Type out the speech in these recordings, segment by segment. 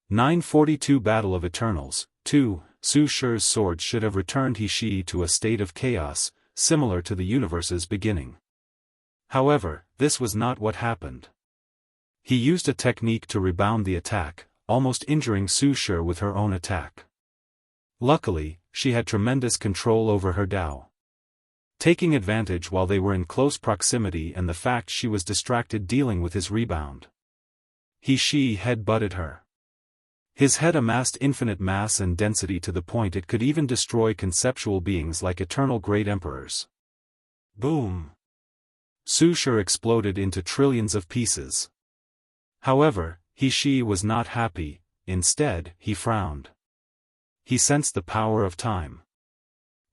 942 Battle of Eternals. 2. Su Shi's sword should have returned He Shi to a state of chaos, similar to the universe's beginning. However, this was not what happened. He used a technique to rebound the attack, almost injuring Su Shi with her own attack. Luckily, she had tremendous control over her Dao. Taking advantage while they were in close proximity and the fact she was distracted dealing with his rebound, He Shi head-butted her. His head amassed infinite mass and density to the point it could even destroy conceptual beings like eternal great emperors. Boom! Su Shi exploded into trillions of pieces. However, He Shi was not happy. Instead, he frowned. He sensed the power of time.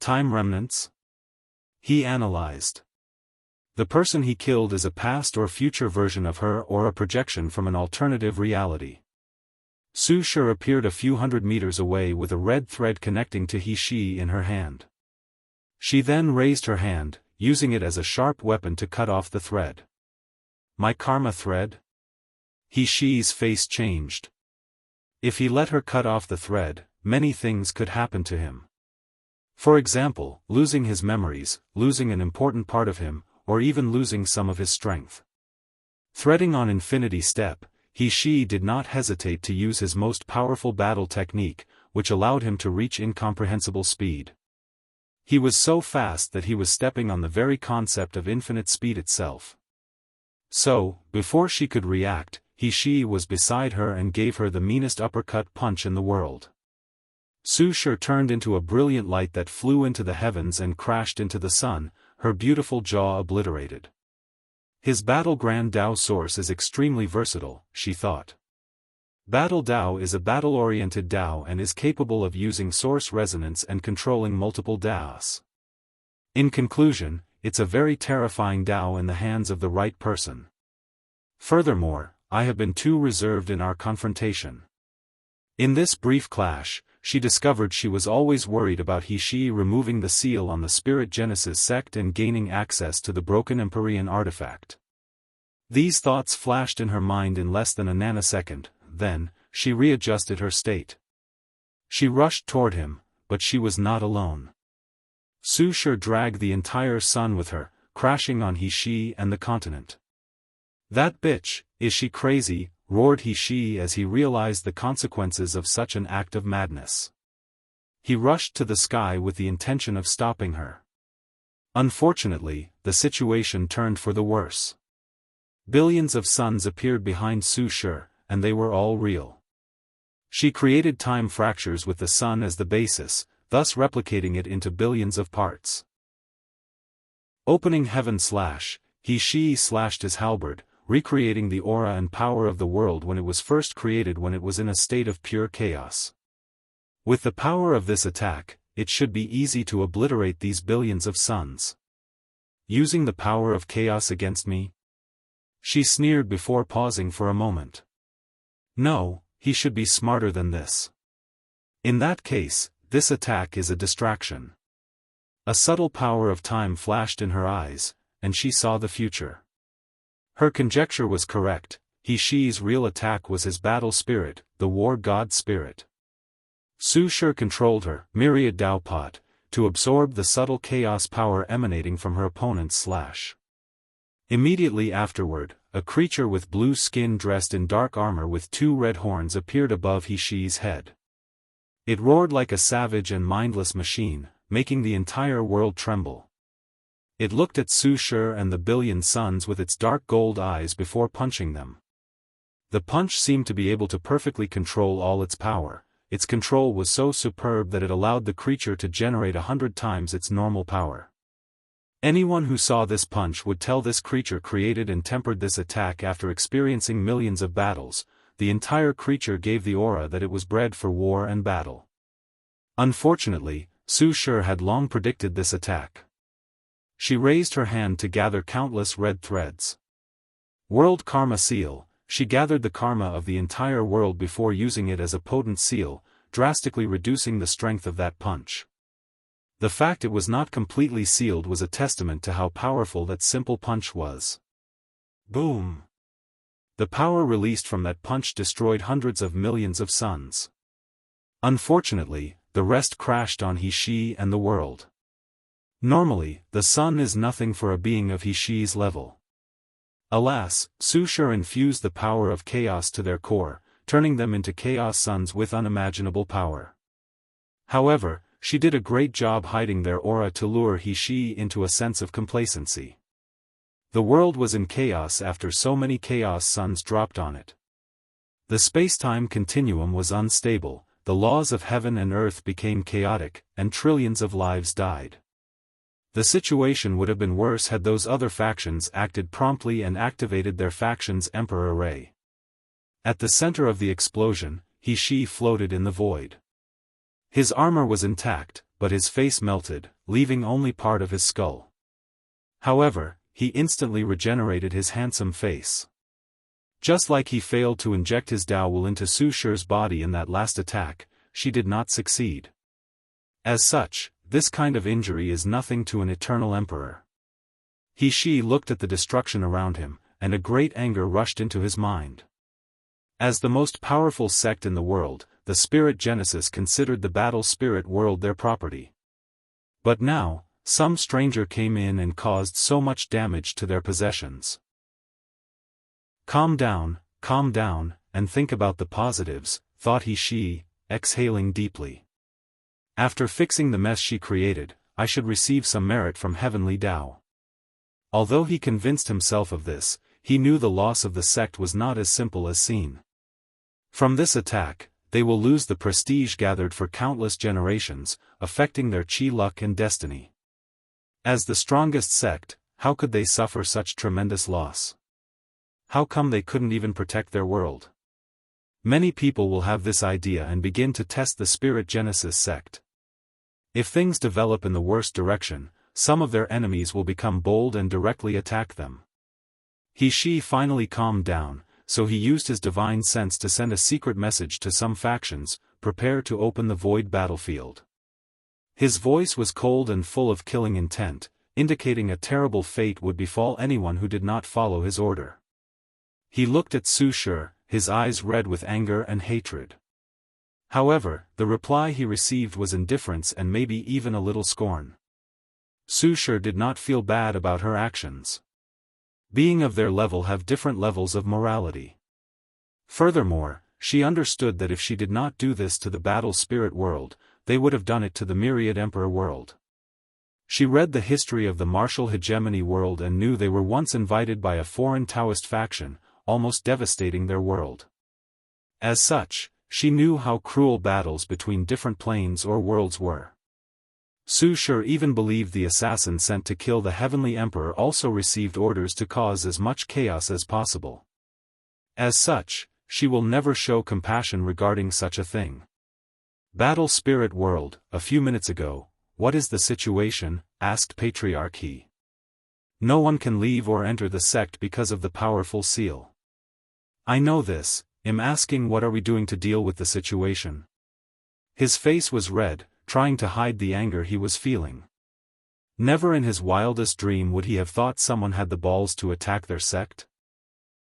Time remnants? He analyzed. The person he killed is a past or future version of her or a projection from an alternative reality. Su Shi appeared a few hundred meters away with a red thread connecting to He Shi in her hand. She then raised her hand, using it as a sharp weapon to cut off the thread. My karma thread? He Shi's face changed. If he let her cut off the thread, many things could happen to him. For example, losing his memories, losing an important part of him, or even losing some of his strength. Threading on Infinity Step, He Shi did not hesitate to use his most powerful battle technique, which allowed him to reach incomprehensible speed. He was so fast that he was stepping on the very concept of infinite speed itself. So, before she could react, He Shi was beside her and gave her the meanest uppercut punch in the world. Su Shi turned into a brilliant light that flew into the heavens and crashed into the sun, her beautiful jaw obliterated. His Battle Grand Dao source is extremely versatile, she thought. Battle Dao is a battle-oriented Dao and is capable of using source resonance and controlling multiple Daos. In conclusion, it's a very terrifying Dao in the hands of the right person. Furthermore, I have been too reserved in our confrontation. In this brief clash, she discovered she was always worried about He Shi removing the seal on the Spirit Genesis sect and gaining access to the broken Empyrean artifact. These thoughts flashed in her mind in less than a nanosecond, then, she readjusted her state. She rushed toward him, but she was not alone. Su Shi dragged the entire sun with her, crashing on He Shi and the continent. That bitch, is she crazy? Roared He Shi as he realized the consequences of such an act of madness. He rushed to the sky with the intention of stopping her. Unfortunately, the situation turned for the worse. Billions of suns appeared behind Su Shi, and they were all real. She created time fractures with the sun as the basis, thus replicating it into billions of parts. Opening heaven slash, He Shi slashed his halberd, recreating the aura and power of the world when it was first created when it was in a state of pure chaos. With the power of this attack, it should be easy to obliterate these billions of suns. Using the power of chaos against me? She sneered before pausing for a moment. No, he should be smarter than this. In that case, this attack is a distraction. A subtle power of time flashed in her eyes, and she saw the future. Her conjecture was correct. He Shi's real attack was his battle spirit, the war god spirit. Su Shi controlled her myriad Dao pot to absorb the subtle chaos power emanating from her opponent's slash. Immediately afterward, a creature with blue skin dressed in dark armor with two red horns appeared above He Shi's head. It roared like a savage and mindless machine, making the entire world tremble. It looked at Su Shi and the billion suns with its dark gold eyes before punching them. The punch seemed to be able to perfectly control all its power. Its control was so superb that it allowed the creature to generate 100 times its normal power. Anyone who saw this punch would tell this creature created and tempered this attack after experiencing millions of battles. The entire creature gave the aura that it was bred for war and battle. Unfortunately, Su Shi had long predicted this attack. She raised her hand to gather countless red threads. World Karma Seal, she gathered the karma of the entire world before using it as a potent seal, drastically reducing the strength of that punch. The fact it was not completely sealed was a testament to how powerful that simple punch was. Boom! The power released from that punch destroyed hundreds of millions of suns. Unfortunately, the rest crashed on He Shi and the world. Normally, the sun is nothing for a being of He Shi's level. Alas, Su Shi infused the power of chaos to their core, turning them into chaos suns with unimaginable power. However, she did a great job hiding their aura to lure He Shi into a sense of complacency. The world was in chaos after so many chaos suns dropped on it. The space-time continuum was unstable, the laws of heaven and earth became chaotic, and trillions of lives died. The situation would have been worse had those other factions acted promptly and activated their faction's Emperor Array. At the center of the explosion, He Shi floated in the void. His armor was intact, but his face melted, leaving only part of his skull. However, he instantly regenerated his handsome face. Just like he failed to inject his Daoist into Su Shi's body in that last attack, she did not succeed. As such, this kind of injury is nothing to an eternal emperor. He Shi looked at the destruction around him, and a great anger rushed into his mind. As the most powerful sect in the world, the Spirit Genesis considered the battle spirit world their property. But now, some stranger came in and caused so much damage to their possessions. Calm down, and think about the positives, thought He Shi, exhaling deeply. After fixing the mess she created, I should receive some merit from heavenly Tao. Although he convinced himself of this, he knew the loss of the sect was not as simple as seen. From this attack, they will lose the prestige gathered for countless generations, affecting their chi luck and destiny. As the strongest sect, how could they suffer such tremendous loss? How come they couldn't even protect their world? Many people will have this idea and begin to test the Spirit Genesis sect. If things develop in the worst direction, some of their enemies will become bold and directly attack them. He Shi finally calmed down, so he used his divine sense to send a secret message to some factions: prepare to open the void battlefield. His voice was cold and full of killing intent, indicating a terrible fate would befall anyone who did not follow his order. He looked at Su Shi, his eyes red with anger and hatred. However, the reply he received was indifference and maybe even a little scorn. Su Shi did not feel bad about her actions. Being of their level have different levels of morality. Furthermore, she understood that if she did not do this to the battle spirit world, they would have done it to the myriad emperor world. She read the history of the martial hegemony world and knew they were once invited by a foreign Daoist faction, almost devastating their world. As such, she knew how cruel battles between different planes or worlds were. Su Shi even believed the assassin sent to kill the heavenly emperor also received orders to cause as much chaos as possible. As such, she will never show compassion regarding such a thing. Battle Spirit World, a few minutes ago, what is the situation? Asked Patriarch He. No one can leave or enter the sect because of the powerful seal. I know this. I'm asking what are we doing to deal with the situation? His face was red, trying to hide the anger he was feeling. Never in his wildest dream would he have thought someone had the balls to attack their sect.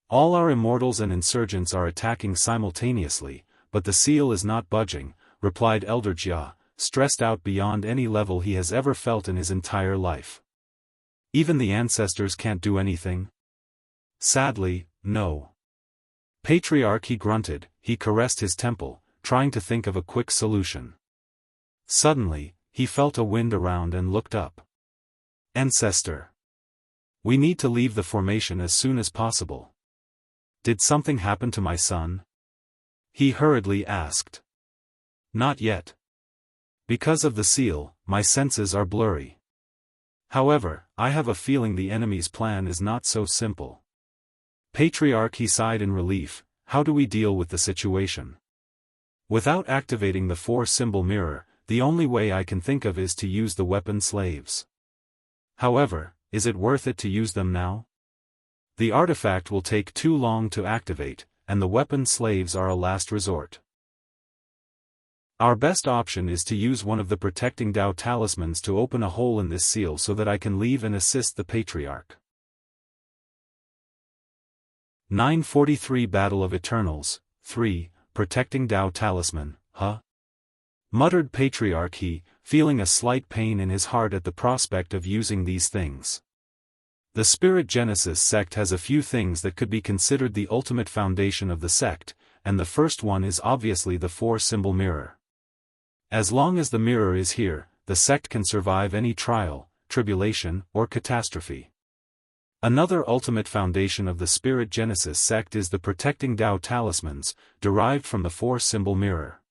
All our immortals and insurgents are attacking simultaneously, but the seal is not budging, replied Elder Jia, stressed out beyond any level he has ever felt in his entire life. Even the ancestors can't do anything? Sadly, no. Patriarch He grunted, he caressed his temple, trying to think of a quick solution. Suddenly, he felt a wind around and looked up. Ancestor. We need to leave the formation as soon as possible. Did something happen to my son? He hurriedly asked. Not yet. Because of the seal, my senses are blurry. However, I have a feeling the enemy's plan is not so simple. Patriarch He sighed in relief. How do we deal with the situation? Without activating the 4-symbol mirror, the only way I can think of is to use the weapon slaves. However, is it worth it to use them now? The artifact will take too long to activate, and the weapon slaves are a last resort. Our best option is to use one of the protecting Tao talismans to open a hole in this seal so that I can leave and assist the Patriarch. 943 Battle of Eternals, 3, Protecting Dao Talisman, huh? Muttered Patriarch He, feeling a slight pain in his heart at the prospect of using these things. The Spirit Genesis sect has a few things that could be considered the ultimate foundation of the sect, and the first one is obviously the four-symbol mirror. As long as the mirror is here, the sect can survive any trial, tribulation, or catastrophe. Another ultimate foundation of the Spirit Genesis sect is the Protecting Dao Talismans, derived from the four-symbol mirror.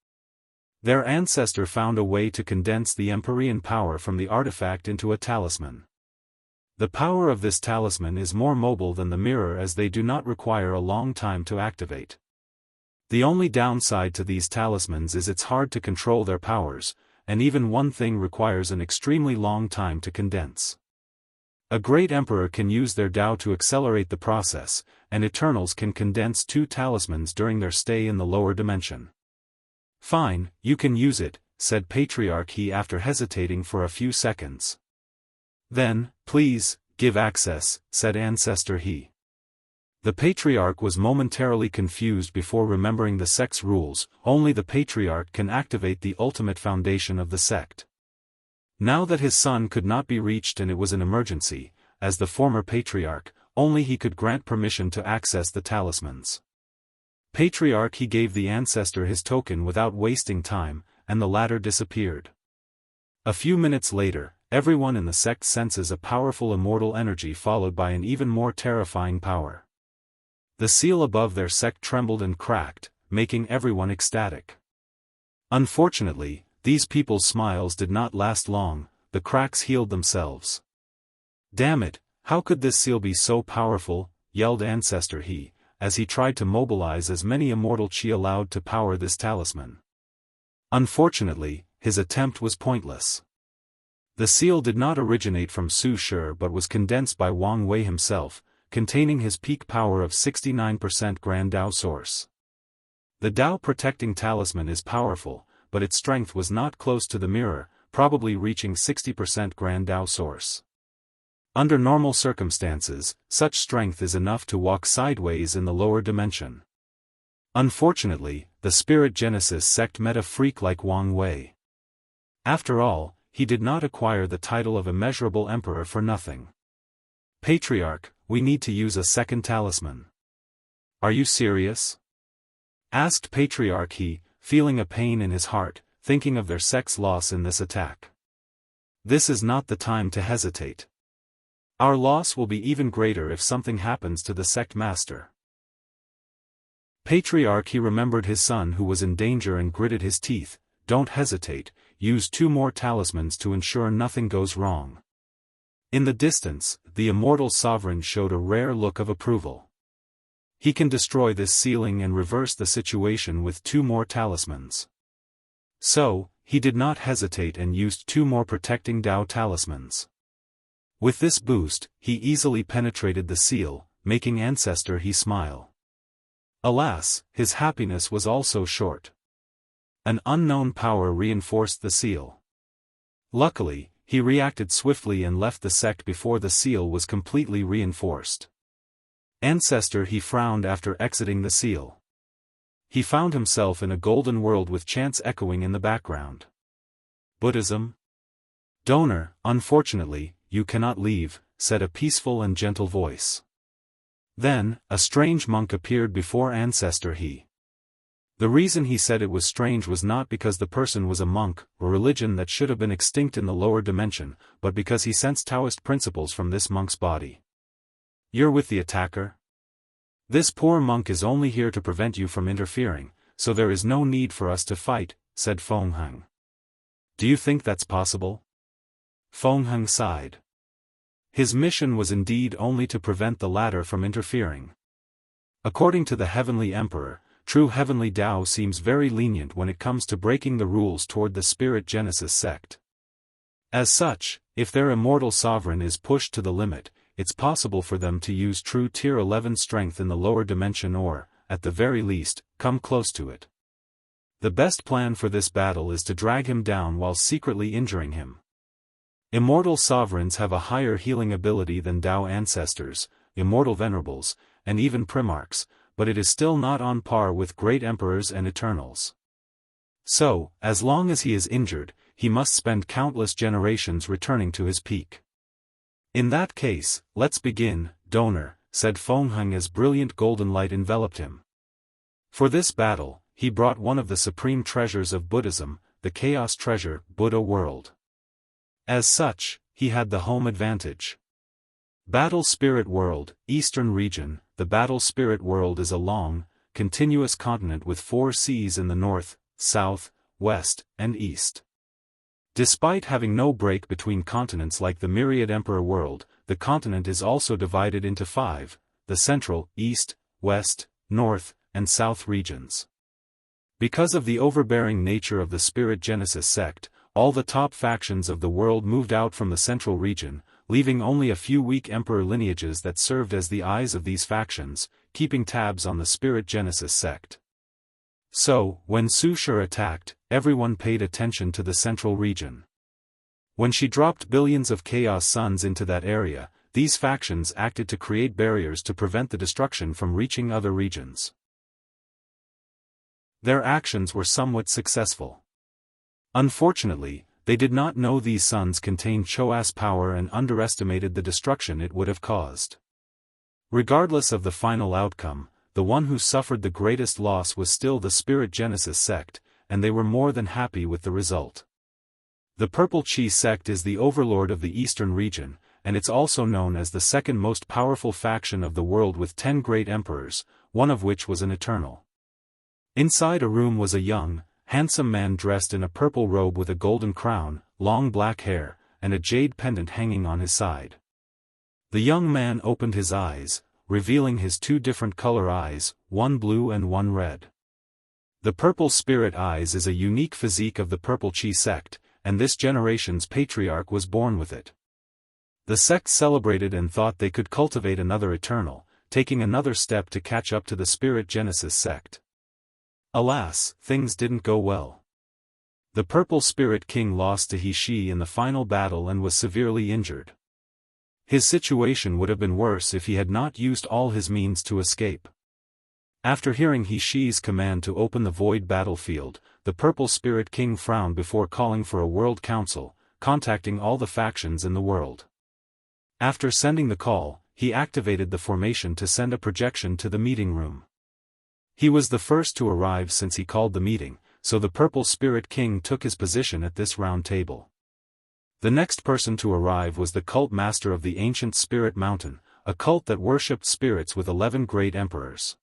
Their ancestor found a way to condense the Empyrean power from the artifact into a talisman. The power of this talisman is more mobile than the mirror as they do not require a long time to activate. The only downside to these talismans is it's hard to control their powers, and even one thing requires an extremely long time to condense. A great emperor can use their Dao to accelerate the process, and Eternals can condense 2 talismans during their stay in the lower dimension. Fine, you can use it, said Patriarch He after hesitating for a few seconds. Then, please, give access, said Ancestor He. The Patriarch was momentarily confused before remembering the sect's rules. Only the Patriarch can activate the ultimate foundation of the sect. Now that his son could not be reached and it was an emergency, as the former Patriarch, only he could grant permission to access the talismans. Patriarch He gave the ancestor his token without wasting time, and the latter disappeared. A few minutes later, everyone in the sect senses a powerful immortal energy followed by an even more terrifying power. The seal above their sect trembled and cracked, making everyone ecstatic. Unfortunately, these people's smiles did not last long. The cracks healed themselves. Damn it, how could this seal be so powerful? Yelled Ancestor He, as he tried to mobilize as many immortal chi allowed to power this talisman. Unfortunately, his attempt was pointless. The seal did not originate from Su Shi but was condensed by Wang Wei himself, containing his peak power of 69% Grand Dao Source. The Dao protecting talisman is powerful, but its strength was not close to the mirror, probably reaching 60% Grand Dao Source. Under normal circumstances, such strength is enough to walk sideways in the lower dimension. Unfortunately, the Spirit Genesis sect met a freak like Wang Wei. After all, he did not acquire the title of immeasurable emperor for nothing. Patriarch, we need to use a second talisman. Are you serious? Asked Patriarch He, feeling a pain in his heart, thinking of their sect's loss in this attack. This is not the time to hesitate. Our loss will be even greater if something happens to the sect master. Patriarch He remembered his son who was in danger and gritted his teeth. Don't hesitate, use 2 more talismans to ensure nothing goes wrong. In the distance, the immortal sovereign showed a rare look of approval. He can destroy this ceiling and reverse the situation with 2 more talismans. So, he did not hesitate and used 2 more protecting Dao talismans. With this boost, he easily penetrated the seal, making Ancestor He smile. Alas, his happiness was also short. An unknown power reinforced the seal. Luckily, he reacted swiftly and left the sect before the seal was completely reinforced. Ancestor He frowned after exiting the seal. He found himself in a golden world with chants echoing in the background. Buddhism? Donor, unfortunately, you cannot leave, said a peaceful and gentle voice. Then, a strange monk appeared before Ancestor He. The reason he said it was strange was not because the person was a monk, or religion that should have been extinct in the lower dimension, but because he sensed Taoist principles from this monk's body. You're with the attacker? This poor monk is only here to prevent you from interfering, so there is no need for us to fight, said Feng Heng. Do you think that's possible? Feng Heng sighed. His mission was indeed only to prevent the latter from interfering. According to the Heavenly Emperor, true Heavenly Dao seems very lenient when it comes to breaking the rules toward the Spirit Genesis sect. As such, if their immortal sovereign is pushed to the limit, it's possible for them to use true Tier 11 strength in the lower dimension or, at the very least, come close to it. The best plan for this battle is to drag him down while secretly injuring him. Immortal sovereigns have a higher healing ability than Dao ancestors, immortal venerables, and even primarchs, but it is still not on par with great emperors and eternals. So, as long as he is injured, he must spend countless generations returning to his peak. In that case, let's begin, donor, said Fengheng as brilliant golden light enveloped him. For this battle, he brought one of the supreme treasures of Buddhism, the Chaos Treasure, Buddha World. As such, he had the home advantage. Battle Spirit World, Eastern Region. The Battle Spirit World is a long, continuous continent with 4 seas in the north, south, west, and east. Despite having no break between continents like the Myriad Emperor World, the continent is also divided into 5, the Central, East, West, North, and South regions. Because of the overbearing nature of the Spirit Genesis sect, all the top factions of the world moved out from the Central region, leaving only a few weak emperor lineages that served as the eyes of these factions, keeping tabs on the Spirit Genesis sect. So, when Su Shi attacked, everyone paid attention to the Central region. When she dropped billions of Chaos Suns into that area, these factions acted to create barriers to prevent the destruction from reaching other regions. Their actions were somewhat successful. Unfortunately, they did not know these suns contained Choas power and underestimated the destruction it would have caused. Regardless of the final outcome, the one who suffered the greatest loss was still the Spirit Genesis sect, and they were more than happy with the result. The Purple Chi sect is the overlord of the Eastern region, and it's also known as the second most powerful faction of the world with 10 great emperors, one of which was an eternal. Inside a room was a young, handsome man dressed in a purple robe with a golden crown, long black hair, and a jade pendant hanging on his side. The young man opened his eyes, revealing his 2 different color eyes, one blue and one red. The purple spirit eyes is a unique physique of the Purple Chi sect, and this generation's patriarch was born with it. The sect celebrated and thought they could cultivate another eternal, taking another step to catch up to the Spirit Genesis sect. Alas, things didn't go well. The Purple Spirit King lost to He Shi in the final battle and was severely injured. His situation would have been worse if he had not used all his means to escape. After hearing He Shi's command to open the void battlefield, the Purple Spirit King frowned before calling for a world council, contacting all the factions in the world. After sending the call, he activated the formation to send a projection to the meeting room. He was the first to arrive since he called the meeting, so the Purple Spirit King took his position at this round table. The next person to arrive was the cult master of the ancient Spirit Mountain, a cult that worshipped spirits with 11 great emperors.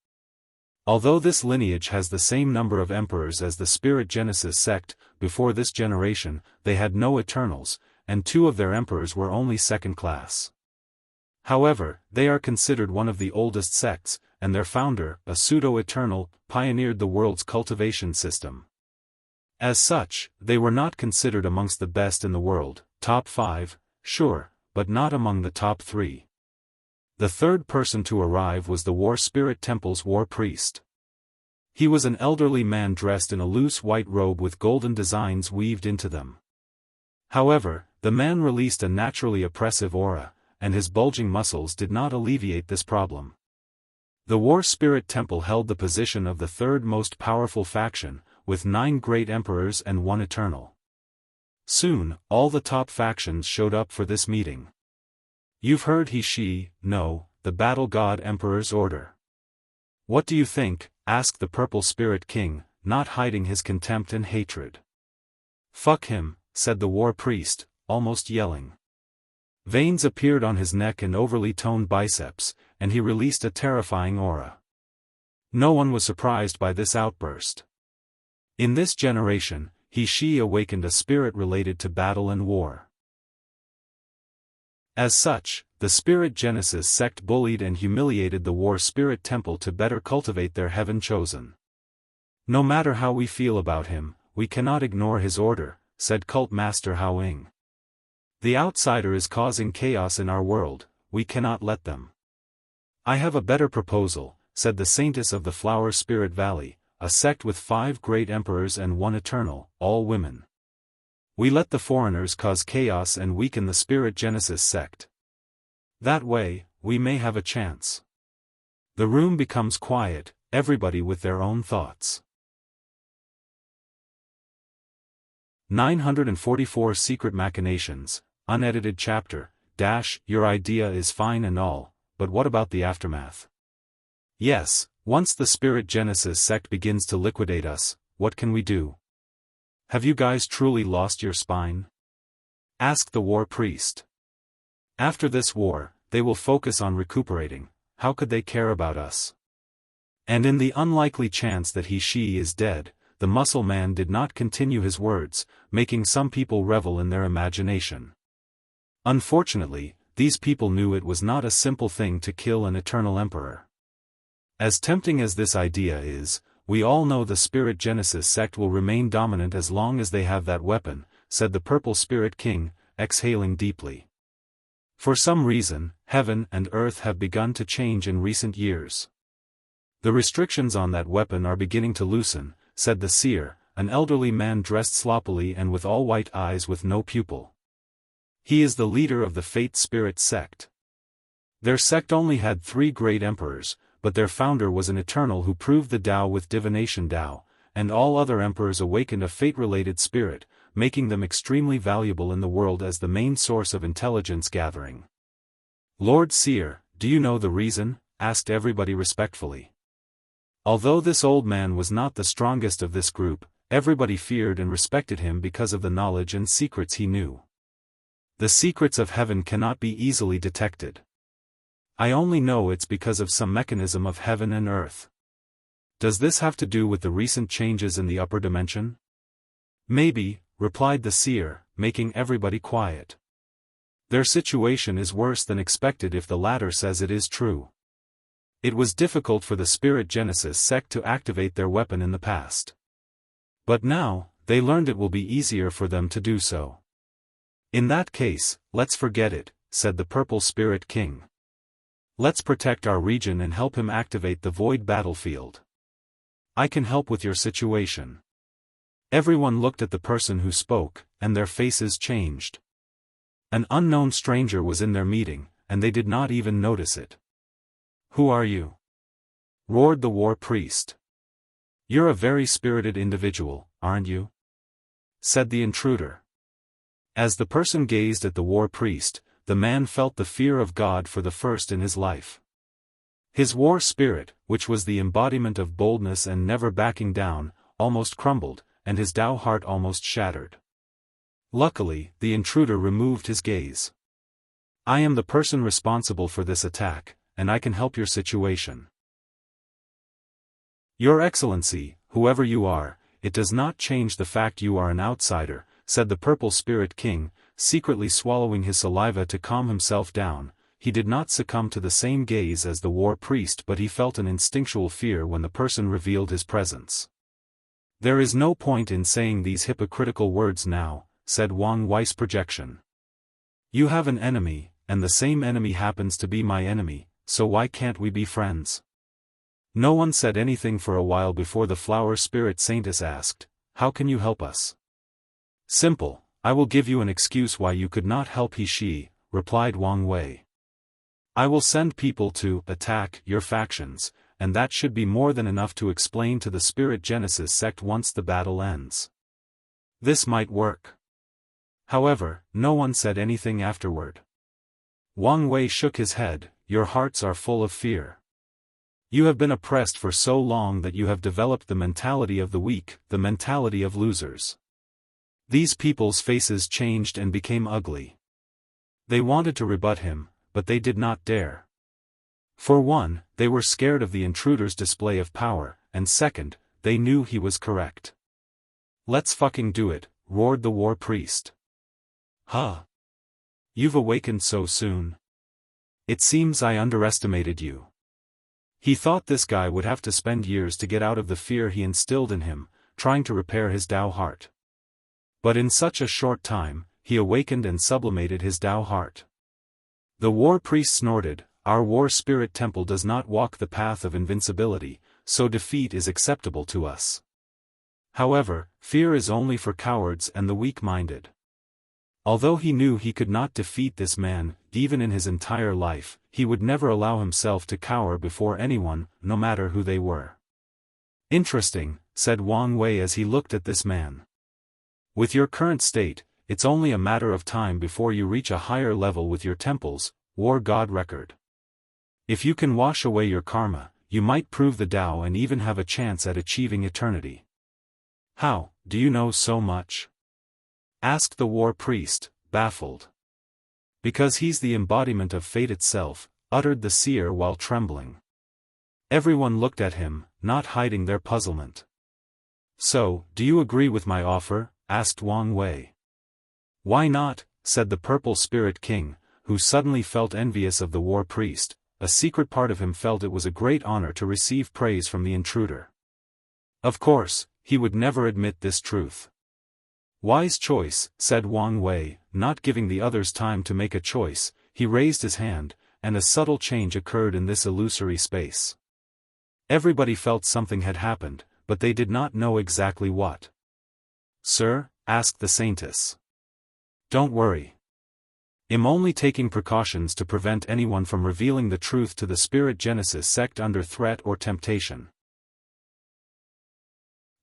Although this lineage has the same number of emperors as the Spirit Genesis sect, before this generation, they had no eternals, and 2 of their emperors were only second class. However, they are considered one of the oldest sects, and their founder, a pseudo-eternal, pioneered the world's cultivation system. As such, they were not considered amongst the best in the world, top 5, sure, but not among the top 3. The third person to arrive was the War Spirit Temple's War Priest. He was an elderly man dressed in a loose white robe with golden designs weaved into them. However, the man released a naturally oppressive aura, and his bulging muscles did not alleviate this problem. The War Spirit Temple held the position of the 3rd most powerful faction, with 9 great emperors and 1 eternal. Soon, all the top factions showed up for this meeting. You've heard He Shi, no, the Battle God Emperor's order. What do you think? Asked the Purple Spirit King, not hiding his contempt and hatred. Fuck him, said the War Priest, almost yelling. Veins appeared on his neck and overly toned biceps, and he released a terrifying aura. No one was surprised by this outburst. In this generation, He Shi awakened a spirit related to battle and war. As such, the Spirit Genesis sect bullied and humiliated the War Spirit Temple to better cultivate their heaven chosen. No matter how we feel about him, we cannot ignore his order, said Cult Master Hao Ying. The outsider is causing chaos in our world, we cannot let them. I have a better proposal, said the Saintess of the Flower Spirit Valley, a sect with 5 great emperors and 1 eternal, all women. We let the foreigners cause chaos and weaken the Spirit Genesis sect. That way, we may have a chance. The room becomes quiet, everybody with their own thoughts. 944 Secret Machinations, unedited chapter, your idea is fine and all, but what about the aftermath? Yes, once the Spirit Genesis sect begins to liquidate us, what can we do? Have you guys truly lost your spine? Asked the war priest. After this war, they will focus on recuperating. How could they care about us? And in the unlikely chance that she is dead, the muscle man did not continue his words, making some people revel in their imagination. Unfortunately, these people knew it was not a simple thing to kill an eternal emperor. As tempting as this idea is, we all know the Spirit Genesis sect will remain dominant as long as they have that weapon, said the Purple Spirit King, exhaling deeply. For some reason, heaven and earth have begun to change in recent years. The restrictions on that weapon are beginning to loosen, said the seer, an elderly man dressed sloppily and with all white eyes with no pupil. He is the leader of the Fate Spirit sect. Their sect only had 3 great emperors, but their founder was an eternal who proved the Tao with divination Tao, and all other emperors awakened a fate-related spirit, making them extremely valuable in the world as the main source of intelligence gathering. Lord Seer, do you know the reason? Asked everybody respectfully. Although this old man was not the strongest of this group, everybody feared and respected him because of the knowledge and secrets he knew. The secrets of heaven cannot be easily detected. I only know it's because of some mechanism of heaven and earth. Does this have to do with the recent changes in the upper dimension? Maybe, replied the seer, making everybody quiet. Their situation is worse than expected if the latter says it is true. It was difficult for the Spirit Genesis sect to activate their weapon in the past. But now, they learned it will be easier for them to do so. In that case, let's forget it, said the Purple Spirit King. Let's protect our region and help him activate the void battlefield. I can help with your situation. Everyone looked at the person who spoke, and their faces changed. An unknown stranger was in their meeting, and they did not even notice it. Who are you? Roared the war priest. You're a very spirited individual, aren't you? Said the intruder. As the person gazed at the war priest, the man felt the fear of God for the first in his life. His war spirit, which was the embodiment of boldness and never backing down, almost crumbled, and his Tao heart almost shattered. Luckily, the intruder removed his gaze. I am the person responsible for this attack, and I can help your situation. Your Excellency, whoever you are, it does not change the fact you are an outsider, said the Purple Spirit King, secretly swallowing his saliva to calm himself down. He did not succumb to the same gaze as the war priest, but he felt an instinctual fear when the person revealed his presence. There is no point in saying these hypocritical words now, said Wang Wei's projection. You have an enemy, and the same enemy happens to be my enemy, so why can't we be friends? No one said anything for a while before the Flower Spirit Saintess asked, how can you help us? Simple, I will give you an excuse why you could not help she, replied Wang Wei. I will send people to attack your factions, and that should be more than enough to explain to the Spirit Genesis sect once the battle ends. This might work. However, no one said anything afterward. Wang Wei shook his head. Your hearts are full of fear. You have been oppressed for so long that you have developed the mentality of the weak, the mentality of losers. These people's faces changed and became ugly. They wanted to rebut him, but they did not dare. For one, they were scared of the intruder's display of power, and second, they knew he was correct. Let's fucking do it, roared the war priest. Huh? You've awakened so soon. It seems I underestimated you. He thought this guy would have to spend years to get out of the fear he instilled in him, trying to repair his Tao heart. But in such a short time, he awakened and sublimated his Tao heart. The war priest snorted, our war spirit temple does not walk the path of invincibility, so defeat is acceptable to us. However, fear is only for cowards and the weak-minded. Although he knew he could not defeat this man, even in his entire life, he would never allow himself to cower before anyone, no matter who they were. "Interesting," said Wang Wei as he looked at this man. "With your current state, it's only a matter of time before you reach a higher level with your temple's war god record. If you can wash away your karma, you might prove the Tao and even have a chance at achieving eternity." "How, do you know so much?" asked the war priest, baffled. "Because he's the embodiment of fate itself," uttered the seer while trembling. Everyone looked at him, not hiding their puzzlement. "So, do you agree with my offer?" asked Wang Wei. "Why not?" said the Purple Spirit King, who suddenly felt envious of the war priest. A secret part of him felt it was a great honor to receive praise from the intruder. Of course, he would never admit this truth. "Wise choice," said Wang Wei, not giving the others time to make a choice. He raised his hand, and a subtle change occurred in this illusory space. Everybody felt something had happened, but they did not know exactly what. "Sir?" asked the saintess. "Don't worry. I'm only taking precautions to prevent anyone from revealing the truth to the Spirit Genesis sect under threat or temptation."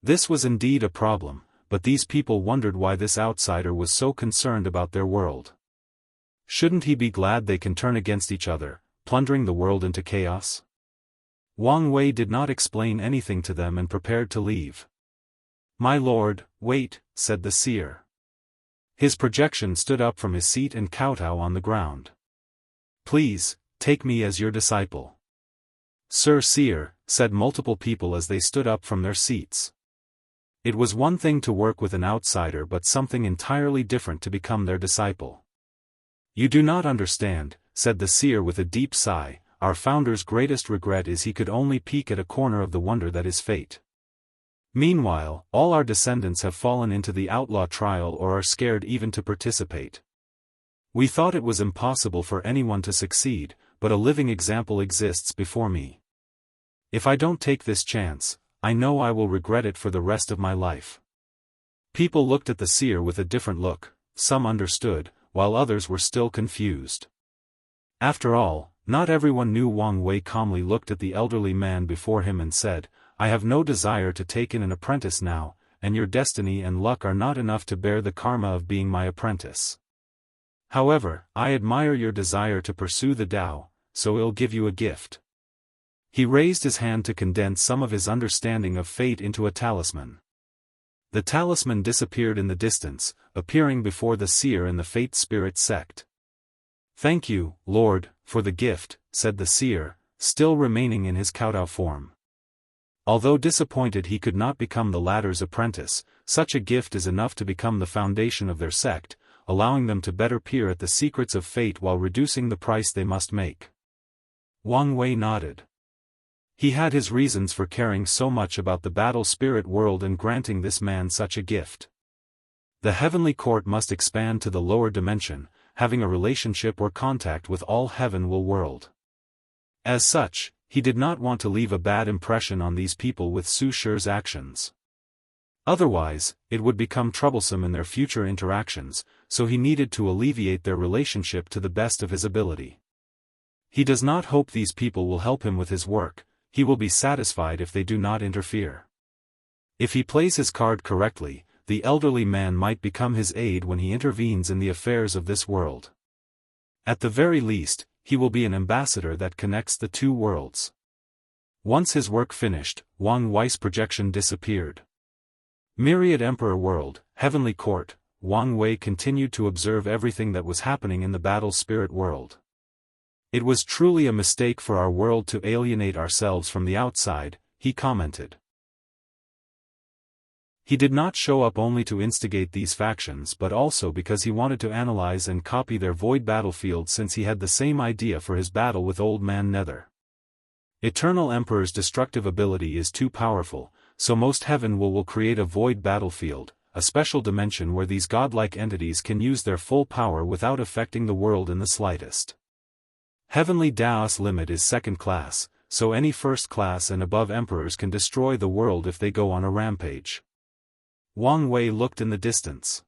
This was indeed a problem, but these people wondered why this outsider was so concerned about their world. Shouldn't he be glad they can turn against each other, plundering the world into chaos? Wang Wei did not explain anything to them and prepared to leave. "My lord, wait," said the seer. His projection stood up from his seat and kowtow on the ground. "Please, take me as your disciple." "Sir Seer," said multiple people as they stood up from their seats. It was one thing to work with an outsider but something entirely different to become their disciple. "You do not understand," said the seer with a deep sigh. "Our founder's greatest regret is he could only peek at a corner of the wonder that is fate. Meanwhile, all our descendants have fallen into the outlaw trial or are scared even to participate. We thought it was impossible for anyone to succeed, but a living example exists before me. If I don't take this chance, I know I will regret it for the rest of my life." People looked at the seer with a different look. Some understood, while others were still confused. After all, not everyone knew. Wang Wei calmly looked at the elderly man before him and said, "I have no desire to take in an apprentice now, and your destiny and luck are not enough to bear the karma of being my apprentice. However, I admire your desire to pursue the Tao, so I'll give you a gift." He raised his hand to condense some of his understanding of fate into a talisman. The talisman disappeared in the distance, appearing before the seer and the Fate Spirit sect. "Thank you, Lord, for the gift," said the seer, still remaining in his kowtow form. Although disappointed he could not become the latter's apprentice, such a gift is enough to become the foundation of their sect, allowing them to better peer at the secrets of fate while reducing the price they must make. Wang Wei nodded. He had his reasons for caring so much about the battle spirit world and granting this man such a gift. The heavenly court must expand to the lower dimension, having a relationship or contact with all heaven-will world. As such, he did not want to leave a bad impression on these people with Su Shi's actions. Otherwise, it would become troublesome in their future interactions, so he needed to alleviate their relationship to the best of his ability. He does not hope these people will help him with his work. He will be satisfied if they do not interfere. If he plays his card correctly, the elderly man might become his aide when he intervenes in the affairs of this world. At the very least, he will be an ambassador that connects the two worlds. Once his work finished, Wang Wei's projection disappeared. Myriad Emperor World, Heavenly Court, Wang Wei continued to observe everything that was happening in the battle spirit world. "It was truly a mistake for our world to alienate ourselves from the outside," he commented. He did not show up only to instigate these factions but also because he wanted to analyze and copy their void battlefield, since he had the same idea for his battle with Old Man Nether. Eternal Emperor's destructive ability is too powerful, so most heaven will create a void battlefield, a special dimension where these godlike entities can use their full power without affecting the world in the slightest. Heavenly Daoist limit is second class, so any first class and above emperors can destroy the world if they go on a rampage. Wang Wei looked in the distance.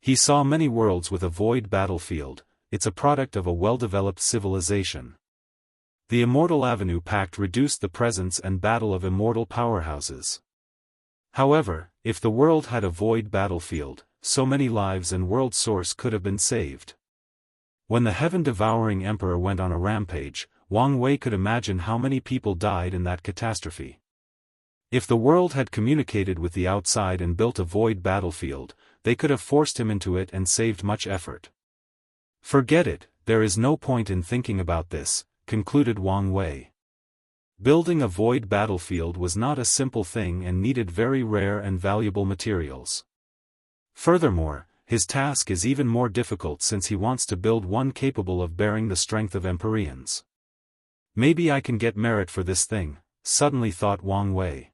He saw many worlds with a void battlefield. It's a product of a well-developed civilization. The Immortal Avenue Pact reduced the presence and battle of immortal powerhouses. However, if the world had a void battlefield, so many lives and world source could have been saved. When the heaven-devouring emperor went on a rampage, Wang Wei could imagine how many people died in that catastrophe. If the world had communicated with the outside and built a void battlefield, they could have forced him into it and saved much effort. Forget it, there is no point in thinking about this, concluded Wang Wei. Building a void battlefield was not a simple thing and needed very rare and valuable materials. Furthermore, his task is even more difficult since he wants to build one capable of bearing the strength of Empyreans. Maybe I can get merit for this thing, suddenly thought Wang Wei.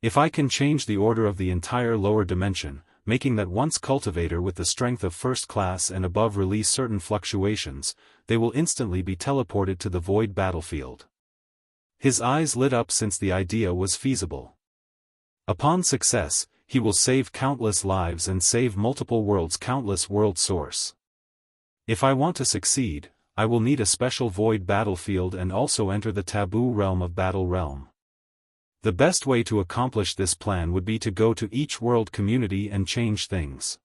If I can change the order of the entire lower dimension, making that once cultivator with the strength of first class and above release certain fluctuations, they will instantly be teleported to the void battlefield. His eyes lit up since the idea was feasible. Upon success, he will save countless lives and save multiple worlds, countless world source. If I want to succeed, I will need a special void battlefield and also enter the taboo realm of Battle Realm. The best way to accomplish this plan would be to go to each world community and change things.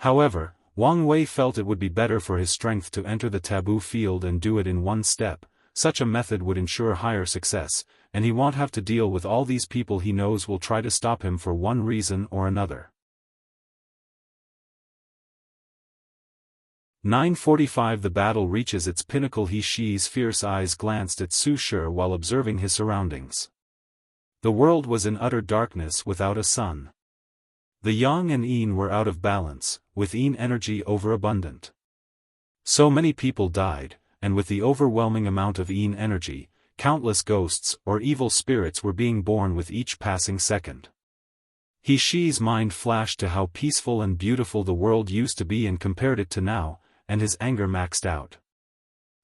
However, Wang Wei felt it would be better for his strength to enter the taboo field and do it in one step. Such a method would ensure higher success, and he won't have to deal with all these people he knows will try to stop him for one reason or another. 9:45 The battle reaches its pinnacle. He Shi's fierce eyes glanced at Su Shi while observing his surroundings. The world was in utter darkness without a sun. The yang and yin were out of balance, with yin energy overabundant. So many people died, and with the overwhelming amount of yin energy, countless ghosts or evil spirits were being born with each passing second. He Shi's mind flashed to how peaceful and beautiful the world used to be and compared it to now, and his anger maxed out.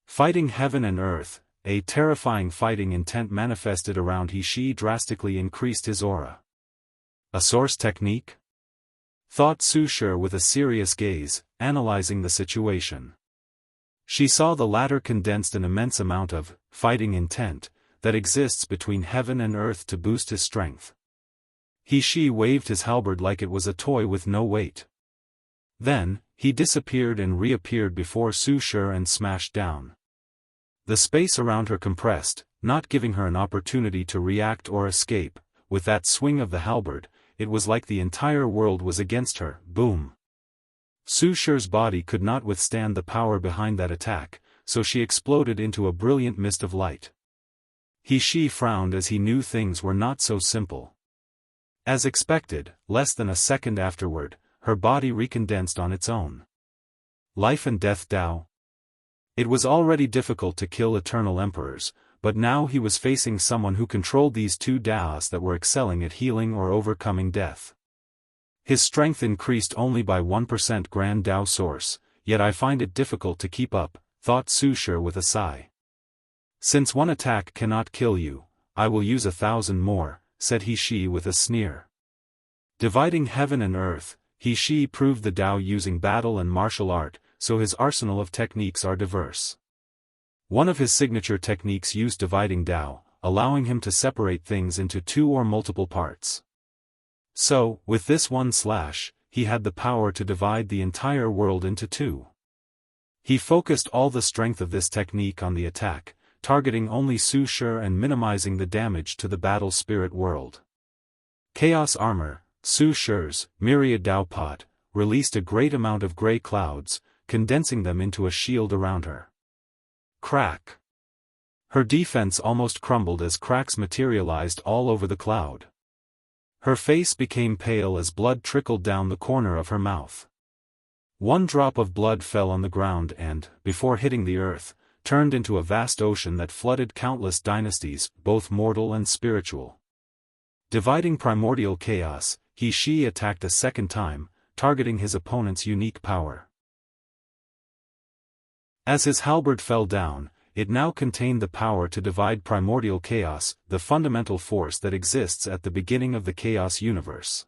Fighting heaven and earth, a terrifying fighting intent manifested around He Shi drastically increased his aura. A source technique? Thought Su Shi with a serious gaze, analyzing the situation. She saw the latter condensed an immense amount of fighting intent that exists between heaven and earth to boost his strength. He Shi waved his halberd like it was a toy with no weight. Then, he disappeared and reappeared before Su Shi and smashed down. The space around her compressed, not giving her an opportunity to react or escape. With that swing of the halberd, it was like the entire world was against her. Boom! Su Shi's body could not withstand the power behind that attack, so she exploded into a brilliant mist of light. He Shi frowned as he knew things were not so simple. As expected, less than a second afterward, her body recondensed on its own. Life and death Dao. It was already difficult to kill eternal emperors, but now he was facing someone who controlled these two Daoists that were excelling at healing or overcoming death. His strength increased only by 1% Grand Dao source, yet I find it difficult to keep up, thought Su Shi with a sigh. Since one attack cannot kill you, I will use 1,000 more, said He Shi with a sneer. Dividing heaven and earth, He Shi proved the Dao using battle and martial art, so his arsenal of techniques are diverse. One of his signature techniques used dividing Dao, allowing him to separate things into two or multiple parts. So, with this one slash, he had the power to divide the entire world into two. He focused all the strength of this technique on the attack, targeting only Su Shi and minimizing the damage to the battle spirit world. Chaos Armor, Su Shi's myriad Dao pot, released a great amount of gray clouds, condensing them into a shield around her. Crack! Her defense almost crumbled as cracks materialized all over the cloud. Her face became pale as blood trickled down the corner of her mouth. One drop of blood fell on the ground and, before hitting the earth, turned into a vast ocean that flooded countless dynasties, both mortal and spiritual. Dividing primordial chaos, He Shi attacked a second time, targeting his opponent's unique power. As his halberd fell down, it now contained the power to divide primordial chaos, the fundamental force that exists at the beginning of the chaos universe.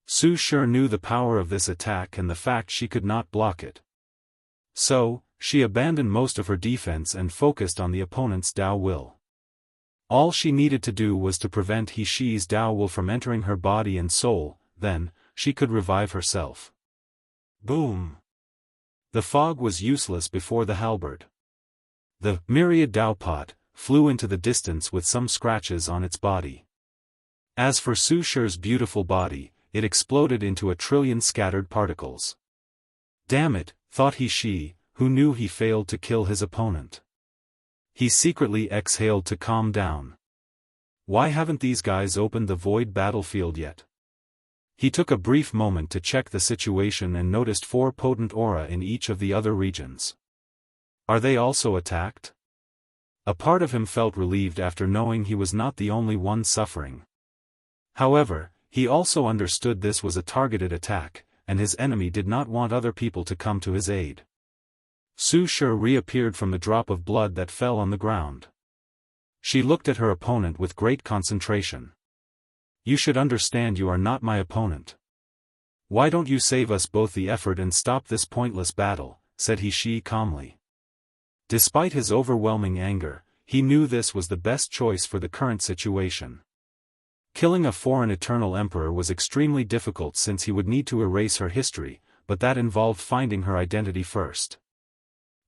Su Shi knew the power of this attack and the fact she could not block it. So, she abandoned most of her defense and focused on the opponent's Dao will. All she needed to do was to prevent He Shi's Dao will from entering her body and soul, then, she could revive herself. Boom! The fog was useless before the halberd. The myriad Dao pot flew into the distance with some scratches on its body. As for Su Shi's beautiful body, it exploded into a trillion scattered particles. Damn it, thought He Shi, who knew he failed to kill his opponent. He secretly exhaled to calm down. Why haven't these guys opened the void battlefield yet? He took a brief moment to check the situation and noticed 4 potent aura in each of the other regions. Are they also attacked? A part of him felt relieved after knowing he was not the only one suffering. However, he also understood this was a targeted attack, and his enemy did not want other people to come to his aid. Su Shi reappeared from the drop of blood that fell on the ground. She looked at her opponent with great concentration. You should understand you are not my opponent. Why don't you save us both the effort and stop this pointless battle, said He Shi calmly. Despite his overwhelming anger, he knew this was the best choice for the current situation. Killing a foreign eternal emperor was extremely difficult since he would need to erase her history, but that involved finding her identity first.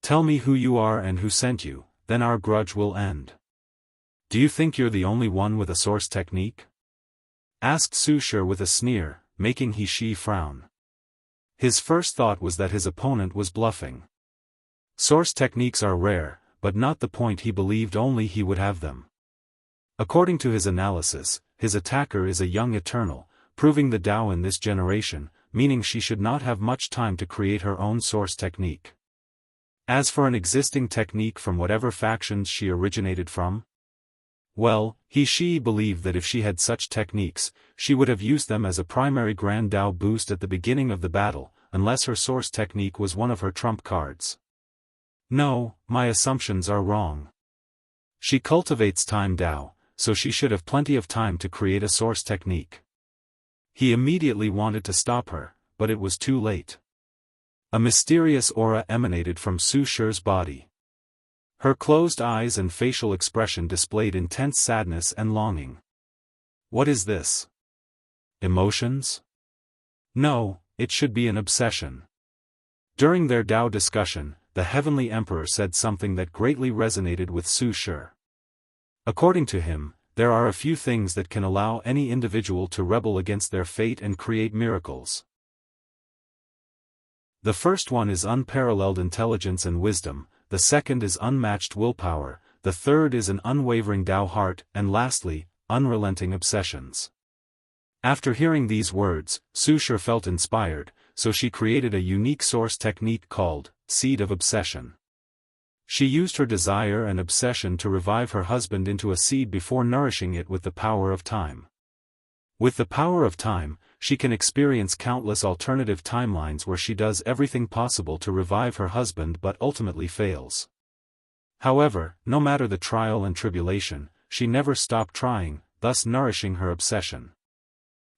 Tell me who you are and who sent you, then our grudge will end. Do you think you're the only one with a source technique? Asked Su Shi with a sneer, making He Shi frown. His first thought was that his opponent was bluffing. Source techniques are rare, but not the point he believed only he would have them. According to his analysis, his attacker is a young eternal, proving the Dao in this generation, meaning she should not have much time to create her own source technique. As for an existing technique from whatever factions she originated from, well, He Shi believed that if she had such techniques, she would have used them as a primary Grand Dao boost at the beginning of the battle, unless her source technique was one of her trump cards. No, my assumptions are wrong. She cultivates time Dao, so she should have plenty of time to create a source technique. He immediately wanted to stop her, but it was too late. A mysterious aura emanated from Su Shi's body. Her closed eyes and facial expression displayed intense sadness and longing. What is this? Emotions? No, it should be an obsession. During their Dao discussion, the Heavenly Emperor said something that greatly resonated with Su Shi. According to him, there are a few things that can allow any individual to rebel against their fate and create miracles. The first one is unparalleled intelligence and wisdom, the second is unmatched willpower, the third is an unwavering Dao heart, and lastly, unrelenting obsessions. After hearing these words, Su Shi felt inspired, so she created a unique source technique called Seed of Obsession. She used her desire and obsession to revive her husband into a seed before nourishing it with the power of time. With the power of time, she can experience countless alternative timelines where she does everything possible to revive her husband but ultimately fails. However, no matter the trial and tribulation, she never stopped trying, thus nourishing her obsession.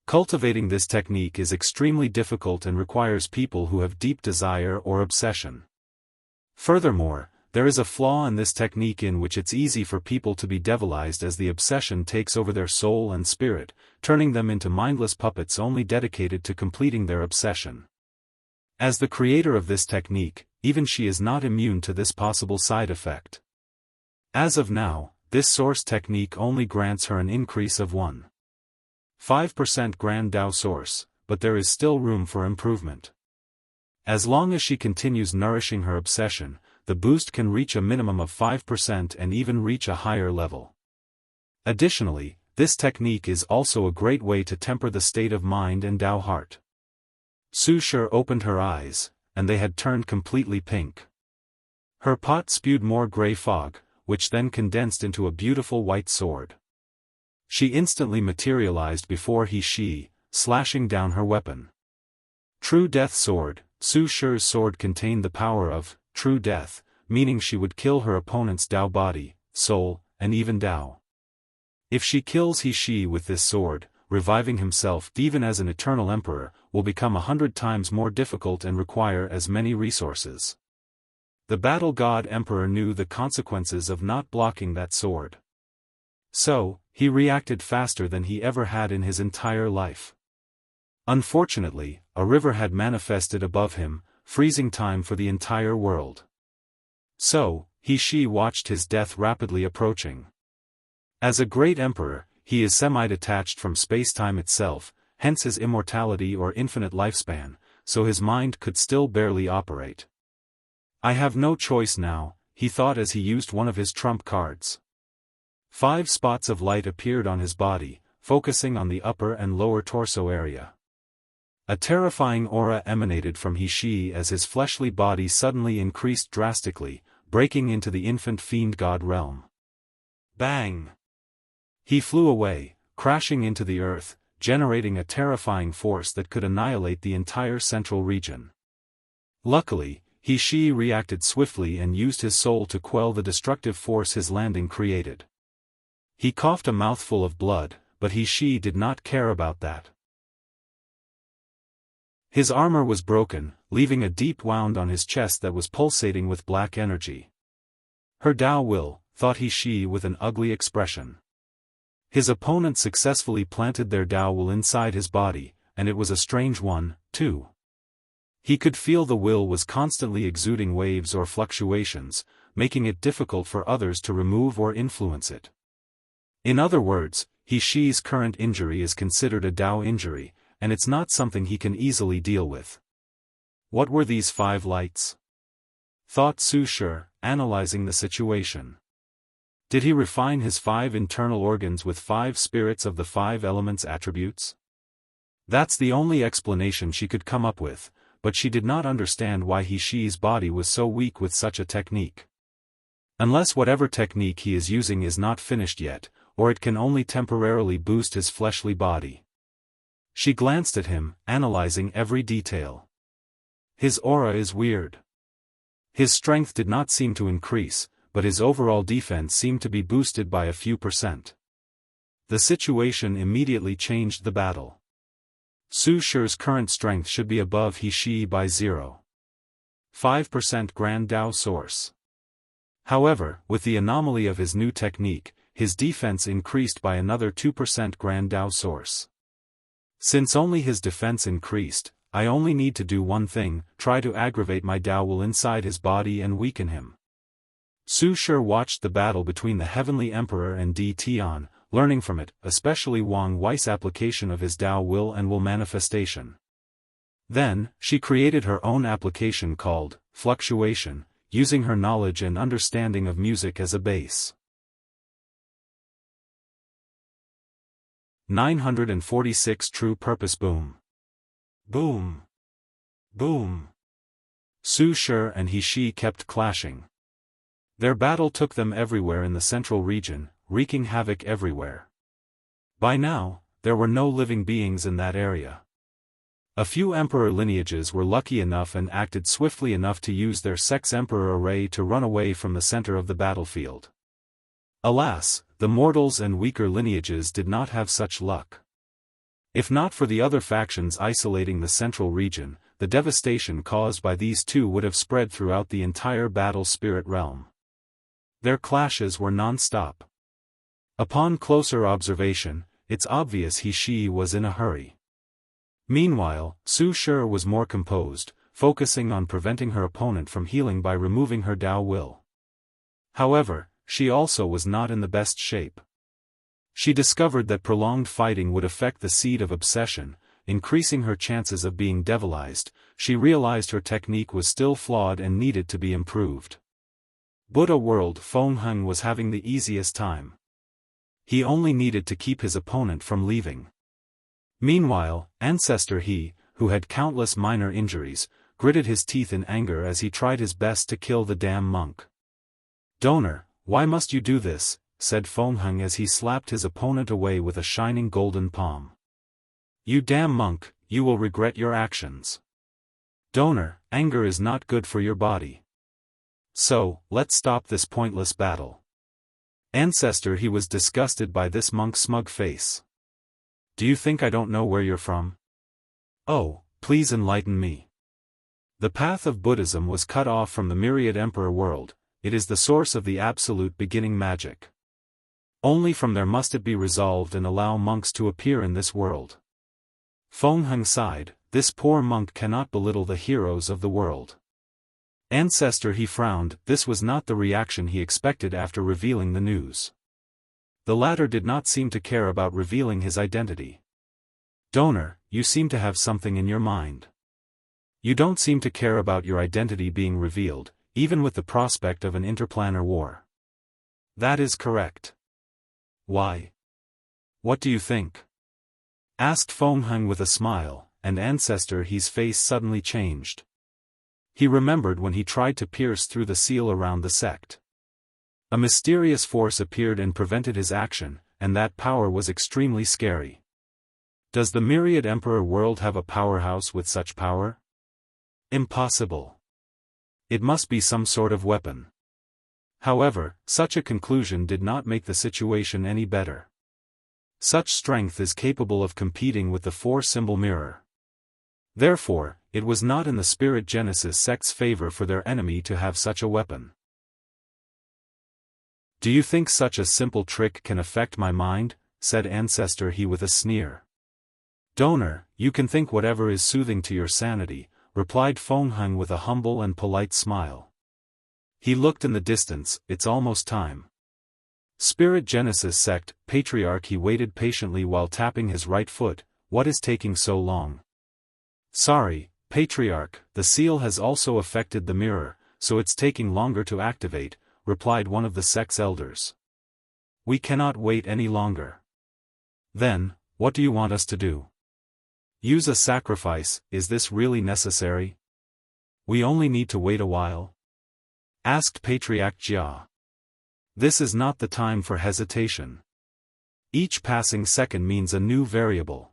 Cultivating this technique is extremely difficult and requires people who have deep desire or obsession. Furthermore, there is a flaw in this technique in which it's easy for people to be devilized as the obsession takes over their soul and spirit, turning them into mindless puppets only dedicated to completing their obsession. As the creator of this technique, even she is not immune to this possible side effect. As of now, this source technique only grants her an increase of 1.5% Grand Dao source, but there is still room for improvement. As long as she continues nourishing her obsession, the boost can reach a minimum of 5% and even reach a higher level. Additionally, this technique is also a great way to temper the state of mind and Dao heart. Su Shi opened her eyes, and they had turned completely pink. Her pot spewed more gray fog, which then condensed into a beautiful white sword. She instantly materialized before He Shi, slashing down her weapon. True Death Sword. Su Shi's sword contained the power of true death, meaning she would kill her opponent's Dao body, soul, and even Dao. If she kills He Shi with this sword, reviving himself even as an eternal emperor, will become 100 times more difficult and require as many resources. The battle god emperor knew the consequences of not blocking that sword. So, he reacted faster than he ever had in his entire life. Unfortunately, a river had manifested above him, freezing time for the entire world. So, he watched his death rapidly approaching. As a great emperor, he is semi-detached from space-time itself, hence his immortality or infinite lifespan, so his mind could still barely operate. I have no choice now, he thought as he used one of his trump cards. 5 spots of light appeared on his body, focusing on the upper and lower torso area. A terrifying aura emanated from he as his fleshly body suddenly increased drastically, breaking into the infant fiend god realm. Bang! He flew away, crashing into the earth, generating a terrifying force that could annihilate the entire central region. Luckily, he reacted swiftly and used his soul to quell the destructive force his landing created. He coughed a mouthful of blood, but he did not care about that. His armor was broken, leaving a deep wound on his chest that was pulsating with black energy. Her Dao will, thought he with an ugly expression. His opponent successfully planted their Dao will inside his body, and it was a strange one, too. He could feel the will was constantly exuding waves or fluctuations, making it difficult for others to remove or influence it. In other words, he's current injury is considered a Dao injury, and it's not something he can easily deal with. What were these 5 lights? Thought Su Shi, analyzing the situation. Did he refine his 5 internal organs with 5 spirits of the 5 elements attributes? That's the only explanation she could come up with, but she did not understand why he's body was so weak with such a technique. Unless whatever technique he is using is not finished yet, or it can only temporarily boost his fleshly body. She glanced at him, analyzing every detail. His aura is weird. His strength did not seem to increase, but his overall defense seemed to be boosted by a few %. The situation immediately changed the battle. Su Shi's current strength should be above he by 0.5% Grand Dao source. However, with the anomaly of his new technique, his defense increased by another 2% Grand Dao source. Since only his defense increased, I only need to do one thing, try to aggravate my Dao will inside his body and weaken him. Su Shi watched the battle between the Heavenly Emperor and Di Tian, learning from it, especially Wang Wei's application of his Dao will and will manifestation. Then, she created her own application called Fluctuation, using her knowledge and understanding of music as a base. 946 True Purpose Boom. Boom. Boom. Su Shi and he kept clashing. Their battle took them everywhere in the central region, wreaking havoc everywhere. By now, there were no living beings in that area. A few emperor lineages were lucky enough and acted swiftly enough to use their sects emperor array to run away from the center of the battlefield. Alas, the mortals and weaker lineages did not have such luck. If not for the other factions isolating the central region, the devastation caused by these two would have spread throughout the entire battle spirit realm. Their clashes were non-stop. Upon closer observation, it's obvious he was in a hurry. Meanwhile, Su Shi was more composed, focusing on preventing her opponent from healing by removing her Dao will. However, she also was not in the best shape. She discovered that prolonged fighting would affect the seed of obsession, increasing her chances of being devilized. She realized her technique was still flawed and needed to be improved. Buddha World Feng Heng was having the easiest time. He only needed to keep his opponent from leaving. Meanwhile, Ancestor He, who had countless minor injuries, gritted his teeth in anger as he tried his best to kill the damn monk. "Donor, why must you do this?" said Feng Heng as he slapped his opponent away with a shining golden palm. "You damn monk, you will regret your actions. Donor, anger is not good for your body. So, let's stop this pointless battle." Ancestor He was disgusted by this monk's smug face. Do you think I don't know where you're from? Oh, please enlighten me. The path of Buddhism was cut off from the myriad emperor world. It is the source of the absolute beginning magic. Only from there must it be resolved and allow monks to appear in this world. Feng Heng sighed, this poor monk cannot belittle the heroes of the world. Ancestor, he frowned, this was not the reaction he expected after revealing the news. The latter did not seem to care about revealing his identity. Donor, you seem to have something in your mind. You don't seem to care about your identity being revealed, even with the prospect of an interplanar war. That is correct. Why? What do you think? Asked Feng Heng with a smile, and Ancestor, his face suddenly changed. He remembered when he tried to pierce through the seal around the sect. A mysterious force appeared and prevented his action, and that power was extremely scary. Does the myriad emperor world have a powerhouse with such power? Impossible. It must be some sort of weapon. However, such a conclusion did not make the situation any better. Such strength is capable of competing with the four-symbol mirror. Therefore, it was not in the Spirit Genesis sect's favor for their enemy to have such a weapon. Do you think such a simple trick can affect my mind? Said Ancestor he with a sneer. Donor, you can think whatever is soothing to your sanity, replied Feng Heng with a humble and polite smile. He looked in the distance, it's almost time. Spirit Genesis sect, Patriarch, he waited patiently while tapping his right foot, what is taking so long? Sorry, Patriarch, the seal has also affected the mirror, so it's taking longer to activate, replied one of the sect's elders. We cannot wait any longer. Then, what do you want us to do? Use a sacrifice, is this really necessary? We only need to wait a while? Asked Patriarch Jia. This is not the time for hesitation. Each passing second means a new variable.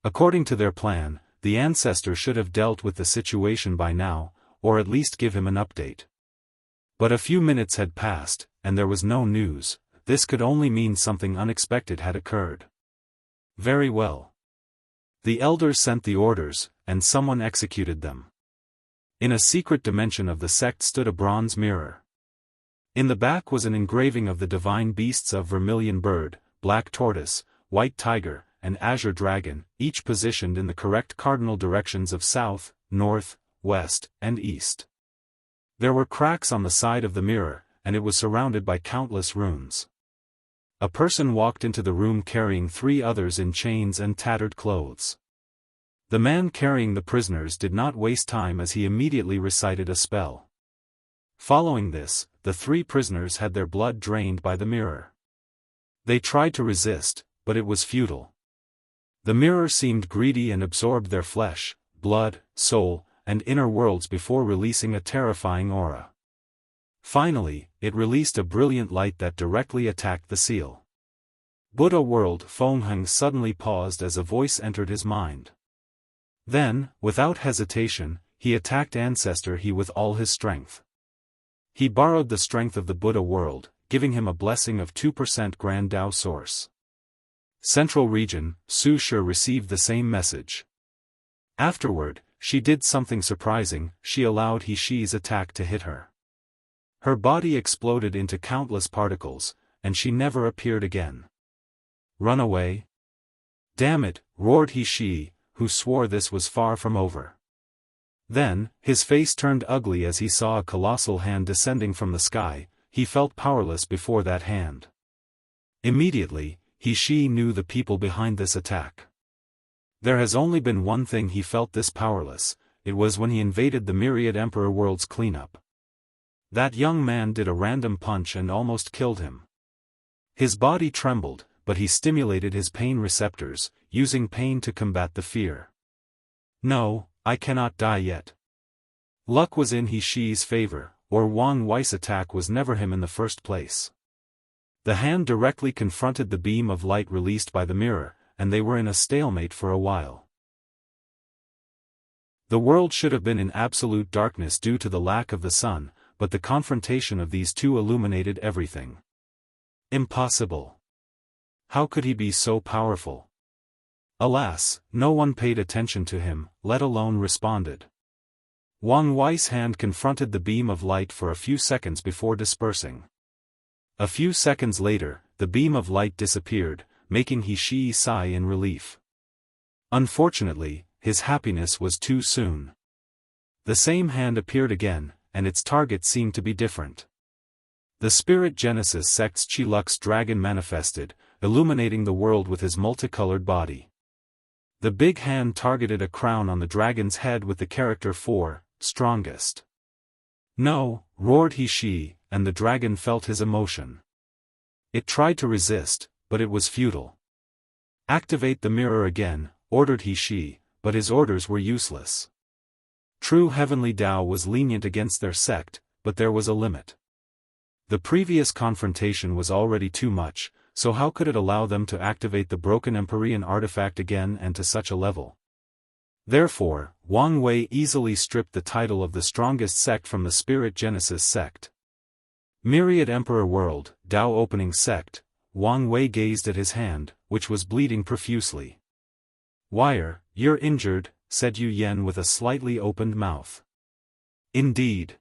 According to their plan, the Ancestor should have dealt with the situation by now, or at least give him an update. But a few minutes had passed, and there was no news. This could only mean something unexpected had occurred. Very well. The elders sent the orders, and someone executed them. In a secret dimension of the sect stood a bronze mirror. In the back was an engraving of the divine beasts of vermilion bird, black tortoise, white tiger, and azure dragon, each positioned in the correct cardinal directions of south, north, west, and east. There were cracks on the side of the mirror, and it was surrounded by countless runes. A person walked into the room carrying three others in chains and tattered clothes. The man carrying the prisoners did not waste time as he immediately recited a spell. Following this, the three prisoners had their blood drained by the mirror. They tried to resist, but it was futile. The mirror seemed greedy and absorbed their flesh, blood, soul, and inner worlds before releasing a terrifying aura. Finally, it released a brilliant light that directly attacked the seal. Buddha world. Feng Heng suddenly paused as a voice entered his mind. Then, without hesitation, he attacked Ancestor he with all his strength. He borrowed the strength of the Buddha world, giving him a blessing of 2% Grand Tao Source. Central region, Su Shi received the same message. Afterward, she did something surprising, she allowed He Shi's attack to hit her. Her body exploded into countless particles, and she never appeared again. Run away? Damn it, roared He Shi, who swore this was far from over. Then, his face turned ugly as he saw a colossal hand descending from the sky. He felt powerless before that hand. Immediately, He Shi knew the people behind this attack. There has only been one thing he felt this powerless, it was when he invaded the myriad emperor world's cleanup. That young man did a random punch and almost killed him. His body trembled, but he stimulated his pain receptors, using pain to combat the fear. No, I cannot die yet. Luck was in He Shi's favor, or Wang Wei's attack was never him in the first place. The hand directly confronted the beam of light released by the mirror, and they were in a stalemate for a while. The world should have been in absolute darkness due to the lack of the sun, but the confrontation of these two illuminated everything. Impossible. How could he be so powerful? Alas, no one paid attention to him, let alone responded. Wang Wei's hand confronted the beam of light for a few seconds before dispersing. A few seconds later, the beam of light disappeared, making He Shi sigh in relief. Unfortunately, his happiness was too soon. The same hand appeared again, and its target seemed to be different. The Spirit Genesis sect's Chi Lux dragon manifested, illuminating the world with his multicolored body. The big hand targeted a crown on the dragon's head with the character 4, strongest. No, roared He Shi, and the dragon felt his emotion. It tried to resist, but it was futile. Activate the mirror again, ordered He Shi, but his orders were useless. True heavenly Tao was lenient against their sect, but there was a limit. The previous confrontation was already too much, so how could it allow them to activate the broken Empyrean artifact again and to such a level? Therefore, Wang Wei easily stripped the title of the strongest sect from the Spirit Genesis sect. Myriad Emperor World, Tao Opening Sect, Wang Wei gazed at his hand, which was bleeding profusely. Wire, you're injured, said Yu Yen with a slightly opened mouth. Indeed.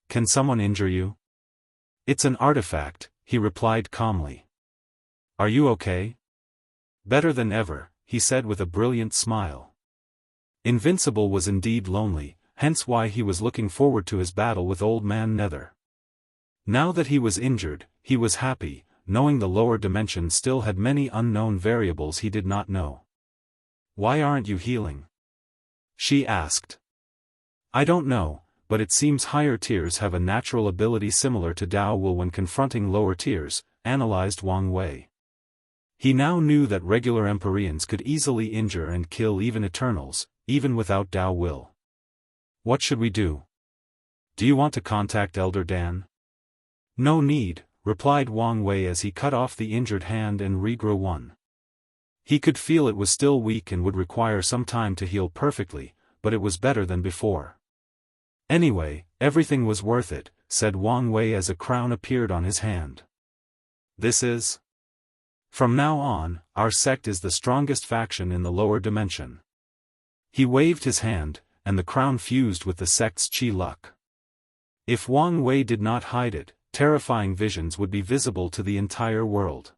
Can someone injure you? It's an artifact, he replied calmly. Are you okay? Better than ever, he said with a brilliant smile. Invincible was indeed lonely, hence why he was looking forward to his battle with Old Man Nether. Now that he was injured, he was happy, knowing the lower dimension still had many unknown variables he did not know. Why aren't you healing? She asked. I don't know, but it seems higher tiers have a natural ability similar to Dao Will when confronting lower tiers, analyzed Wang Wei. He now knew that regular Empyreans could easily injure and kill even Eternals, even without Dao Will. What should we do? Do you want to contact Elder Dan? No need, replied Wang Wei as he cut off the injured hand and regrew one. He could feel it was still weak and would require some time to heal perfectly, but it was better than before. Anyway, everything was worth it, said Wang Wei as a crown appeared on his hand. This is? From now on, our sect is the strongest faction in the lower dimension. He waved his hand, and the crown fused with the sect's Chi Luck. If Wang Wei did not hide it, terrifying visions would be visible to the entire world.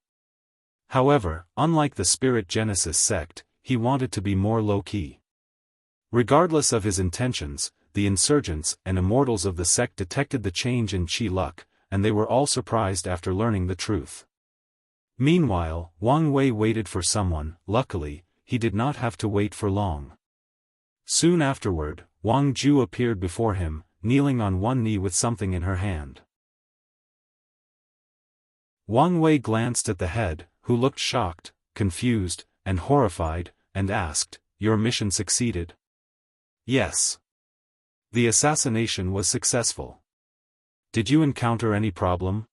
However, unlike the Spirit Genesis sect, he wanted to be more low-key. Regardless of his intentions, the insurgents and immortals of the sect detected the change in Chi Luck, and they were all surprised after learning the truth. Meanwhile, Wang Wei waited for someone. Luckily, he did not have to wait for long. Soon afterward, Wang Ju appeared before him, kneeling on one knee with something in her hand. Wang Wei glanced at the head, who looked shocked, confused, and horrified, and asked, "Your mission succeeded?" "Yes. The assassination was successful." "Did you encounter any problem?"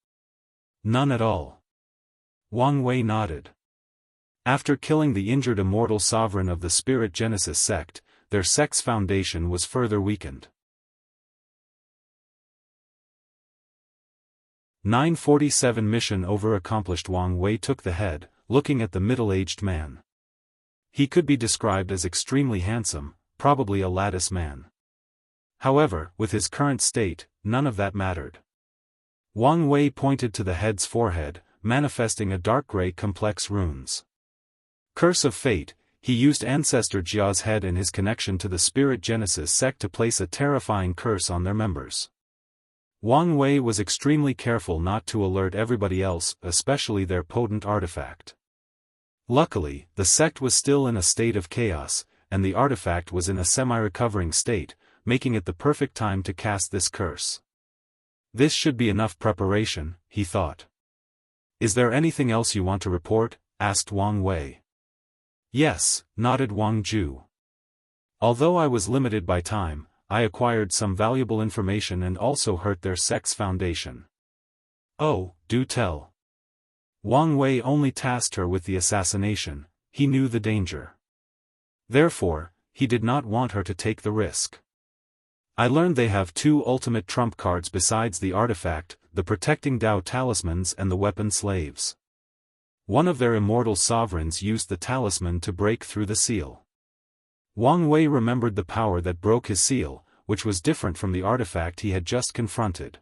"None at all." Wang Wei nodded. After killing the injured immortal sovereign of the Spirit Genesis sect, their sect's foundation was further weakened. 947 Mission over accomplished. Wang Wei took the head, looking at the middle-aged man. He could be described as extremely handsome, probably a lattice man. However, with his current state, none of that mattered. Wang Wei pointed to the head's forehead, manifesting a dark gray complex runes. Curse of Fate. He used Ancestor Jia's head and his connection to the Spirit Genesis sect to place a terrifying curse on their members. Wang Wei was extremely careful not to alert everybody else, especially their potent artifact. Luckily, the sect was still in a state of chaos, and the artifact was in a semi-recovering state, making it the perfect time to cast this curse. This should be enough preparation, he thought. Is there anything else you want to report? Asked Wang Wei. Yes, nodded Wang Ju. Although I was limited by time, I acquired some valuable information and also hurt their sect's foundation. Oh, do tell. Wang Wei only tasked her with the assassination. He knew the danger. Therefore, he did not want her to take the risk. I learned they have two ultimate trump cards besides the artifact, the protecting Dao talismans and the weapon slaves. One of their immortal sovereigns used the talisman to break through the seal. Wang Wei remembered the power that broke his seal, which was different from the artifact he had just confronted.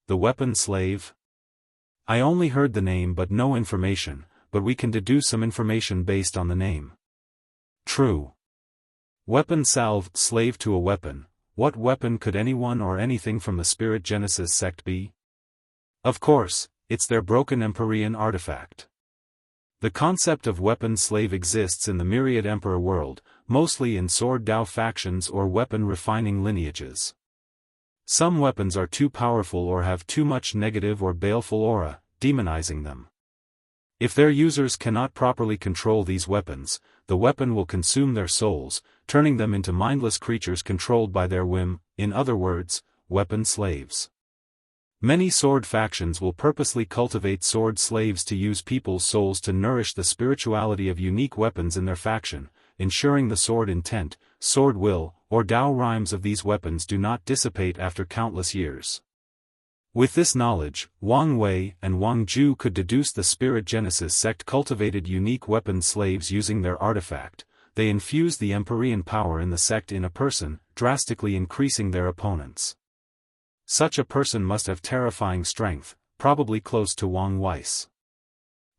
The weapon slave? I only heard the name but no information, but we can deduce some information based on the name. True. Weapon salve, slave to a weapon. What weapon could anyone or anything from the Spirit Genesis sect be? Of course, it's their broken Empyrean artifact. The concept of weapon slave exists in the myriad Emperor world, mostly in sword Dao factions or weapon refining lineages. Some weapons are too powerful or have too much negative or baleful aura, demonizing them. If their users cannot properly control these weapons, the weapon will consume their souls, turning them into mindless creatures controlled by their whim, in other words, weapon slaves. Many sword factions will purposely cultivate sword slaves to use people's souls to nourish the spirituality of unique weapons in their faction, ensuring the sword intent, sword will, or Dao rhymes of these weapons do not dissipate after countless years. With this knowledge, Wang Wei and Wang Ju could deduce the Spirit Genesis sect cultivated unique weapon slaves using their artifact. They infused the Empyrean power in the sect in a person, drastically increasing their opponents. Such a person must have terrifying strength, probably close to Wang Wei's.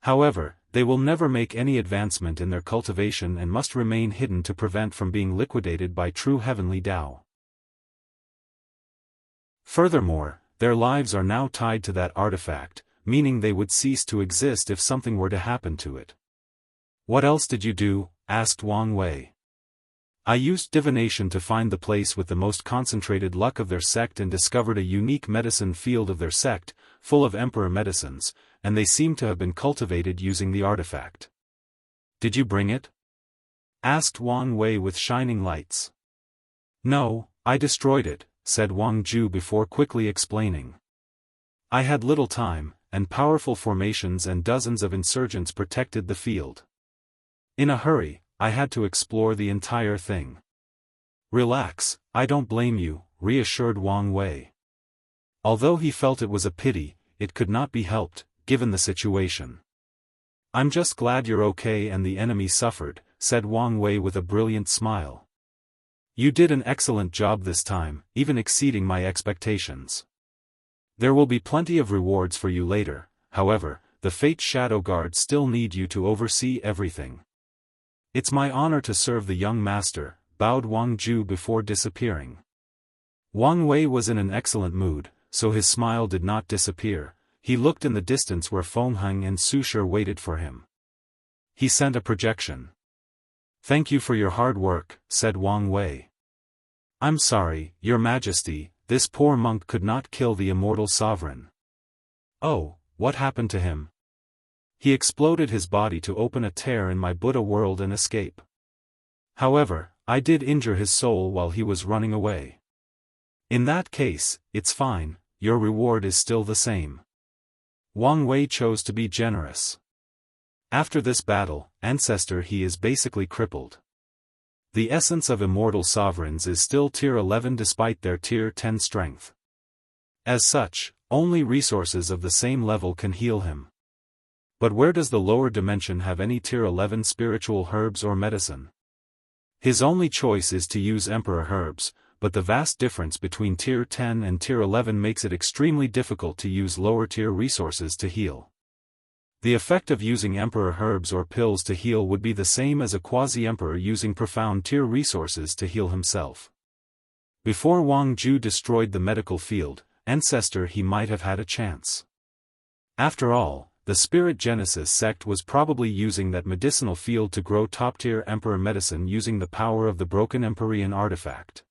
However, they will never make any advancement in their cultivation and must remain hidden to prevent from being liquidated by true heavenly Dao. Furthermore, their lives are now tied to that artifact, meaning they would cease to exist if something were to happen to it. What else did you do? Asked Wang Wei. I used divination to find the place with the most concentrated luck of their sect and discovered a unique medicine field of their sect, full of emperor medicines, and they seem to have been cultivated using the artifact. Did you bring it? Asked Wang Wei with shining lights. No, I destroyed it, said Wang Ju before quickly explaining. I had little time, and powerful formations and dozens of insurgents protected the field. In a hurry, I had to explore the entire thing. Relax, I don't blame you, reassured Wang Wei. Although he felt it was a pity, it could not be helped, given the situation. I'm just glad you're okay and the enemy suffered, said Wang Wei with a brilliant smile. You did an excellent job this time, even exceeding my expectations. There will be plenty of rewards for you later, however, the Fate Shadow Guard still need you to oversee everything. It's my honor to serve the young master, bowed Wang Ju before disappearing. Wang Wei was in an excellent mood, so his smile did not disappear. He looked in the distance where Feng Heng and Su Shi waited for him. He sent a projection. Thank you for your hard work, said Wang Wei. I'm sorry, Your Majesty, this poor monk could not kill the immortal sovereign. Oh, what happened to him? He exploded his body to open a tear in my Buddha world and escape. However, I did injure his soul while he was running away. In that case, it's fine, your reward is still the same. Wang Wei chose to be generous. After this battle, Ancestor, he is basically crippled. The essence of immortal sovereigns is still tier 11 despite their tier 10 strength. As such, only resources of the same level can heal him. But where does the lower dimension have any tier 11 spiritual herbs or medicine? His only choice is to use emperor herbs, but the vast difference between tier 10 and tier 11 makes it extremely difficult to use lower tier resources to heal. The effect of using emperor herbs or pills to heal would be the same as a quasi-emperor using profound tier resources to heal himself. Before Wang Ju destroyed the medical field, Ancestor, he might have had a chance. After all, the Spirit Genesis sect was probably using that medicinal field to grow top-tier emperor medicine using the power of the broken Empyrean artifact.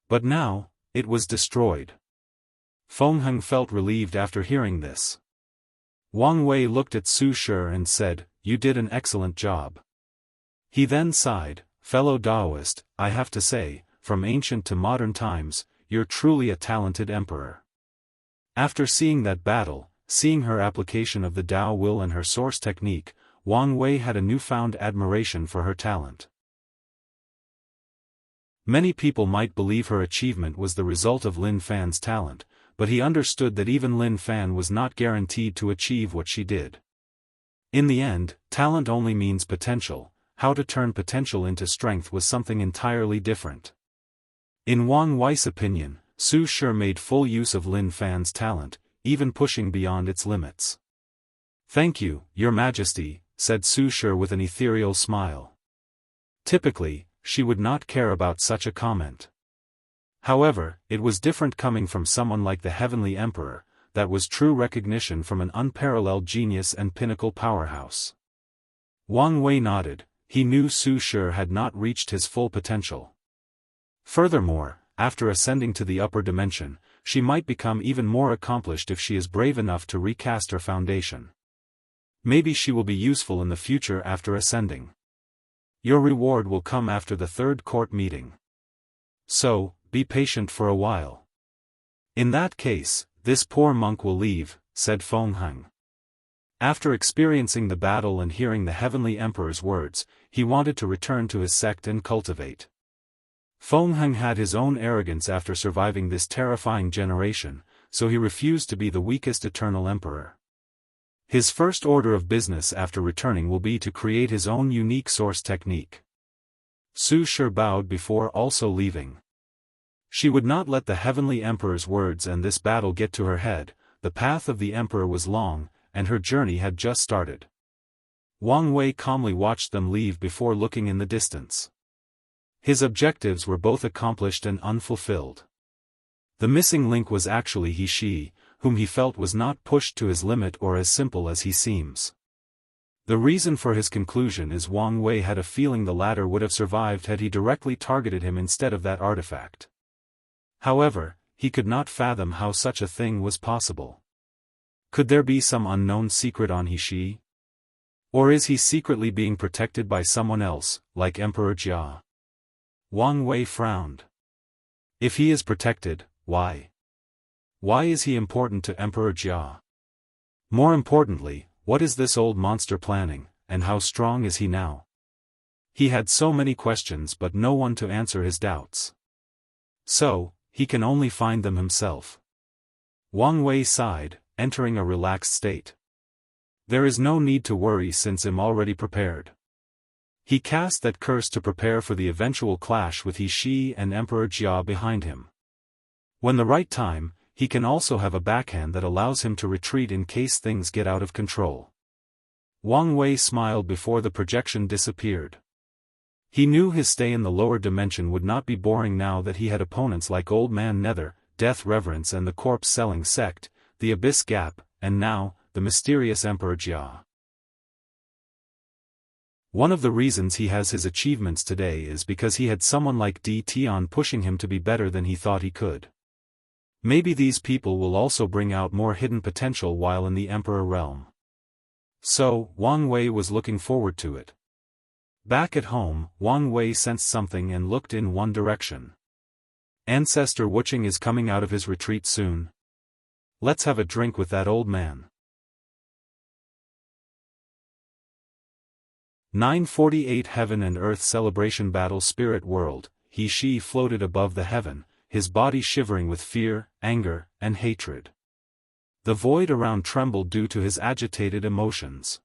But now, it was destroyed. Feng Heng felt relieved after hearing this. Wang Wei looked at Su Shi and said, "You did an excellent job." He then sighed, "Fellow Daoist, I have to say, from ancient to modern times, you're truly a talented emperor." After seeing that battle, seeing her application of the Dao will and her source technique, Wang Wei had a newfound admiration for her talent. Many people might believe her achievement was the result of Lin Fan's talent, but he understood that even Lin Fan was not guaranteed to achieve what she did. In the end, talent only means potential. How to turn potential into strength was something entirely different. In Wang Wei's opinion, Su Shi made full use of Lin Fan's talent, even pushing beyond its limits. "Thank you, Your Majesty," said Su Shi with an ethereal smile. Typically, she would not care about such a comment. However, it was different coming from someone like the Heavenly Emperor. That was true recognition from an unparalleled genius and pinnacle powerhouse. Wang Wei nodded. He knew Su Shi had not reached his full potential. Furthermore, after ascending to the upper dimension, she might become even more accomplished if she is brave enough to recast her foundation. Maybe she will be useful in the future after ascending. Your reward will come after the third court meeting. So, be patient for a while. In that case, this poor monk will leave, said Feng Heng. After experiencing the battle and hearing the Heavenly Emperor's words, he wanted to return to his sect and cultivate. Feng Heng had his own arrogance after surviving this terrifying generation, so he refused to be the weakest eternal emperor. His first order of business after returning will be to create his own unique source technique. Su Shi bowed before also leaving. She would not let the Heavenly Emperor's words and this battle get to her head. The path of the Emperor was long, and her journey had just started. Wang Wei calmly watched them leave before looking in the distance. His objectives were both accomplished and unfulfilled. The missing link was actually He Shi, whom he felt was not pushed to his limit or as simple as he seems. The reason for his conclusion is Wang Wei had a feeling the latter would have survived had he directly targeted him instead of that artifact. However, he could not fathom how such a thing was possible. Could there be some unknown secret on He Shi? Or is he secretly being protected by someone else, like Emperor Jia? Wang Wei frowned. If he is protected, why? Why is he important to Emperor Jia? More importantly, what is this old monster planning, and how strong is he now? He had so many questions but no one to answer his doubts. So, he can only find them himself. Wang Wei sighed, entering a relaxed state. There is no need to worry since I'm already prepared. He cast that curse to prepare for the eventual clash with He Shi and Emperor Jia behind him. When the right time, he can also have a backhand that allows him to retreat in case things get out of control. Wang Wei smiled before the projection disappeared. He knew his stay in the lower dimension would not be boring now that he had opponents like Old Man Nether, Death Reverence and the corpse-selling sect, the Abyss Gap, and now, the mysterious Emperor Jia. One of the reasons he has his achievements today is because he had someone like D. Tian pushing him to be better than he thought he could. Maybe these people will also bring out more hidden potential while in the Emperor realm. So, Wang Wei was looking forward to it. Back at home, Wang Wei sensed something and looked in one direction. Ancestor Wuxia is coming out of his retreat soon. Let's have a drink with that old man. 948 Heaven and Earth Celebration Battle Spirit World. He Shi floated above the heaven, his body shivering with fear, anger, and hatred. The void around trembled due to his agitated emotions.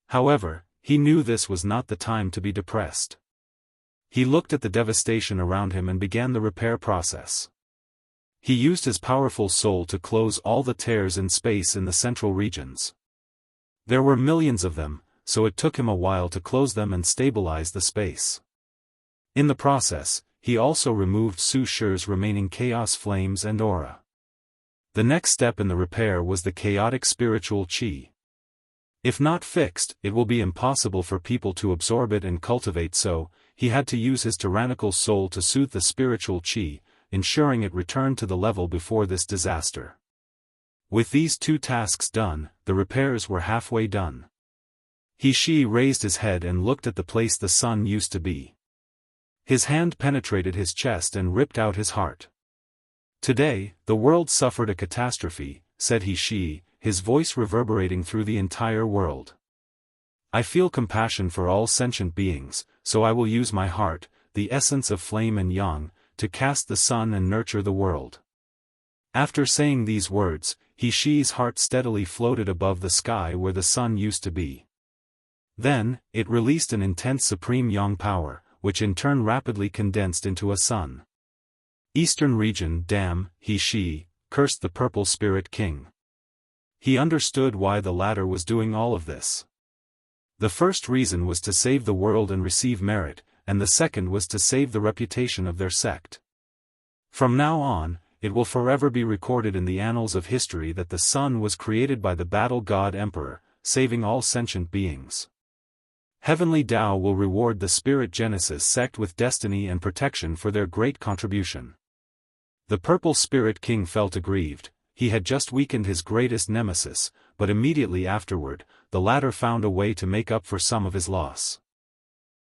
However, he knew this was not the time to be depressed. He looked at the devastation around him and began the repair process. He used his powerful soul to close all the tears in space in the central regions. There were millions of them, so it took him a while to close them and stabilize the space. In the process, he also removed Su Shi's remaining chaos flames and aura. The next step in the repair was the chaotic spiritual qi. If not fixed, it will be impossible for people to absorb it and cultivate, so he had to use his tyrannical soul to soothe the spiritual qi, ensuring it returned to the level before this disaster. With these two tasks done, the repairs were halfway done. He Shi raised his head and looked at the place the sun used to be. His hand penetrated his chest and ripped out his heart. Today, the world suffered a catastrophe, said He Shi, his voice reverberating through the entire world. I feel compassion for all sentient beings, so I will use my heart, the essence of flame and yang, to cast the sun and nurture the world. After saying these words, He Shi's heart steadily floated above the sky where the sun used to be. Then, it released an intense supreme yang power, which in turn rapidly condensed into a sun. Eastern region. Damn, He Shi, cursed the Purple Spirit King. He understood why the latter was doing all of this. The first reason was to save the world and receive merit, and the second was to save the reputation of their sect. From now on, it will forever be recorded in the annals of history that the sun was created by the battle god Emperor, saving all sentient beings. Heavenly Tao will reward the Spirit Genesis sect with destiny and protection for their great contribution. The Purple Spirit King felt aggrieved. He had just weakened his greatest nemesis, but immediately afterward, the latter found a way to make up for some of his loss.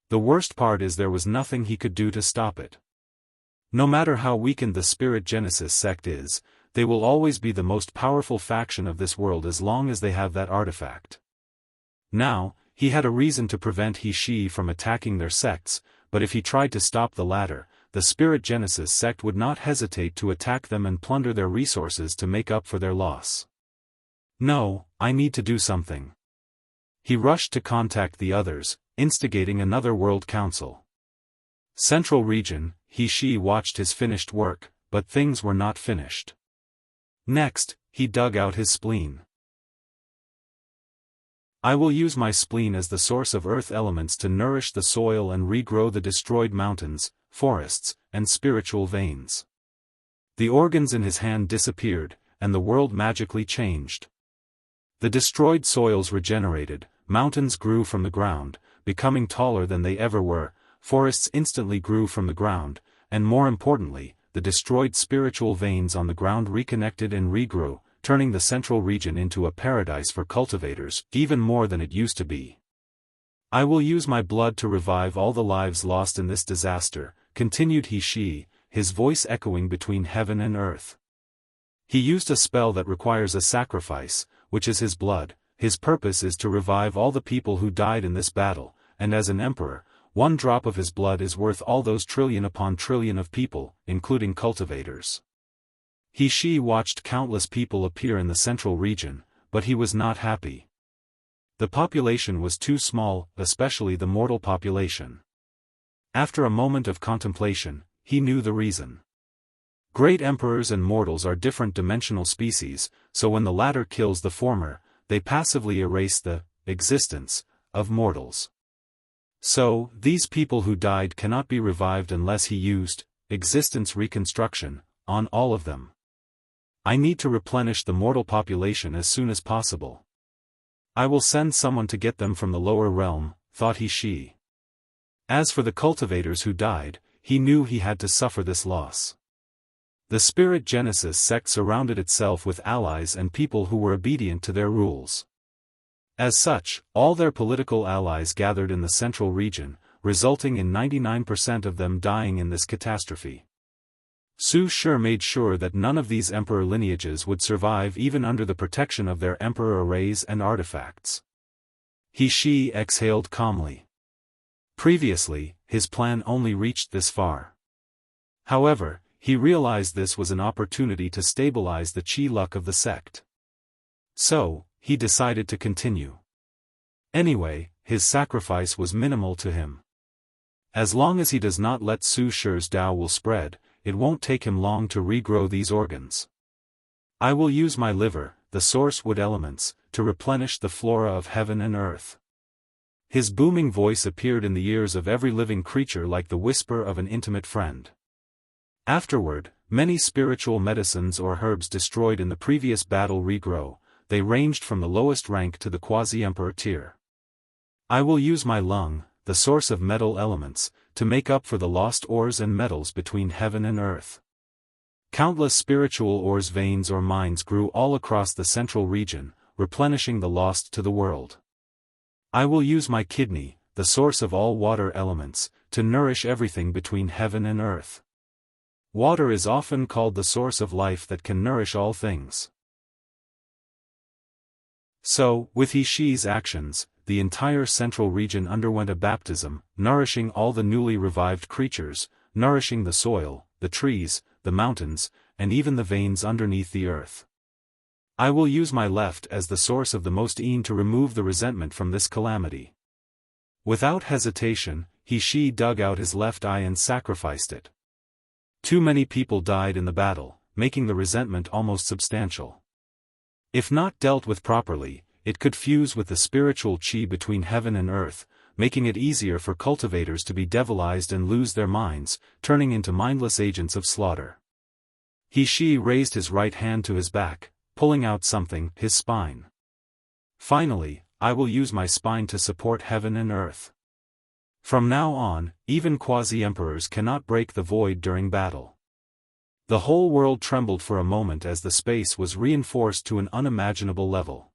The worst part is there was nothing he could do to stop it. No matter how weakened the Spirit Genesis sect is, they will always be the most powerful faction of this world as long as they have that artifact. Now, he had a reason to prevent He Shi from attacking their sects, but if he tried to stop the latter, the Spirit Genesis sect would not hesitate to attack them and plunder their resources to make up for their loss. No, I need to do something. He rushed to contact the others, instigating another World Council. Central Region. He Shi watched his finished work, but things were not finished. Next, he dug out his spleen. I will use my spleen as the source of earth elements to nourish the soil and regrow the destroyed mountains, forests, and spiritual veins. The organs in his hand disappeared, and the world magically changed. The destroyed soils regenerated, mountains grew from the ground, becoming taller than they ever were, forests instantly grew from the ground, and more importantly, the destroyed spiritual veins on the ground reconnected and regrew, turning the central region into a paradise for cultivators, even more than it used to be. I will use my blood to revive all the lives lost in this disaster, continued He Shi, his voice echoing between heaven and earth. He used a spell that requires a sacrifice, which is his blood. His purpose is to revive all the people who died in this battle, and as an emperor, one drop of his blood is worth all those trillion upon trillion of people, including cultivators. He Shi watched countless people appear in the central region, but he was not happy. The population was too small, especially the mortal population. After a moment of contemplation, he knew the reason. Great emperors and mortals are different dimensional species, so when the latter kills the former, they passively erase the existence of mortals. So, these people who died cannot be revived unless he used existence reconstruction on all of them. I need to replenish the mortal population as soon as possible. I will send someone to get them from the lower realm, thought He Shi. As for the cultivators who died, he knew he had to suffer this loss. The Spirit Genesis sect surrounded itself with allies and people who were obedient to their rules. As such, all their political allies gathered in the central region, resulting in 99% of them dying in this catastrophe. Su Shi made sure that none of these emperor lineages would survive even under the protection of their emperor arrays and artifacts. He Shi exhaled calmly. Previously, his plan only reached this far. However, he realized this was an opportunity to stabilize the chi luck of the sect. So, he decided to continue. Anyway, his sacrifice was minimal to him. As long as he does not let Su Shi's Tao will spread, it won't take him long to regrow these organs. I will use my liver, the source wood elements, to replenish the flora of heaven and earth. His booming voice appeared in the ears of every living creature like the whisper of an intimate friend. Afterward, many spiritual medicines or herbs destroyed in the previous battle regrow. They ranged from the lowest rank to the quasi-emperor tier. I will use my lung, the source of metal elements, to make up for the lost ores and metals between heaven and earth. Countless spiritual ores veins or mines grew all across the central region, replenishing the lost to the world. I will use my kidney, the source of all water elements, to nourish everything between heaven and earth. Water is often called the source of life that can nourish all things. So, with He Shi's actions, the entire central region underwent a baptism, nourishing all the newly revived creatures, nourishing the soil, the trees, the mountains, and even the veins underneath the earth. I will use my left as the source of the most Een to remove the resentment from this calamity. Without hesitation, he dug out his left eye and sacrificed it. Too many people died in the battle, making the resentment almost substantial. If not dealt with properly, it could fuse with the spiritual chi between heaven and earth, making it easier for cultivators to be devilized and lose their minds, turning into mindless agents of slaughter. He raised his right hand to his back, pulling out something, his spine. Finally, I will use my spine to support heaven and earth. From now on, even quasi-emperors cannot break the void during battle. The whole world trembled for a moment as the space was reinforced to an unimaginable level.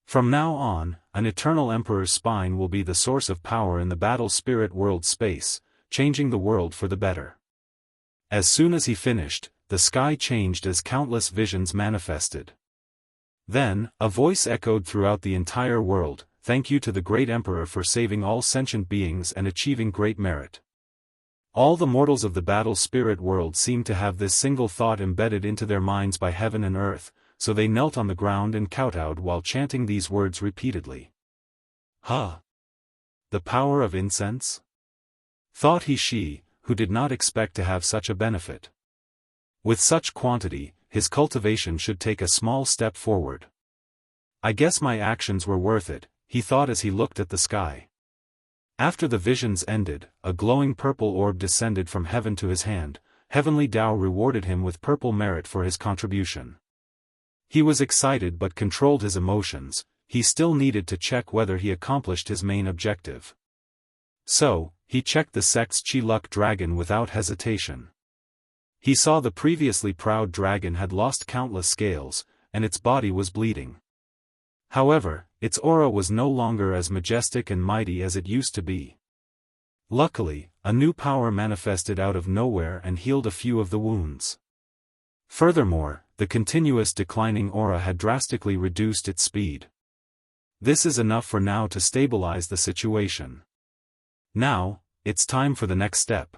From now on, an eternal emperor's spine will be the source of power in the battle spirit world space, changing the world for the better. As soon as he finished, the sky changed as countless visions manifested. Then, a voice echoed throughout the entire world, "Thank you to the great emperor for saving all sentient beings and achieving great merit." All the mortals of the battle spirit world seemed to have this single thought embedded into their minds by heaven and earth, so they knelt on the ground and kowtowed while chanting these words repeatedly. "Huh! The power of incense?" thought he, who did not expect to have such a benefit. With such quantity, his cultivation should take a small step forward. "I guess my actions were worth it," he thought as he looked at the sky. After the visions ended, a glowing purple orb descended from heaven to his hand. Heavenly Tao rewarded him with purple merit for his contribution. He was excited but controlled his emotions. He still needed to check whether he accomplished his main objective. So, he checked the sect's Chi Luck dragon without hesitation. He saw the previously proud dragon had lost countless scales, and its body was bleeding. However, its aura was no longer as majestic and mighty as it used to be. Luckily, a new power manifested out of nowhere and healed a few of the wounds. Furthermore, the continuous declining aura had drastically reduced its speed. This is enough for now to stabilize the situation. Now, it's time for the next step.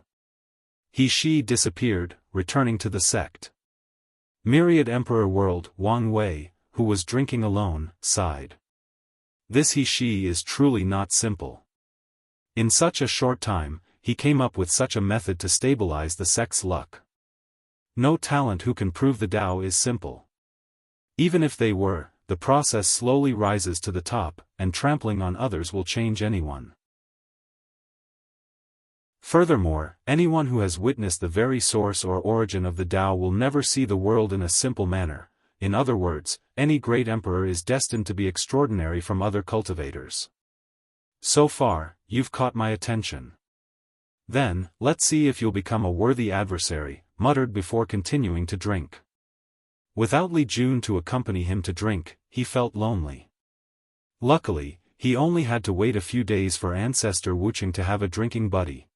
He disappeared, returning to the sect. Myriad Emperor World, Wang Wei, who was drinking alone, sighed. This he is truly not simple. In such a short time, he came up with such a method to stabilize the sect's luck. No talent who can prove the Tao is simple. Even if they were, the process slowly rises to the top, and trampling on others will change anyone. Furthermore, anyone who has witnessed the very source or origin of the Tao will never see the world in a simple manner. In other words, any great emperor is destined to be extraordinary from other cultivators. So far, you've caught my attention. Then, let's see if you'll become a worthy adversary, muttered before continuing to drink. Without Li Jun to accompany him to drink, he felt lonely. Luckily, he only had to wait a few days for ancestor Wuxia to have a drinking buddy.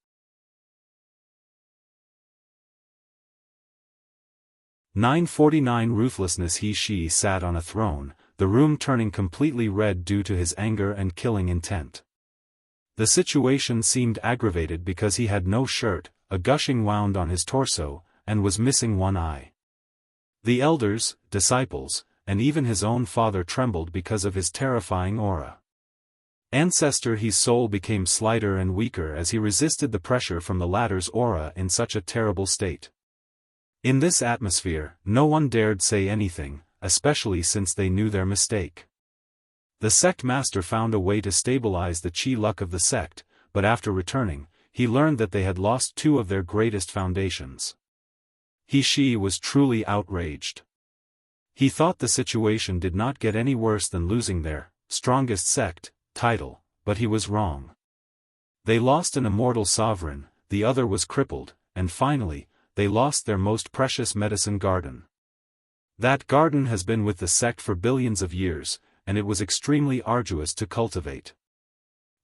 949 Ruthlessness. He sat on a throne, the room turning completely red due to his anger and killing intent. The situation seemed aggravated because he had no shirt, a gushing wound on his torso, and was missing one eye. The elders, disciples, and even his own father trembled because of his terrifying aura. Ancestor He's soul became slighter and weaker as he resisted the pressure from the latter's aura in such a terrible state. In this atmosphere, no one dared say anything, especially since they knew their mistake. The sect master found a way to stabilize the chi luck of the sect, but after returning, he learned that they had lost two of their greatest foundations. He was truly outraged. He thought the situation did not get any worse than losing their strongest sect title, but he was wrong. They lost an immortal sovereign, the other was crippled, and finally, they lost their most precious medicine garden. That garden has been with the sect for billions of years, and it was extremely arduous to cultivate.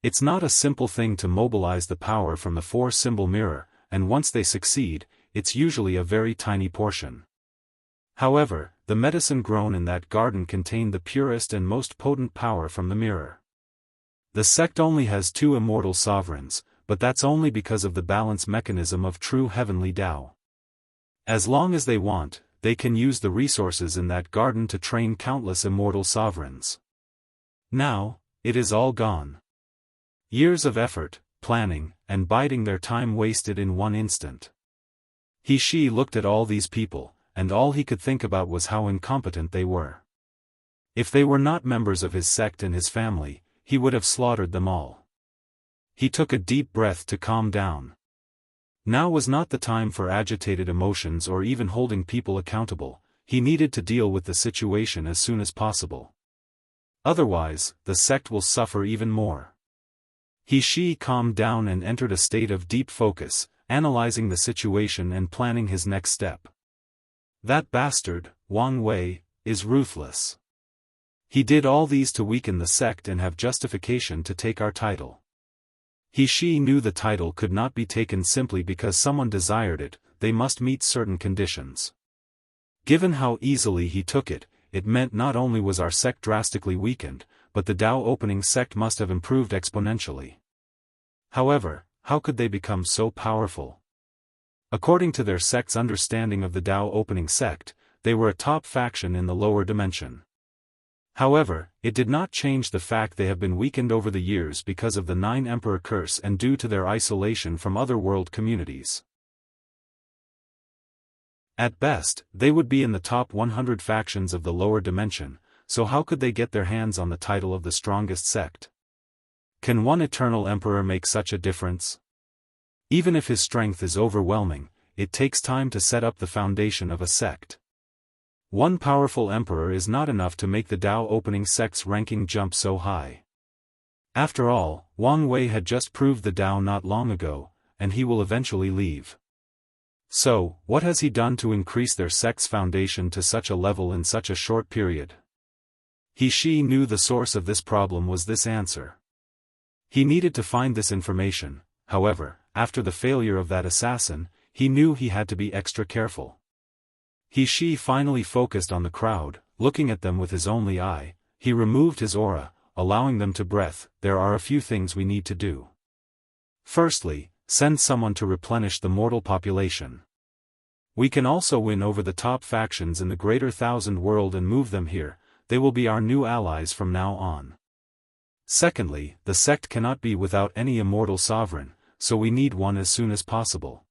It's not a simple thing to mobilize the power from the four-symbol mirror, and once they succeed, it's usually a very tiny portion. However, the medicine grown in that garden contained the purest and most potent power from the mirror. The sect only has two immortal sovereigns, but that's only because of the balance mechanism of true heavenly Tao. As long as they want, they can use the resources in that garden to train countless immortal sovereigns. Now, it is all gone. Years of effort, planning, and biding their time wasted in one instant. He looked at all these people, and all he could think about was how incompetent they were. If they were not members of his sect and his family, he would have slaughtered them all. He took a deep breath to calm down. Now was not the time for agitated emotions or even holding people accountable. He needed to deal with the situation as soon as possible. Otherwise, the sect will suffer even more. He calmed down and entered a state of deep focus, analyzing the situation and planning his next step. That bastard, Wang Wei, is ruthless. He did all these to weaken the sect and have justification to take our title. He knew the title could not be taken simply because someone desired it, they must meet certain conditions. Given how easily he took it, it meant not only was our sect drastically weakened, but the Dao opening sect must have improved exponentially. However, how could they become so powerful? According to their sect's understanding of the Dao opening sect, they were a top faction in the lower dimension. However, it did not change the fact they have been weakened over the years because of the 9 Emperor curse and due to their isolation from other world communities. At best, they would be in the top 100 factions of the lower dimension, so how could they get their hands on the title of the strongest sect? Can one eternal emperor make such a difference? Even if his strength is overwhelming, it takes time to set up the foundation of a sect. One powerful emperor is not enough to make the Dao opening sect's ranking jump so high. After all, Wang Wei had just proved the Dao not long ago, and he will eventually leave. So, what has he done to increase their sect's foundation to such a level in such a short period? He knew the source of this problem was this answer. He needed to find this information. However, after the failure of that assassin, he knew he had to be extra careful. He finally focused on the crowd, looking at them with his only eye. He removed his aura, allowing them to breathe. There are a few things we need to do. Firstly, send someone to replenish the mortal population. We can also win over the top factions in the Greater Thousand World and move them here. They will be our new allies from now on. Secondly, the sect cannot be without any immortal sovereign, so we need one as soon as possible.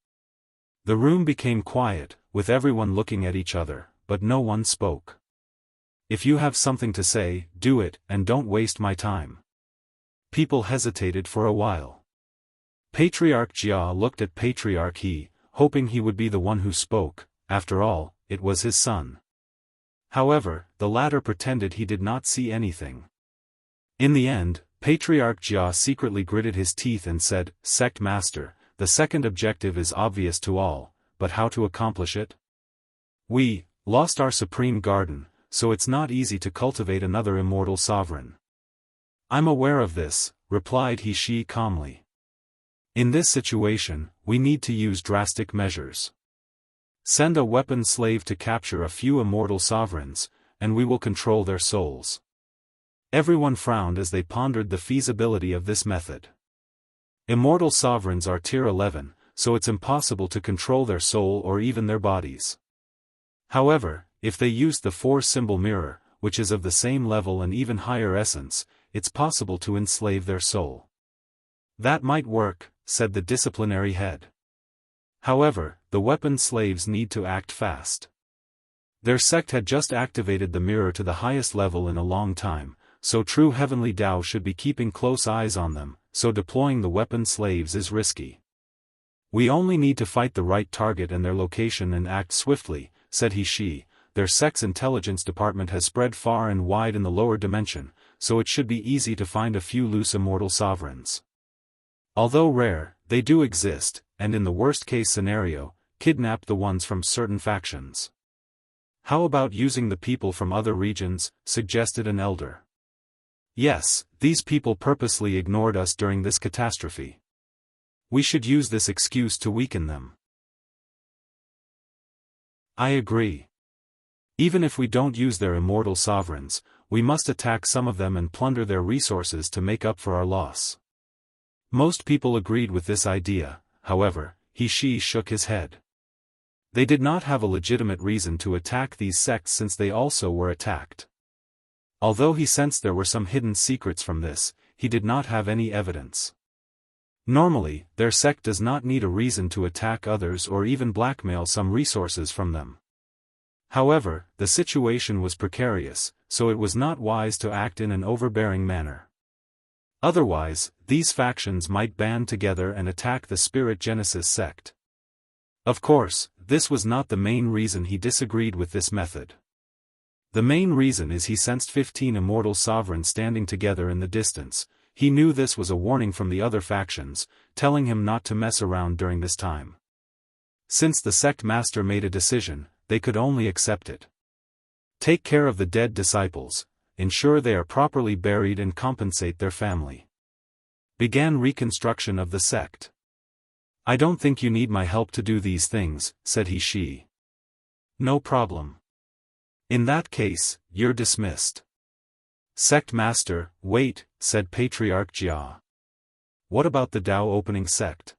The room became quiet, with everyone looking at each other, but no one spoke. If you have something to say, do it, and don't waste my time. People hesitated for a while. Patriarch Jia looked at Patriarch He, hoping he would be the one who spoke. After all, it was his son. However, the latter pretended he did not see anything. In the end, Patriarch Jia secretly gritted his teeth and said, "Sect Master, the second objective is obvious to all, but how to accomplish it? We lost our supreme garden, so it's not easy to cultivate another immortal sovereign." "I'm aware of this," replied He calmly. "In this situation, we need to use drastic measures. Send a weapon slave to capture a few immortal sovereigns, and we will control their souls." Everyone frowned as they pondered the feasibility of this method. Immortal sovereigns are tier 11, so it's impossible to control their soul or even their bodies. However, if they used the 4-symbol mirror, which is of the same level and even higher essence, it's possible to enslave their soul. "That might work," said the disciplinary head. However, the weapon slaves need to act fast. Their sect had just activated the mirror to the highest level in a long time, so true heavenly Dao should be keeping close eyes on them, so deploying the weapon slaves is risky. "We only need to fight the right target and their location and act swiftly," said He. "Their sect's intelligence department has spread far and wide in the lower dimension, so it should be easy to find a few loose immortal sovereigns. Although rare, they do exist, and in the worst-case scenario, kidnap the ones from certain factions." "How about using the people from other regions?" suggested an elder. "Yes, these people purposely ignored us during this catastrophe. We should use this excuse to weaken them." "I agree. Even if we don't use their immortal sovereigns, we must attack some of them and plunder their resources to make up for our loss." Most people agreed with this idea. However, He shook his head. They did not have a legitimate reason to attack these sects since they also were attacked. Although he sensed there were some hidden secrets from this, he did not have any evidence. Normally, their sect does not need a reason to attack others or even blackmail some resources from them. However, the situation was precarious, so it was not wise to act in an overbearing manner. Otherwise, these factions might band together and attack the Spirit Genesis sect. Of course, this was not the main reason he disagreed with this method. The main reason is he sensed 15 immortal sovereigns standing together in the distance. He knew this was a warning from the other factions, telling him not to mess around during this time. Since the sect master made a decision, they could only accept it. Take care of the dead disciples, ensure they are properly buried and compensate their family. Began reconstruction of the sect. I don't think you need my help to do these things, said he. No problem. In that case, you're dismissed. Sect master, wait, said Patriarch Jia. What about the Dao opening sect?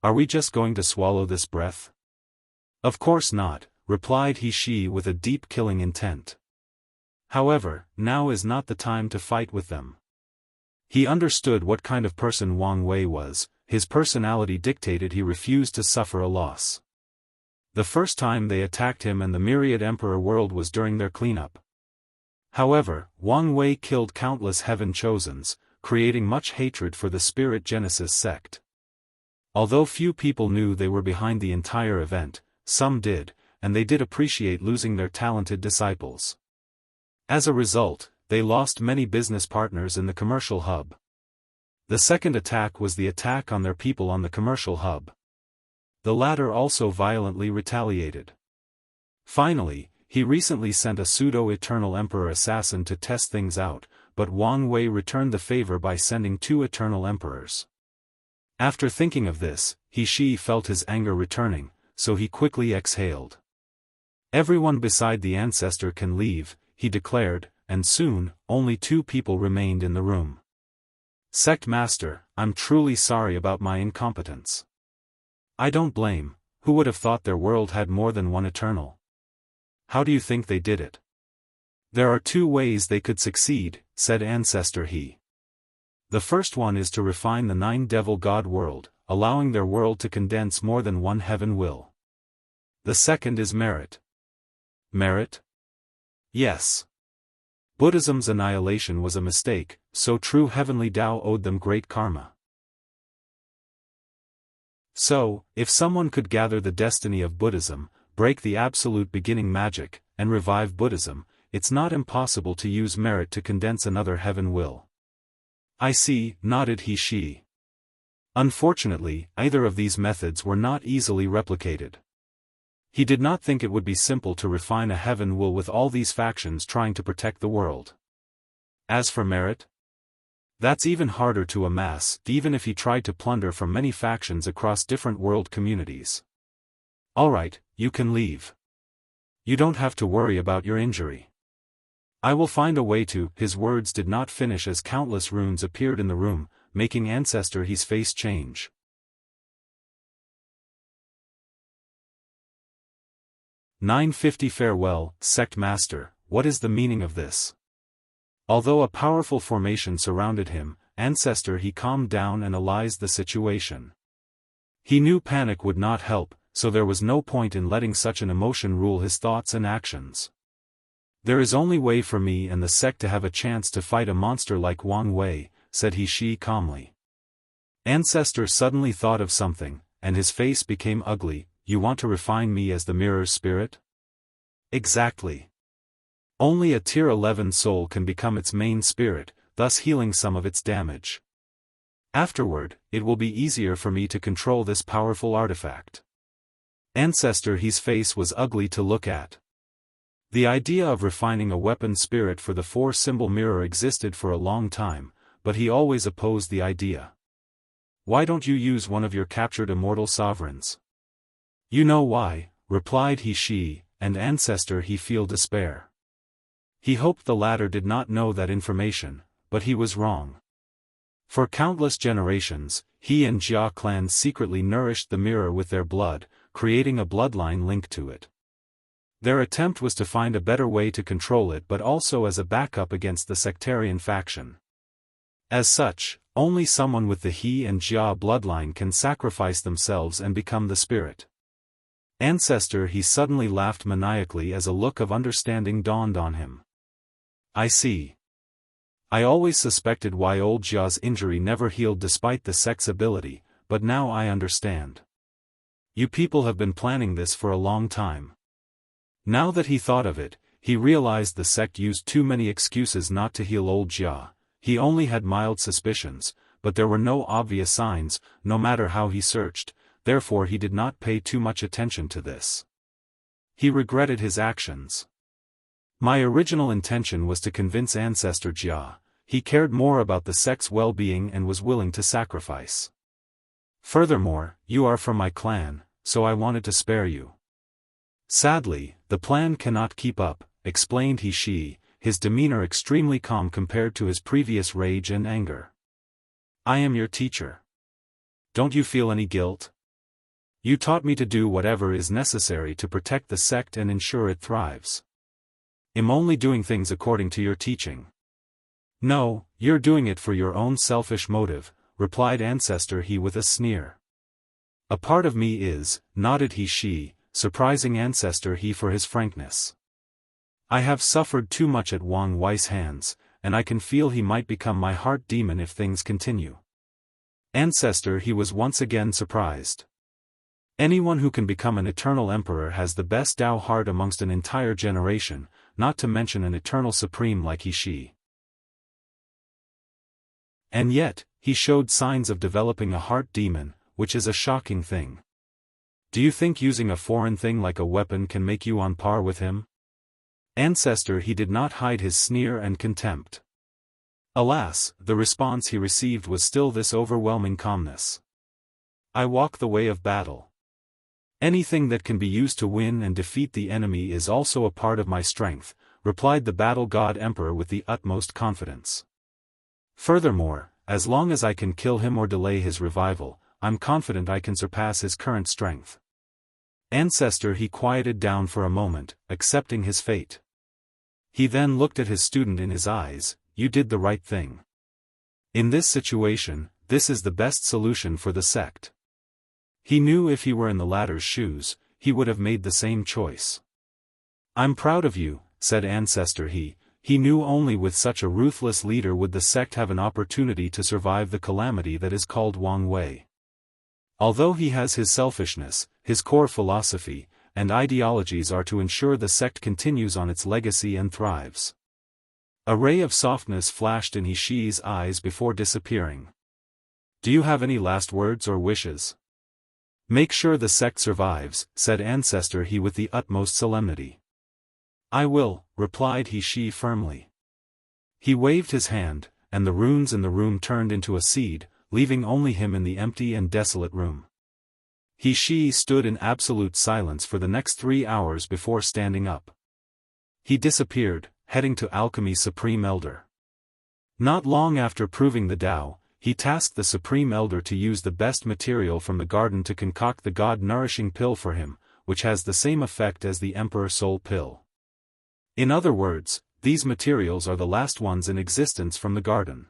Are we just going to swallow this breath? Of course not, replied he with a deep killing intent. However, now is not the time to fight with them. He understood what kind of person Wang Wei was. His personality dictated he refused to suffer a loss. The first time they attacked him and the Myriad Emperor world was during their cleanup. However, Wang Wei killed countless Heaven Chosens, creating much hatred for the Spirit Genesis sect. Although few people knew they were behind the entire event, some did, and they did appreciate losing their talented disciples. As a result, they lost many business partners in the commercial hub. The second attack was the attack on their people on the commercial hub. The latter also violently retaliated. Finally, he recently sent a pseudo-Eternal Emperor assassin to test things out, but Wang Wei returned the favor by sending 2 Eternal Emperors. After thinking of this, he felt his anger returning, so he quickly exhaled. Everyone beside the ancestor can leave, he declared, and soon, only 2 people remained in the room. Sect Master, I'm truly sorry about my incompetence. I don't blame. Who would have thought their world had more than one Eternal? How do you think they did it? There are 2 ways they could succeed, said Ancestor He. The first one is to refine the 9 Devil God world, allowing their world to condense more than one heaven will. The second is merit. Merit? Yes. Buddhism's annihilation was a mistake, so true heavenly Tao owed them great karma. So, if someone could gather the destiny of Buddhism, break the absolute beginning magic, and revive Buddhism, it's not impossible to use merit to condense another heaven will. I see, nodded he. Unfortunately, either of these methods were not easily replicated. He did not think it would be simple to refine a heaven will with all these factions trying to protect the world. As for merit, that's even harder to amass, even if he tried to plunder from many factions across different world communities. Alright, you can leave. You don't have to worry about your injury. I will find a way to. His words did not finish as countless runes appeared in the room, making Ancestor He's face change. 950 Farewell, Sect Master, what is the meaning of this? Although a powerful formation surrounded him, Ancestor He calmed down and analyzed the situation. He knew panic would not help, so there was no point in letting such an emotion rule his thoughts and actions. There is only way for me and the sect to have a chance to fight a monster like Wang Wei, said he calmly. Ancestor suddenly thought of something, and his face became ugly. You want to refine me as the mirror's spirit? Exactly. Only a tier 11 soul can become its main spirit, thus healing some of its damage. Afterward, it will be easier for me to control this powerful artifact. Ancestor He's face was ugly to look at. The idea of refining a weapon spirit for the 4-symbol mirror existed for a long time, but he always opposed the idea. Why don't you use one of your captured immortal sovereigns? You know why, replied he, and Ancestor He feel despair. He hoped the latter did not know that information, but he was wrong. For countless generations, he and Jia clans secretly nourished the mirror with their blood, creating a bloodline linked to it. Their attempt was to find a better way to control it, but also as a backup against the sectarian faction. As such, only someone with the He and Jia bloodline can sacrifice themselves and become the spirit. Ancestor, he suddenly laughed maniacally as a look of understanding dawned on him. I see. I always suspected why old Jia's injury never healed despite the sect's ability, but now I understand. You people have been planning this for a long time. Now that he thought of it, he realized the sect used too many excuses not to heal old Jia. He only had mild suspicions, but there were no obvious signs, no matter how he searched, therefore he did not pay too much attention to this. He regretted his actions. My original intention was to convince Ancestor Jia. He cared more about the sect's well-being and was willing to sacrifice. Furthermore, you are from my clan, so I wanted to spare you. Sadly, the plan cannot keep up, explained he, his demeanor extremely calm compared to his previous rage and anger. I am your teacher. Don't you feel any guilt? You taught me to do whatever is necessary to protect the sect and ensure it thrives. I'm only doing things according to your teaching. No, you're doing it for your own selfish motive, replied Ancestor he with a sneer. A part of me is, nodded he, surprising Ancestor he for his frankness. I have suffered too much at Wang Wei's hands, and I can feel he might become my heart demon if things continue. Ancestor he was once again surprised. Anyone who can become an eternal emperor has the best Dao heart amongst an entire generation, not to mention an eternal supreme like he. And yet, he showed signs of developing a heart demon, which is a shocking thing. Do you think using a foreign thing like a weapon can make you on par with him? Ancestor he did not hide his sneer and contempt. Alas, the response he received was still this overwhelming calmness. I walk the way of battle. Anything that can be used to win and defeat the enemy is also a part of my strength, replied the battle god emperor with the utmost confidence. Furthermore, as long as I can kill him or delay his revival, I'm confident I can surpass his current strength. Ancestor he quieted down for a moment, accepting his fate. He then looked at his student in his eyes. You did the right thing. In this situation, this is the best solution for the sect. He knew if he were in the latter's shoes, he would have made the same choice. I'm proud of you, said Ancestor he knew only with such a ruthless leader would the sect have an opportunity to survive the calamity that is called Wang Wei. Although he has his selfishness, his core philosophy, and ideologies are to ensure the sect continues on its legacy and thrives. A ray of softness flashed in Hishi's eyes before disappearing. Do you have any last words or wishes? Make sure the sect survives, said Ancestor he with the utmost solemnity. I will, replied he firmly. He waved his hand, and the runes in the room turned into a seed, leaving only him in the empty and desolate room. He stood in absolute silence for the next 3 hours before standing up. He disappeared, heading to Alchemy's Supreme Elder. Not long after proving the Tao, he tasked the Supreme Elder to use the best material from the garden to concoct the God-nourishing pill for him, which has the same effect as the Emperor Soul Pill. In other words, these materials are the last ones in existence from the garden.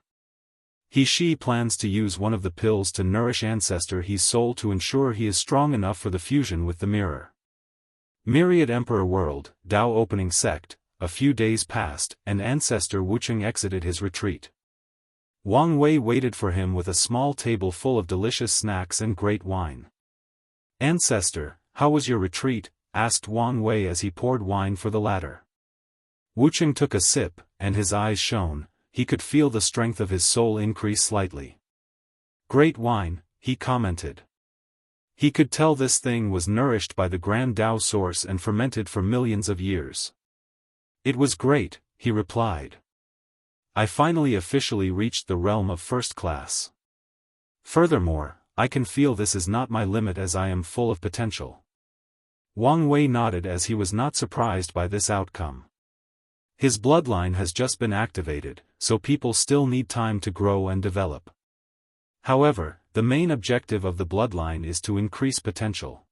He plans to use one of the pills to nourish Ancestor he's soul to ensure he is strong enough for the fusion with the mirror. Myriad Emperor World, Dao Opening Sect. A few days passed, and Ancestor Wuxia exited his retreat. Wang Wei waited for him with a small table full of delicious snacks and great wine. Ancestor, how was your retreat? Asked Wang Wei as he poured wine for the latter. Wuxia took a sip, and his eyes shone. He could feel the strength of his soul increase slightly. Great wine, he commented. He could tell this thing was nourished by the Grand Dao source and fermented for millions of years. It was great, he replied. I finally officially reached the realm of first class. Furthermore, I can feel this is not my limit as I am full of potential. Wang Wei nodded as he was not surprised by this outcome. His bloodline has just been activated, so people still need time to grow and develop. However, the main objective of the bloodline is to increase potential.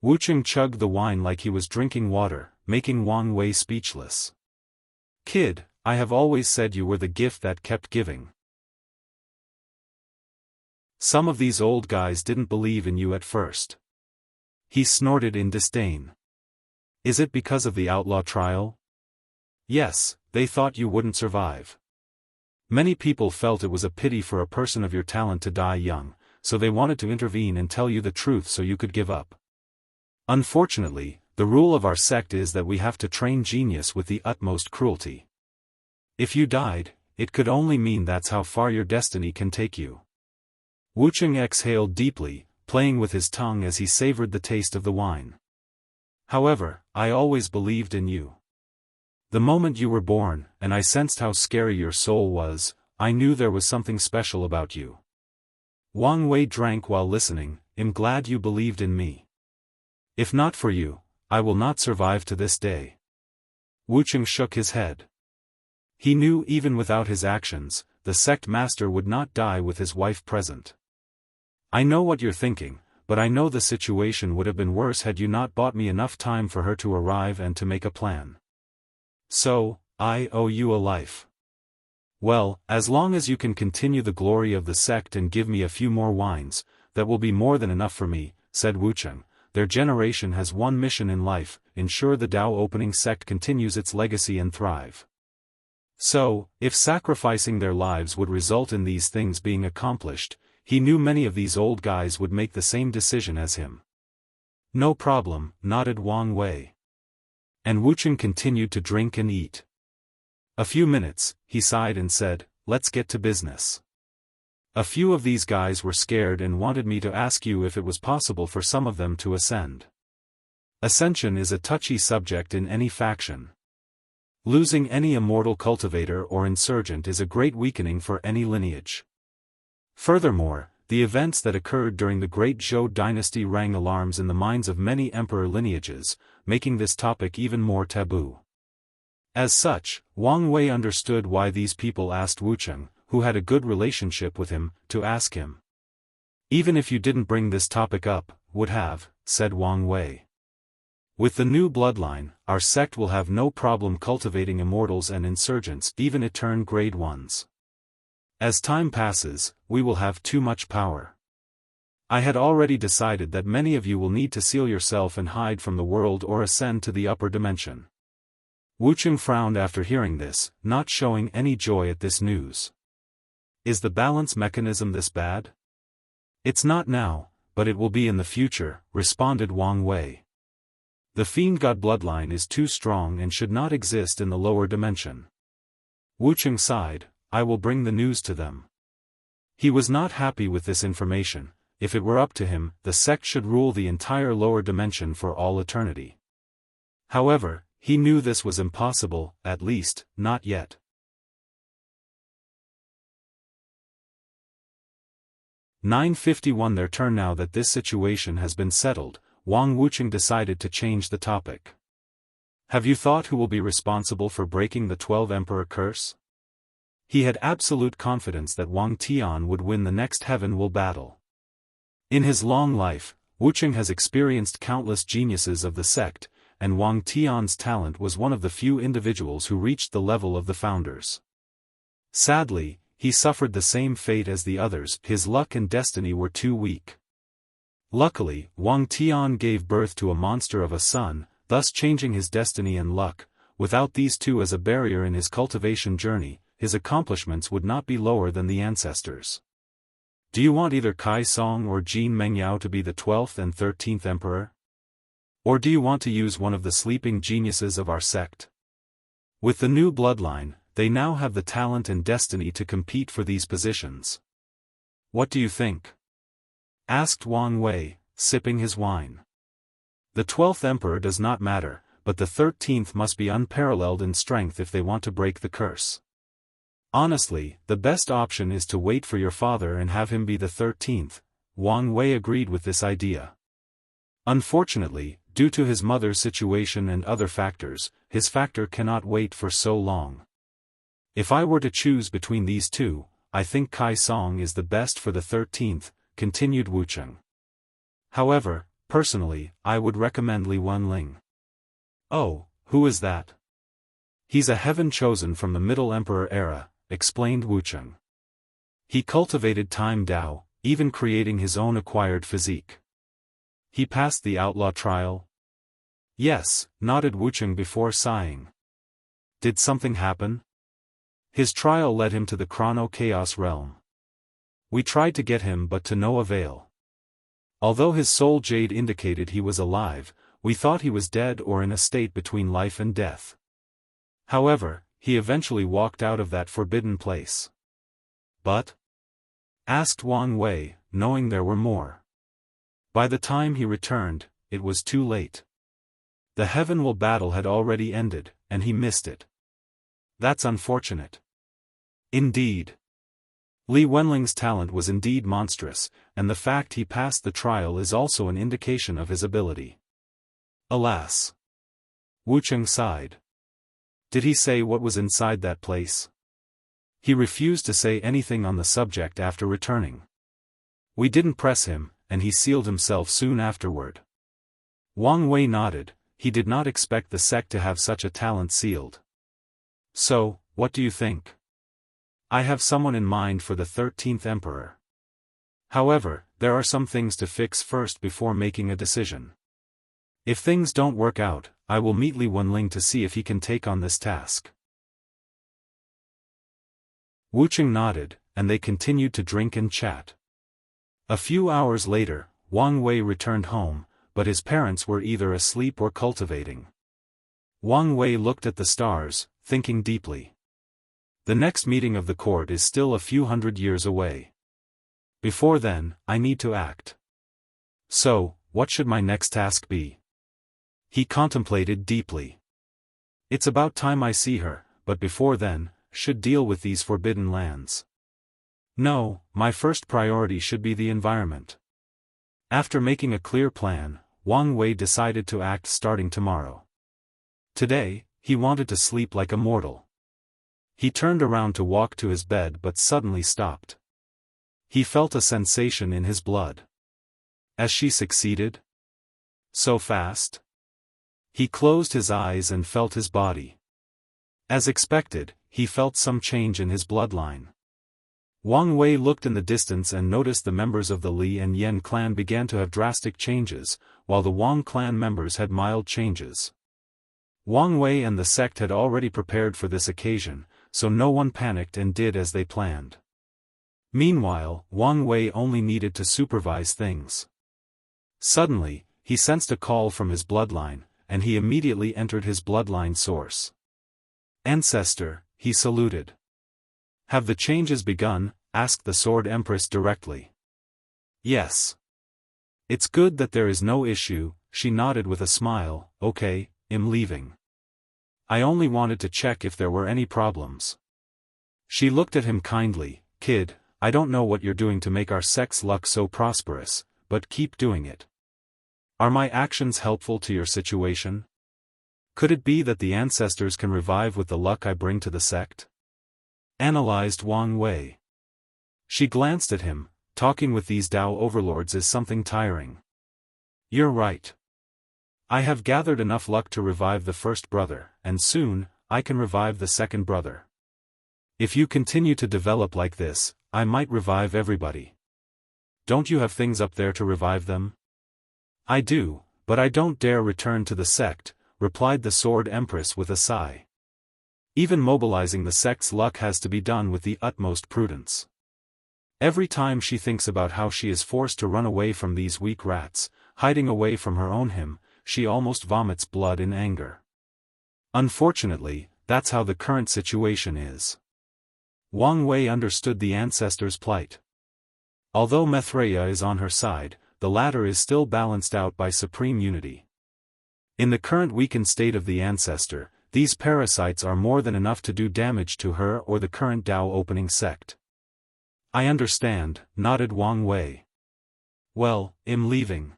Wucheng chugged the wine like he was drinking water, making Wang Wei speechless. Kid, I have always said you were the gift that kept giving. Some of these old guys didn't believe in you at first. He snorted in disdain. Is it because of the outlaw trial? Yes, they thought you wouldn't survive. Many people felt it was a pity for a person of your talent to die young, so they wanted to intervene and tell you the truth so you could give up. Unfortunately, the rule of our sect is that we have to train genius with the utmost cruelty. If you died, it could only mean that's how far your destiny can take you. Wucheng exhaled deeply, playing with his tongue as he savored the taste of the wine. However, I always believed in you. The moment you were born, and I sensed how scary your soul was, I knew there was something special about you. Wang Wei drank while listening. I'm glad you believed in me. If not for you, I will not survive to this day. Wucheng shook his head. He knew even without his actions, the sect master would not die with his wife present. I know what you're thinking, but I know the situation would have been worse had you not bought me enough time for her to arrive and to make a plan. So, I owe you a life. Well, as long as you can continue the glory of the sect and give me a few more wines, that will be more than enough for me, said Wucheng. Their generation has one mission in life, ensure the Dao opening sect continues its legacy and thrive. So, if sacrificing their lives would result in these things being accomplished, he knew many of these old guys would make the same decision as him. No problem, nodded Wang Wei. And Wucheng continued to drink and eat. A few minutes, he sighed and said, let's get to business. A few of these guys were scared and wanted me to ask you if it was possible for some of them to ascend. Ascension is a touchy subject in any faction. Losing any immortal cultivator or insurgent is a great weakening for any lineage. Furthermore, the events that occurred during the Great Zhou dynasty rang alarms in the minds of many emperor lineages, making this topic even more taboo. As such, Wang Wei understood why these people asked Wucheng, who had a good relationship with him, to ask him. Even if you didn't bring this topic up, would have, said Wang Wei. With the new bloodline, our sect will have no problem cultivating immortals and insurgents, even etern grade 1s. As time passes, we will have too much power. I had already decided that many of you will need to seal yourself and hide from the world or ascend to the upper dimension. Wucheng frowned after hearing this, not showing any joy at this news. Is the balance mechanism this bad? It's not now, but it will be in the future, responded Wang Wei. The fiend god bloodline is too strong and should not exist in the lower dimension. Wucheng sighed, I will bring the news to them. He was not happy with this information. If it were up to him, the sect should rule the entire lower dimension for all eternity. However, he knew this was impossible, at least, not yet. 9:51 Their turn. Now that this situation has been settled, Wang Wucheng decided to change the topic. Have you thought who will be responsible for breaking the 12 Emperor curse? He had absolute confidence that Wang Tian would win the next Heaven Will battle. In his long life, Wucheng has experienced countless geniuses of the sect, and Wang Tian's talent was one of the few individuals who reached the level of the founders. Sadly, he suffered the same fate as the others. His luck and destiny were too weak. Luckily, Wang Tian gave birth to a monster of a son, thus changing his destiny and luck. Without these two as a barrier in his cultivation journey, his accomplishments would not be lower than the ancestors. Do you want either Kai Song or Jin Mengyao to be the 12th and 13th emperor? Or do you want to use one of the sleeping geniuses of our sect? With the new bloodline, they now have the talent and destiny to compete for these positions. What do you think? Asked Wang Wei, sipping his wine. The 12th emperor does not matter, but the 13th must be unparalleled in strength if they want to break the curse. Honestly, the best option is to wait for your father and have him be the 13th. Wang Wei agreed with this idea. Unfortunately, due to his mother's situation and other factors, his factor cannot wait for so long. If I were to choose between these two, I think Kai Song is the best for the 13th, continued Wucheng. However, personally, I would recommend Li Wenling. Oh, who is that? He's a heaven chosen from the Middle Emperor era, explained Wucheng. He cultivated time Dao, even creating his own acquired physique. He passed the outlaw trial? Yes, nodded Wucheng before sighing. Did something happen? His trial led him to the Chrono Chaos realm. We tried to get him but to no avail. Although his soul jade indicated he was alive, we thought he was dead or in a state between life and death. However, he eventually walked out of that forbidden place. But? Asked Wang Wei, knowing there were more. By the time he returned, it was too late. The Heavenwell battle had already ended, and he missed it. That's unfortunate. Indeed. Li Wenling's talent was indeed monstrous, and the fact he passed the trial is also an indication of his ability. Alas. Wucheng sighed. Did he say what was inside that place? He refused to say anything on the subject after returning. We didn't press him, and he sealed himself soon afterward. Wang Wei nodded. He did not expect the sect to have such a talent sealed. So, what do you think? I have someone in mind for the 13th emperor. However, there are some things to fix first before making a decision. If things don't work out, I will meet Li Wenling to see if he can take on this task. Wucheng nodded, and they continued to drink and chat. A few hours later, Wang Wei returned home, but his parents were either asleep or cultivating. Wang Wei looked at the stars, thinking deeply. The next meeting of the court is still a few hundred years away. Before then, I need to act. So, what should my next task be? He contemplated deeply. It's about time I see her, but before then, should deal with these forbidden lands. No, my first priority should be the environment. After making a clear plan, Wang Wei decided to act starting tomorrow. Today, he wanted to sleep like a mortal. He turned around to walk to his bed but suddenly stopped. He felt a sensation in his blood. As she succeeded? So fast? He closed his eyes and felt his body. As expected, he felt some change in his bloodline. Wang Wei looked in the distance and noticed the members of the Li and Yen clan began to have drastic changes, while the Wang clan members had mild changes. Wang Wei and the sect had already prepared for this occasion, so no one panicked and did as they planned. Meanwhile, Wang Wei only needed to supervise things. Suddenly, he sensed a call from his bloodline, and he immediately entered his bloodline source. Ancestor, he saluted. Have the changes begun? Asked the Sword Empress directly. Yes. It's good that there is no issue, she nodded with a smile. Okay, I'm leaving. I only wanted to check if there were any problems. She looked at him kindly. Kid, I don't know what you're doing to make our sect's luck so prosperous, but keep doing it. Are my actions helpful to your situation? Could it be that the ancestors can revive with the luck I bring to the sect? Analyzed Wang Wei. She glanced at him. Talking with these Dao overlords is something tiring. You're right. I have gathered enough luck to revive the first brother, and soon, I can revive the second brother. If you continue to develop like this, I might revive everybody. Don't you have things up there to revive them? I do, but I don't dare return to the sect, replied the Sword Empress with a sigh. Even mobilizing the sect's luck has to be done with the utmost prudence. Every time she thinks about how she is forced to run away from these weak rats, hiding away from her own him, she almost vomits blood in anger. Unfortunately, that's how the current situation is. Wang Wei understood the ancestors' plight. Although Mithraea is on her side, the latter is still balanced out by supreme unity. In the current weakened state of the ancestor, these parasites are more than enough to do damage to her or the current Dao opening sect. I understand, nodded Wang Wei. Well, I'm leaving.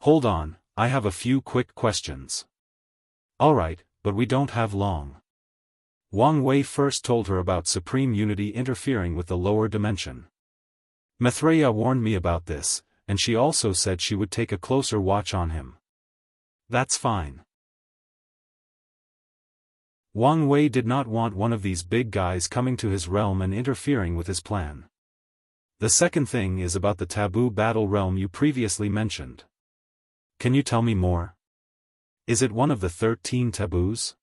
Hold on, I have a few quick questions. Alright, but we don't have long. Wang Wei first told her about supreme unity interfering with the lower dimension. Maitreya warned me about this, and she also said she would take a closer watch on him. That's fine. Wang Wei did not want one of these big guys coming to his realm and interfering with his plan. The second thing is about the taboo battle realm you previously mentioned. Can you tell me more? Is it one of the 13 taboos?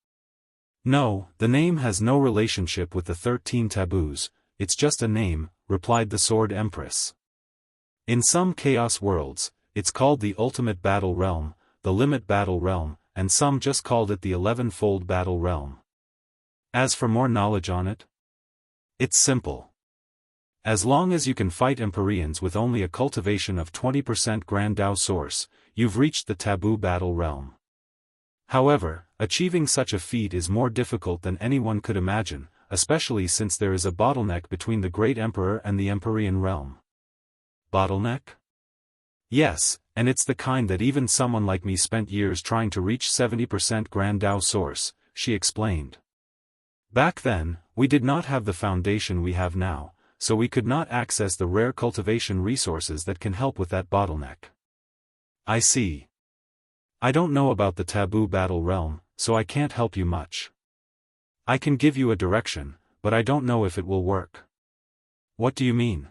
No, the name has no relationship with the 13 taboos, it's just a name, replied the Sword Empress. In some chaos worlds, it's called the Ultimate Battle Realm, the Limit Battle Realm, and some just called it the 11-fold Battle Realm. As for more knowledge on it? It's simple. As long as you can fight Empyreans with only a cultivation of 20% Grand Dao Source, you've reached the Taboo Battle Realm. However, achieving such a feat is more difficult than anyone could imagine, especially since there is a bottleneck between the Great Emperor and the Empyrean realm. Bottleneck? Yes, and it's the kind that even someone like me spent years trying to reach 70% Grand Dao Source, she explained. Back then, we did not have the foundation we have now, so we could not access the rare cultivation resources that can help with that bottleneck. I see. I don't know about the Taboo Battle Realm, so I can't help you much. I can give you a direction, but I don't know if it will work. What do you mean?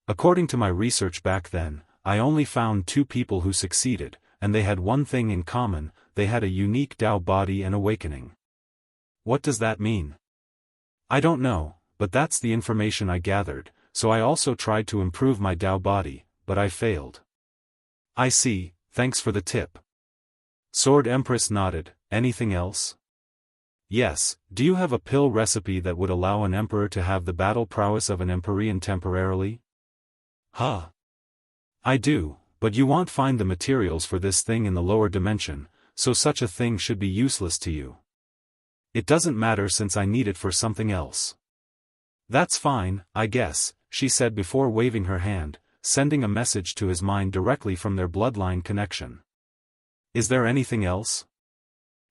According to my research back then, I only found 2 people who succeeded, and they had one thing in common, they had a unique Dao body and awakening. What does that mean? I don't know, but that's the information I gathered, so I also tried to improve my Dao body, but I failed. I see, thanks for the tip. Sword Empress nodded. Anything else? Yes, do you have a pill recipe that would allow an emperor to have the battle prowess of an Empyrean temporarily? Huh. I do, but you won't find the materials for this thing in the lower dimension, so such a thing should be useless to you. It doesn't matter since I need it for something else. That's fine, I guess, she said before waving her hand, sending a message to his mind directly from their bloodline connection. Is there anything else?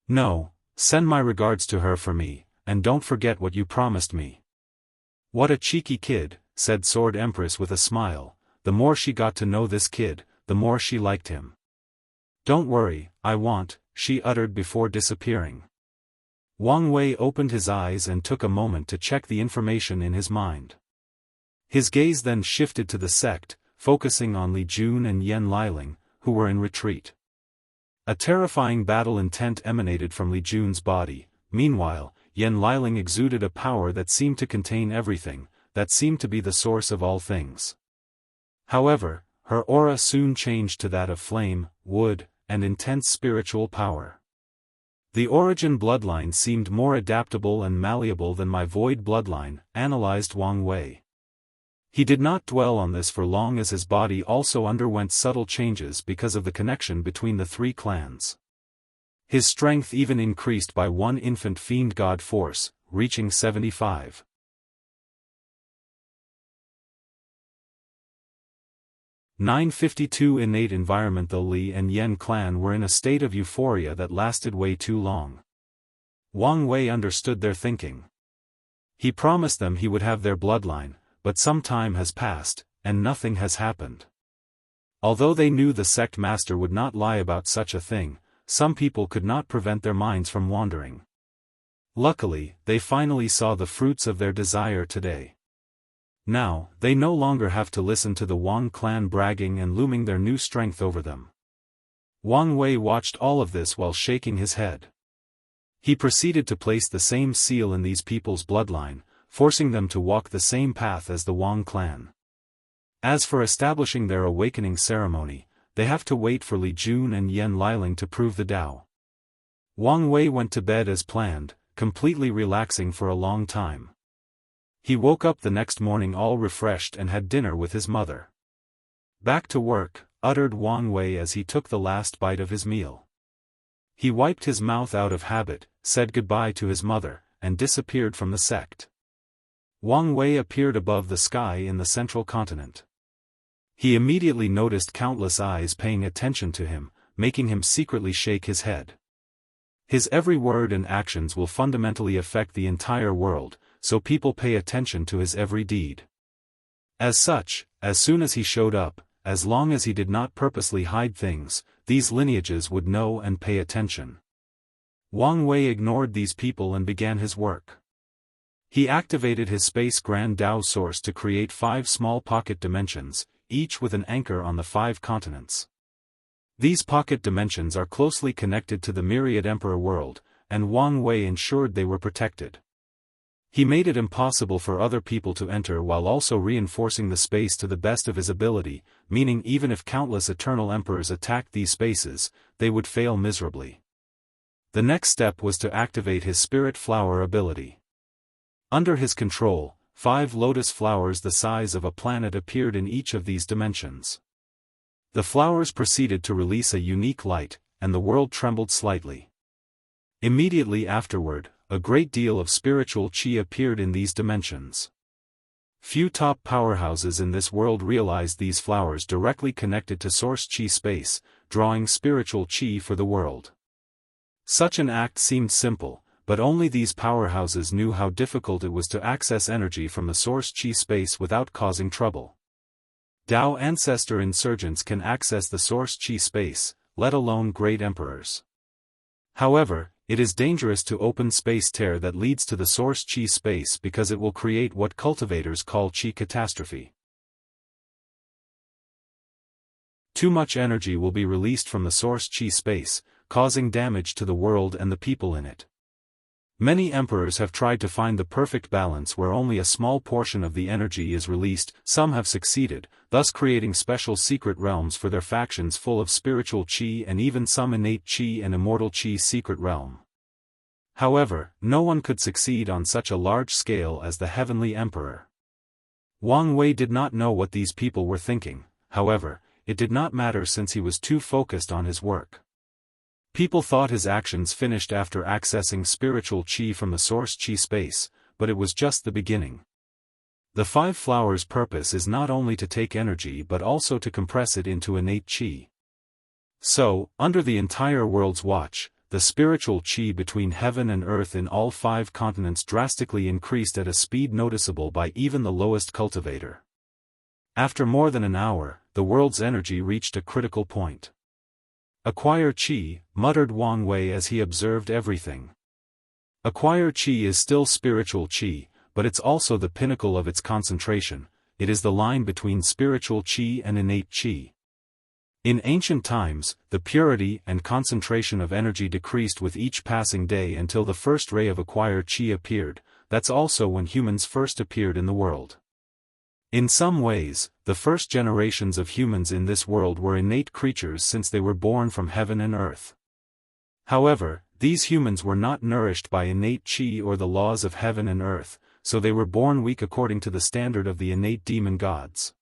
No, send my regards to her for me, and don't forget what you promised me. What a cheeky kid, said Sword Empress with a smile. The more she got to know this kid, the more she liked him. Don't worry, I won't, she uttered before disappearing. Wang Wei opened his eyes and took a moment to check the information in his mind. His gaze then shifted to the sect, focusing on Li Jun and Yan Liling, who were in retreat. A terrifying battle intent emanated from Li Jun's body. Meanwhile, Yan Liling exuded a power that seemed to contain everything, that seemed to be the source of all things. However, her aura soon changed to that of flame, wood, and intense spiritual power. The origin bloodline seemed more adaptable and malleable than my void bloodline, analyzed Wang Wei. He did not dwell on this for long as his body also underwent subtle changes because of the connection between the 3 clans. His strength even increased by 1 infant fiend god force, reaching 75. (952) Innate environment. The Li and Yan clan were in a state of euphoria that lasted way too long. Wang Wei understood their thinking. He promised them he would have their bloodline, but some time has passed, and nothing has happened. Although they knew the sect master would not lie about such a thing, some people could not prevent their minds from wandering. Luckily, they finally saw the fruits of their desire today. Now, they no longer have to listen to the Wang clan bragging and looming their new strength over them. Wang Wei watched all of this while shaking his head. He proceeded to place the same seal in these people's bloodline, forcing them to walk the same path as the Wang clan. As for establishing their awakening ceremony, they have to wait for Li Jun and Yan Liling to prove the Dao. Wang Wei went to bed as planned, completely relaxing for a long time. He woke up the next morning all refreshed and had dinner with his mother. Back to work, uttered Wang Wei as he took the last bite of his meal. He wiped his mouth out of habit, said goodbye to his mother, and disappeared from the sect. Wang Wei appeared above the sky in the central continent. He immediately noticed countless eyes paying attention to him, making him secretly shake his head. His every word and actions will fundamentally affect the entire world, so people pay attention to his every deed. As such, as soon as he showed up, as long as he did not purposely hide things, these lineages would know and pay attention. Wang Wei ignored these people and began his work. He activated his Space Grand Dao Source to create 5 small pocket dimensions, each with an anchor on the 5 continents. These pocket dimensions are closely connected to the myriad Emperor world, and Wang Wei ensured they were protected. He made it impossible for other people to enter while also reinforcing the space to the best of his ability, meaning even if countless eternal emperors attacked these spaces, they would fail miserably. The next step was to activate his Spirit Flower ability. Under his control, 5 lotus flowers the size of a planet appeared in each of these dimensions. The flowers proceeded to release a unique light, and the world trembled slightly. Immediately afterward, a great deal of spiritual qi appeared in these dimensions. Few top powerhouses in this world realized these flowers directly connected to source qi space, drawing spiritual qi for the world. Such an act seemed simple, but only these powerhouses knew how difficult it was to access energy from the source qi space without causing trouble. Dao ancestor insurgents can access the source qi space, let alone great emperors. However, it is dangerous to open space tear that leads to the source qi space because it will create what cultivators call qi catastrophe. Too much energy will be released from the source qi space, causing damage to the world and the people in it. Many emperors have tried to find the perfect balance where only a small portion of the energy is released. Some have succeeded, thus creating special secret realms for their factions full of spiritual qi and even some innate qi and immortal qi secret realm. However, no one could succeed on such a large scale as the Heavenly Emperor. Wang Wei did not know what these people were thinking, however, it did not matter since he was too focused on his work. People thought his actions finished after accessing spiritual qi from the source qi space, but it was just the beginning. The 5 flowers' purpose is not only to take energy but also to compress it into innate qi. So, under the entire world's watch, the spiritual qi between heaven and earth in all 5 continents drastically increased at a speed noticeable by even the lowest cultivator. After more than an hour, the world's energy reached a critical point. Acquire qi, muttered Wang Wei as he observed everything. Acquire qi is still spiritual qi, but it's also the pinnacle of its concentration. It is the line between spiritual qi and innate qi. In ancient times, the purity and concentration of energy decreased with each passing day until the first ray of acquired qi appeared. That's also when humans first appeared in the world. In some ways, the first generations of humans in this world were innate creatures since they were born from heaven and earth. However, these humans were not nourished by innate qi or the laws of heaven and earth, so they were born weak according to the standard of the innate demon gods.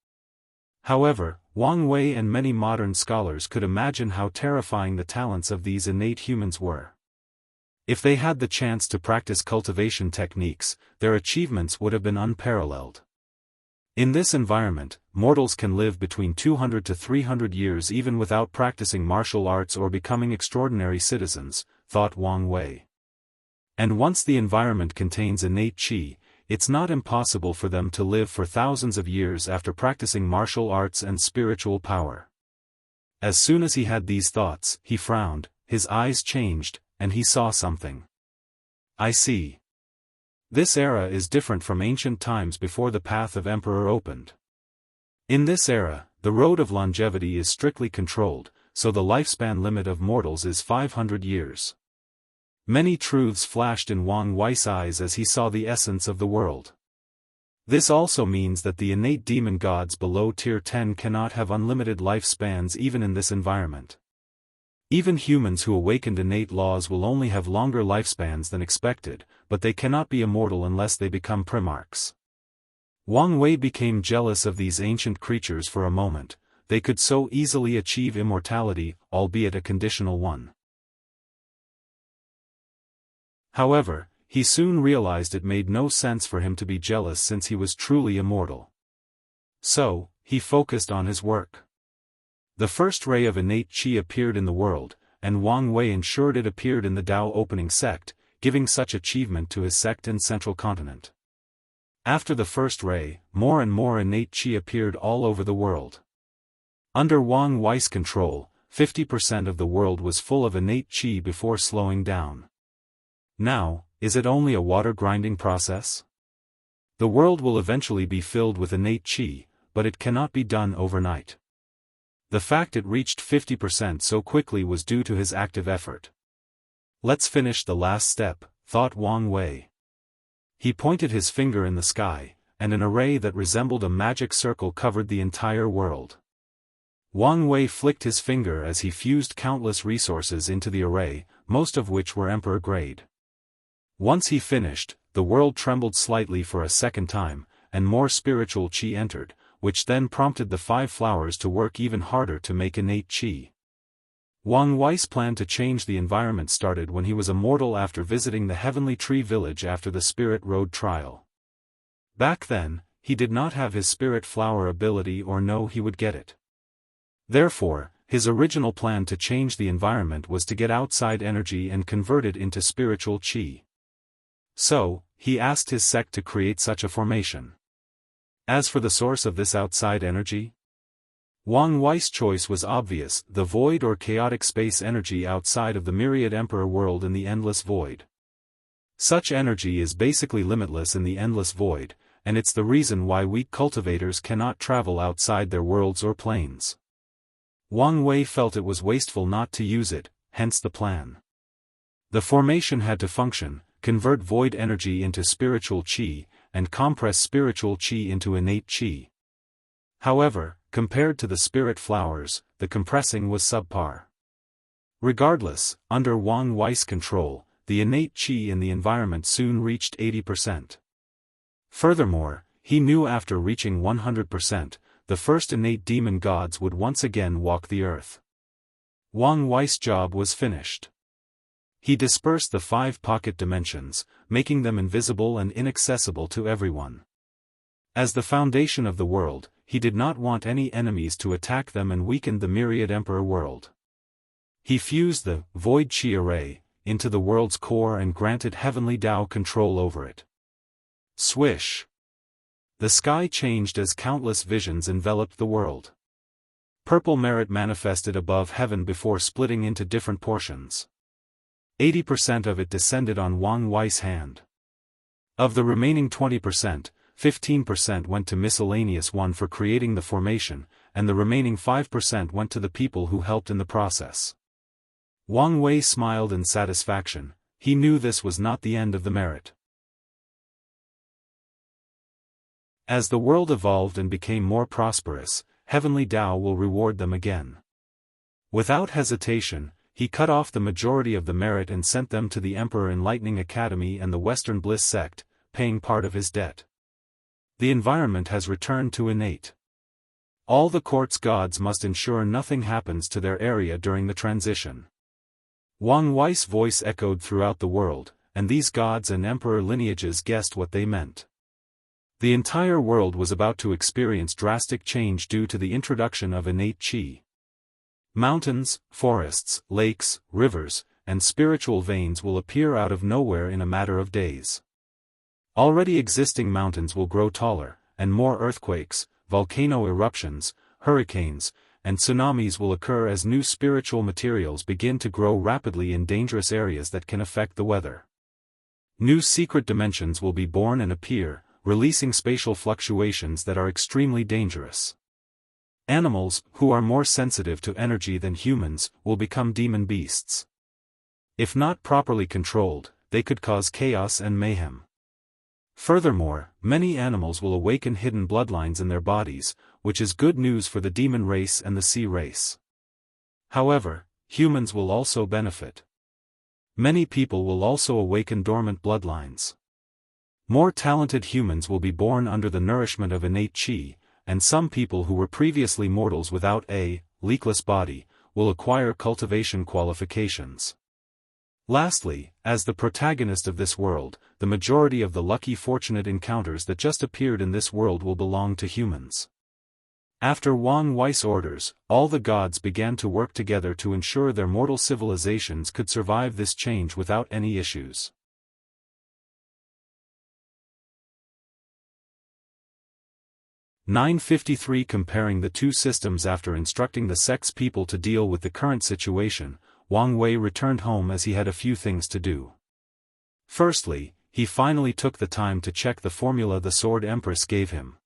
However, Wang Wei and many modern scholars could imagine how terrifying the talents of these innate humans were. If they had the chance to practice cultivation techniques, their achievements would have been unparalleled. In this environment, mortals can live between 200 to 300 years even without practicing martial arts or becoming extraordinary citizens, thought Wang Wei. And once the environment contains innate qi, it's not impossible for them to live for thousands of years after practicing martial arts and spiritual power. As soon as he had these thoughts, he frowned, his eyes changed, and he saw something. I see. This era is different from ancient times before the path of Emperor opened. In this era, the road of longevity is strictly controlled, so the lifespan limit of mortals is 500 years. Many truths flashed in Wang Wei's eyes as he saw the essence of the world. This also means that the innate demon gods below tier 10 cannot have unlimited lifespans even in this environment. Even humans who awakened innate laws will only have longer lifespans than expected, but they cannot be immortal unless they become primarchs. Wang Wei became jealous of these ancient creatures for a moment. They could so easily achieve immortality, albeit a conditional one. However, he soon realized it made no sense for him to be jealous since he was truly immortal. So, he focused on his work. The first ray of innate qi appeared in the world, and Wang Wei ensured it appeared in the Dao opening sect, giving such achievement to his sect in central continent. After the first ray, more and more innate qi appeared all over the world. Under Wang Wei's control, 50% of the world was full of innate qi before slowing down. Now, is it only a water-grinding process? The world will eventually be filled with innate qi, but it cannot be done overnight. The fact it reached 50% so quickly was due to his active effort. Let's finish the last step, thought Wang Wei. He pointed his finger in the sky, and an array that resembled a magic circle covered the entire world. Wang Wei flicked his finger as he fused countless resources into the array, most of which were emperor grade. Once he finished, the world trembled slightly for a second time, and more spiritual qi entered, which then prompted the 5 flowers to work even harder to make innate qi. Wang Wei's plan to change the environment started when he was immortal after visiting the Heavenly Tree Village after the Spirit Road trial. Back then, he did not have his Spirit Flower ability or know he would get it. Therefore, his original plan to change the environment was to get outside energy and convert it into spiritual qi. So, he asked his sect to create such a formation. As for the source of this outside energy, Wang Wei's choice was obvious: the void or chaotic space energy outside of the myriad emperor world in the endless void. Such energy is basically limitless in the endless void, and it's the reason why weak cultivators cannot travel outside their worlds or planes. Wang Wei felt it was wasteful not to use it, hence the plan. The formation had to function, convert void energy into spiritual qi, and compress spiritual qi into innate qi. However, compared to the spirit flowers, the compressing was subpar. Regardless, under Wang Wei's control, the innate qi in the environment soon reached 80%. Furthermore, he knew after reaching 100%, the first innate demon gods would once again walk the earth. Wang Wei's job was finished. He dispersed the 5 pocket dimensions, making them invisible and inaccessible to everyone. As the foundation of the world, he did not want any enemies to attack them and weakened the myriad emperor world. He fused the void qi array into the world's core and granted heavenly Dao control over it. Swish! The sky changed as countless visions enveloped the world. Purple merit manifested above heaven before splitting into different portions. 80% of it descended on Wang Wei's hand. Of the remaining 20%, 15% went to miscellaneous one for creating the formation, and the remaining 5% went to the people who helped in the process. Wang Wei smiled in satisfaction. He knew this was not the end of the merit. As the world evolved and became more prosperous, heavenly Dao will reward them again. Without hesitation, he cut off the majority of the merit and sent them to the Emperor Enlightening Academy and the Western Bliss sect, paying part of his debt. The environment has returned to innate. All the court's gods must ensure nothing happens to their area during the transition. Wang Wei's voice echoed throughout the world, and these gods and emperor lineages guessed what they meant. The entire world was about to experience drastic change due to the introduction of innate qi. Mountains, forests, lakes, rivers, and spiritual veins will appear out of nowhere in a matter of days. Already existing mountains will grow taller, and more earthquakes, volcano eruptions, hurricanes, and tsunamis will occur as new spiritual materials begin to grow rapidly in dangerous areas that can affect the weather. New secret dimensions will be born and appear, releasing spatial fluctuations that are extremely dangerous. Animals, who are more sensitive to energy than humans, will become demon beasts. If not properly controlled, they could cause chaos and mayhem. Furthermore, many animals will awaken hidden bloodlines in their bodies, which is good news for the demon race and the sea race. However, humans will also benefit. Many people will also awaken dormant bloodlines. More talented humans will be born under the nourishment of innate qi, and some people who were previously mortals without a leakless body will acquire cultivation qualifications. Lastly, as the protagonist of this world, the majority of the lucky fortunate encounters that just appeared in this world will belong to humans. After Wang Wei's orders, all the gods began to work together to ensure their mortal civilizations could survive this change without any issues. (953) Comparing the two systems. After instructing the sect's people to deal with the current situation, Wang Wei returned home as he had a few things to do. Firstly, he finally took the time to check the formula the Sword Empress gave him.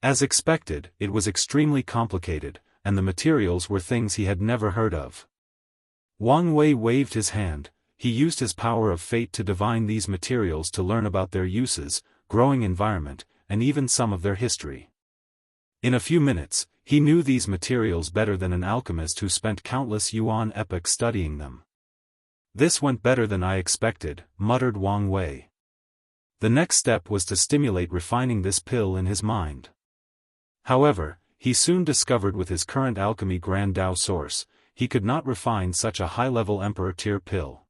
As expected, it was extremely complicated, and the materials were things he had never heard of. Wang Wei waved his hand. He used his power of fate to divine these materials to learn about their uses, growing environment, and even some of their history. In a few minutes, he knew these materials better than an alchemist who spent countless yuan epochs studying them. "This went better than I expected," muttered Wang Wei. The next step was to stimulate refining this pill in his mind. However, he soon discovered with his current alchemy Grand Dao source, he could not refine such a high-level Emperor-tier pill.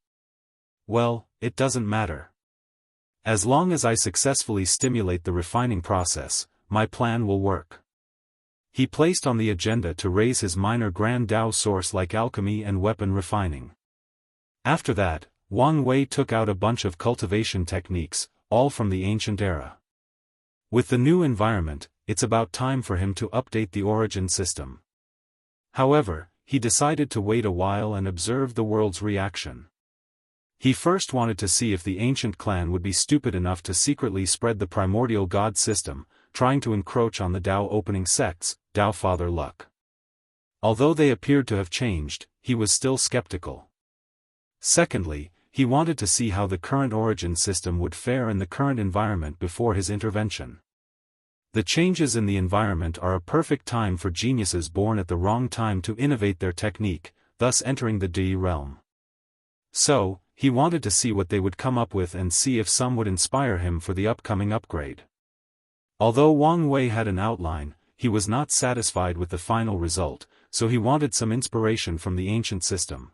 "Well, it doesn't matter. As long as I successfully stimulate the refining process, my plan will work." He placed on the agenda to raise his minor Grand Dao source like alchemy and weapon refining. After that, Wang Wei took out a bunch of cultivation techniques, all from the ancient era. With the new environment, it's about time for him to update the origin system. However, he decided to wait a while and observe the world's reaction. He first wanted to see if the ancient clan would be stupid enough to secretly spread the primordial god system, trying to encroach on the Dao opening sects, Dao Father Luck. Although they appeared to have changed, he was still skeptical. Secondly, he wanted to see how the current origin system would fare in the current environment before his intervention. The changes in the environment are a perfect time for geniuses born at the wrong time to innovate their technique, thus entering the Di realm. So, he wanted to see what they would come up with and see if some would inspire him for the upcoming upgrade. Although Wang Wei had an outline, he was not satisfied with the final result, so he wanted some inspiration from the ancient system.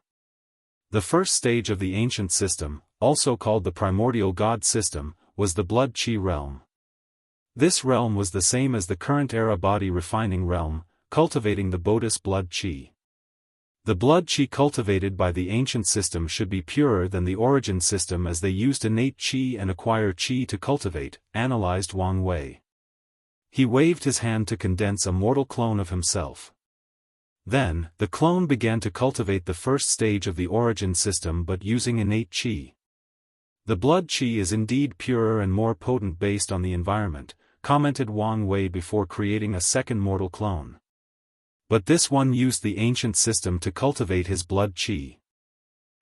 The first stage of the ancient system, also called the primordial god system, was the blood chi realm. This realm was the same as the current era body refining realm, cultivating the Bodhis blood chi. The blood chi cultivated by the ancient system should be purer than the origin system as they used innate chi and acquire chi to cultivate, analyzed Wang Wei. He waved his hand to condense a mortal clone of himself. Then, the clone began to cultivate the first stage of the origin system but using innate chi. The blood chi is indeed purer and more potent based on the environment, commented Wang Wei before creating a second mortal clone. But this one used the ancient system to cultivate his blood chi.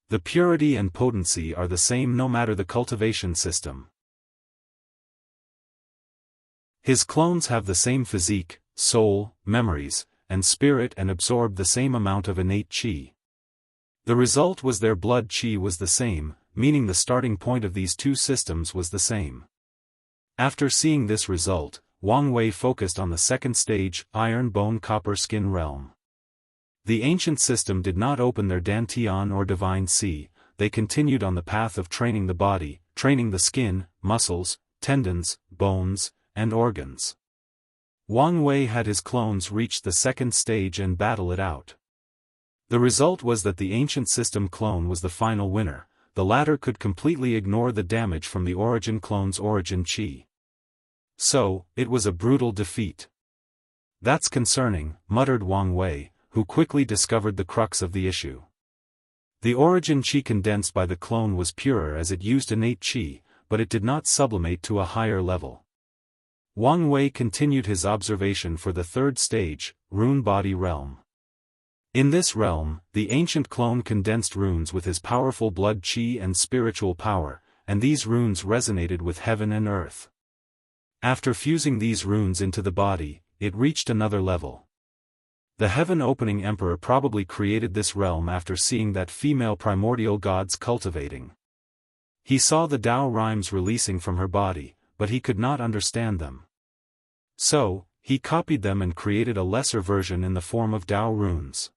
The purity and potency are the same no matter the cultivation system. His clones have the same physique, soul, memories, and spirit and absorb the same amount of innate chi. The result was their blood chi was the same, meaning the starting point of these two systems was the same. After seeing this result, Wang Wei focused on the second stage, iron bone copper skin realm. The ancient system did not open their Dantian or divine sea, they continued on the path of training the body, training the skin, muscles, tendons, bones, and organs. Wang Wei had his clones reach the second stage and battle it out. The result was that the ancient system clone was the final winner, the latter could completely ignore the damage from the origin clone's origin chi. So, it was a brutal defeat. "That's concerning," muttered Wang Wei, who quickly discovered the crux of the issue. The origin chi condensed by the clone was purer as it used innate chi, but it did not sublimate to a higher level. Wang Wei continued his observation for the third stage, rune body realm. In this realm, the ancient clone condensed runes with his powerful blood chi and spiritual power, and these runes resonated with heaven and earth. After fusing these runes into the body, it reached another level. The heaven-opening emperor probably created this realm after seeing that female primordial gods cultivating. He saw the Dao rhymes releasing from her body, but he could not understand them. So, he copied them and created a lesser version in the form of Dao runes.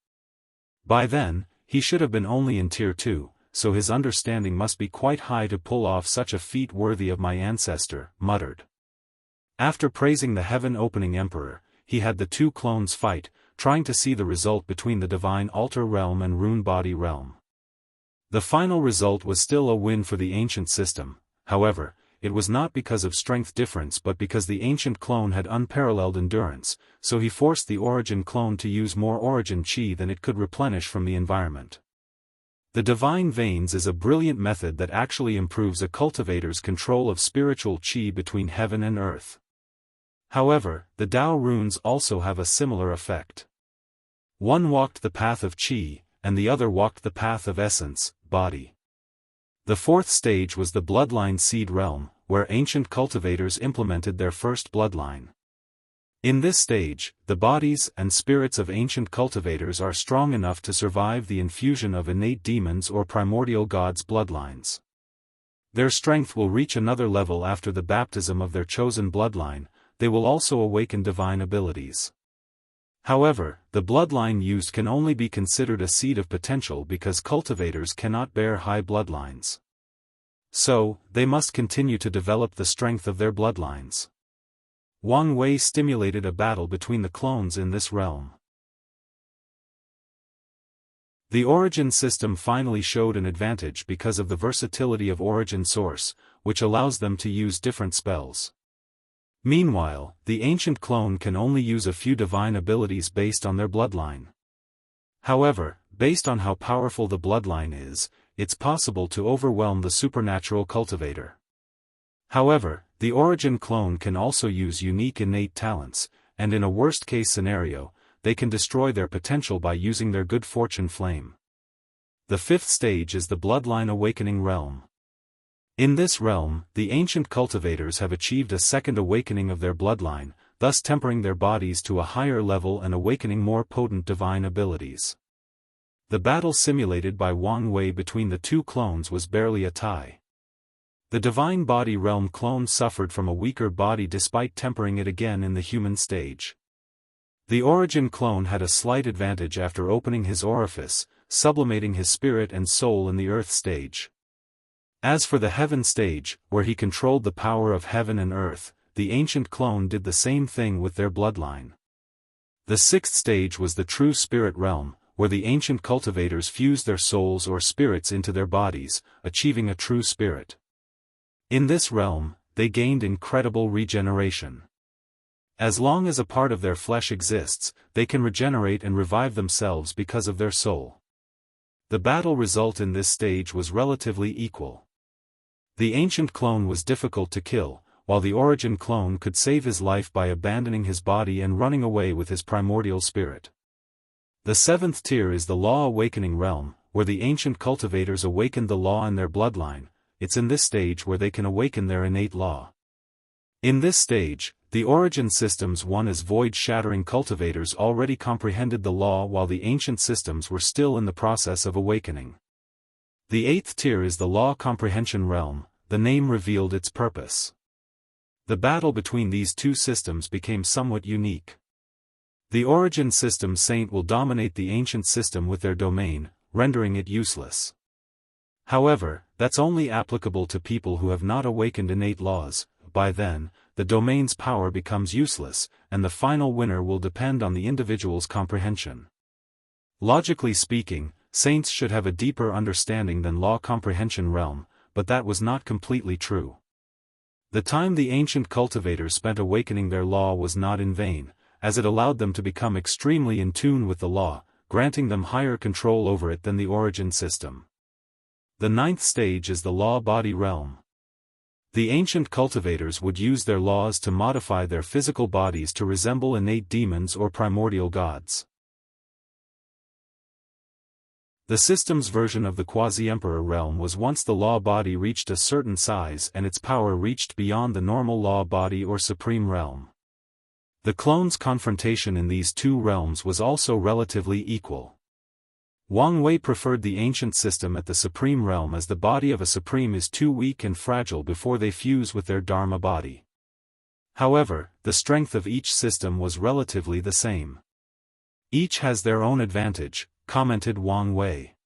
By then, he should have been only in Tier 2, so his understanding must be quite high to pull off such a feat worthy of my ancestor, muttered. After praising the heaven-opening emperor, he had the two clones fight, trying to see the result between the divine altar realm and rune body realm. The final result was still a win for the ancient system. However, it was not because of strength difference but because the ancient clone had unparalleled endurance, so he forced the origin clone to use more origin chi than it could replenish from the environment. The divine veins is a brilliant method that actually improves a cultivator's control of spiritual chi between heaven and earth. However, the Dao runes also have a similar effect. One walked the path of chi, and the other walked the path of essence, body. The fourth stage was the bloodline seed realm, where ancient cultivators implemented their first bloodline. In this stage, the bodies and spirits of ancient cultivators are strong enough to survive the infusion of innate demons or primordial gods' bloodlines. Their strength will reach another level after the baptism of their chosen bloodline. They will also awaken divine abilities. However, the bloodline used can only be considered a seed of potential because cultivators cannot bear high bloodlines. So, they must continue to develop the strength of their bloodlines. Wang Wei stimulated a battle between the clones in this realm. The origin system finally showed an advantage because of the versatility of origin source, which allows them to use different spells. Meanwhile, the ancient clone can only use a few divine abilities based on their bloodline. However, based on how powerful the bloodline is, it's possible to overwhelm the supernatural cultivator. However, the origin clone can also use unique innate talents, and in a worst-case scenario, they can destroy their potential by using their good fortune flame. The fifth stage is the bloodline awakening realm. In this realm, the ancient cultivators have achieved a second awakening of their bloodline, thus tempering their bodies to a higher level and awakening more potent divine abilities. The battle simulated by Wang Wei between the two clones was barely a tie. The divine body realm clone suffered from a weaker body despite tempering it again in the human stage. The origin clone had a slight advantage after opening his orifice, sublimating his spirit and soul in the earth stage. As for the heaven stage, where he controlled the power of heaven and earth, the ancient clone did the same thing with their bloodline. The sixth stage was the true spirit realm, where the ancient cultivators fused their souls or spirits into their bodies, achieving a true spirit. In this realm, they gained incredible regeneration. As long as a part of their flesh exists, they can regenerate and revive themselves because of their soul. The battle result in this stage was relatively equal. The ancient clone was difficult to kill, while the origin clone could save his life by abandoning his body and running away with his primordial spirit. The seventh tier is the law awakening realm, where the ancient cultivators awakened the law in their bloodline. It's in this stage where they can awaken their innate law. In this stage, the origin systems won as void-shattering cultivators already comprehended the law while the ancient systems were still in the process of awakening. The eighth tier is the law comprehension realm. The name revealed its purpose. The battle between these two systems became somewhat unique. The origin system saint will dominate the ancient system with their domain, rendering it useless. However, that's only applicable to people who have not awakened innate laws. By then, the domain's power becomes useless, and the final winner will depend on the individual's comprehension. Logically speaking, saints should have a deeper understanding than law comprehension realm, but that was not completely true. The time the ancient cultivators spent awakening their law was not in vain, as it allowed them to become extremely in tune with the law, granting them higher control over it than the origin system. The ninth stage is the law body realm. The ancient cultivators would use their laws to modify their physical bodies to resemble innate demons or primordial gods. The system's version of the quasi-emperor realm was once the law body reached a certain size and its power reached beyond the normal law body or supreme realm. The clones' confrontation in these two realms was also relatively equal. Wang Wei preferred the ancient system at the supreme realm as the body of a supreme is too weak and fragile before they fuse with their dharma body. However, the strength of each system was relatively the same. Each has their own advantage, commented Wang Wei.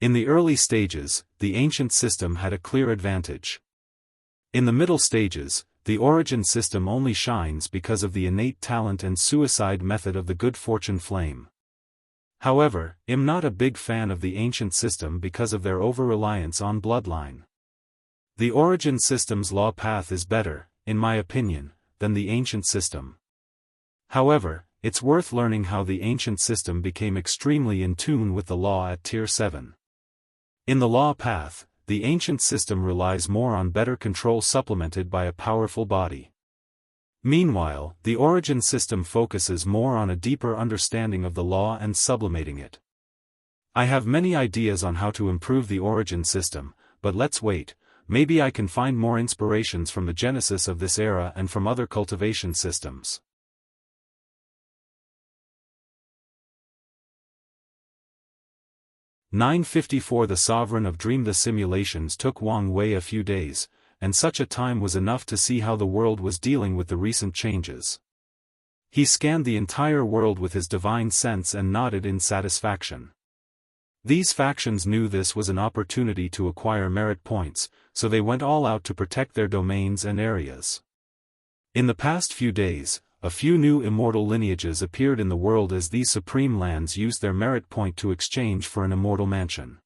In the early stages, the ancient system had a clear advantage. In the middle stages, the origin system only shines because of the innate talent and suicide method of the good fortune flame. However, I'm not a big fan of the ancient system because of their over-reliance on bloodline. The origin system's law path is better, in my opinion, than the ancient system. However, it's worth learning how the ancient system became extremely in tune with the law at Tier 7. In the law path, the ancient system relies more on better control supplemented by a powerful body. Meanwhile, the origin system focuses more on a deeper understanding of the law and sublimating it. I have many ideas on how to improve the origin system, but let's wait, maybe I can find more inspirations from the genesis of this era and from other cultivation systems. 954 The Sovereign of Dream. The simulations took Wang Wei a few days, and such a time was enough to see how the world was dealing with the recent changes. He scanned the entire world with his divine sense and nodded in satisfaction. These factions knew this was an opportunity to acquire merit points, so they went all out to protect their domains and areas. In the past few days, a few new immortal lineages appeared in the world as these supreme lands used their merit point to exchange for an immortal mansion.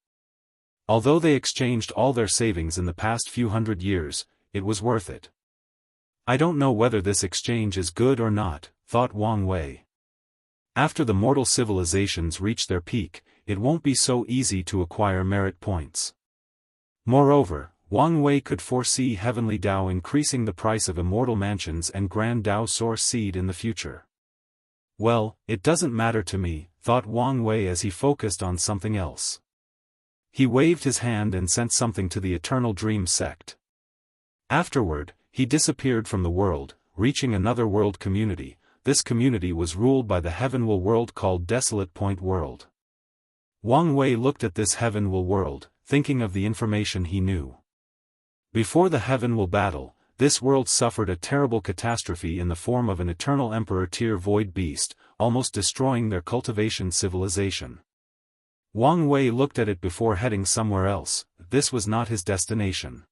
Although they exchanged all their savings in the past few hundred years, it was worth it. I don't know whether this exchange is good or not, thought Wang Wei. After the mortal civilizations reach their peak, it won't be so easy to acquire merit points. Moreover, Wang Wei could foresee Heavenly Dao increasing the price of immortal mansions and Grand Dao Source Seed in the future. Well, it doesn't matter to me, thought Wang Wei as he focused on something else. He waved his hand and sent something to the Eternal Dream sect. Afterward, he disappeared from the world, reaching another world community. This community was ruled by the Heavenwell world called Desolate Point World. Wang Wei looked at this Heavenwell world, thinking of the information he knew. Before the Heavenwell battle, this world suffered a terrible catastrophe in the form of an eternal emperor tier void beast, almost destroying their cultivation civilization. Wang Wei looked at it before heading somewhere else. This was not his destination.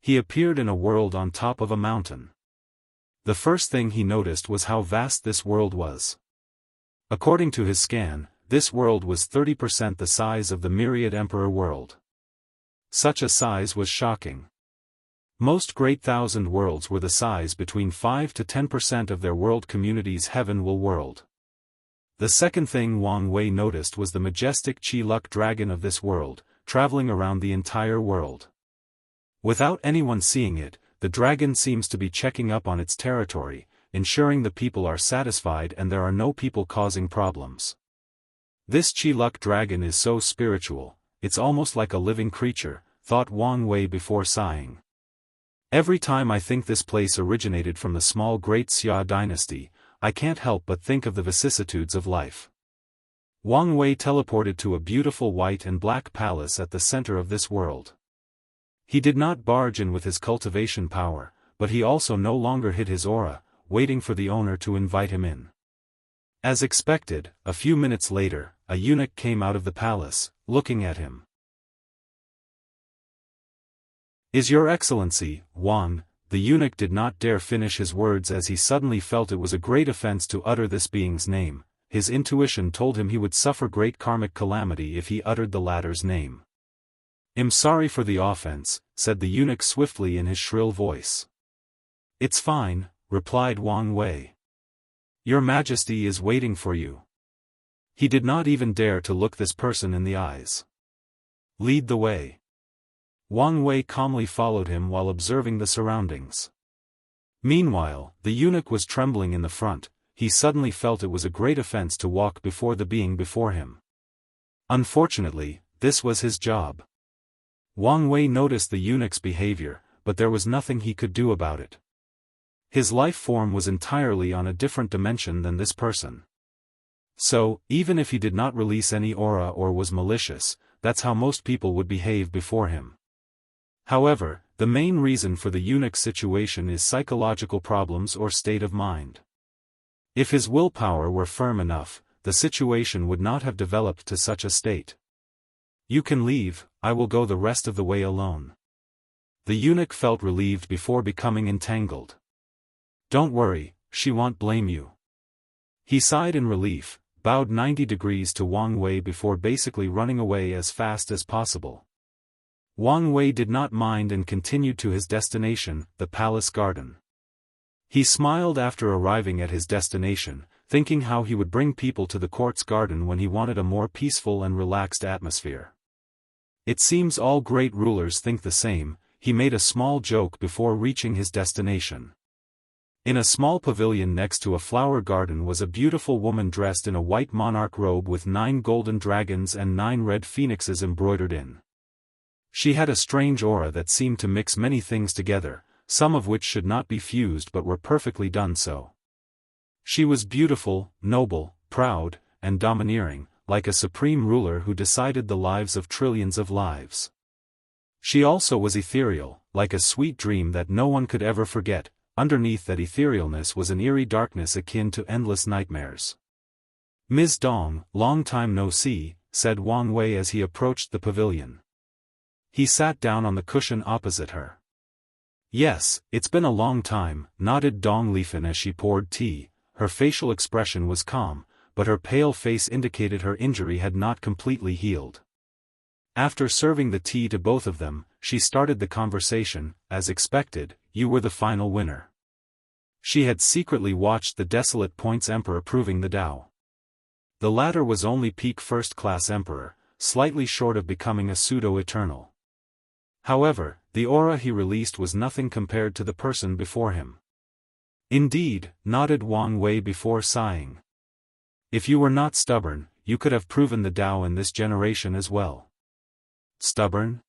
He appeared in a world on top of a mountain. The first thing he noticed was how vast this world was. According to his scan, this world was 30% the size of the Myriad Emperor world. Such a size was shocking. Most great thousand worlds were the size between 5 to 10% of their world community's Heavenwell world. The second thing Wang Wei noticed was the majestic Chi-Luck dragon of this world, traveling around the entire world. Without anyone seeing it, the dragon seems to be checking up on its territory, ensuring the people are satisfied and there are no people causing problems. This Chi-Luck dragon is so spiritual, it's almost like a living creature, thought Wang Wei before sighing. Every time I think this place originated from the small Great Xia dynasty, I can't help but think of the vicissitudes of life. Wang Wei teleported to a beautiful white and black palace at the center of this world. He did not barge in with his cultivation power, but he also no longer hid his aura, waiting for the owner to invite him in. As expected, a few minutes later, a eunuch came out of the palace, looking at him. "Is your excellency, Wang?" The eunuch did not dare finish his words as he suddenly felt it was a great offense to utter this being's name. His intuition told him he would suffer great karmic calamity if he uttered the latter's name. "I'm sorry for the offense," said the eunuch swiftly in his shrill voice. "It's fine," replied Wang Wei. "Your Majesty is waiting for you." He did not even dare to look this person in the eyes. "Lead the way." Wang Wei calmly followed him while observing the surroundings. Meanwhile, the eunuch was trembling in the front. He suddenly felt it was a great offense to walk before the being before him. Unfortunately, this was his job. Wang Wei noticed the eunuch's behavior, but there was nothing he could do about it. His life form was entirely on a different dimension than this person. So, even if he did not release any aura or was malicious, that's how most people would behave before him. However, the main reason for the eunuch's situation is psychological problems or state of mind. If his willpower were firm enough, the situation would not have developed to such a state. "You can leave, I will go the rest of the way alone." The eunuch felt relieved before becoming entangled. "Don't worry, she won't blame you." He sighed in relief, bowed 90 degrees to Wang Wei before basically running away as fast as possible. Wang Wei did not mind and continued to his destination, the palace garden. He smiled after arriving at his destination, thinking how he would bring people to the court's garden when he wanted a more peaceful and relaxed atmosphere. It seems all great rulers think the same. He made a small joke before reaching his destination. In a small pavilion next to a flower garden was a beautiful woman dressed in a white monarch robe with 9 golden dragons and 9 red phoenixes embroidered in. She had a strange aura that seemed to mix many things together, some of which should not be fused but were perfectly done so. She was beautiful, noble, proud, and domineering, like a supreme ruler who decided the lives of trillions of lives. She also was ethereal, like a sweet dream that no one could ever forget. Underneath that etherealness was an eerie darkness akin to endless nightmares. "Ms. Dong, long time no see," said Wang Wei as he approached the pavilion. He sat down on the cushion opposite her. "Yes, it's been a long time," nodded Dong Lifan as she poured tea. Her facial expression was calm, but her pale face indicated her injury had not completely healed. After serving the tea to both of them, she started the conversation. "As expected, you were the final winner." She had secretly watched the Desolate Points Emperor proving the Dao. The latter was only peak first-class emperor, slightly short of becoming a pseudo-eternal. However, the aura he released was nothing compared to the person before him. "Indeed," nodded Wang Wei before sighing. "If you were not stubborn, you could have proven the Dao in this generation as well." "Stubborn?"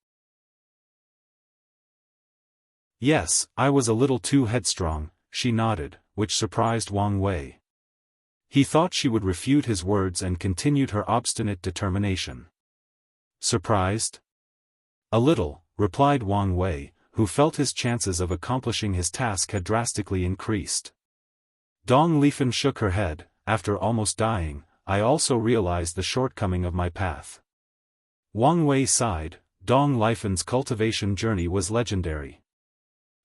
"Yes, I was a little too headstrong," she nodded, which surprised Wang Wei. He thought she would refute his words and continued her obstinate determination. "Surprised?" "A little," replied Wang Wei, who felt his chances of accomplishing his task had drastically increased. Dong Lifan shook her head. "After almost dying, I also realized the shortcoming of my path." Wang Wei sighed. Dong Lifan's cultivation journey was legendary.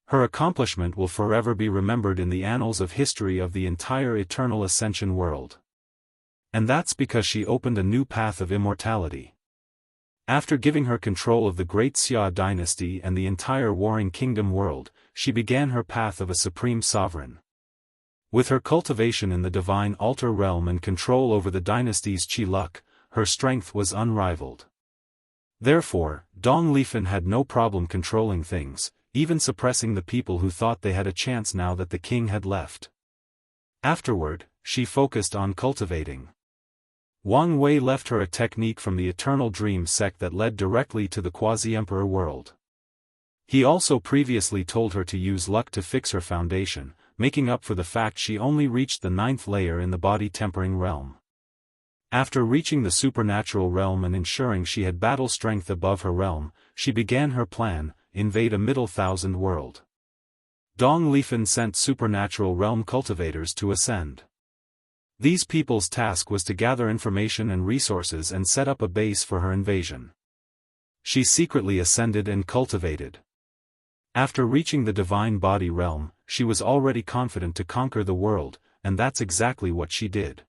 Her accomplishment will forever be remembered in the annals of history of the entire Eternal Ascension world. And that's because she opened a new path of immortality. After giving her control of the Great Xia dynasty and the entire Warring Kingdom world, she began her path of a supreme sovereign. With her cultivation in the Divine Altar realm and control over the dynasty's Qi luck, her strength was unrivaled. Therefore, Dong Lifan had no problem controlling things, even suppressing the people who thought they had a chance now that the king had left. Afterward, she focused on cultivating. Wang Wei left her a technique from the Eternal Dream sect that led directly to the Quasi-Emperor world. He also previously told her to use luck to fix her foundation, making up for the fact she only reached the 9th layer in the body-tempering realm. After reaching the supernatural realm and ensuring she had battle strength above her realm, she began her plan: invade a Middle Thousand world. Dong Lifan sent supernatural realm cultivators to ascend. These people's task was to gather information and resources and set up a base for her invasion. She secretly ascended and cultivated. After reaching the divine body realm, she was already confident to conquer the world, and that's exactly what she did.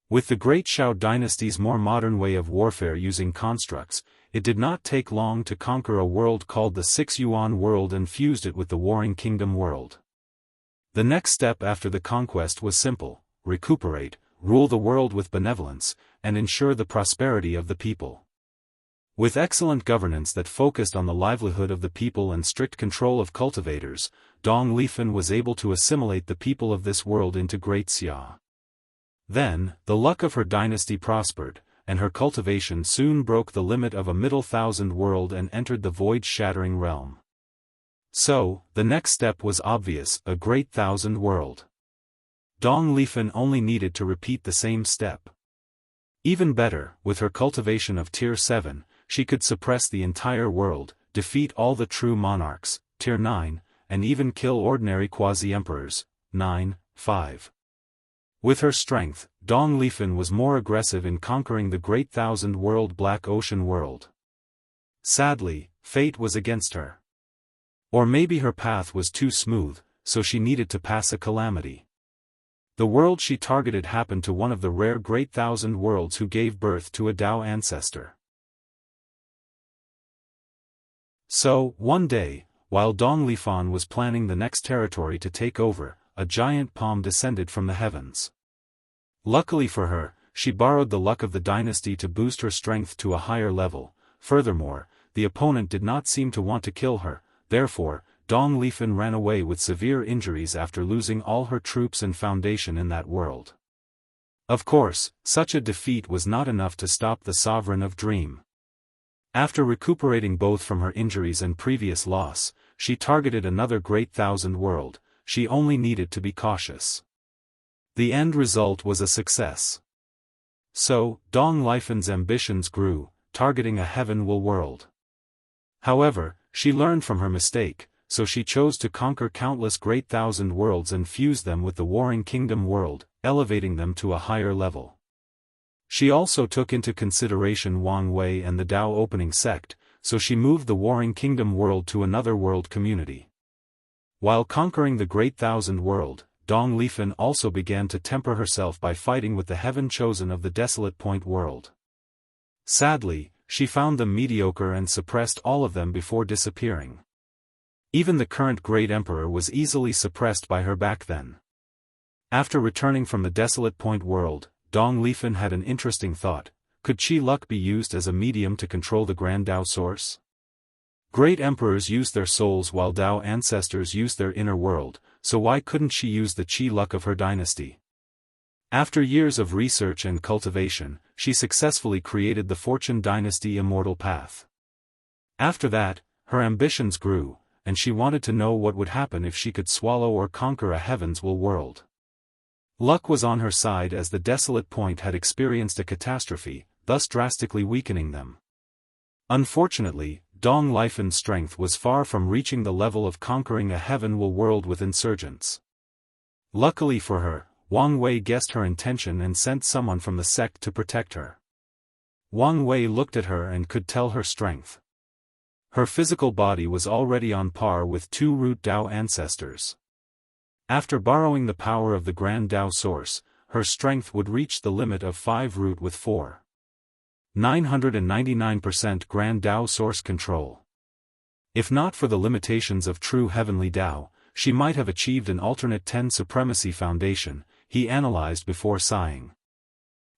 With the Great Shao dynasty's more modern way of warfare using constructs, it did not take long to conquer a world called the Six Yuan world and fused it with the Warring Kingdom world. The next step after the conquest was simple: recuperate, rule the world with benevolence, and ensure the prosperity of the people. With excellent governance that focused on the livelihood of the people and strict control of cultivators, Dong Lifan was able to assimilate the people of this world into Great Xia. Then, the luck of her dynasty prospered, and her cultivation soon broke the limit of a Middle Thousand world and entered the void-shattering realm. So, the next step was obvious: a Great Thousand world. Dong Lifan only needed to repeat the same step. Even better, with her cultivation of Tier 7, she could suppress the entire world, defeat all the true monarchs, Tier 9, and even kill ordinary quasi-emperors, 9-5. With her strength, Dong Lifan was more aggressive in conquering the Great Thousand world Black Ocean world. Sadly, fate was against her. Or maybe her path was too smooth, so she needed to pass a calamity. The world she targeted happened to one of the rare Great Thousand Worlds who gave birth to a Dao ancestor. So, one day, while Dong Lifan was planning the next territory to take over, a giant palm descended from the heavens. Luckily for her, she borrowed the luck of the dynasty to boost her strength to a higher level. Furthermore, the opponent did not seem to want to kill her, therefore, Dong Lifan ran away with severe injuries after losing all her troops and foundation in that world. Of course, such a defeat was not enough to stop the Sovereign of Dream. After recuperating both from her injuries and previous loss, she targeted another Great Thousand World. She only needed to be cautious. The end result was a success. So, Dong Lifan's ambitions grew, targeting a Heavenwell world. However, she learned from her mistake, so she chose to conquer countless Great Thousand Worlds and fuse them with the Warring Kingdom world, elevating them to a higher level. She also took into consideration Wang Wei and the Dao opening sect, so she moved the Warring Kingdom world to another world community. While conquering the Great Thousand World, Dong Lifan also began to temper herself by fighting with the Heaven Chosen of the Desolate Point world. Sadly, she found them mediocre and suppressed all of them before disappearing. Even the current Great Emperor was easily suppressed by her back then. After returning from the Desolate Point world, Dong Lifan had an interesting thought: could Qi luck be used as a medium to control the Grand Dao source? Great emperors use their souls while Dao ancestors use their inner world, so why couldn't she use the Qi luck of her dynasty? After years of research and cultivation, she successfully created the Fortune Dynasty Immortal path. After that, her ambitions grew, and she wanted to know what would happen if she could swallow or conquer a Heavenswell world. Luck was on her side as the Desolate Point had experienced a catastrophe, thus drastically weakening them. Unfortunately, Dong Lifan's strength was far from reaching the level of conquering a Heavenwell world with insurgents. Luckily for her, Wang Wei guessed her intention and sent someone from the sect to protect her. Wang Wei looked at her and could tell her strength. Her physical body was already on par with 2 root Dao ancestors. After borrowing the power of the Grand Dao source, her strength would reach the limit of 5 root with 999% Grand Dao source control. If not for the limitations of true heavenly Dao, she might have achieved an alternate 10 supremacy foundation, he analyzed before sighing.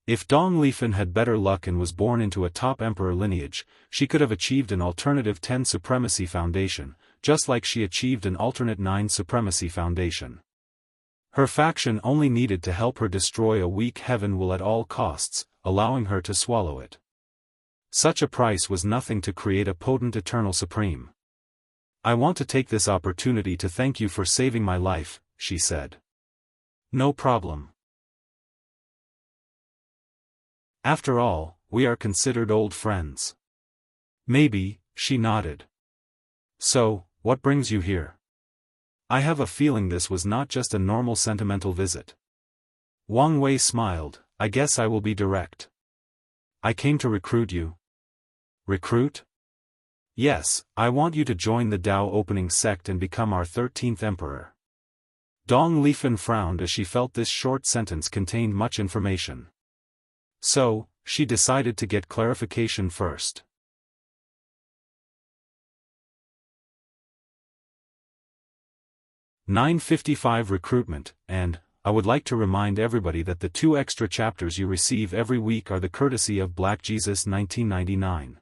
If Dong Lifan had better luck and was born into a top emperor lineage, she could have achieved an alternative 10 supremacy foundation, just like she achieved an alternate 9 supremacy foundation. Her faction only needed to help her destroy a weak Heavenwell at all costs, allowing her to swallow it. Such a price was nothing to create a potent Eternal Supreme. "I want to take this opportunity to thank you for saving my life," she said. "No problem. After all, we are considered old friends." "Maybe," she nodded. "So, what brings you here?" "I have a feeling this was not just a normal sentimental visit." Wang Wei smiled. "I guess I will be direct. I came to recruit you." "Recruit?" "Yes, I want you to join the Dao opening sect and become our 13th emperor." Dong Lifan frowned as she felt this short sentence contained much information. So, she decided to get clarification first. "955 recruitment, and, I would like to remind everybody that the 2 extra chapters you receive every week are the courtesy of Black Jesus 1999.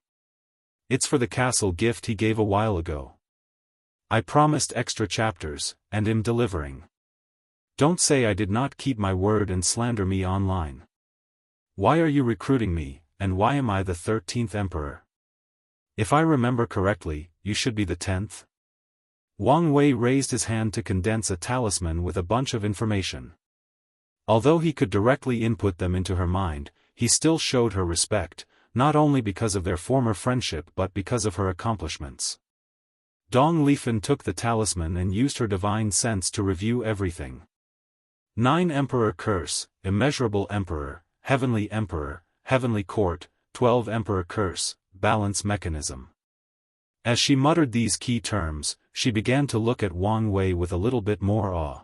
It's for the castle gift he gave a while ago. I promised extra chapters, and am delivering. Don't say I did not keep my word and slander me online. Why are you recruiting me, and why am I the 13th emperor? If I remember correctly, you should be the 10th? Wang Wei raised his hand to condense a talisman with a bunch of information. Although he could directly input them into her mind, he still showed her respect, not only because of their former friendship but because of her accomplishments. Dong Lifan took the talisman and used her divine sense to review everything. 9 Emperor Curse, Immeasurable Emperor, Heavenly Emperor, Heavenly Court, 12 Emperor Curse, Balance Mechanism. As she muttered these key terms, she began to look at Wang Wei with a little bit more awe.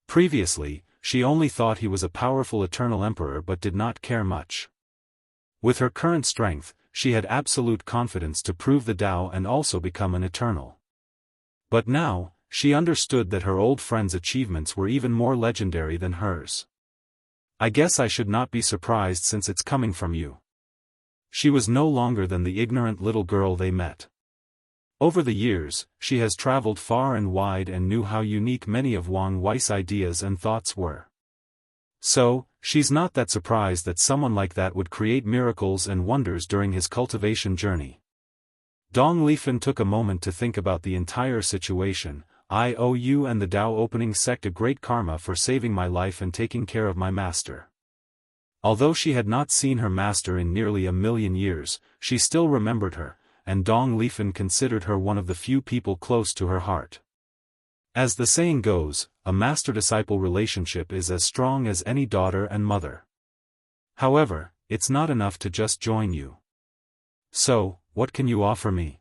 Previously, she only thought he was a powerful eternal emperor but did not care much. With her current strength, she had absolute confidence to prove the Tao and also become an eternal. But now, she understood that her old friend's achievements were even more legendary than hers. I guess I should not be surprised since it's coming from you. She was no longer than the ignorant little girl they met. Over the years, she has traveled far and wide and knew how unique many of Wang Wei's ideas and thoughts were. So, she's not that surprised that someone like that would create miracles and wonders during his cultivation journey. Dong Lifan took a moment to think about the entire situation. I owe you and the Tao opening sect a great karma for saving my life and taking care of my master. Although she had not seen her master in nearly 1,000,000 years, she still remembered her, and Dong Lifan considered her one of the few people close to her heart. As the saying goes, a master-disciple relationship is as strong as any daughter and mother. However, it's not enough to just join you. So, what can you offer me?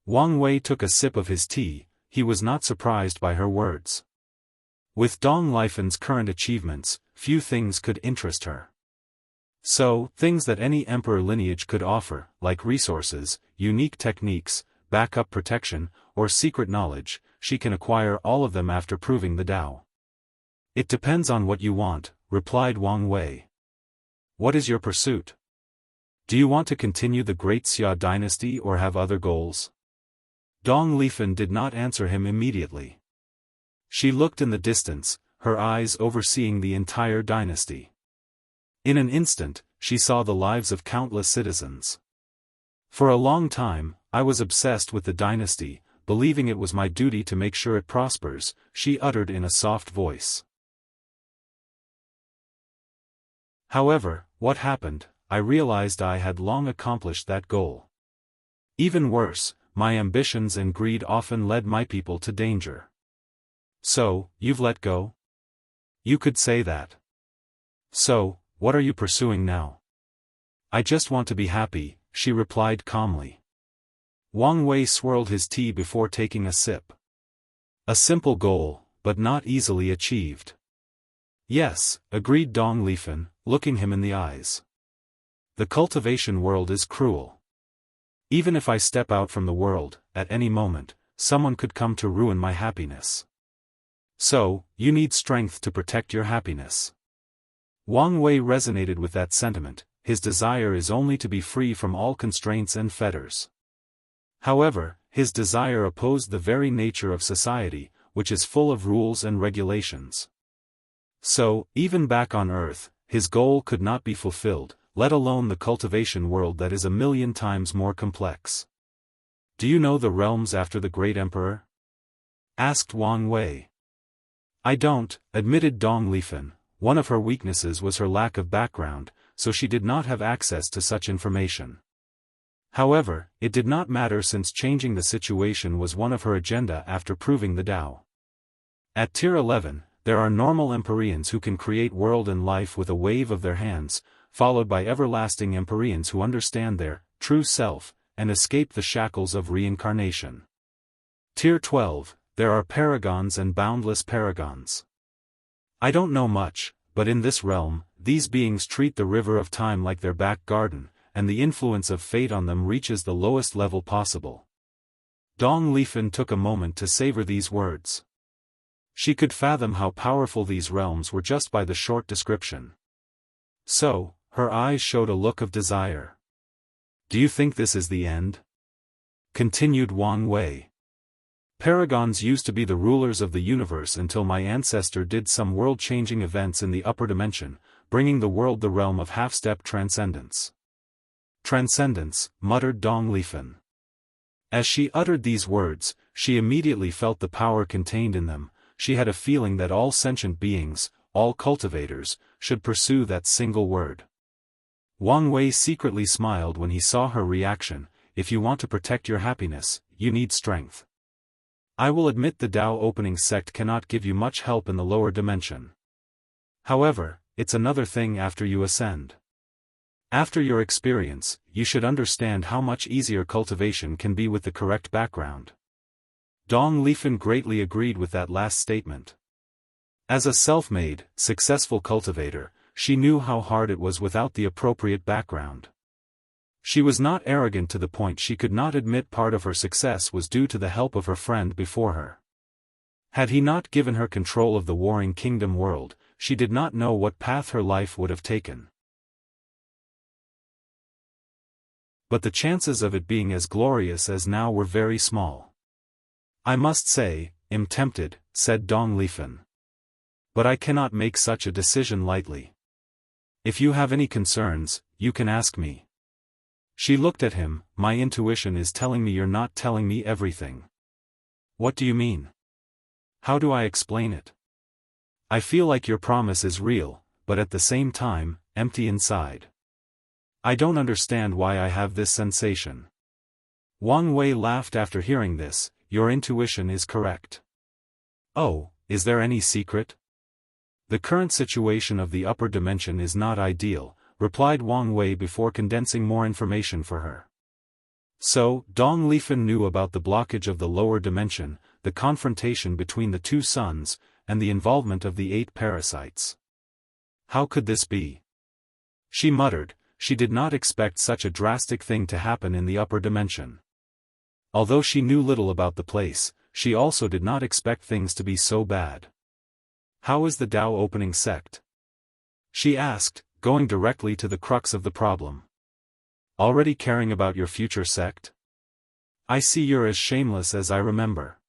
Wang Wei took a sip of his tea. He was not surprised by her words. With Dong Lifan's current achievements, few things could interest her. So, things that any emperor lineage could offer, like resources, unique techniques, backup protection, or secret knowledge, she can acquire all of them after proving the Tao. It depends on what you want, replied Wang Wei. What is your pursuit? Do you want to continue the Great Xia dynasty or have other goals? Dong Lifan did not answer him immediately. She looked in the distance, her eyes overseeing the entire dynasty. In an instant, she saw the lives of countless citizens. For a long time, I was obsessed with the dynasty, believing it was my duty to make sure it prospers, she uttered in a soft voice. However, what happened? I realized I had long accomplished that goal. Even worse, my ambitions and greed often led my people to danger. So, you've let go? You could say that. So, what are you pursuing now? I just want to be happy, she replied calmly. Wang Wei swirled his tea before taking a sip. A simple goal, but not easily achieved. Yes, agreed Dong Lifan, looking him in the eyes. The cultivation world is cruel. Even if I step out from the world, at any moment, someone could come to ruin my happiness. So, you need strength to protect your happiness. Wang Wei resonated with that sentiment. His desire is only to be free from all constraints and fetters. However, his desire opposed the very nature of society, which is full of rules and regulations. So, even back on Earth, his goal could not be fulfilled, let alone the cultivation world that is 1,000,000 times more complex. Do you know the realms after the great emperor? Asked Wang Wei. I don't, admitted Dong Lifan. One of her weaknesses was her lack of background, so she did not have access to such information. However, it did not matter since changing the situation was one of her agenda after proving the Tao. At Tier 11, there are normal Empyreans who can create world and life with a wave of their hands, followed by everlasting Empyreans who understand their true self, and escape the shackles of reincarnation. Tier 12, there are paragons and boundless paragons. I don't know much, but in this realm, these beings treat the river of time like their back garden, and the influence of fate on them reaches the lowest level possible. Dong Lifan took a moment to savor these words. She could fathom how powerful these realms were just by the short description. So, her eyes showed a look of desire. Do you think this is the end? Continued Wang Wei. Paragons used to be the rulers of the universe until my ancestor did some world-changing events in the upper dimension, bringing the world the realm of half-step transcendence. Transcendence, muttered Dong Lifan. As she uttered these words, she immediately felt the power contained in them. She had a feeling that all sentient beings, all cultivators, should pursue that single word. Wang Wei secretly smiled when he saw her reaction. If you want to protect your happiness, you need strength. I will admit the Tao opening sect cannot give you much help in the lower dimension. However, it's another thing after you ascend. After your experience, you should understand how much easier cultivation can be with the correct background. Dong Lifen greatly agreed with that last statement. As a self-made, successful cultivator, she knew how hard it was without the appropriate background. She was not arrogant to the point she could not admit part of her success was due to the help of her friend before her. Had he not given her control of the warring kingdom world, she did not know what path her life would have taken. But the chances of it being as glorious as now were very small. I must say, I'm tempted, said Dong Lifen. But I cannot make such a decision lightly. If you have any concerns, you can ask me. She looked at him. My intuition is telling me you're not telling me everything. What do you mean? How do I explain it? I feel like your promise is real, but at the same time, empty inside. I don't understand why I have this sensation. Wang Wei laughed after hearing this. Your intuition is correct. Oh, is there any secret? The current situation of the upper dimension is not ideal, replied Wang Wei before condensing more information for her. So, Dong Lifen knew about the blockage of the lower dimension, the confrontation between the two suns, and the involvement of the 8 parasites. How could this be? She muttered. She did not expect such a drastic thing to happen in the upper dimension. Although she knew little about the place, she also did not expect things to be so bad. How is the Dao opening sect? She asked, going directly to the crux of the problem. Already caring about your future sect? I see you're as shameless as I remember.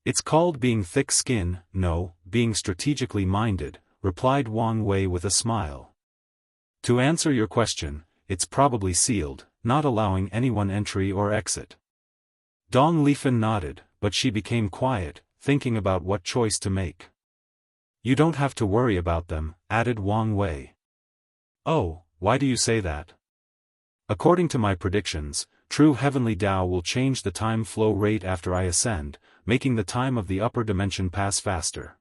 It's called being thick-skinned, no, being strategically minded, replied Wang Wei with a smile. To answer your question, it's probably sealed, not allowing anyone entry or exit. Dong Lifen nodded, but she became quiet, thinking about what choice to make. You don't have to worry about them, added Wang Wei. Oh, why do you say that? According to my predictions, true heavenly Tao will change the time flow rate after I ascend, making the time of the upper dimension pass faster.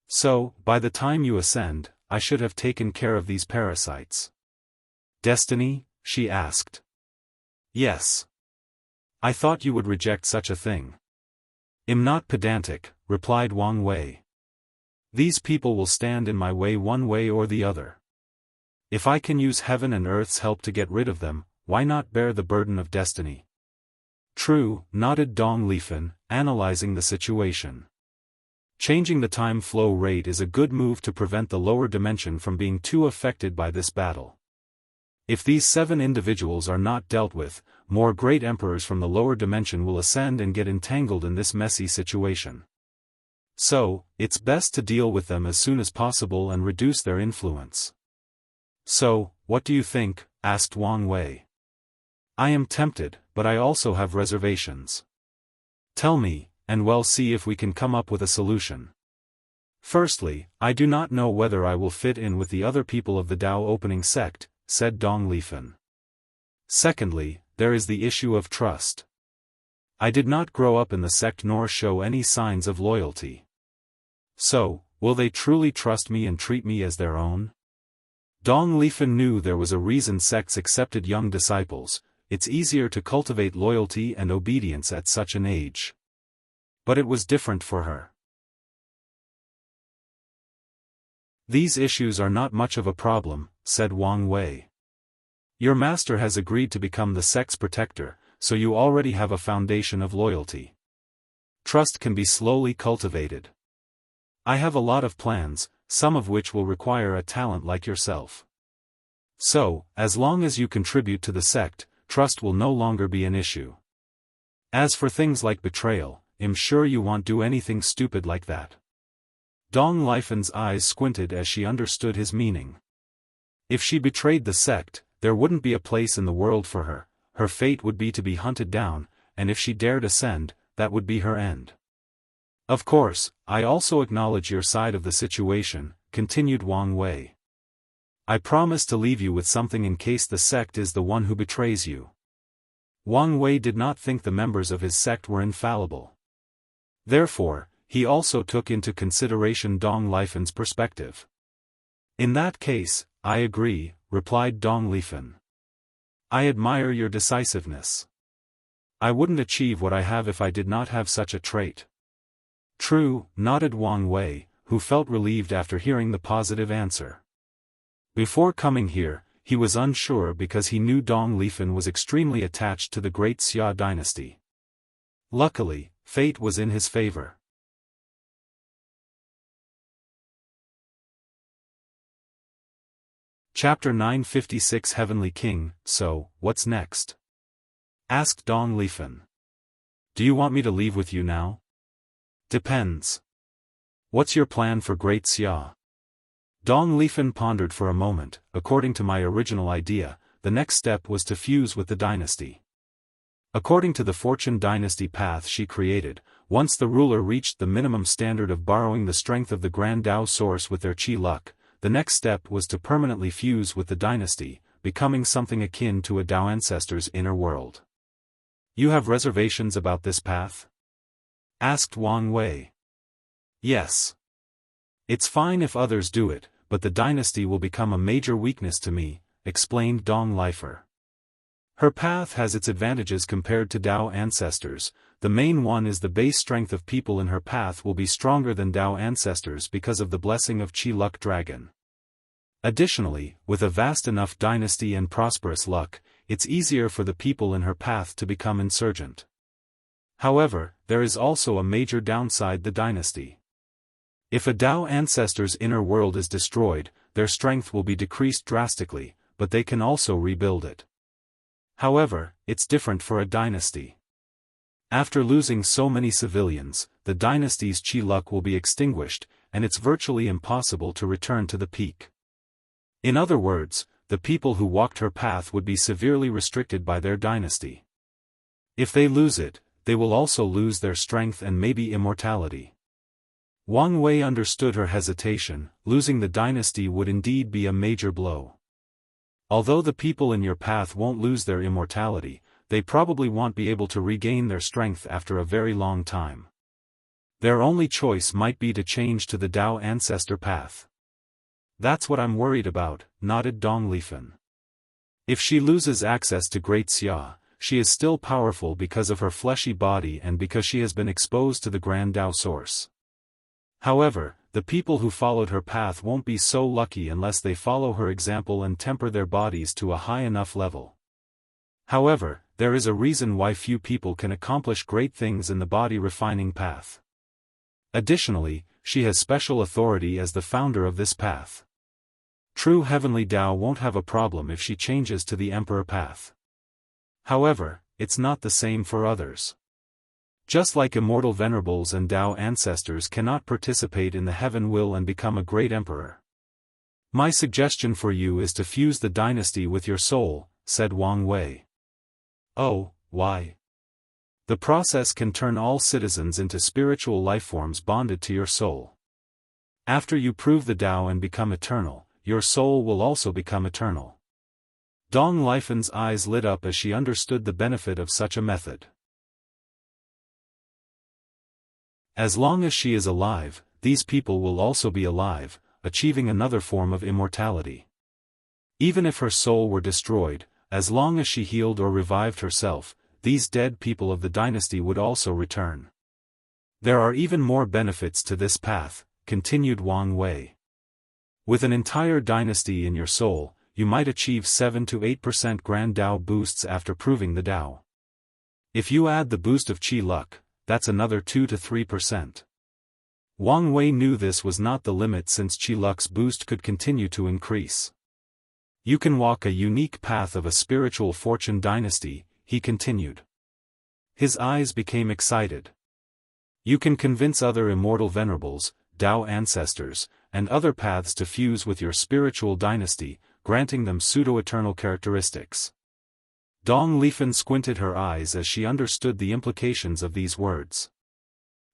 So, by the time you ascend, I should have taken care of these parasites. Destiny? She asked. Yes. I thought you would reject such a thing. I'm not pedantic, replied Wang Wei. These people will stand in my way one way or the other. If I can use heaven and earth's help to get rid of them, why not bear the burden of destiny? True, nodded Dong Lifen, analyzing the situation. Changing the time flow rate is a good move to prevent the lower dimension from being too affected by this battle. If these 7 individuals are not dealt with, more great emperors from the lower dimension will ascend and get entangled in this messy situation. So, it's best to deal with them as soon as possible and reduce their influence. So, what do you think? Asked Wang Wei. I am tempted, but I also have reservations. Tell me, and we'll see if we can come up with a solution. Firstly, I do not know whether I will fit in with the other people of the Dao opening sect, said Dong Lifen. Secondly, there is the issue of trust. I did not grow up in the sect nor show any signs of loyalty. So, will they truly trust me and treat me as their own? Dong Lifen knew there was a reason sects accepted young disciples. It's easier to cultivate loyalty and obedience at such an age. But it was different for her. These issues are not much of a problem, said Wang Wei. Your master has agreed to become the sect's protector, so you already have a foundation of loyalty. Trust can be slowly cultivated. I have a lot of plans, some of which will require a talent like yourself. So, as long as you contribute to the sect, trust will no longer be an issue. As for things like betrayal, I'm sure you won't do anything stupid like that. Dong Lifen's eyes squinted as she understood his meaning. If she betrayed the sect, there wouldn't be a place in the world for her, her fate would be to be hunted down, and if she dared ascend, that would be her end. Of course, I also acknowledge your side of the situation, continued Wang Wei. I promise to leave you with something in case the sect is the one who betrays you. Wang Wei did not think the members of his sect were infallible. Therefore, he also took into consideration Dong Lifen's perspective. In that case, I agree, replied Dong Lifan. I admire your decisiveness. I wouldn't achieve what I have if I did not have such a trait. True, nodded Wang Wei, who felt relieved after hearing the positive answer. Before coming here, he was unsure because he knew Dong Lifan was extremely attached to the great Xia dynasty. Luckily, fate was in his favor. Chapter 956 Heavenly King. So, what's next? Asked Dong Lifan. Do you want me to leave with you now? Depends. What's your plan for Great Xia? Dong Lifan pondered for a moment. According to my original idea, the next step was to fuse with the dynasty. According to the fortune dynasty path she created, once the ruler reached the minimum standard of borrowing the strength of the Grand Dao source with their qi luck, the next step was to permanently fuse with the dynasty, becoming something akin to a Dao ancestor's inner world. You have reservations about this path? Asked Wang Wei. Yes. It's fine if others do it, but the dynasty will become a major weakness to me, explained Dong Lifan. Her path has its advantages compared to Dao ancestors. The main one is the base strength of people in her path will be stronger than Dao ancestors because of the blessing of Qi Luck Dragon. Additionally, with a vast enough dynasty and prosperous luck, it's easier for the people in her path to become insurgent. However, there is also a major downside: the dynasty. If a Dao ancestor's inner world is destroyed, their strength will be decreased drastically, but they can also rebuild it. However, it's different for a dynasty. After losing so many civilians, the dynasty's Qi luck will be extinguished, and it's virtually impossible to return to the peak. In other words, the people who walked her path would be severely restricted by their dynasty. If they lose it, they will also lose their strength and maybe immortality. Wang Wei understood her hesitation. Losing the dynasty would indeed be a major blow. Although the people in your path won't lose their immortality, they probably won't be able to regain their strength after a very long time. Their only choice might be to change to the Dao ancestor path. That's what I'm worried about, nodded Dong Lifan. If she loses access to Great Xia, she is still powerful because of her fleshy body and because she has been exposed to the Grand Dao source. However, the people who followed her path won't be so lucky unless they follow her example and temper their bodies to a high enough level. However, there is a reason why few people can accomplish great things in the body refining path. Additionally, she has special authority as the founder of this path. True heavenly Dao won't have a problem if she changes to the Emperor path. However, it's not the same for others. Just like immortal venerables and Dao ancestors cannot participate in the heaven will and become a great emperor. My suggestion for you is to fuse the dynasty with your soul, said Wang Wei. Oh, why? The process can turn all citizens into spiritual lifeforms bonded to your soul. After you prove the Dao and become eternal, your soul will also become eternal. Dong Lifan's eyes lit up as she understood the benefit of such a method. As long as she is alive, these people will also be alive, achieving another form of immortality. Even if her soul were destroyed, as long as she healed or revived herself, these dead people of the dynasty would also return. There are even more benefits to this path, continued Wang Wei. With an entire dynasty in your soul, you might achieve 7 to 8% Grand Dao boosts after proving the Dao. If you add the boost of Qi luck, that's another 2 to 3%. Wang Wei knew this was not the limit since Qi luck's boost could continue to increase. You can walk a unique path of a spiritual fortune dynasty, he continued. His eyes became excited. You can convince other immortal venerables, Dao ancestors, and other paths to fuse with your spiritual dynasty, granting them pseudo-eternal characteristics. Dong Lifan squinted her eyes as she understood the implications of these words.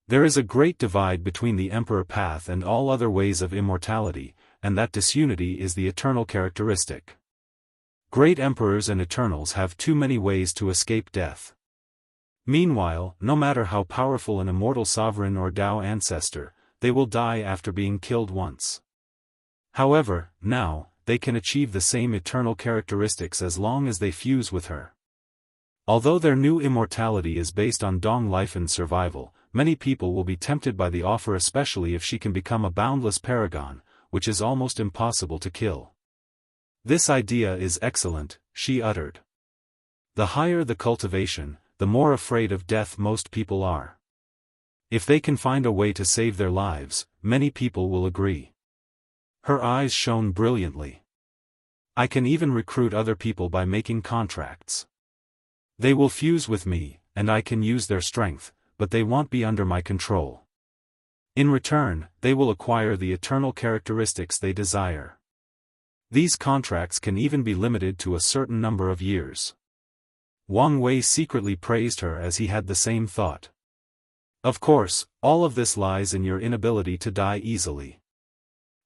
There is a great divide between the Emperor path and all other ways of immortality, and that disunity is the eternal characteristic. Great emperors and eternals have too many ways to escape death. Meanwhile, no matter how powerful an immortal sovereign or Dao ancestor, they will die after being killed once. However, now, they can achieve the same eternal characteristics as long as they fuse with her. Although their new immortality is based on Dong Lifen's survival, many people will be tempted by the offer, especially if she can become a boundless paragon, which is almost impossible to kill. This idea is excellent, she uttered. The higher the cultivation, the more afraid of death most people are. If they can find a way to save their lives, many people will agree. Her eyes shone brilliantly. I can even recruit other people by making contracts. They will fuse with me, and I can use their strength, but they won't be under my control. In return, they will acquire the eternal characteristics they desire. These contracts can even be limited to a certain number of years. Wang Wei secretly praised her as he had the same thought. Of course, all of this lies in your inability to die easily.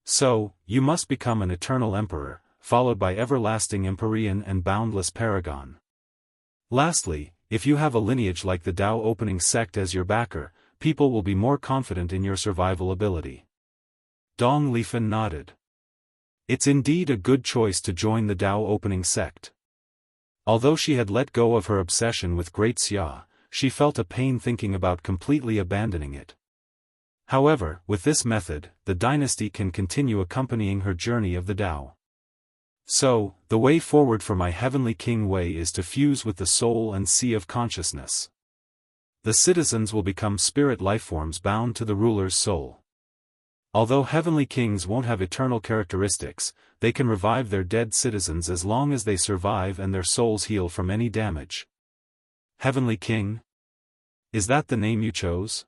So, you must become an eternal emperor, followed by everlasting empyrean and boundless paragon. Lastly, if you have a lineage like the Dao opening sect as your backer, people will be more confident in your survival ability. Dong Lifen nodded. It's indeed a good choice to join the Dao opening sect. Although she had let go of her obsession with Great Xia, she felt a pain thinking about completely abandoning it. However, with this method, the dynasty can continue accompanying her journey of the Dao. So, the way forward for my heavenly King Wei is to fuse with the soul and sea of consciousness. The citizens will become spirit lifeforms bound to the ruler's soul. Although heavenly kings won't have eternal characteristics, they can revive their dead citizens as long as they survive and their souls heal from any damage. Heavenly King? Is that the name you chose?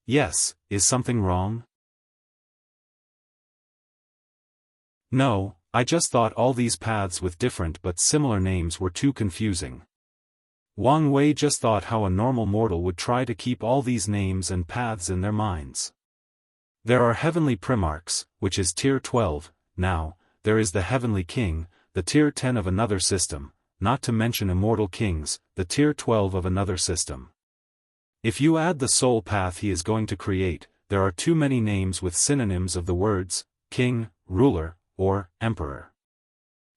Yes, is something wrong? No, I just thought all these paths with different but similar names were too confusing. Wang Wei just thought how a normal mortal would try to keep all these names and paths in their minds. There are heavenly primarchs, which is tier 12, now, there is the heavenly king, the tier 10 of another system, not to mention immortal kings, the tier 12 of another system. If you add the soul path he is going to create, there are too many names with synonyms of the words, king, ruler, or emperor.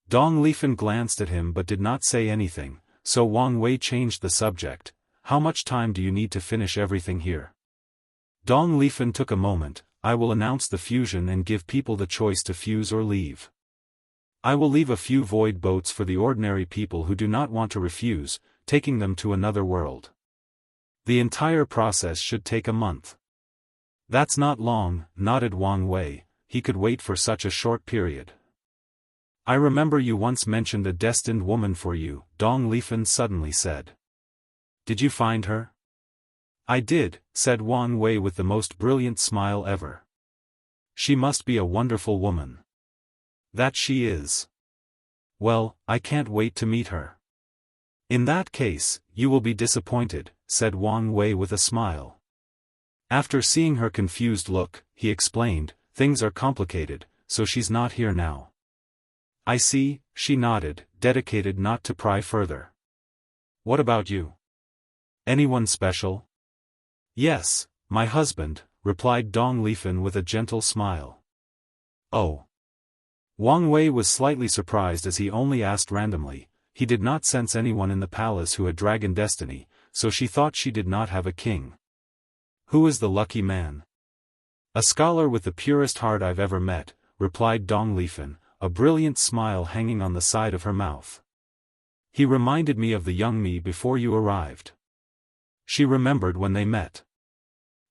Dong Lifen glanced at him but did not say anything, so Wang Wei changed the subject. How much time do you need to finish everything here? Dong Lifen took a moment. I will announce the fusion and give people the choice to fuse or leave. I will leave a few void boats for the ordinary people who do not want to refuse, taking them to another world. The entire process should take a month. That's not long, nodded Wang Wei. He could wait for such a short period. I remember you once mentioned a destined woman for you, Dong Lifen suddenly said. Did you find her? I did, said Wang Wei with the most brilliant smile ever. She must be a wonderful woman. That she is. Well, I can't wait to meet her. In that case, you will be disappointed, said Wang Wei with a smile. After seeing her confused look, he explained, things are complicated, so she's not here now. I see, she nodded, dedicated not to pry further. What about you? Anyone special? Yes, my husband, replied Dong Lifen with a gentle smile. Oh. Wang Wei was slightly surprised as he only asked randomly. He did not sense anyone in the palace who had dragon destiny, so she thought she did not have a king. Who is the lucky man? A scholar with the purest heart I've ever met, replied Dong Lifen, a brilliant smile hanging on the side of her mouth. He reminded me of the young me before you arrived. She remembered when they met.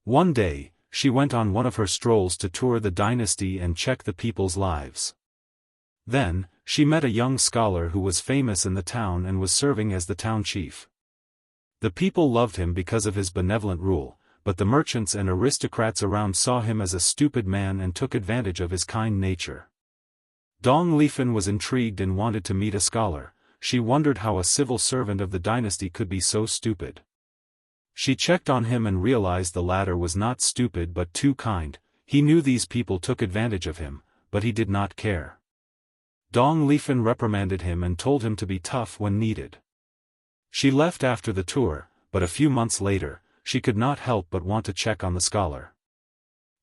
One day, she went on one of her strolls to tour the dynasty and check the people's lives. Then, she met a young scholar who was famous in the town and was serving as the town chief. The people loved him because of his benevolent rule, but the merchants and aristocrats around saw him as a stupid man and took advantage of his kind nature. Dong Lifen was intrigued and wanted to meet a scholar. She wondered how a civil servant of the dynasty could be so stupid. She checked on him and realized the latter was not stupid but too kind. He knew these people took advantage of him, but he did not care. Dong Lifen reprimanded him and told him to be tough when needed. She left after the tour, but a few months later, she could not help but want to check on the scholar.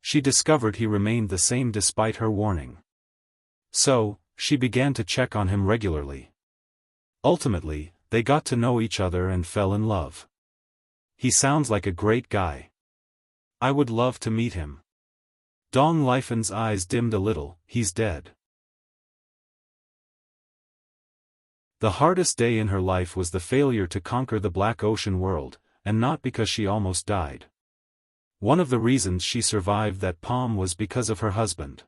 She discovered he remained the same despite her warning. So, she began to check on him regularly. Ultimately, they got to know each other and fell in love. He sounds like a great guy. I would love to meet him. Dong Lifen's eyes dimmed a little. He's dead. The hardest day in her life was the failure to conquer the Black Ocean world, and not because she almost died. One of the reasons she survived that palm was because of her husband.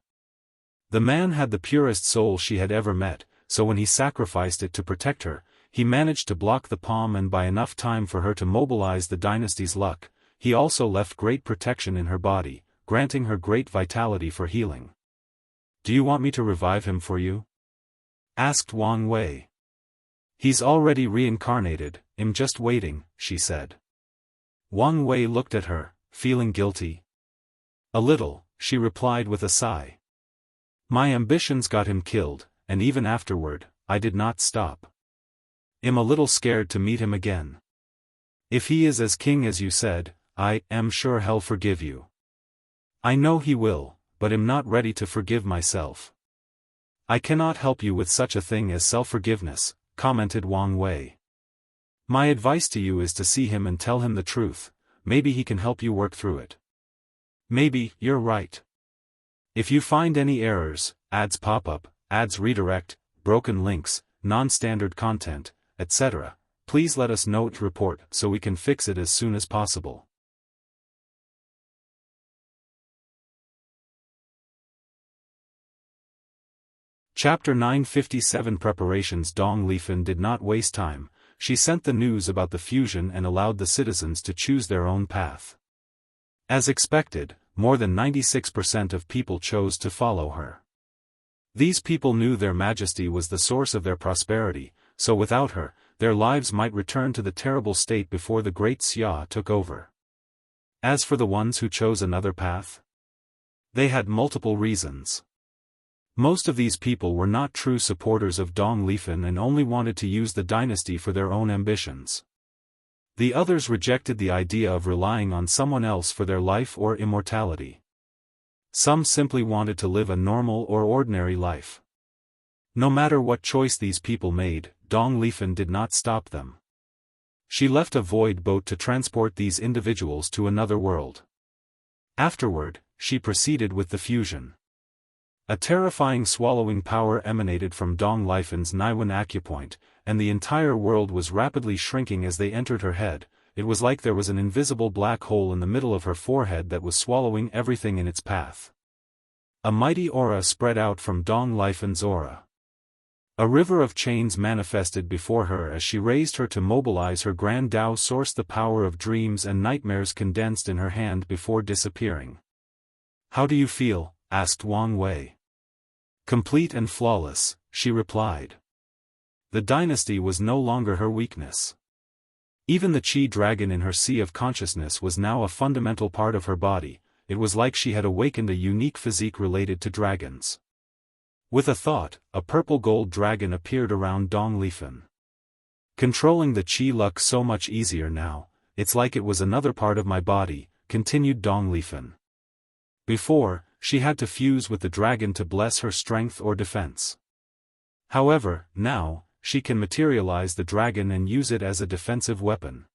The man had the purest soul she had ever met, so when he sacrificed it to protect her, he managed to block the palm and by enough time for her to mobilize the dynasty's luck, he also left great protection in her body, granting her great vitality for healing. Do you want me to revive him for you? Asked Wang Wei. He's already reincarnated, I'm just waiting, she said. Wang Wei looked at her, feeling guilty. A little, she replied with a sigh. My ambitions got him killed, and even afterward, I did not stop. I'm a little scared to meet him again. If he is as king as you said, I am sure he'll forgive you. I know he will, but I'm not ready to forgive myself. I cannot help you with such a thing as self-forgiveness, commented Wang Wei. My advice to you is to see him and tell him the truth, maybe he can help you work through it. Maybe, you're right. If you find any errors, ads pop up, ads redirect, broken links, non-standard content, etc., please let us know to report so we can fix it as soon as possible. Chapter 957 Preparations. Dong Lifen did not waste time, she sent the news about the fusion and allowed the citizens to choose their own path. As expected, more than 96% of people chose to follow her. These people knew their majesty was the source of their prosperity, so without her, their lives might return to the terrible state before the great Xia took over. As for the ones who chose another path, they had multiple reasons. Most of these people were not true supporters of Dong Lifen and only wanted to use the dynasty for their own ambitions. The others rejected the idea of relying on someone else for their life or immortality. Some simply wanted to live a normal or ordinary life. No matter what choice these people made, Dong Lifen did not stop them. She left a void boat to transport these individuals to another world. Afterward, she proceeded with the fusion. A terrifying swallowing power emanated from Dong Lifen's Niwen acupoint, and the entire world was rapidly shrinking as they entered her head. It was like there was an invisible black hole in the middle of her forehead that was swallowing everything in its path. A mighty aura spread out from Dong Lifen's aura. A river of chains manifested before her as she raised her to mobilize her grand Dao source. The power of dreams and nightmares condensed in her hand before disappearing. How do you feel? Asked Wang Wei. Complete and flawless, she replied. The dynasty was no longer her weakness. Even the Qi dragon in her sea of consciousness was now a fundamental part of her body. It was like she had awakened a unique physique related to dragons. With a thought, a purple gold dragon appeared around Dong Lifen. Controlling the Qi luck so much easier now, it's like it was another part of my body, continued Dong Lifen. Before, she had to fuse with the dragon to bless her strength or defense. However, now, she can materialize the dragon and use it as a defensive weapon.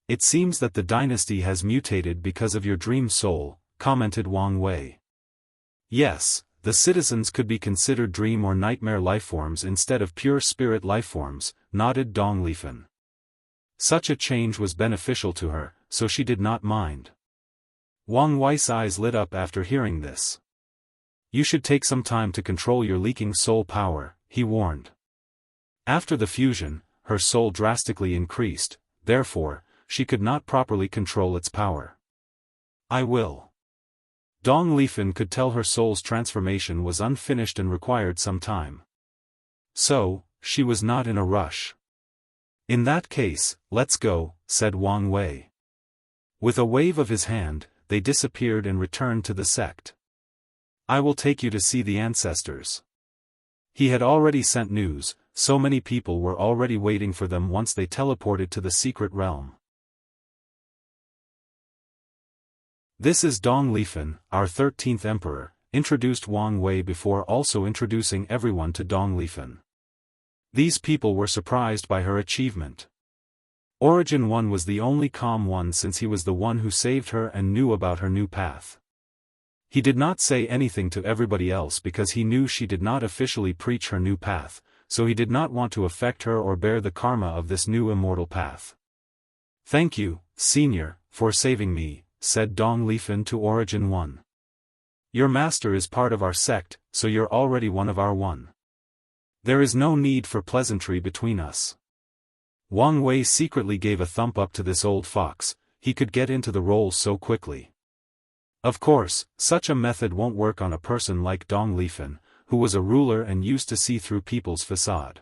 It seems that the dynasty has mutated because of your dream soul, commented Wang Wei. Yes, the citizens could be considered dream or nightmare lifeforms instead of pure spirit lifeforms, nodded Dong Lifen. Such a change was beneficial to her, so she did not mind. Wang Wei's eyes lit up after hearing this. You should take some time to control your leaking soul power, he warned. After the fusion, her soul drastically increased, therefore, she could not properly control its power. I will. Dong Lifen could tell her soul's transformation was unfinished and required some time. So, she was not in a rush. In that case, let's go, said Wang Wei. With a wave of his hand, they disappeared and returned to the sect. I will take you to see the ancestors. He had already sent news, so many people were already waiting for them once they teleported to the secret realm. This is Dong Lifen, our 13th emperor, introduced Wang Wei before also introducing everyone to Dong Lifan. These people were surprised by her achievement. Origin 1 was the only calm one since he was the one who saved her and knew about her new path. He did not say anything to everybody else because he knew she did not officially preach her new path, so he did not want to affect her or bear the karma of this new immortal path. "Thank you, Senior, for saving me," said Dong Lifan to Origin 1. "Your master is part of our sect, so you're already one of our one. There is no need for pleasantry between us." Wang Wei secretly gave a thumb up to this old fox, he could get into the role so quickly. Of course, such a method won't work on a person like Dong Lifan, who was a ruler and used to see through people's facade.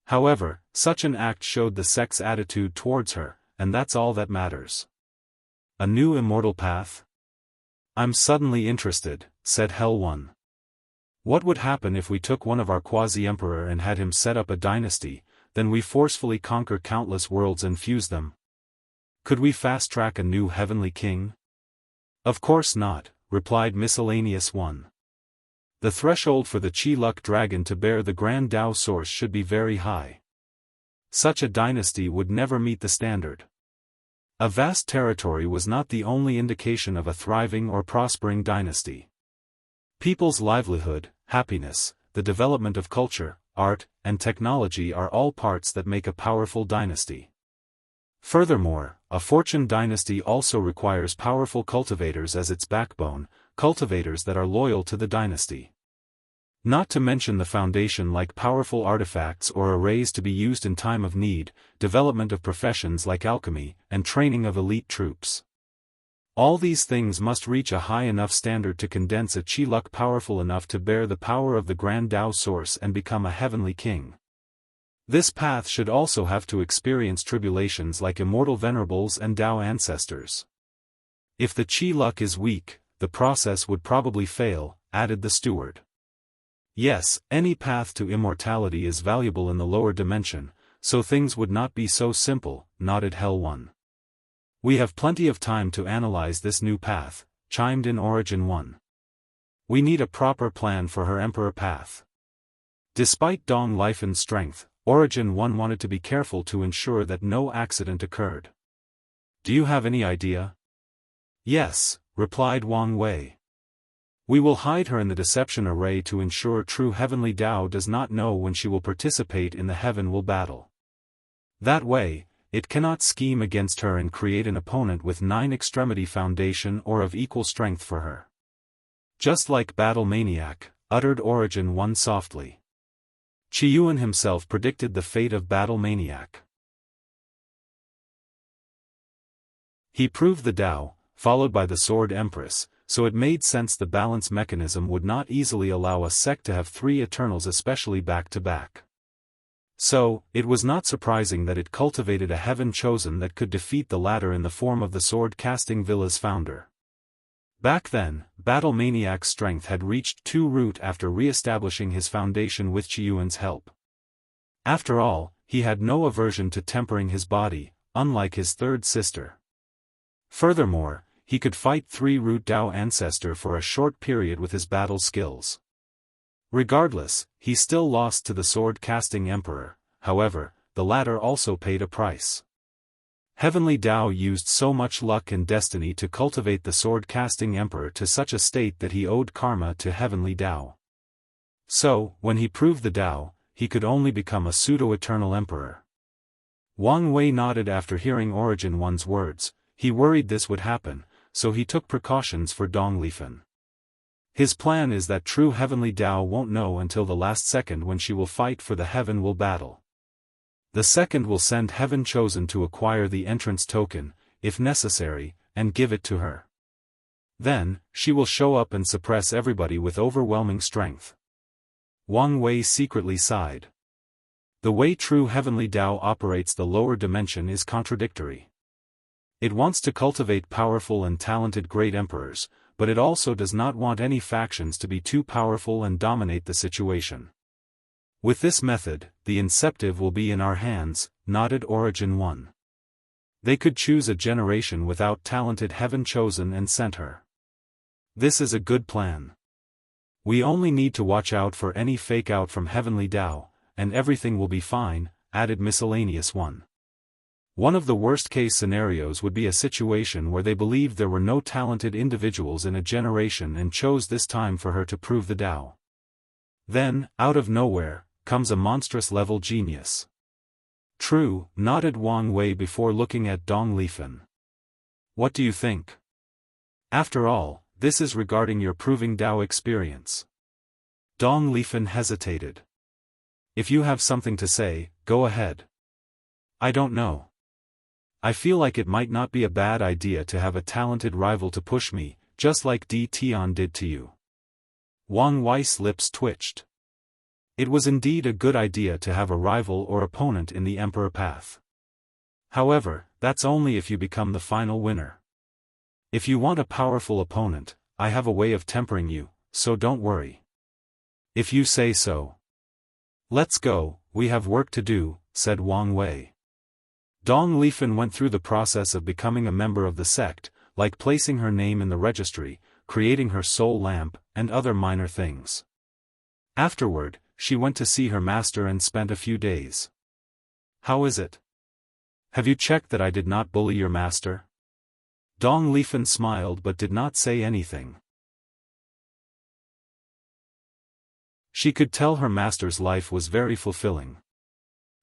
However, such an act showed the sect's attitude towards her, and that's all that matters. "A new immortal path? I'm suddenly interested," said Hell One. "What would happen if we took one of our quasi-emperor and had him set up a dynasty, then we forcefully conquer countless worlds and fuse them? Could we fast-track a new heavenly king?" "Of course not," replied Miscellaneous One. "The threshold for the Chi-Luck dragon to bear the Grand Dao source should be very high. Such a dynasty would never meet the standard." A vast territory was not the only indication of a thriving or prospering dynasty. People's livelihood, happiness, the development of culture, art, and technology are all parts that make a powerful dynasty. Furthermore, a fortune dynasty also requires powerful cultivators as its backbone, cultivators that are loyal to the dynasty. Not to mention the foundation like powerful artifacts or arrays to be used in time of need, development of professions like alchemy, and training of elite troops. All these things must reach a high enough standard to condense a Chi-Luck powerful enough to bear the power of the Grand Dao source and become a heavenly king. This path should also have to experience tribulations like immortal venerables and Dao ancestors. If the Chi-Luck is weak, the process would probably fail, added the steward. Yes, any path to immortality is valuable in the lower dimension, so things would not be so simple, nodded Hell One. We have plenty of time to analyze this new path, chimed in Origin 1. We need a proper plan for her emperor path. Despite Dong Lifan's strength, Origin 1 wanted to be careful to ensure that no accident occurred. "Do you have any idea?" "Yes," replied Wang Wei. "We will hide her in the deception array to ensure true heavenly Dao does not know when she will participate in the heaven-will battle. That way, it cannot scheme against her and create an opponent with 9-extremity foundation or of equal strength for her." "Just like Battle Maniac," uttered Origin 1 softly. Qiyuan himself predicted the fate of Battle Maniac. He proved the Dao, followed by the Sword Empress, so it made sense the balance mechanism would not easily allow a sect to have 3 Eternals especially back-to-back. So, it was not surprising that it cultivated a heaven chosen that could defeat the latter in the form of the sword-casting villa's founder. Back then, Battle Maniac's strength had reached 2 root after re-establishing his foundation with Qiyuan's help. After all, he had no aversion to tempering his body, unlike his third sister. Furthermore, he could fight 3 root Dao ancestor for a short period with his battle skills. Regardless, he still lost to the sword-casting emperor, however, the latter also paid a price. Heavenly Dao used so much luck and destiny to cultivate the sword-casting emperor to such a state that he owed karma to Heavenly Dao. So, when he proved the Dao, he could only become a pseudo-eternal emperor. Wang Wei nodded after hearing Origin 1's words. He worried this would happen, so he took precautions for Dong Lifan. His plan is that true Heavenly Dao won't know until the last second when she will fight for the heaven-will battle. The second will send Heaven Chosen to acquire the entrance token, if necessary, and give it to her. Then, she will show up and suppress everybody with overwhelming strength. Wang Wei secretly sighed. The way true Heavenly Dao operates the lower dimension is contradictory. It wants to cultivate powerful and talented great emperors, but it also does not want any factions to be too powerful and dominate the situation. With this method, the incentive will be in our hands, nodded Origin 1. They could choose a generation without talented Heaven Chosen and sent her. This is a good plan. We only need to watch out for any fake out from heavenly Dao, and everything will be fine, added Miscellaneous One. One of the worst-case scenarios would be a situation where they believed there were no talented individuals in a generation and chose this time for her to prove the Dao. Then, out of nowhere, comes a monstrous-level genius. True, nodded Wang Wei before looking at Dong Lifen. What do you think? After all, this is regarding your proving Dao experience. Dong Lifen hesitated. If you have something to say, go ahead. I don't know. I feel like it might not be a bad idea to have a talented rival to push me, just like Di Tian did to you. Wang Wei's lips twitched. It was indeed a good idea to have a rival or opponent in the Emperor path. However, that's only if you become the final winner. If you want a powerful opponent, I have a way of tempering you, so don't worry. If you say so. Let's go, we have work to do, said Wang Wei. Dong Lifen went through the process of becoming a member of the sect, like placing her name in the registry, creating her soul lamp, and other minor things. Afterward, she went to see her master and spent a few days. How is it? Have you checked that I did not bully your master? Dong Lifen smiled but did not say anything. She could tell her master's life was very fulfilling.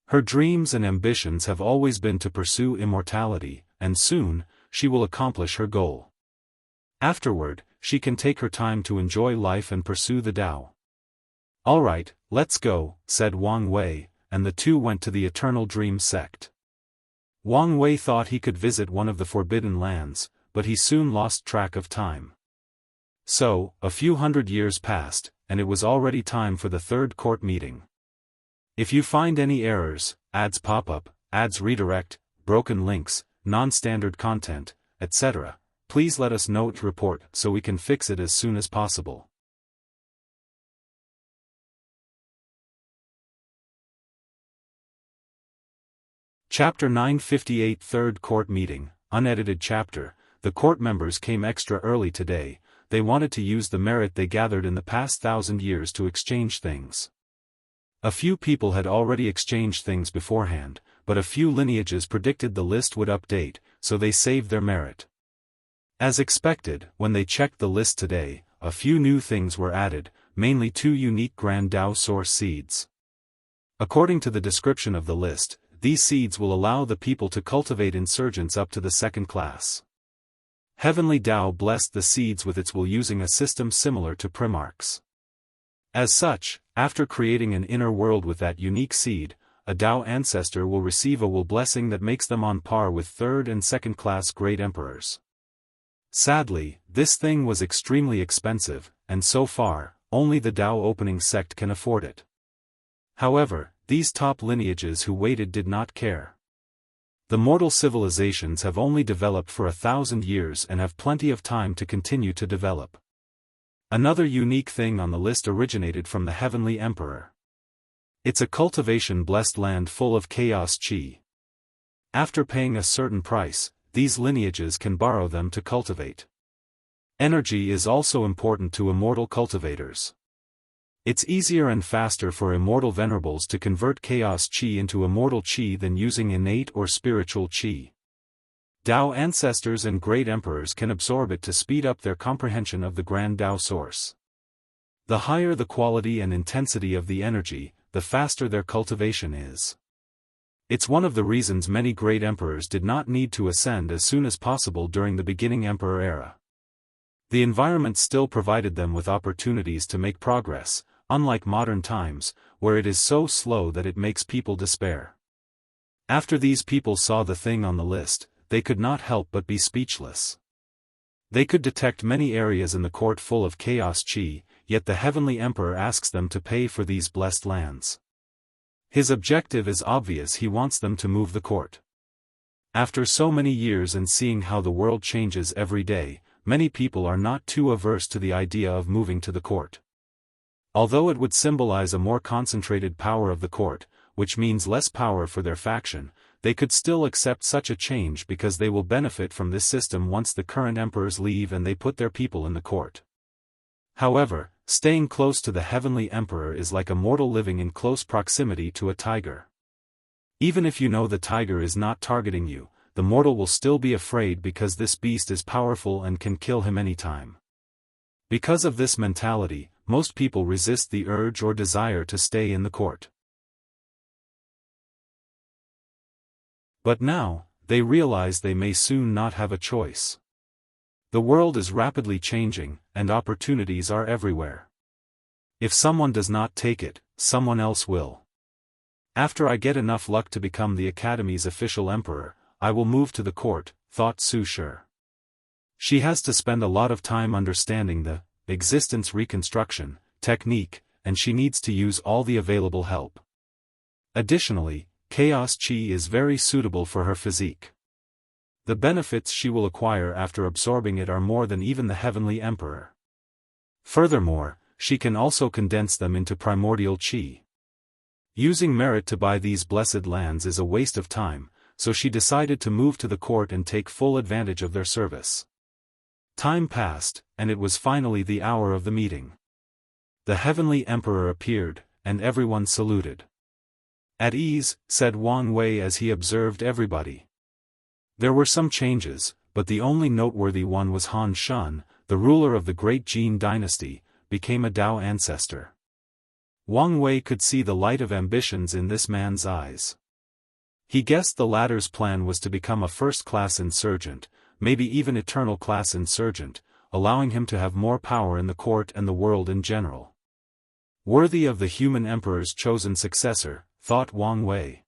Her dreams and ambitions have always been to pursue immortality, and soon, she will accomplish her goal. Afterward, she can take her time to enjoy life and pursue the Tao. Alright, let's go, said Wang Wei, and the two went to the Eternal Dream sect. Wang Wei thought he could visit one of the Forbidden Lands, but he soon lost track of time. So, a few hundred years passed, and it was already time for the third court meeting. If you find any errors, ads pop up, ads redirect, broken links, non-standard content, etc., please let us know to report so we can fix it as soon as possible. Chapter 958 Third Court Meeting, Unedited Chapter. The court members came extra early today. They wanted to use the merit they gathered in the past 1,000 years to exchange things. A few people had already exchanged things beforehand, but a few lineages predicted the list would update, so they saved their merit. As expected, when they checked the list today, a few new things were added, mainly 2 unique Grand Dao Source seeds. According to the description of the list, these seeds will allow the people to cultivate insurgents up to the 2nd class. Heavenly Dao blessed the seeds with its will using a system similar to Primarch's. As such, after creating an inner world with that unique seed, a Dao ancestor will receive a will blessing that makes them on par with 3rd and 2nd class great emperors. Sadly, this thing was extremely expensive, and so far, only the Dao opening sect can afford it. However, these top lineages who waited did not care. The mortal civilizations have only developed for 1,000 years and have plenty of time to continue to develop. Another unique thing on the list originated from the Heavenly Emperor. It's a cultivation-blessed land full of chaos chi. After paying a certain price, these lineages can borrow them to cultivate. Energy is also important to immortal cultivators. It's easier and faster for immortal venerables to convert chaos chi into immortal chi than using innate or spiritual chi. Dao ancestors and great emperors can absorb it to speed up their comprehension of the Grand Dao source. The higher the quality and intensity of the energy, the faster their cultivation is. It's one of the reasons many great emperors did not need to ascend as soon as possible during the beginning emperor era. The environment still provided them with opportunities to make progress, unlike modern times, where it is so slow that it makes people despair. After these people saw the thing on the list, they could not help but be speechless. They could detect many areas in the court full of chaos chi, yet the Heavenly Emperor asks them to pay for these blessed lands. His objective is obvious: he wants them to move the court. After so many years and seeing how the world changes every day, many people are not too averse to the idea of moving to the court. Although it would symbolize a more concentrated power of the court, which means less power for their faction, they could still accept such a change because they will benefit from this system once the current emperors leave and they put their people in the court. However, staying close to the Heavenly Emperor is like a mortal living in close proximity to a tiger. Even if you know the tiger is not targeting you, the mortal will still be afraid because this beast is powerful and can kill him anytime. Because of this mentality, most people resist the urge or desire to stay in the court. But now, they realize they may soon not have a choice. The world is rapidly changing, and opportunities are everywhere. If someone does not take it, someone else will. After I get enough luck to become the Academy's official emperor, I will move to the court, thought Su Shi. She has to spend a lot of time understanding the existence reconstruction technique, and she needs to use all the available help. Additionally, Chaos Chi is very suitable for her physique. The benefits she will acquire after absorbing it are more than even the Heavenly Emperor. Furthermore, she can also condense them into primordial Chi. Using merit to buy these blessed lands is a waste of time, so she decided to move to the court and take full advantage of their service. Time passed, and it was finally the hour of the meeting. The Heavenly Emperor appeared, and everyone saluted. At ease, said Wang Wei as he observed everybody. There were some changes, but the only noteworthy one was Han Shun, the ruler of the great Jin dynasty, became a Dao ancestor. Wang Wei could see the light of ambitions in this man's eyes. He guessed the latter's plan was to become a first-class insurgent, maybe even eternal-class insurgent, allowing him to have more power in the court and the world in general. Worthy of the human emperor's chosen successor, thought Wang Wei.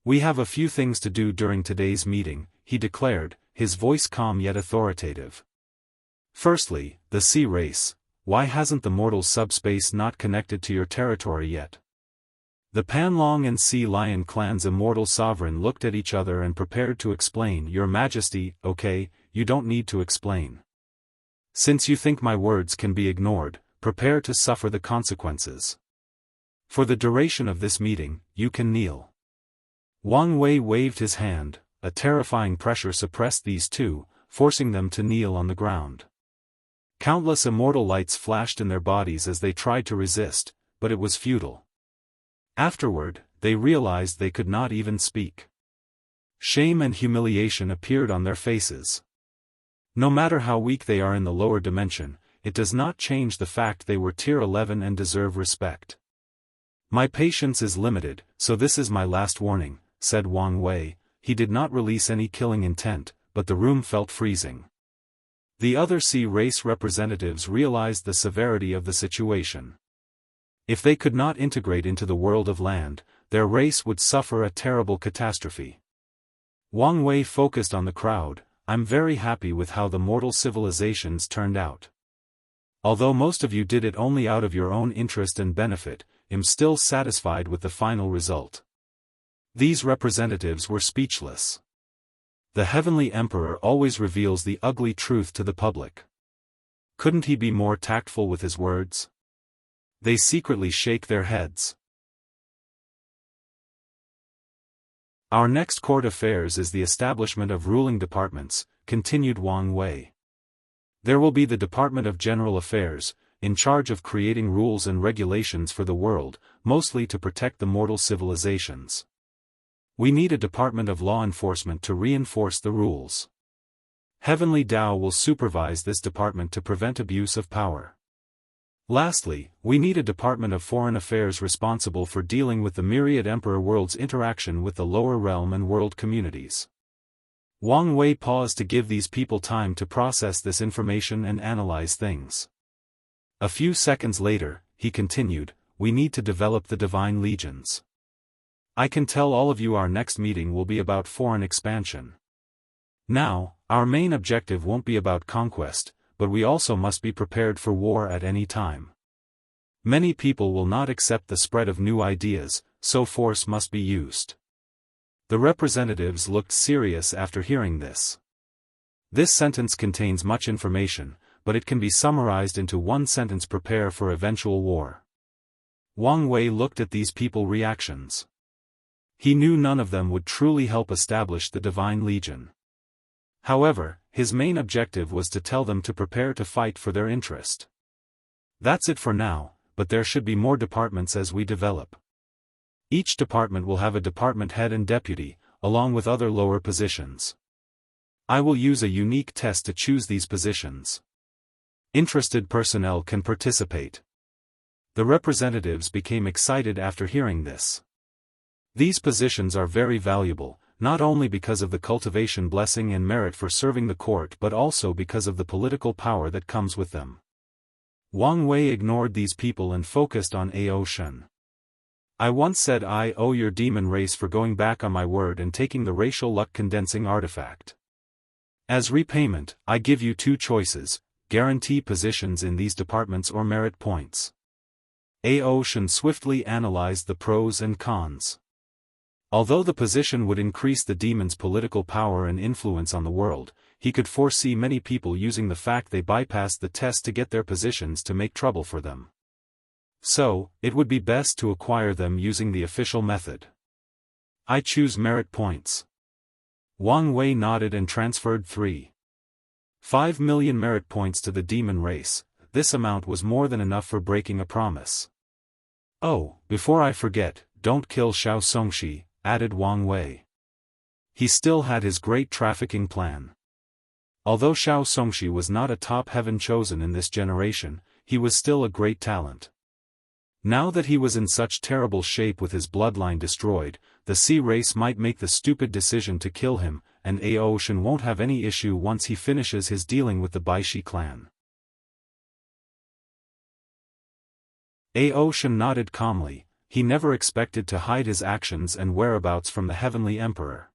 We have a few things to do during today's meeting, he declared, his voice calm yet authoritative. Firstly, the sea race. Why hasn't the mortal subspace not connected to your territory yet? The Panlong and Sea Lion clan's immortal sovereign looked at each other and prepared to explain. Your Majesty, okay, you don't need to explain. Since you think my words can be ignored, prepare to suffer the consequences. For the duration of this meeting, you can kneel. Wang Wei waved his hand, a terrifying pressure suppressed these two, forcing them to kneel on the ground. Countless immortal lights flashed in their bodies as they tried to resist, but it was futile. Afterward, they realized they could not even speak. Shame and humiliation appeared on their faces. No matter how weak they are in the lower dimension, it does not change the fact they were tier 11 and deserve respect. My patience is limited, so this is my last warning, said Wang Wei. He did not release any killing intent, but the room felt freezing. The other sea race representatives realized the severity of the situation. If they could not integrate into the world of land, their race would suffer a terrible catastrophe. Wang Wei focused on the crowd. I'm very happy with how the mortal civilizations turned out. Although most of you did it only out of your own interest and benefit, I'm still satisfied with the final result. These representatives were speechless. The Heavenly Emperor always reveals the ugly truth to the public. Couldn't he be more tactful with his words? They secretly shake their heads. Our next court affairs is the establishment of ruling departments, continued Wang Wei. There will be the Department of General Affairs, in charge of creating rules and regulations for the world, mostly to protect the mortal civilizations. We need a Department of Law Enforcement to reinforce the rules. Heavenly Dao will supervise this department to prevent abuse of power. Lastly, we need a Department of Foreign Affairs responsible for dealing with the myriad Emperor world's interaction with the lower realm and world communities. Wang Wei paused to give these people time to process this information and analyze things. A few seconds later, he continued, we need to develop the Divine Legions. I can tell all of you our next meeting will be about foreign expansion. Now, our main objective won't be about conquest, but we also must be prepared for war at any time. Many people will not accept the spread of new ideas, so force must be used. The representatives looked serious after hearing this. This sentence contains much information, but it can be summarized into one sentence: prepare for eventual war. Wang Wei looked at these people's reactions. He knew none of them would truly help establish the Divine Legion. However, his main objective was to tell them to prepare to fight for their interest. That's it for now, but there should be more departments as we develop. Each department will have a department head and deputy, along with other lower positions. I will use a unique test to choose these positions. Interested personnel can participate. The representatives became excited after hearing this. These positions are very valuable, not only because of the cultivation blessing and merit for serving the court but also because of the political power that comes with them. Wang Wei ignored these people and focused on Aoshan. I once said I owe your demon race for going back on my word and taking the racial luck condensing artifact. As repayment, I give you two choices: guarantee positions in these departments or merit points. Aoshan swiftly analyzed the pros and cons. Although the position would increase the demon's political power and influence on the world, he could foresee many people using the fact they bypassed the test to get their positions to make trouble for them. So, it would be best to acquire them using the official method. I choose merit points. Wang Wei nodded and transferred 3.5 million merit points to the demon race. This amount was more than enough for breaking a promise. Oh, before I forget, don't kill Xiao Songxi, added Wang Wei. He still had his great trafficking plan. Although Xiao Songxi was not a top heaven chosen in this generation, he was still a great talent. Now that he was in such terrible shape with his bloodline destroyed, the sea race might make the stupid decision to kill him, and Aoshan won't have any issue once he finishes his dealing with the Baishi clan. Aoshan nodded calmly. He never expected to hide his actions and whereabouts from the Heavenly Emperor.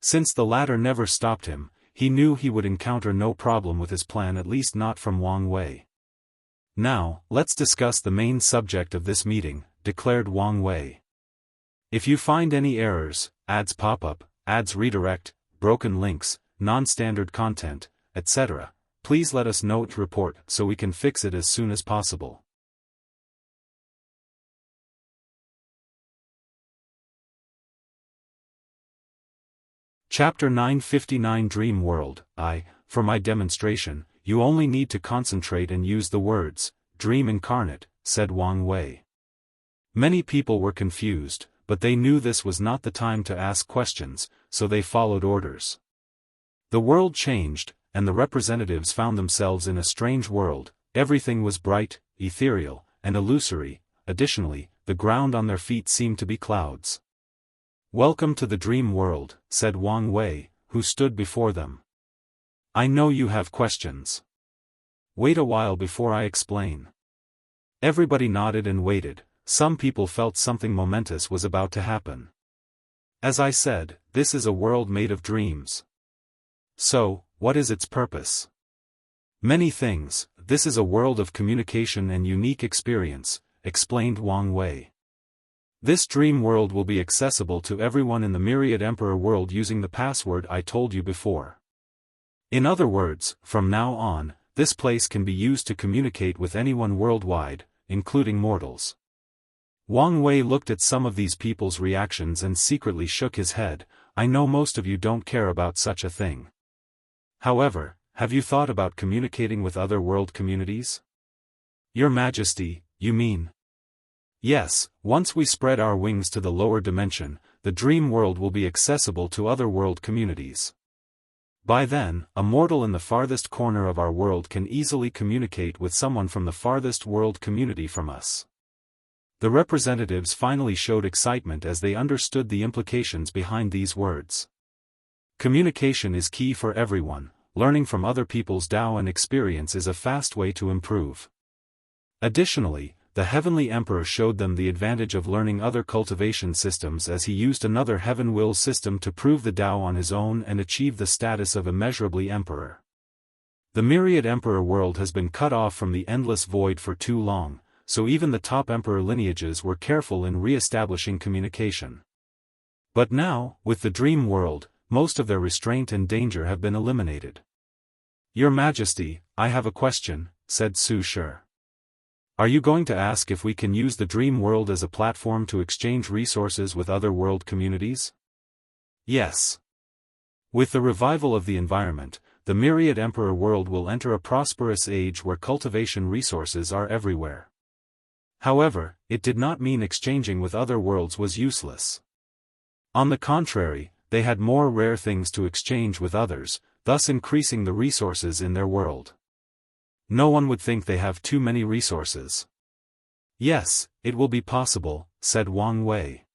Since the latter never stopped him, he knew he would encounter no problem with his plan, at least not from Wang Wei. Now, let's discuss the main subject of this meeting, declared Wang Wei. If you find any errors, ads pop up, ads redirect, broken links, non-standard content, etc., please let us know to report so we can fix it as soon as possible. Chapter 959 Dream World. For my demonstration, you only need to concentrate and use the words, "Dream Incarnate," said Wang Wei. Many people were confused, but they knew this was not the time to ask questions, so they followed orders. The world changed, and the representatives found themselves in a strange world. Everything was bright, ethereal, and illusory. Additionally, the ground on their feet seemed to be clouds. "Welcome to the dream world," said Wang Wei, who stood before them. "I know you have questions. Wait a while before I explain." Everybody nodded and waited. Some people felt something momentous was about to happen. As I said, this is a world made of dreams. So, what is its purpose? Many things. This is a world of communication and unique experience, explained Wang Wei. This dream world will be accessible to everyone in the Myriad Emperor world using the password I told you before. In other words, from now on, this place can be used to communicate with anyone worldwide, including mortals. Wang Wei looked at some of these people's reactions and secretly shook his head. I know most of you don't care about such a thing. However, have you thought about communicating with other world communities? Your Majesty, you mean? Yes, once we spread our wings to the lower dimension, the dream world will be accessible to other world communities. By then, a mortal in the farthest corner of our world can easily communicate with someone from the farthest world community from us. The representatives finally showed excitement as they understood the implications behind these words. Communication is key for everyone. Learning from other people's Tao and experience is a fast way to improve. Additionally, the Heavenly Emperor showed them the advantage of learning other cultivation systems as he used another Heaven Will system to prove the Tao on his own and achieve the status of immeasurably Emperor. The Myriad Emperor world has been cut off from the endless void for too long, so even the top Emperor lineages were careful in re-establishing communication. But now, with the Dream World, most of their restraint and danger have been eliminated. Your Majesty, I have a question, said Su Shi. Are you going to ask if we can use the Dream World as a platform to exchange resources with other world communities? Yes. With the revival of the environment, the myriad emperor world will enter a prosperous age where cultivation resources are everywhere. However, it did not mean exchanging with other worlds was useless. On the contrary, they had more rare things to exchange with others, thus increasing the resources in their world. No one would think they have too many resources. Yes, it will be possible, said Wang Wei.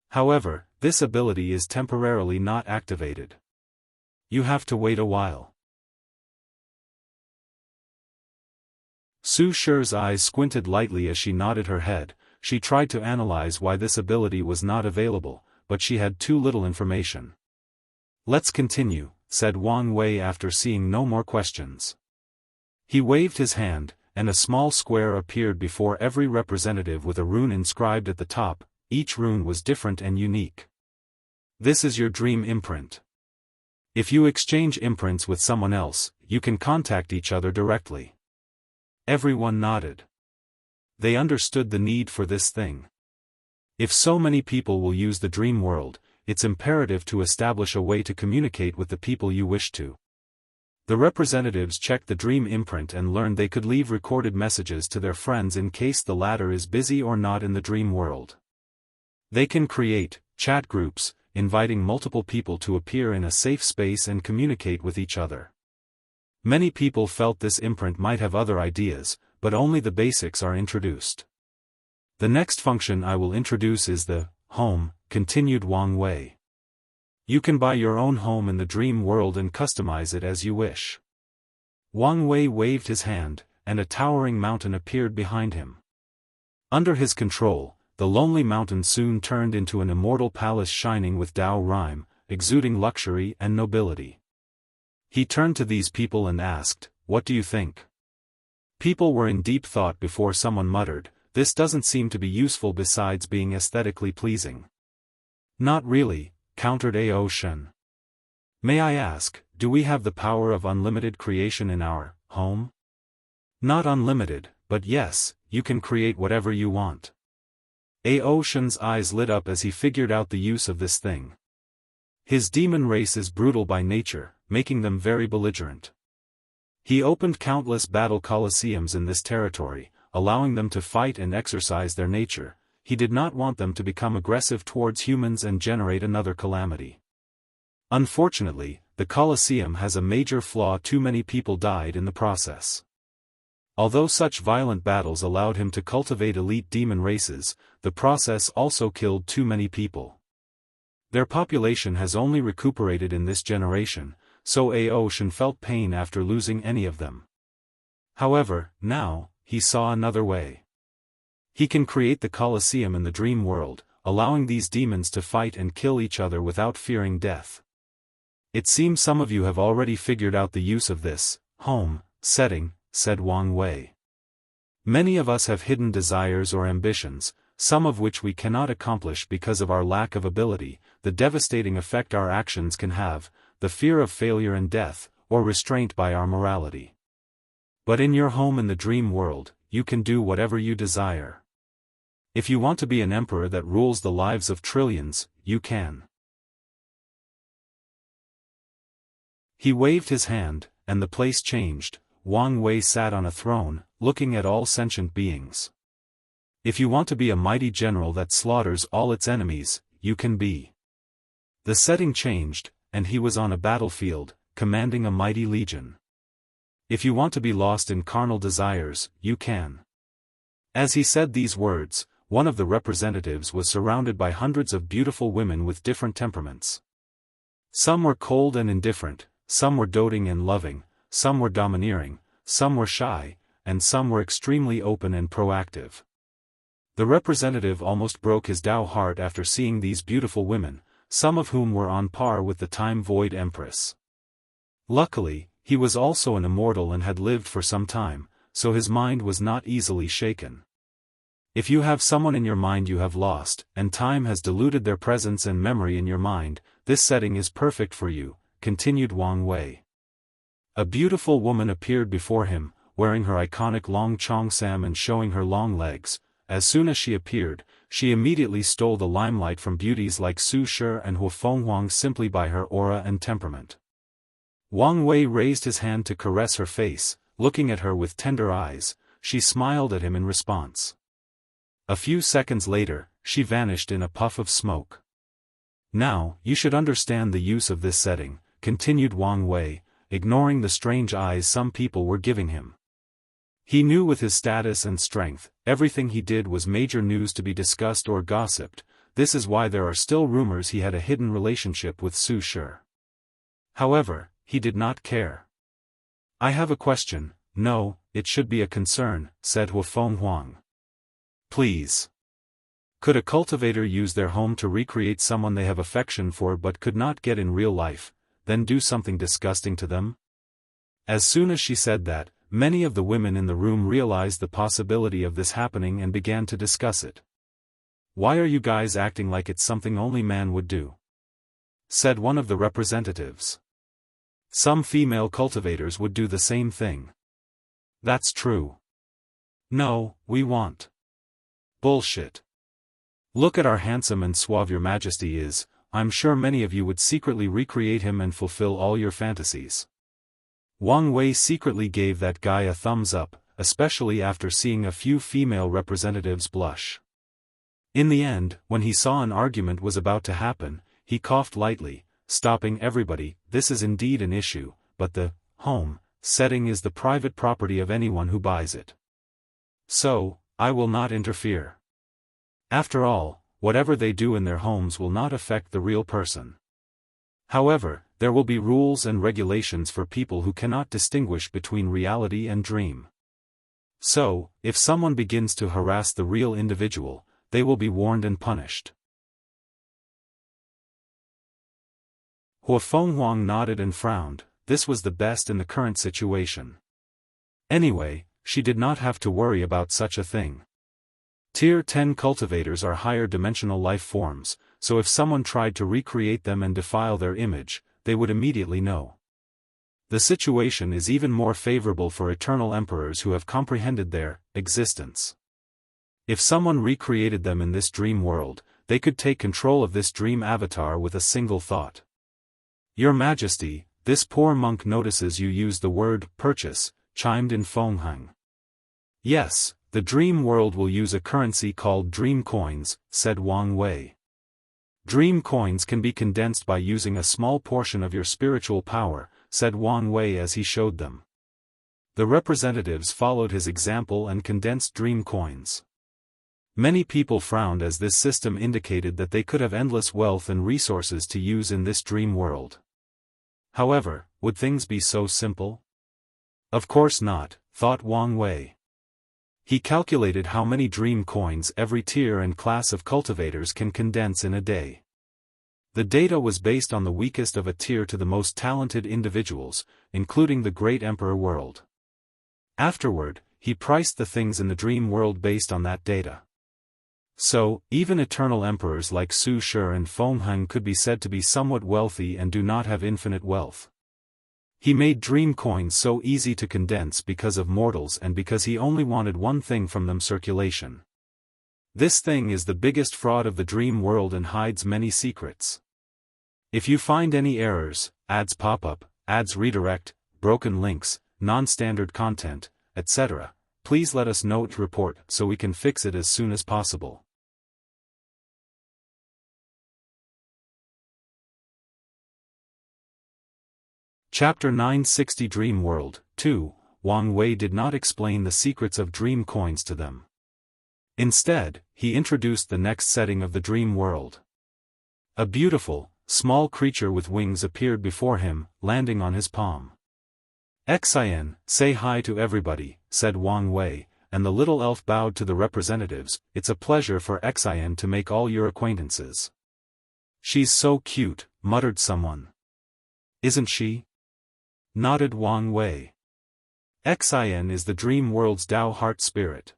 However, this ability is temporarily not activated. You have to wait a while. Su Shi's eyes squinted lightly as she nodded her head. She tried to analyze why this ability was not available, but she had too little information. Let's continue, said Wang Wei after seeing no more questions. He waved his hand, and a small square appeared before every representative with a rune inscribed at the top. Each rune was different and unique. This is your dream imprint. If you exchange imprints with someone else, you can contact each other directly. Everyone nodded. They understood the need for this thing. If so many people will use the dream world, it's imperative to establish a way to communicate with the people you wish to. The representatives checked the dream imprint and learned they could leave recorded messages to their friends in case the latter is busy or not in the dream world. They can create chat groups, inviting multiple people to appear in a safe space and communicate with each other. Many people felt this imprint might have other ideas, but only the basics are introduced. The next function I will introduce is the home, continued Wang Wei. You can buy your own home in the dream world and customize it as you wish. Wang Wei waved his hand, and a towering mountain appeared behind him. Under his control, the lonely mountain soon turned into an immortal palace shining with Dao rhyme, exuding luxury and nobility. He turned to these people and asked, "What do you think?" People were in deep thought before someone muttered, "This doesn't seem to be useful besides being aesthetically pleasing." "Not really," countered Ao Shen. "May I ask, do we have the power of unlimited creation in our home?" "Not unlimited, but yes, you can create whatever you want." Ao Shen's eyes lit up as he figured out the use of this thing. His demon race is brutal by nature, making them very belligerent. He opened countless battle coliseums in this territory, allowing them to fight and exercise their nature. He did not want them to become aggressive towards humans and generate another calamity. Unfortunately, the Colosseum has a major flaw: too many people died in the process. Although such violent battles allowed him to cultivate elite demon races, the process also killed too many people. Their population has only recuperated in this generation, so Ao Shen felt pain after losing any of them. However, now, he saw another way. He can create the Colosseum in the dream world, allowing these demons to fight and kill each other without fearing death. It seems some of you have already figured out the use of this home setting, said Wang Wei. Many of us have hidden desires or ambitions, some of which we cannot accomplish because of our lack of ability, the devastating effect our actions can have, the fear of failure and death, or restraint by our morality. But in your home in the dream world, you can do whatever you desire. If you want to be an emperor that rules the lives of trillions, you can. He waved his hand, and the place changed. Wang Wei sat on a throne, looking at all sentient beings. If you want to be a mighty general that slaughters all its enemies, you can be. The setting changed, and he was on a battlefield, commanding a mighty legion. If you want to be lost in carnal desires, you can. As he said these words, one of the representatives was surrounded by hundreds of beautiful women with different temperaments. Some were cold and indifferent, some were doting and loving, some were domineering, some were shy, and some were extremely open and proactive. The representative almost broke his Dao heart after seeing these beautiful women, some of whom were on par with the time-void empress. Luckily, he was also an immortal and had lived for some time, so his mind was not easily shaken. If you have someone in your mind you have lost, and time has diluted their presence and memory in your mind, this setting is perfect for you, continued Wang Wei. A beautiful woman appeared before him, wearing her iconic long cheongsam and showing her long legs. As soon as she appeared, she immediately stole the limelight from beauties like Su Shi and Huo Fenghuang simply by her aura and temperament. Wang Wei raised his hand to caress her face, looking at her with tender eyes. She smiled at him in response. A few seconds later, she vanished in a puff of smoke. Now, you should understand the use of this setting, continued Wang Wei, ignoring the strange eyes some people were giving him. He knew with his status and strength, everything he did was major news to be discussed or gossiped. This is why there are still rumors he had a hidden relationship with Su Shi. However, he did not care. I have a question. No, it should be a concern, said Huafeng Huang. Please. Could a cultivator use their home to recreate someone they have affection for but could not get in real life, then do something disgusting to them? As soon as she said that, many of the women in the room realized the possibility of this happening and began to discuss it. Why are you guys acting like it's something only man would do? Said one of the representatives. Some female cultivators would do the same thing. That's true. No, we want. Bullshit. Look at our handsome and suave Your Majesty is. I'm sure many of you would secretly recreate him and fulfill all your fantasies. Wang Wei secretly gave that guy a thumbs up, especially after seeing a few female representatives blush. In the end, when he saw an argument was about to happen, he coughed lightly, stopping everybody. This is indeed an issue, but the home setting is the private property of anyone who buys it. So, I will not interfere. After all, whatever they do in their homes will not affect the real person. However, there will be rules and regulations for people who cannot distinguish between reality and dream. So, if someone begins to harass the real individual, they will be warned and punished. Huafeng Huang nodded and frowned. This was the best in the current situation. Anyway, she did not have to worry about such a thing. Tier 10 cultivators are higher dimensional life forms, so if someone tried to recreate them and defile their image, they would immediately know. The situation is even more favorable for eternal emperors who have comprehended their existence. If someone recreated them in this dream world, they could take control of this dream avatar with a single thought. Your Majesty, this poor monk notices you use the word purchase, chimed in Feng Heng. Yes, the dream world will use a currency called dream coins, said Wang Wei. Dream coins can be condensed by using a small portion of your spiritual power, said Wang Wei as he showed them. The representatives followed his example and condensed dream coins. Many people frowned as this system indicated that they could have endless wealth and resources to use in this dream world. However, would things be so simple? Of course not, thought Wang Wei. He calculated how many dream coins every tier and class of cultivators can condense in a day. The data was based on the weakest of a tier to the most talented individuals, including the great emperor world. Afterward, he priced the things in the dream world based on that data. So, even eternal emperors like Su Shi and Feng Heng could be said to be somewhat wealthy and do not have infinite wealth. He made dream coins so easy to condense because of mortals and because he only wanted one thing from them: circulation. This thing is the biggest fraud of the dream world and hides many secrets. If you find any errors, ads pop up, ads redirect, broken links, non-standard content, etc., please let us know to report so we can fix it as soon as possible. Chapter 960 Dream World 2. Wang Wei did not explain the secrets of dream coins to them. Instead, he introduced the next setting of the dream world. A beautiful, small creature with wings appeared before him, landing on his palm. Xian, say hi to everybody, said Wang Wei, and the little elf bowed to the representatives. It's a pleasure for Xian to make all your acquaintances. She's so cute, muttered someone. Isn't she? Nodded Wang Wei. Xian is the dream world's Dao heart spirit.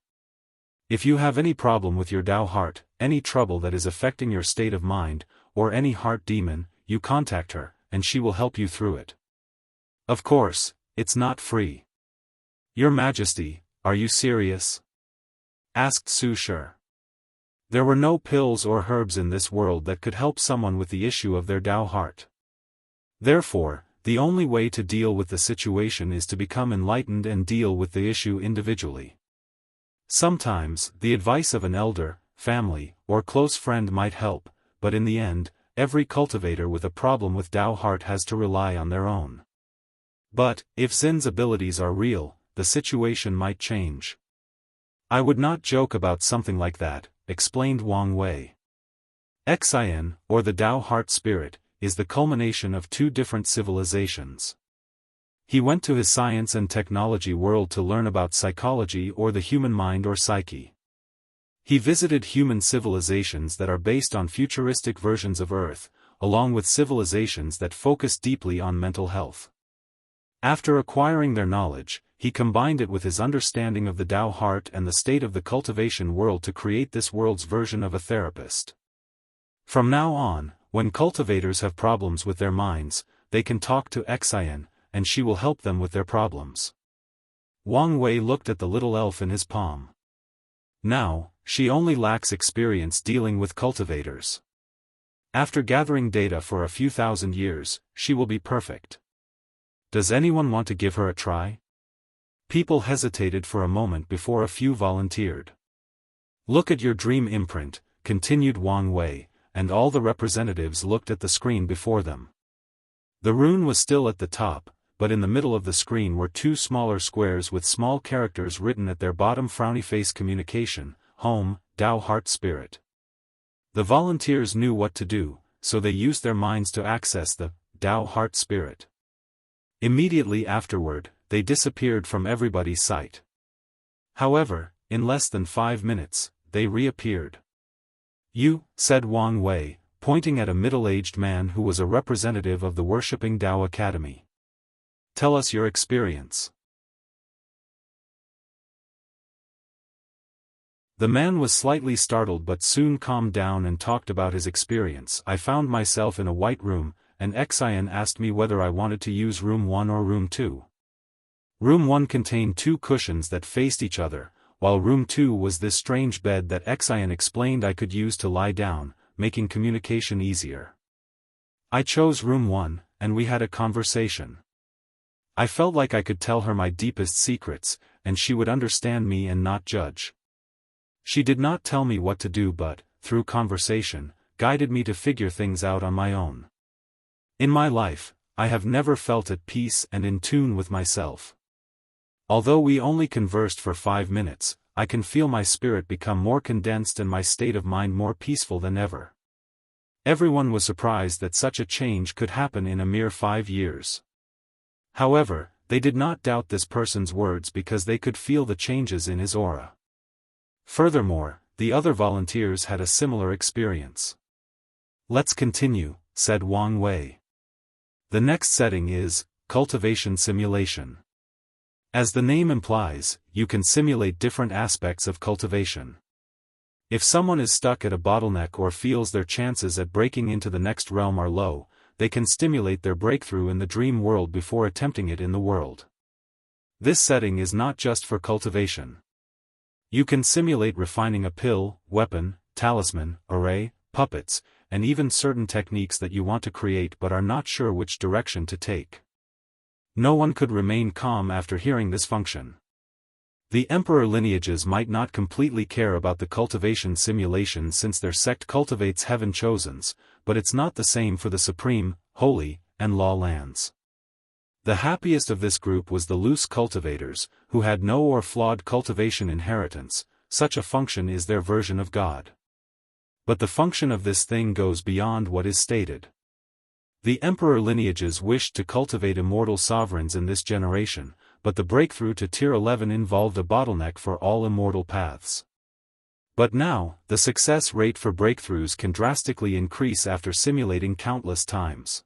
If you have any problem with your Dao heart, any trouble that is affecting your state of mind, or any heart demon, you contact her, and she will help you through it. Of course, it's not free. Your Majesty, are you serious? Asked Su Shi. There were no pills or herbs in this world that could help someone with the issue of their Dao heart. Therefore, the only way to deal with the situation is to become enlightened and deal with the issue individually. Sometimes, the advice of an elder, family, or close friend might help, but in the end, every cultivator with a problem with Dao heart has to rely on their own. But, if Zin's abilities are real, the situation might change. I would not joke about something like that, explained Wang Wei. Xian, or the Dao heart spirit, is the culmination of two different civilizations. He went to his science and technology world to learn about psychology or the human mind or psyche. He visited human civilizations that are based on futuristic versions of Earth, along with civilizations that focus deeply on mental health. After acquiring their knowledge, he combined it with his understanding of the Dao heart and the state of the cultivation world to create this world's version of a therapist. From now on, when cultivators have problems with their minds, they can talk to Xian, and she will help them with their problems. Wang Wei looked at the little elf in his palm. Now, she only lacks experience dealing with cultivators. After gathering data for a few thousand years, she will be perfect. Does anyone want to give her a try? People hesitated for a moment before a few volunteered. Look at your dream imprint, continued Wang Wei, and all the representatives looked at the screen before them. The rune was still at the top, but in the middle of the screen were two smaller squares with small characters written at their bottom: frowny face communication, home, Dao heart spirit. The volunteers knew what to do, so they used their minds to access the Dao heart spirit. Immediately afterward, they disappeared from everybody's sight. However, in less than 5 minutes, they reappeared. You, said Wang Wei, pointing at a middle-aged man who was a representative of the worshipping Dao Academy. Tell us your experience. The man was slightly startled but soon calmed down and talked about his experience. I found myself in a white room, and Xian asked me whether I wanted to use room 1 or room 2. Room 1 contained 2 cushions that faced each other, while room 2 was this strange bed that Xian explained I could use to lie down, making communication easier. I chose room 1, and we had a conversation. I felt like I could tell her my deepest secrets, and she would understand me and not judge. She did not tell me what to do but, through conversation, guided me to figure things out on my own. In my life, I have never felt at peace and in tune with myself. Although we only conversed for 5 minutes, I can feel my spirit become more condensed and my state of mind more peaceful than ever. Everyone was surprised that such a change could happen in a mere 5 years. However, they did not doubt this person's words because they could feel the changes in his aura. Furthermore, the other volunteers had a similar experience. Let's continue, said Wang Wei. The next setting is Cultivation Simulation. As the name implies, you can simulate different aspects of cultivation. If someone is stuck at a bottleneck or feels their chances at breaking into the next realm are low, they can stimulate their breakthrough in the dream world before attempting it in the world. This setting is not just for cultivation. You can simulate refining a pill, weapon, talisman, array, puppets, and even certain techniques that you want to create but are not sure which direction to take. No one could remain calm after hearing this function. The emperor lineages might not completely care about the cultivation simulation since their sect cultivates heaven chosens, but it's not the same for the supreme, holy, and law lands. The happiest of this group was the loose cultivators, who had no or flawed cultivation inheritance. Such a function is their version of God. But the function of this thing goes beyond what is stated. The emperor lineages wished to cultivate immortal sovereigns in this generation, but the breakthrough to tier 11 involved a bottleneck for all immortal paths. But now, the success rate for breakthroughs can drastically increase after simulating countless times.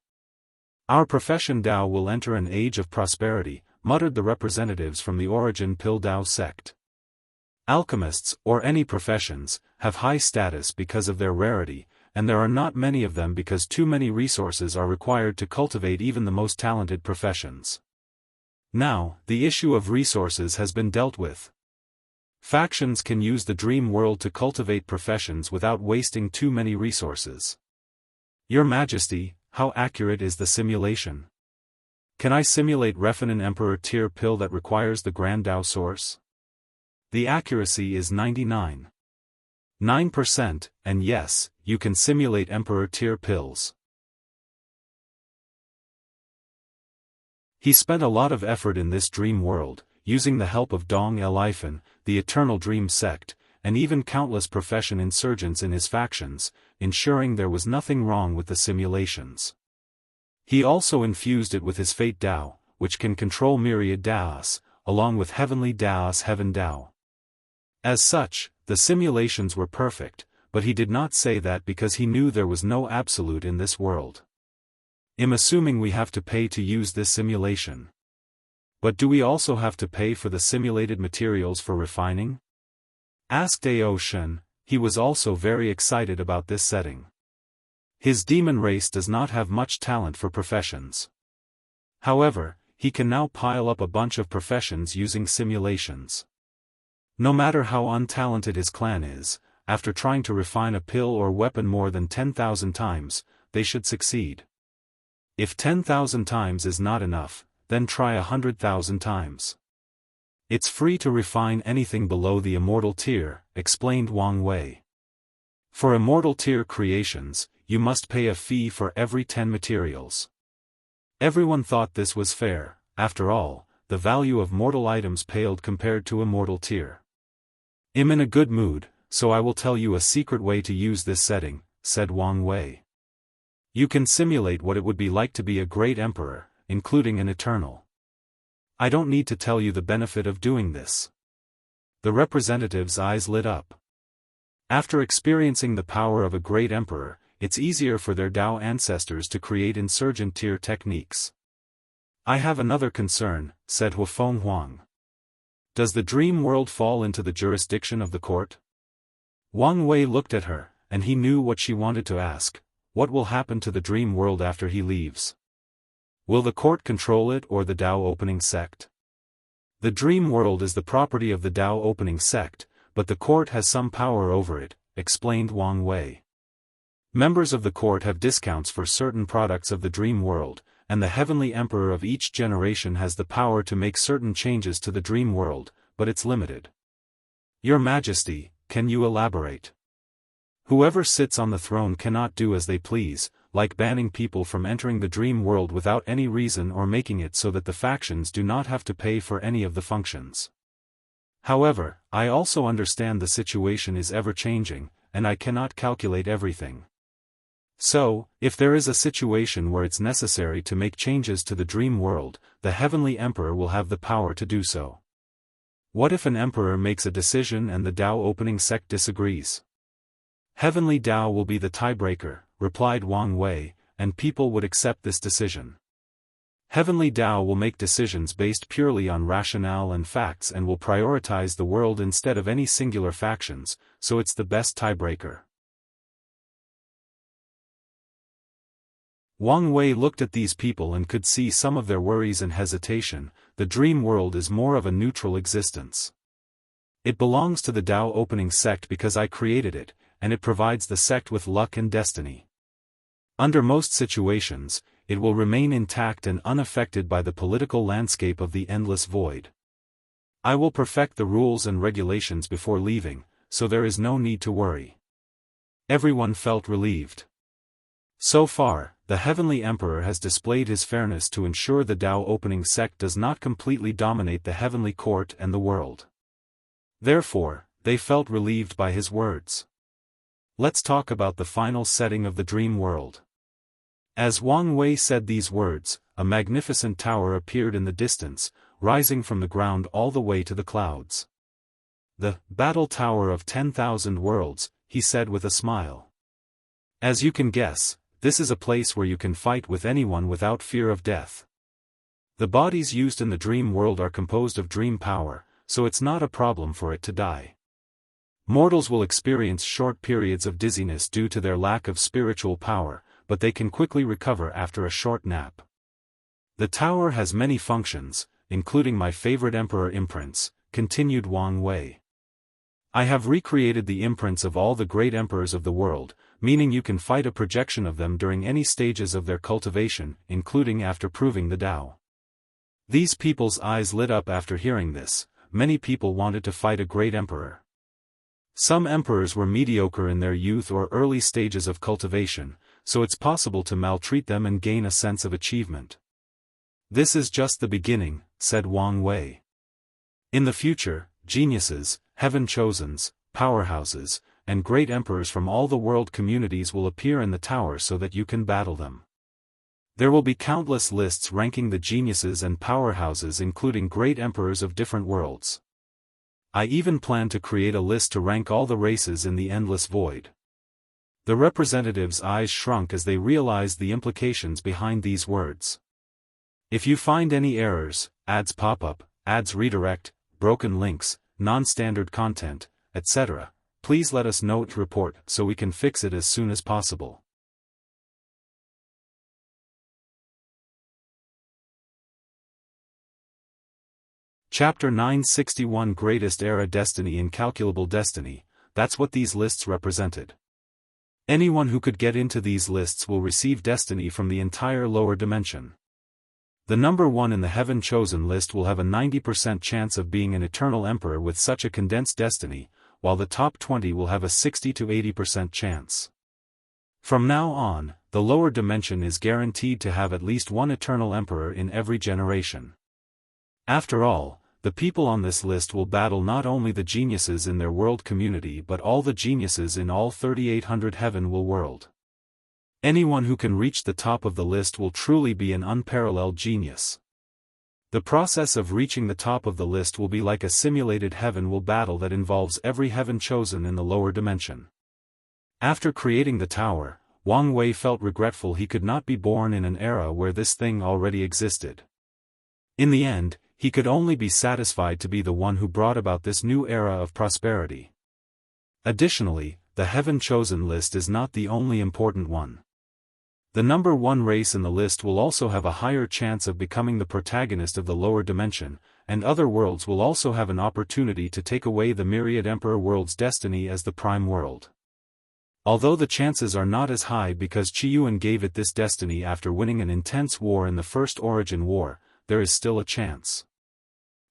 Our profession Dao will enter an age of prosperity, muttered the representatives from the Origin Pill Dao sect. Alchemists, or any professions, have high status because of their rarity, and there are not many of them because too many resources are required to cultivate even the most talented professions. Now, the issue of resources has been dealt with. Factions can use the dream world to cultivate professions without wasting too many resources. Your Majesty, how accurate is the simulation? Can I simulate Refinen Emperor tier pill that requires the Grand Dao source? The accuracy is 99.9%, and yes, you can simulate Emperor tier pills. He spent a lot of effort in this dream world, using the help of Dong El-Ifan, the Eternal Dream sect, and even countless profession insurgents in his factions, ensuring there was nothing wrong with the simulations. He also infused it with his Fate Dao, which can control myriad Daos, along with Heavenly Daos Heaven Dao. As such, the simulations were perfect, but he did not say that because he knew there was no absolute in this world. I'm assuming we have to pay to use this simulation. But do we also have to pay for the simulated materials for refining? Asked Daoist. He was also very excited about this setting. His demon race does not have much talent for professions. However, he can now pile up a bunch of professions using simulations. No matter how untalented his clan is, after trying to refine a pill or weapon more than 10,000 times, they should succeed. If 10,000 times is not enough, then try 100,000 times. It's free to refine anything below the immortal tier, explained Wang Wei. For immortal tier creations, you must pay a fee for every 10 materials. Everyone thought this was fair. After all, the value of mortal items paled compared to immortal tier. I'm in a good mood, so I will tell you a secret way to use this setting, said Wang Wei. You can simulate what it would be like to be a great emperor, including an eternal. I don't need to tell you the benefit of doing this. The representative's eyes lit up. After experiencing the power of a great emperor, it's easier for their Dao ancestors to create insurgent tier techniques. I have another concern, said Huafeng Huang. Does the dream world fall into the jurisdiction of the court? Wang Wei looked at her, and he knew what she wanted to ask. What will happen to the dream world after he leaves? Will the court control it or the Dao opening sect? The dream world is the property of the Dao opening sect, but the court has some power over it, explained Wang Wei. Members of the court have discounts for certain products of the dream world, and the heavenly emperor of each generation has the power to make certain changes to the dream world, but it's limited. Your Majesty, can you elaborate? Whoever sits on the throne cannot do as they please, like banning people from entering the dream world without any reason or making it so that the factions do not have to pay for any of the functions. However, I also understand the situation is ever-changing, and I cannot calculate everything. So, if there is a situation where it's necessary to make changes to the dream world, the Heavenly Emperor will have the power to do so. What if an emperor makes a decision and the Dao opening sect disagrees? Heavenly Dao will be the tiebreaker, replied Wang Wei, and people would accept this decision. Heavenly Dao will make decisions based purely on rationale and facts and will prioritize the world instead of any singular factions, so it's the best tiebreaker. Wang Wei looked at these people and could see some of their worries and hesitation. The dream world is more of a neutral existence. It belongs to the Dao opening sect because I created it, and it provides the sect with luck and destiny. Under most situations, it will remain intact and unaffected by the political landscape of the endless void. I will perfect the rules and regulations before leaving, so there is no need to worry. Everyone felt relieved. So far, the Heavenly Emperor has displayed his fairness to ensure the Dao opening sect does not completely dominate the heavenly court and the world. Therefore, they felt relieved by his words. Let's talk about the final setting of the dream world. As Wang Wei said these words, a magnificent tower appeared in the distance, rising from the ground all the way to the clouds. The Battle Tower of 10,000 Worlds, he said with a smile. As you can guess, this is a place where you can fight with anyone without fear of death. The bodies used in the dream world are composed of dream power, so it's not a problem for it to die. Mortals will experience short periods of dizziness due to their lack of spiritual power, but they can quickly recover after a short nap. The tower has many functions, including my favorite emperor imprints, continued Wang Wei. I have recreated the imprints of all the great emperors of the world, meaning you can fight a projection of them during any stages of their cultivation, including after proving the Dao. These people's eyes lit up after hearing this. Many people wanted to fight a great emperor. Some emperors were mediocre in their youth or early stages of cultivation, so it's possible to maltreat them and gain a sense of achievement. This is just the beginning, said Wang Wei. In the future, geniuses, heaven-chosens, powerhouses, and great emperors from all the world communities will appear in the tower so that you can battle them. There will be countless lists ranking the geniuses and powerhouses, including great emperors of different worlds. I even plan to create a list to rank all the races in the endless void. The representatives' eyes shrunk as they realized the implications behind these words. If you find any errors, ads pop up, ads redirect, broken links, non-standard content, etc., please let us know to report so we can fix it as soon as possible. Chapter 961 Greatest Era Destiny Incalculable Destiny, that's what these lists represented. Anyone who could get into these lists will receive destiny from the entire lower dimension. The number 1 in the Heaven Chosen list will have a 90% chance of being an eternal emperor with such a condensed destiny, while the top 20 will have a 60 to 80% chance. From now on, the lower dimension is guaranteed to have at least one eternal emperor in every generation. After all, the people on this list will battle not only the geniuses in their world community but all the geniuses in all 3800 heaven-will world. Anyone who can reach the top of the list will truly be an unparalleled genius. The process of reaching the top of the list will be like a simulated heaven-will battle that involves every heaven chosen in the lower dimension. After creating the tower, Wang Wei felt regretful he could not be born in an era where this thing already existed. In the end, he could only be satisfied to be the one who brought about this new era of prosperity. Additionally, the Heaven Chosen list is not the only important one. The number 1 race in the list will also have a higher chance of becoming the protagonist of the lower dimension, and other worlds will also have an opportunity to take away the myriad Emperor world's destiny as the prime world. Although the chances are not as high because Qiyuan gave it this destiny after winning an intense war in the First Origin War, there is still a chance.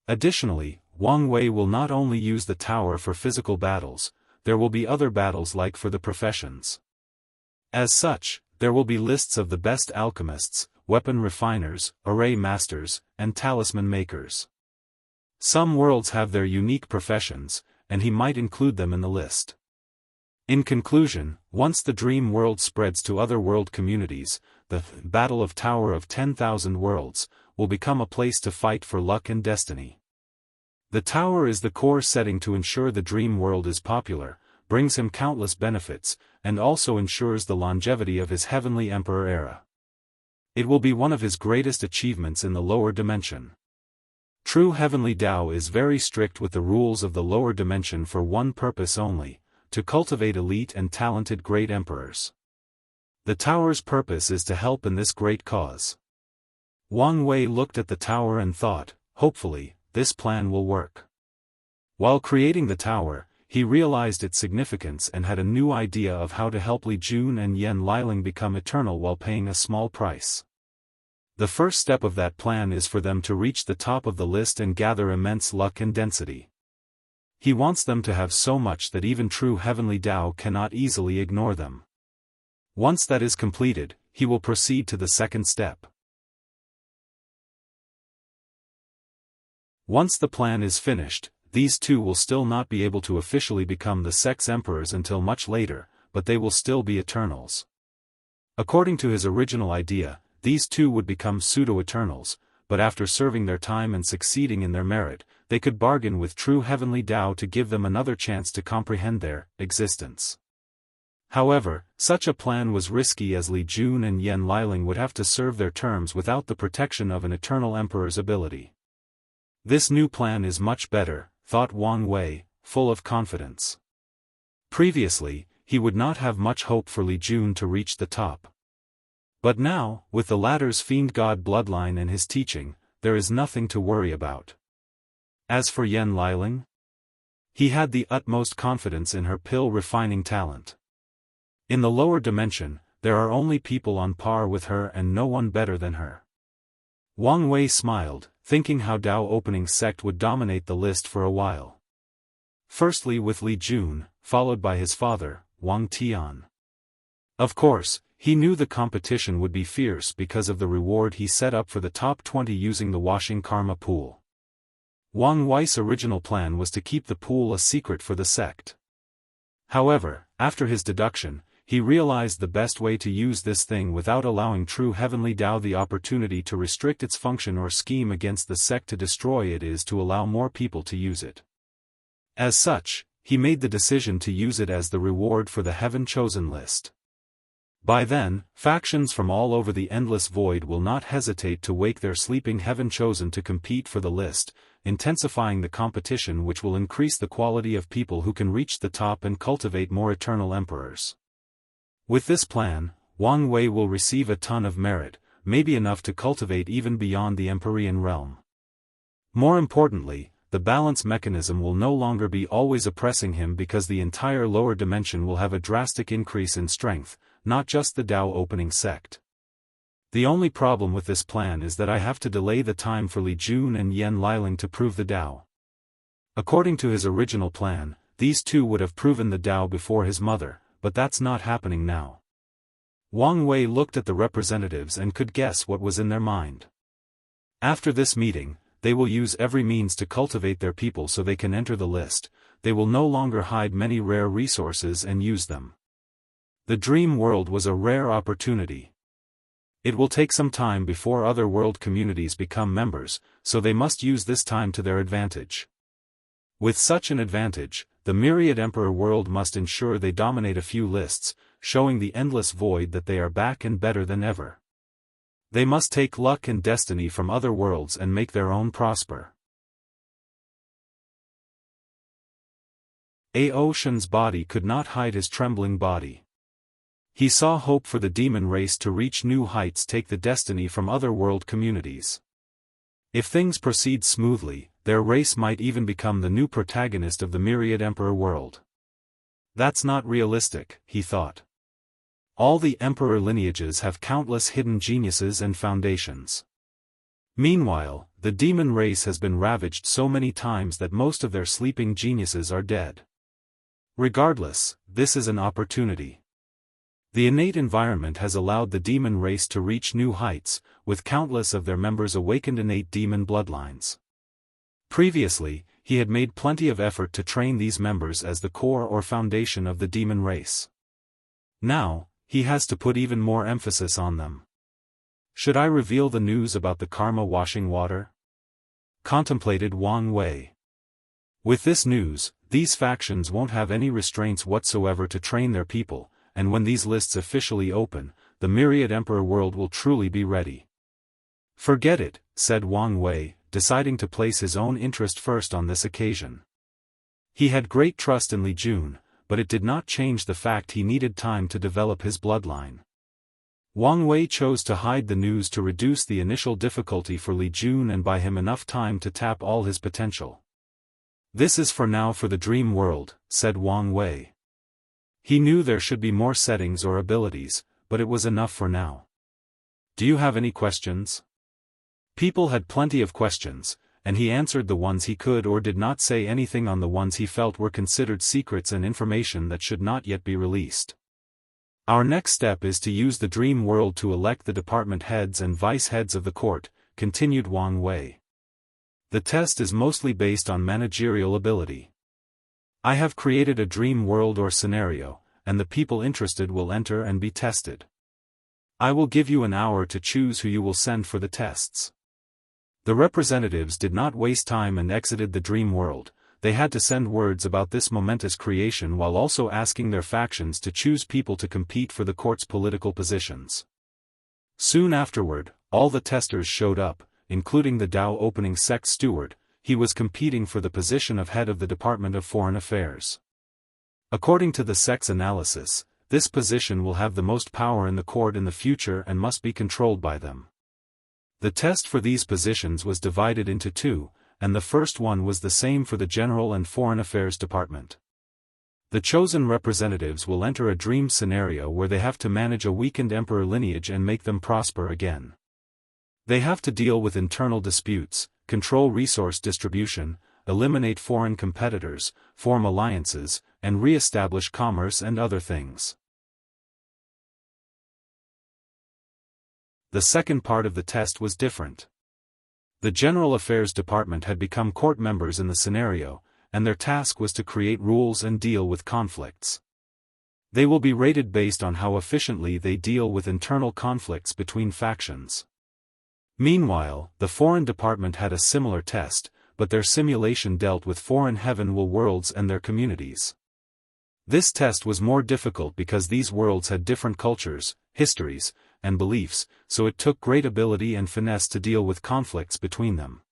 Additionally, Wang Wei will not only use the tower for physical battles, there will be other battles like for the professions. As such, there will be lists of the best alchemists, weapon refiners, array masters, and talisman makers. Some worlds have their unique professions, and he might include them in the list. In conclusion, once the dream world spreads to other world communities, the Battle of Tower of 10,000 Worlds will become a place to fight for luck and destiny. The tower is the core setting to ensure the dream world is popular, brings him countless benefits, and also ensures the longevity of his heavenly emperor era. It will be one of his greatest achievements in the lower dimension. True heavenly Tao is very strict with the rules of the lower dimension for one purpose only, to cultivate elite and talented great emperors. The tower's purpose is to help in this great cause. Wang Wei looked at the tower and thought, hopefully, this plan will work. While creating the tower, he realized its significance and had a new idea of how to help Li Jun and Yan Liling become eternal while paying a small price. The first step of that plan is for them to reach the top of the list and gather immense luck and density. He wants them to have so much that even true heavenly Tao cannot easily ignore them. Once that is completed, he will proceed to the second step. Once the plan is finished, these two will still not be able to officially become the sects emperors until much later, but they will still be eternals. According to his original idea, these two would become pseudo-eternals, but after serving their time and succeeding in their merit, they could bargain with true heavenly Tao to give them another chance to comprehend their existence. However, such a plan was risky as Li Jun and Yan Liling would have to serve their terms without the protection of an eternal emperor's ability. This new plan is much better, thought Wang Wei, full of confidence. Previously, he would not have much hope for Li Jun to reach the top. But now, with the latter's fiend god bloodline and his teaching, there is nothing to worry about. As for Yan Liling, he had the utmost confidence in her pill-refining talent. In the lower dimension, there are only people on par with her and no one better than her. Wang Wei smiled, thinking how Dao Opening sect would dominate the list for a while. Firstly with Li Jun, followed by his father, Wang Tian. Of course, he knew the competition would be fierce because of the reward he set up for the top 20 using the washing karma pool. Wang Wei's original plan was to keep the pool a secret for the sect. However, after his deduction, he realized the best way to use this thing without allowing true heavenly Dao the opportunity to restrict its function or scheme against the sect to destroy it is to allow more people to use it. As such, he made the decision to use it as the reward for the Heaven Chosen list. By then, factions from all over the endless void will not hesitate to wake their sleeping Heaven Chosen to compete for the list, intensifying the competition which will increase the quality of people who can reach the top and cultivate more eternal emperors. With this plan, Wang Wei will receive a ton of merit, maybe enough to cultivate even beyond the Empyrean realm. More importantly, the balance mechanism will no longer be always oppressing him because the entire lower dimension will have a drastic increase in strength, not just the Dao Opening sect. The only problem with this plan is that I have to delay the time for Li Jun and Yan Liling to prove the Dao. According to his original plan, these two would have proven the Dao before his mother, but that's not happening now. Wang Wei looked at the representatives and could guess what was in their mind. After this meeting, they will use every means to cultivate their people so they can enter the list. They will no longer hide many rare resources and use them. The dream world was a rare opportunity. It will take some time before other world communities become members, so they must use this time to their advantage. With such an advantage, the Myriad Emperor world must ensure they dominate a few lists, showing the endless void that they are back and better than ever. They must take luck and destiny from other worlds and make their own prosper. Aoshan's body could not hide his trembling body. He saw hope for the demon race to reach new heights, take the destiny from other world communities. If things proceed smoothly, their race might even become the new protagonist of the Myriad Emperor world. That's not realistic, he thought. All the emperor lineages have countless hidden geniuses and foundations. Meanwhile, the demon race has been ravaged so many times that most of their sleeping geniuses are dead. Regardless, this is an opportunity. The innate environment has allowed the demon race to reach new heights, with countless of their members awakened innate demon bloodlines. Previously, he had made plenty of effort to train these members as the core or foundation of the demon race. Now, he has to put even more emphasis on them. Should I reveal the news about the karma washing water? Contemplated Wang Wei. With this news, these factions won't have any restraints whatsoever to train their people, and when these lists officially open, the Myriad Emperor world will truly be ready. Forget it, said Wang Wei, deciding to place his own interest first on this occasion. He had great trust in Li Jun, but it did not change the fact he needed time to develop his bloodline. Wang Wei chose to hide the news to reduce the initial difficulty for Li Jun and buy him enough time to tap all his potential. This is for now for the dream world, said Wang Wei. He knew there should be more settings or abilities, but it was enough for now. Do you have any questions? People had plenty of questions, and he answered the ones he could or did not say anything on the ones he felt were considered secrets and information that should not yet be released. Our next step is to use the dream world to elect the department heads and vice heads of the court, continued Wang Wei. The test is mostly based on managerial ability. I have created a dream world or scenario, and the people interested will enter and be tested. I will give you an hour to choose who you will send for the tests. The representatives did not waste time and exited the dream world. They had to send words about this momentous creation while also asking their factions to choose people to compete for the court's political positions. Soon afterward, all the testers showed up, including the Dao Opening sect steward. He was competing for the position of head of the Department of Foreign Affairs. According to the sect's analysis, this position will have the most power in the court in the future and must be controlled by them. The test for these positions was divided into two, and the first one was the same for the General and Foreign Affairs Department. The chosen representatives will enter a dream scenario where they have to manage a weakened emperor lineage and make them prosper again. They have to deal with internal disputes, control resource distribution, eliminate foreign competitors, form alliances, and re-establish commerce and other things. The second part of the test was different. The General Affairs Department had become court members in the scenario, and their task was to create rules and deal with conflicts. They will be rated based on how efficiently they deal with internal conflicts between factions. Meanwhile, the Foreign Department had a similar test, but their simulation dealt with foreign heaven-will worlds and their communities. This test was more difficult because these worlds had different cultures, histories, and beliefs, so it took great ability and finesse to deal with conflicts between them.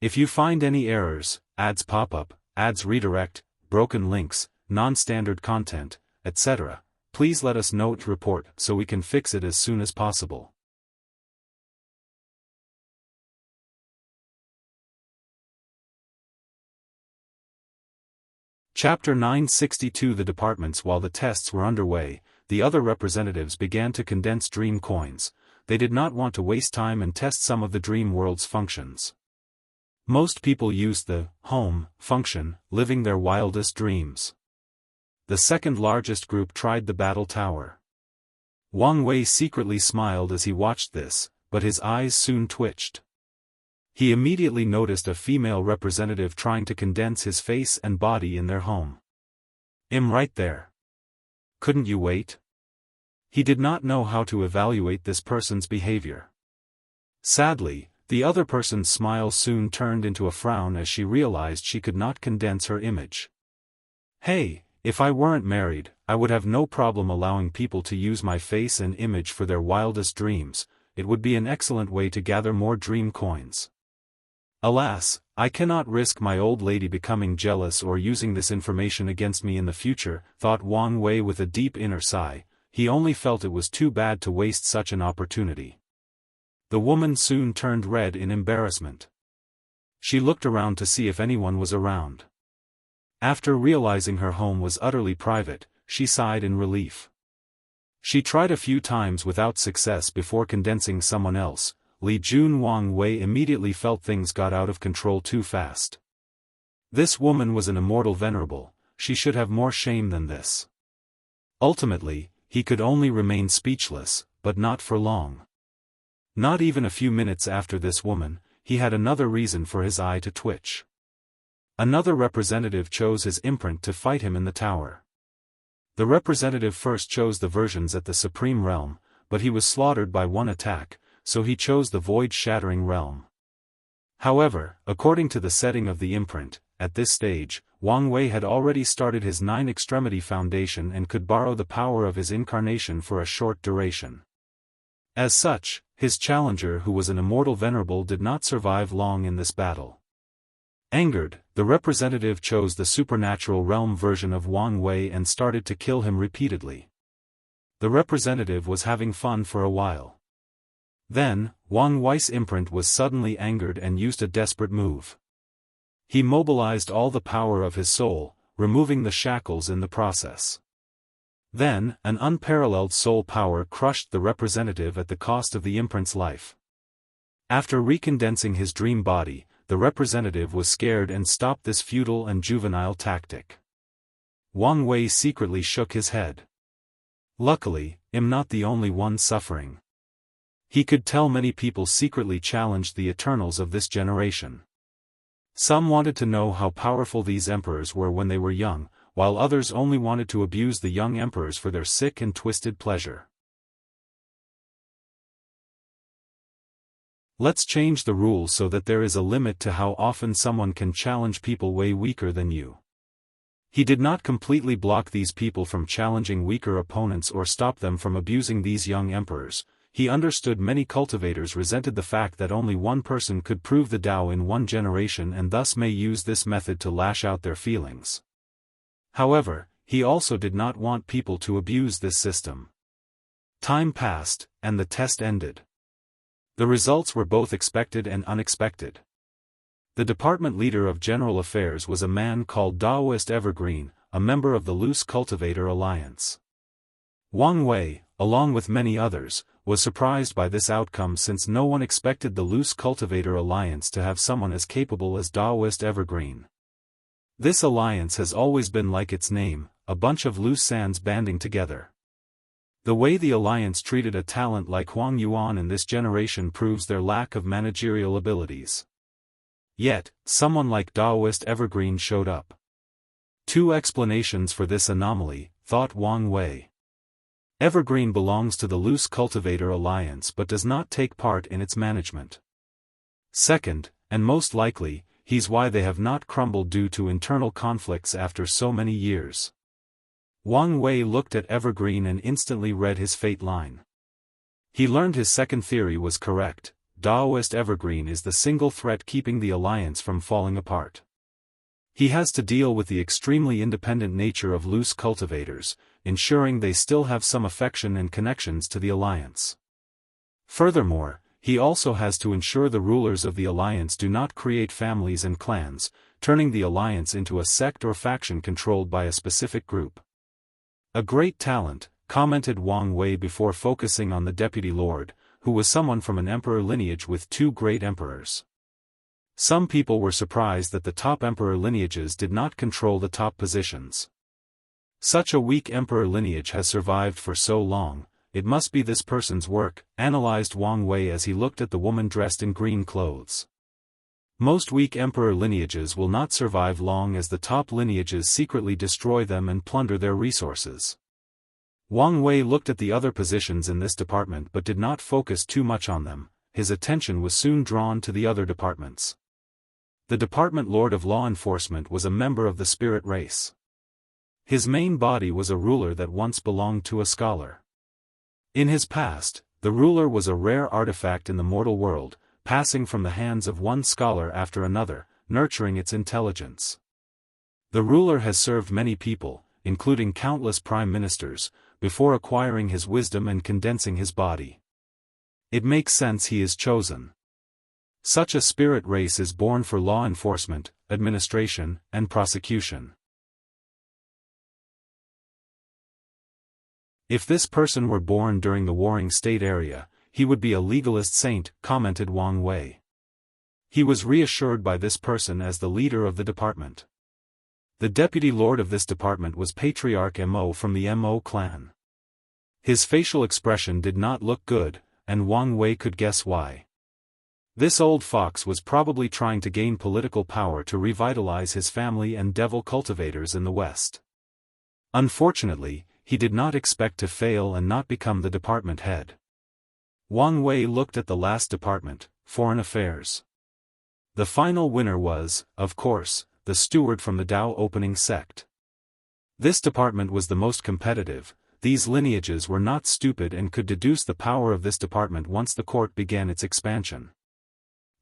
If you find any errors, ads pop up, ads redirect, broken links, non-standard content, etc., please let us know to report so we can fix it as soon as possible. Chapter 962 The departments. While the tests were underway, the other representatives began to condense dream coins. They did not want to waste time and test some of the dream world's functions. Most people used the home function, living their wildest dreams. The second largest group tried the battle tower. Wang Wei secretly smiled as he watched this, but his eyes soon twitched. He immediately noticed a female representative trying to condense his face and body in their home. Right there. Couldn't you wait? He did not know how to evaluate this person's behavior. Sadly, the other person's smile soon turned into a frown as she realized she could not condense her image. Hey, if I weren't married, I would have no problem allowing people to use my face and image for their wildest dreams. It would be an excellent way to gather more dream coins. Alas, I cannot risk my old lady becoming jealous or using this information against me in the future, thought Wang Wei with a deep inner sigh. He only felt it was too bad to waste such an opportunity. The woman soon turned red in embarrassment. She looked around to see if anyone was around. After realizing her home was utterly private, she sighed in relief. She tried a few times without success before condensing someone else. Li Jun. Wang Wei immediately felt things got out of control too fast. This woman was an immortal venerable, she should have more shame than this. Ultimately, he could only remain speechless, but not for long. Not even a few minutes after this woman, he had another reason for his eye to twitch. Another representative chose his imprint to fight him in the tower. The representative first chose the versions at the Supreme Realm, but he was slaughtered by one attack, so he chose the void-shattering realm. However, according to the setting of the imprint, at this stage, Wang Wei had already started his 9-extremity foundation and could borrow the power of his incarnation for a short duration. As such, his challenger who was an immortal venerable did not survive long in this battle. Angered, the representative chose the supernatural realm version of Wang Wei and started to kill him repeatedly. The representative was having fun for a while. Then, Wang Wei's imprint was suddenly angered and used a desperate move. He mobilized all the power of his soul, removing the shackles in the process. Then, an unparalleled soul power crushed the representative at the cost of the imprint's life. After recondensing his dream body, the representative was scared and stopped this futile and juvenile tactic. Wang Wei secretly shook his head. Luckily, I'm not the only one suffering. He could tell many people secretly challenged the Eternals of this generation. Some wanted to know how powerful these emperors were when they were young, while others only wanted to abuse the young emperors for their sick and twisted pleasure. Let's change the rules so that there is a limit to how often someone can challenge people way weaker than you. He did not completely block these people from challenging weaker opponents or stop them from abusing these young emperors. He understood many cultivators resented the fact that only one person could prove the Tao in one generation and thus may use this method to lash out their feelings. However, he also did not want people to abuse this system. Time passed, and the test ended. The results were both expected and unexpected. The department leader of General Affairs was a man called Daoist Evergreen, a member of the Loose Cultivator Alliance. Wang Wei, along with many others, was surprised by this outcome since no one expected the Loose Cultivator Alliance to have someone as capable as Daoist Evergreen. This alliance has always been like its name, a bunch of loose sands banding together. The way the alliance treated a talent like Huang Yuan in this generation proves their lack of managerial abilities. Yet, someone like Daoist Evergreen showed up. Two explanations for this anomaly, thought Wang Wei. Evergreen belongs to the Loose Cultivator Alliance but does not take part in its management. Second, and most likely, he's why they have not crumbled due to internal conflicts after so many years. Wang Wei looked at Evergreen and instantly read his fate line. He learned his second theory was correct. Daoist Evergreen is the single threat keeping the alliance from falling apart. He has to deal with the extremely independent nature of loose cultivators, ensuring they still have some affection and connections to the alliance. Furthermore, he also has to ensure the rulers of the alliance do not create families and clans, turning the alliance into a sect or faction controlled by a specific group. A great talent, commented Wang Wei before focusing on the deputy lord, who was someone from an emperor lineage with two great emperors. Some people were surprised that the top emperor lineages did not control the top positions. Such a weak emperor lineage has survived for so long, it must be this person's work, analyzed Wang Wei as he looked at the woman dressed in green clothes. Most weak emperor lineages will not survive long as the top lineages secretly destroy them and plunder their resources. Wang Wei looked at the other positions in this department but did not focus too much on them. His attention was soon drawn to the other departments. The Department Lord of Law Enforcement was a member of the spirit race. His main body was a ruler that once belonged to a scholar. In his past, the ruler was a rare artifact in the mortal world, passing from the hands of one scholar after another, nurturing its intelligence. The ruler has served many people, including countless prime ministers, before acquiring his wisdom and condensing his body. It makes sense he is chosen. Such a spirit race is born for law enforcement, administration, and prosecution. If this person were born during the Warring State area, he would be a legalist saint, commented Wang Wei. He was reassured by this person as the leader of the department. The deputy lord of this department was Patriarch Mo from the Mo clan. His facial expression did not look good, and Wang Wei could guess why. This old fox was probably trying to gain political power to revitalize his family and devil cultivators in the West. Unfortunately, he did not expect to fail and not become the department head. Wang Wei looked at the last department, Foreign Affairs. The final winner was, of course, the steward from the Dao opening sect. This department was the most competitive. These lineages were not stupid and could deduce the power of this department once the court began its expansion.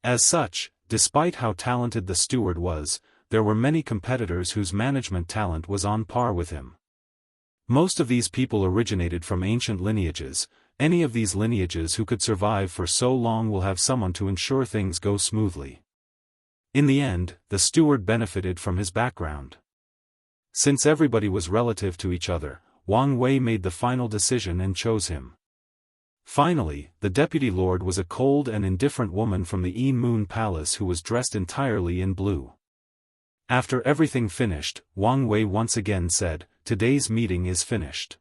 As such, despite how talented the steward was, there were many competitors whose management talent was on par with him. Most of these people originated from ancient lineages. Any of these lineages who could survive for so long will have someone to ensure things go smoothly. In the end, the steward benefited from his background. Since everybody was relative to each other, Wang Wei made the final decision and chose him. Finally, the deputy lord was a cold and indifferent woman from the Moon Palace who was dressed entirely in blue. After everything finished, Wang Wei once again said, "Today's meeting is finished.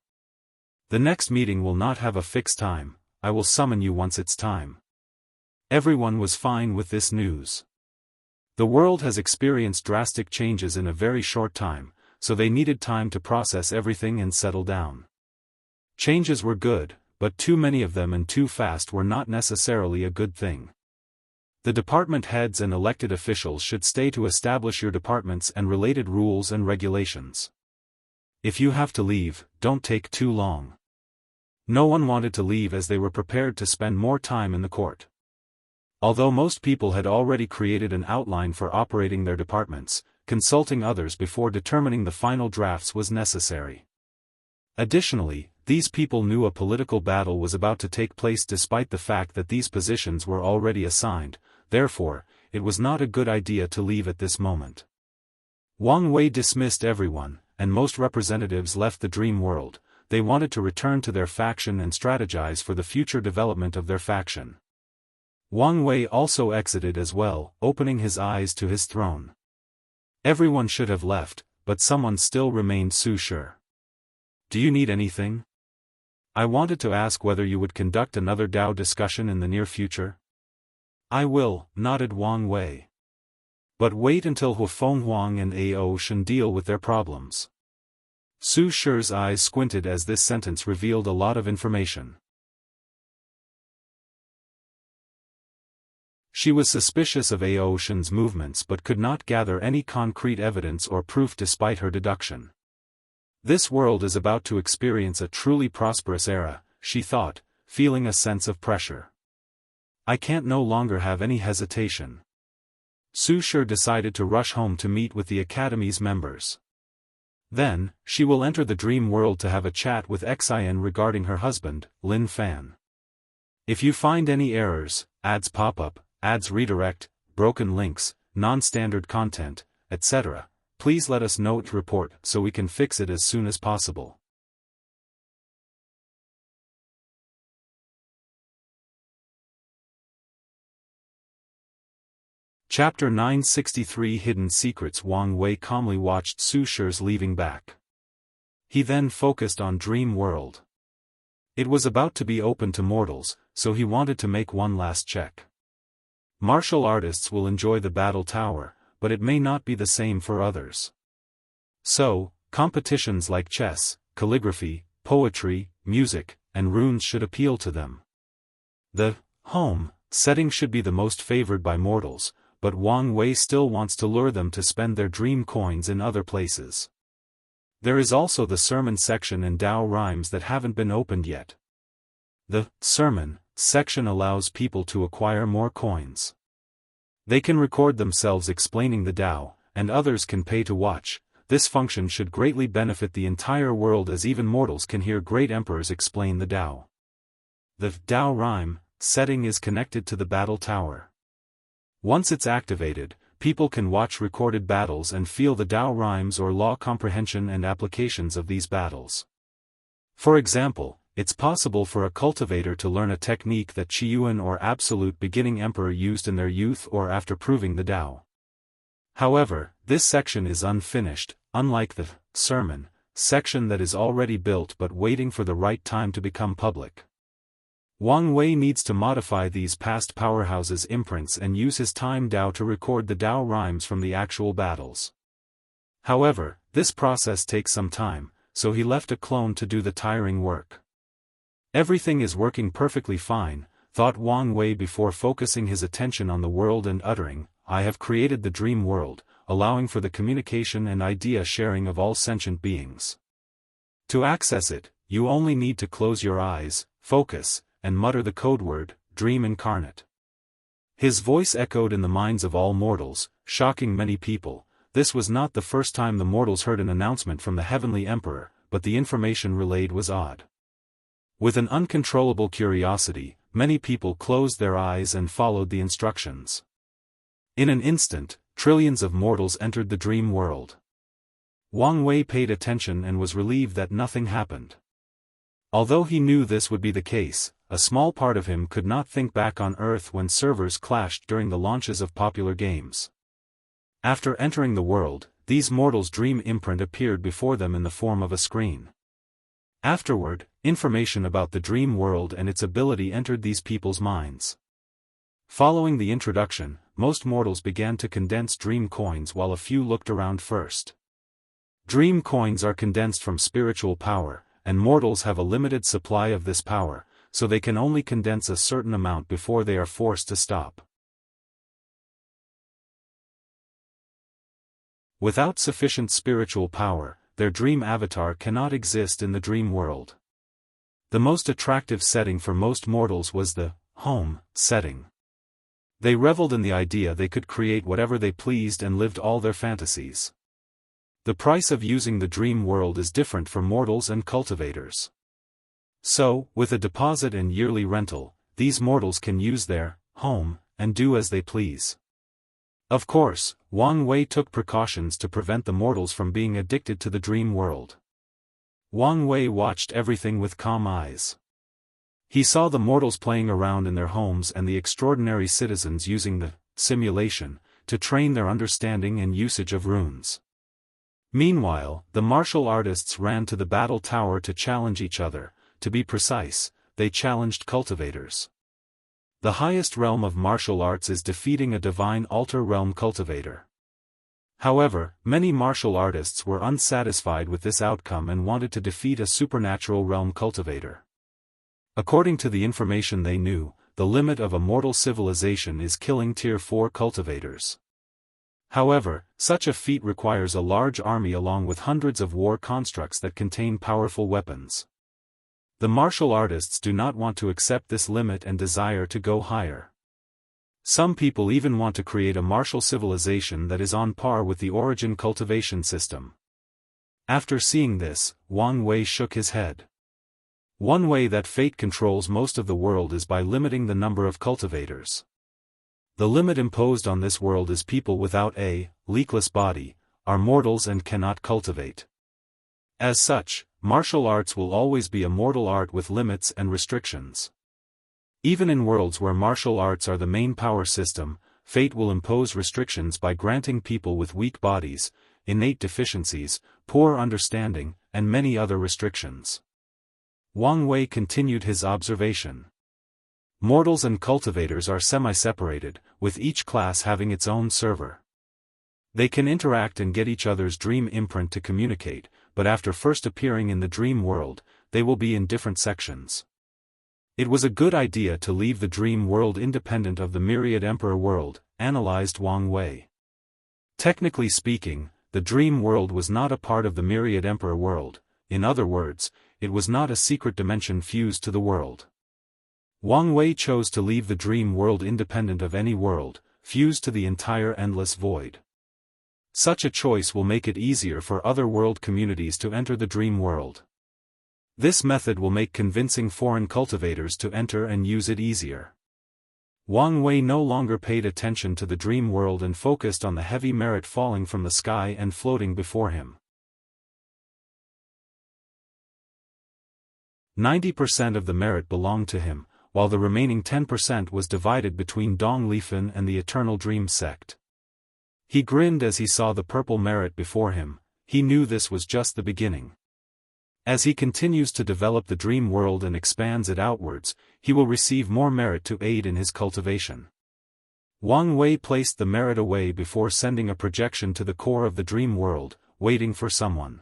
The next meeting will not have a fixed time, I will summon you once it's time." Everyone was fine with this news. The world has experienced drastic changes in a very short time, so they needed time to process everything and settle down. Changes were good, but too many of them and too fast were not necessarily a good thing. The department heads and elected officials should stay to establish your departments and related rules and regulations. If you have to leave, don't take too long. No one wanted to leave as they were prepared to spend more time in the court. Although most people had already created an outline for operating their departments, consulting others before determining the final drafts was necessary. Additionally, these people knew a political battle was about to take place despite the fact that these positions were already assigned, therefore, it was not a good idea to leave at this moment. Wang Wei dismissed everyone, and most representatives left the dream world. they wanted to return to their faction and strategize for the future development of their faction. Wang Wei also exited as well, opening his eyes to his throne. Everyone should have left, but someone still remained. Su Shi. Do you need anything? I wanted to ask whether you would conduct another Dao discussion in the near future. I will, nodded Wang Wei. But wait until Hu Fenghuang and Ao Shen deal with their problems. Su Shi's eyes squinted as this sentence revealed a lot of information. She was suspicious of Ao Shen's movements but could not gather any concrete evidence or proof despite her deduction. This world is about to experience a truly prosperous era, she thought, feeling a sense of pressure. I can't no longer have any hesitation. Su Shi decided to rush home to meet with the Academy's members. Then, she will enter the dream world to have a chat with Xian regarding her husband, Lin Fan. If you find any errors, ads pop up, ads redirect, broken links, non-standard content, etc., please let us know to report so we can fix it as soon as possible. Chapter 963 Hidden Secrets. Wang Wei calmly watched Su Shi's leaving back. He then focused on Dream World. It was about to be open to mortals, so he wanted to make one last check. Martial artists will enjoy the battle tower, but it may not be the same for others. So, competitions like chess, calligraphy, poetry, music, and runes should appeal to them. The home setting should be the most favored by mortals, but Wang Wei still wants to lure them to spend their dream coins in other places. There is also the sermon section and Dao rhymes that haven't been opened yet. The sermon section allows people to acquire more coins. They can record themselves explaining the Dao, and others can pay to watch. This function should greatly benefit the entire world as even mortals can hear great emperors explain the Dao. The Dao rhyme setting is connected to the battle tower. Once it's activated, people can watch recorded battles and feel the Dao rhymes or law comprehension and applications of these battles. For example, it's possible for a cultivator to learn a technique that Qiyuan or absolute beginning emperor used in their youth or after proving the Dao. However, this section is unfinished, unlike the sermon section that is already built but waiting for the right time to become public. Wang Wei needs to modify these past powerhouses' imprints and use his time Dao to record the Dao rhymes from the actual battles. However, this process takes some time, so he left a clone to do the tiring work. Everything is working perfectly fine, thought Wang Wei before focusing his attention on the world and uttering, I have created the dream world, allowing for the communication and idea sharing of all sentient beings. To access it, you only need to close your eyes, focus, and mutter the code word, Dream Incarnate. His voice echoed in the minds of all mortals, shocking many people. This was not the first time the mortals heard an announcement from the Heavenly Emperor, but the information relayed was odd. With an uncontrollable curiosity, many people closed their eyes and followed the instructions. In an instant, trillions of mortals entered the dream world. Wang Wei paid attention and was relieved that nothing happened. Although he knew this would be the case, a small part of him could not think back on Earth when servers clashed during the launches of popular games. After entering the world, these mortals' dream imprint appeared before them in the form of a screen. Afterward, information about the dream world and its ability entered these people's minds. Following the introduction, most mortals began to condense dream coins while a few looked around first. Dream coins are condensed from spiritual power, and mortals have a limited supply of this power, so they can only condense a certain amount before they are forced to stop. Without sufficient spiritual power, their dream avatar cannot exist in the dream world. The most attractive setting for most mortals was the home setting. They reveled in the idea they could create whatever they pleased and lived all their fantasies. The price of using the dream world is different for mortals and cultivators. So, with a deposit and yearly rental, these mortals can use their home and do as they please. Of course, Wang Wei took precautions to prevent the mortals from being addicted to the dream world. Wang Wei watched everything with calm eyes. He saw the mortals playing around in their homes and the extraordinary citizens using the simulation to train their understanding and usage of runes. Meanwhile, the martial artists ran to the battle tower to challenge each other. To be precise, they challenged cultivators. The highest realm of martial arts is defeating a divine altar realm cultivator. However, many martial artists were unsatisfied with this outcome and wanted to defeat a supernatural realm cultivator. According to the information they knew, the limit of a mortal civilization is killing Tier 4 cultivators. However, such a feat requires a large army along with hundreds of war constructs that contain powerful weapons. The martial artists do not want to accept this limit and desire to go higher. Some people even want to create a martial civilization that is on par with the origin cultivation system. After seeing this, Wang Wei shook his head. One way that fate controls most of the world is by limiting the number of cultivators. The limit imposed on this world is people without a leakless body, are mortals and cannot cultivate. As such, martial arts will always be a mortal art with limits and restrictions. Even in worlds where martial arts are the main power system, fate will impose restrictions by granting people with weak bodies, innate deficiencies, poor understanding, and many other restrictions. Wang Wei continued his observation. Mortals and cultivators are semi-separated, with each class having its own server. They can interact and get each other's dream imprint to communicate, but after first appearing in the dream world, they will be in different sections. It was a good idea to leave the dream world independent of the Myriad Emperor world, analyzed Wang Wei. Technically speaking, the dream world was not a part of the Myriad Emperor world. In other words, it was not a secret dimension fused to the world. Wang Wei chose to leave the dream world independent of any world, fused to the entire endless void. Such a choice will make it easier for other world communities to enter the dream world. This method will make convincing foreign cultivators to enter and use it easier. Wang Wei no longer paid attention to the dream world and focused on the heavy merit falling from the sky and floating before him. 90% of the merit belonged to him, while the remaining 10% was divided between Dong Lifan and the Eternal Dream sect. He grinned as he saw the purple merit before him. He knew this was just the beginning. As he continues to develop the dream world and expands it outwards, he will receive more merit to aid in his cultivation. Wang Wei placed the merit away before sending a projection to the core of the dream world, waiting for someone.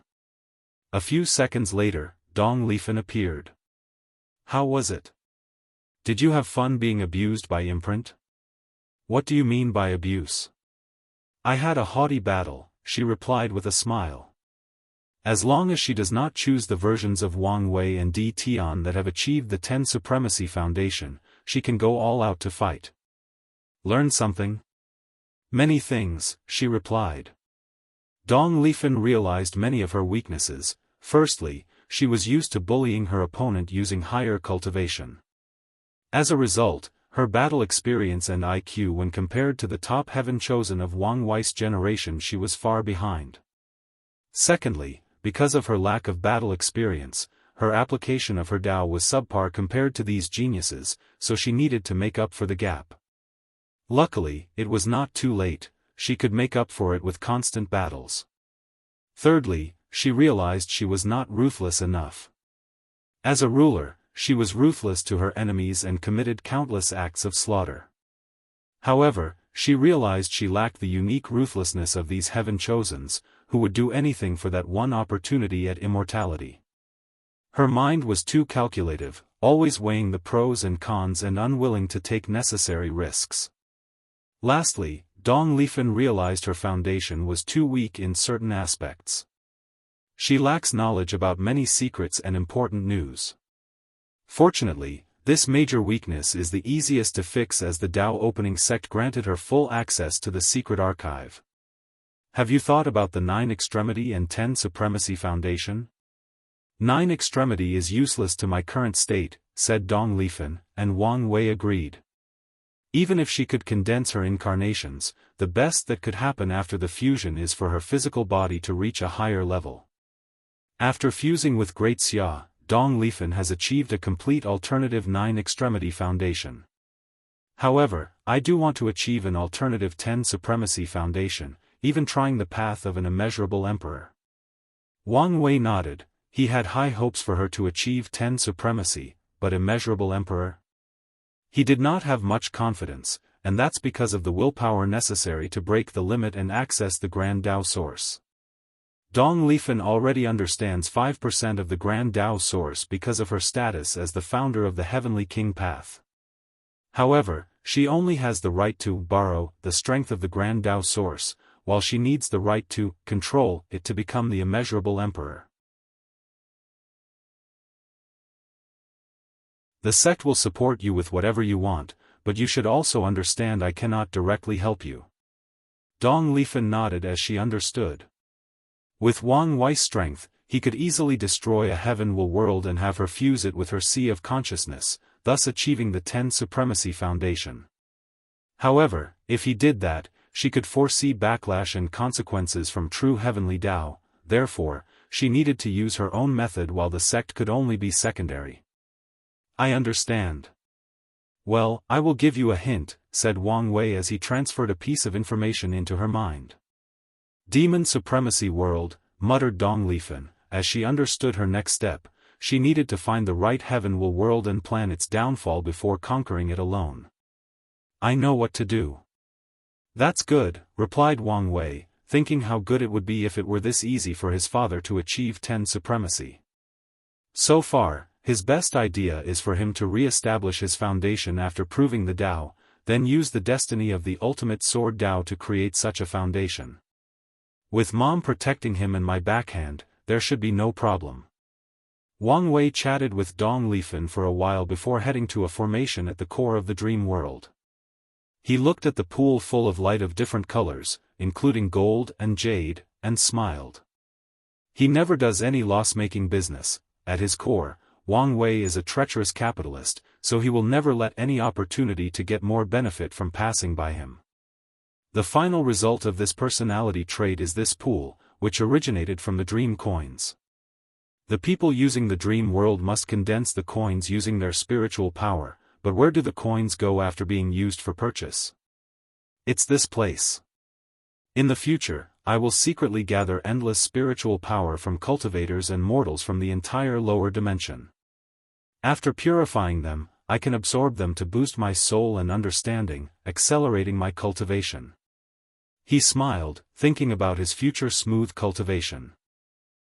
A few seconds later, Dong Lifan appeared. How was it? Did you have fun being abused by imprint? What do you mean by abuse? I had a haughty battle, she replied with a smile. As long as she does not choose the versions of Wang Wei and Di Tian that have achieved the 10 Supremacy Foundation, she can go all out to fight. Learn something? Many things, she replied. Dong Lifan realized many of her weaknesses. Firstly, she was used to bullying her opponent using higher cultivation. As a result, her battle experience and IQ when compared to the top heaven chosen of Wang Wei's generation, she was far behind. Secondly, because of her lack of battle experience, her application of her Dao was subpar compared to these geniuses, so she needed to make up for the gap. Luckily, it was not too late, she could make up for it with constant battles. Thirdly, she realized she was not ruthless enough. As a ruler, she was ruthless to her enemies and committed countless acts of slaughter. However, she realized she lacked the unique ruthlessness of these heaven chosens, who would do anything for that one opportunity at immortality. Her mind was too calculative, always weighing the pros and cons and unwilling to take necessary risks. Lastly, Dong Lifan realized her foundation was too weak in certain aspects. She lacks knowledge about many secrets and important news. Fortunately, this major weakness is the easiest to fix, as the Dao opening sect granted her full access to the secret archive. Have you thought about the 9 Extremity and 10 Supremacy Foundation? 9 Extremity is useless to my current state, said Dong Lifan, and Wang Wei agreed. Even if she could condense her incarnations, the best that could happen after the fusion is for her physical body to reach a higher level. After fusing with Great Xia, Dong Lifen has achieved a complete alternative 9-extremity foundation. However, I do want to achieve an alternative 10 supremacy foundation, even trying the path of an immeasurable emperor. Wang Wei nodded. He had high hopes for her to achieve 10 supremacy, but immeasurable emperor? He did not have much confidence, and that's because of the willpower necessary to break the limit and access the Grand Dao source. Dong Lifen already understands 5% of the Grand Dao source because of her status as the founder of the Heavenly King path. However, she only has the right to borrow the strength of the Grand Dao source, while she needs the right to control it to become the immeasurable emperor. The sect will support you with whatever you want, but you should also understand I cannot directly help you. Dong Lifen nodded as she understood. With Wang Wei's strength, he could easily destroy a heaven-will world and have her fuse it with her sea of consciousness, thus achieving the 10 supremacy foundation. However, if he did that, she could foresee backlash and consequences from true heavenly Dao, therefore, she needed to use her own method while the sect could only be secondary. I understand. Well, I will give you a hint, said Wang Wei as he transferred a piece of information into her mind. Demon Supremacy World, muttered Dong Lifen, as she understood her next step. She needed to find the right heaven-will world and plan its downfall before conquering it alone. I know what to do. That's good, replied Wang Wei, thinking how good it would be if it were this easy for his father to achieve 10 supremacy. So far, his best idea is for him to re-establish his foundation after proving the Dao, then use the destiny of the ultimate sword Dao to create such a foundation. With Mom protecting him and my backhand, there should be no problem. Wang Wei chatted with Dong Lifen for a while before heading to a formation at the core of the dream world. He looked at the pool full of light of different colors, including gold and jade, and smiled. He never does any loss-making business. At his core, Wang Wei is a treacherous capitalist, so he will never let any opportunity to get more benefit from passing by him. The final result of this personality trait is this pool, which originated from the dream coins. The people using the dream world must condense the coins using their spiritual power, but where do the coins go after being used for purchase? It's this place. In the future, I will secretly gather endless spiritual power from cultivators and mortals from the entire lower dimension. After purifying them, I can absorb them to boost my soul and understanding, accelerating my cultivation. He smiled, thinking about his future smooth cultivation.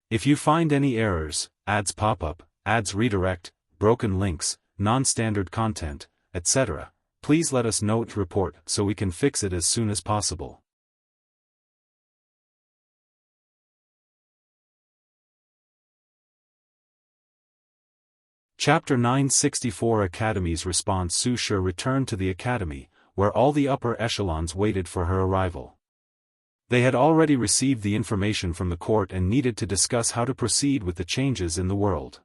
If you find any errors, ads pop up, ads redirect, broken links, non-standard content, etc., please let us know to report so we can fix it as soon as possible. Chapter 964 Academy's response. Su Shi returned to the academy, where all the upper echelons waited for her arrival. They had already received the information from the court and needed to discuss how to proceed with the changes in the world.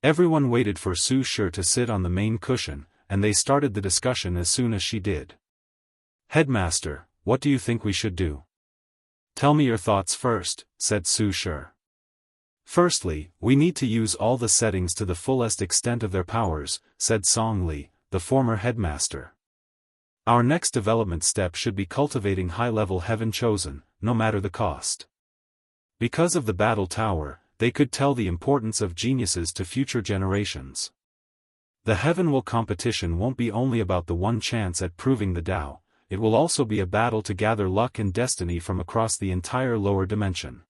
Everyone waited for Su Shi to sit on the main cushion, and they started the discussion as soon as she did. Headmaster, what do you think we should do? Tell me your thoughts first, said Su Shi. Firstly, we need to use all the settings to the fullest extent of their powers, said Song Li, the former headmaster. Our next development step should be cultivating high-level heaven chosen, no matter the cost. Because of the battle tower, they could tell the importance of geniuses to future generations. The heaven-will competition won't be only about the one chance at proving the Dao, it will also be a battle to gather luck and destiny from across the entire lower dimension.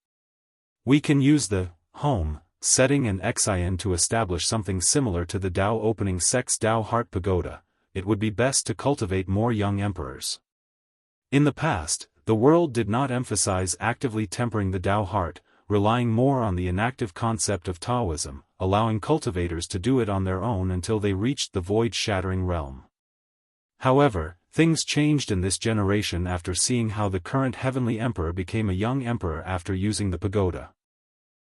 We can use the home setting and Xin to establish something similar to the Dao opening sect's Dao Heart Pagoda. It would be best to cultivate more young emperors. In the past, the world did not emphasize actively tempering the Dao heart, relying more on the inactive concept of Taoism, allowing cultivators to do it on their own until they reached the void-shattering realm. However, things changed in this generation after seeing how the current heavenly emperor became a young emperor after using the pagoda.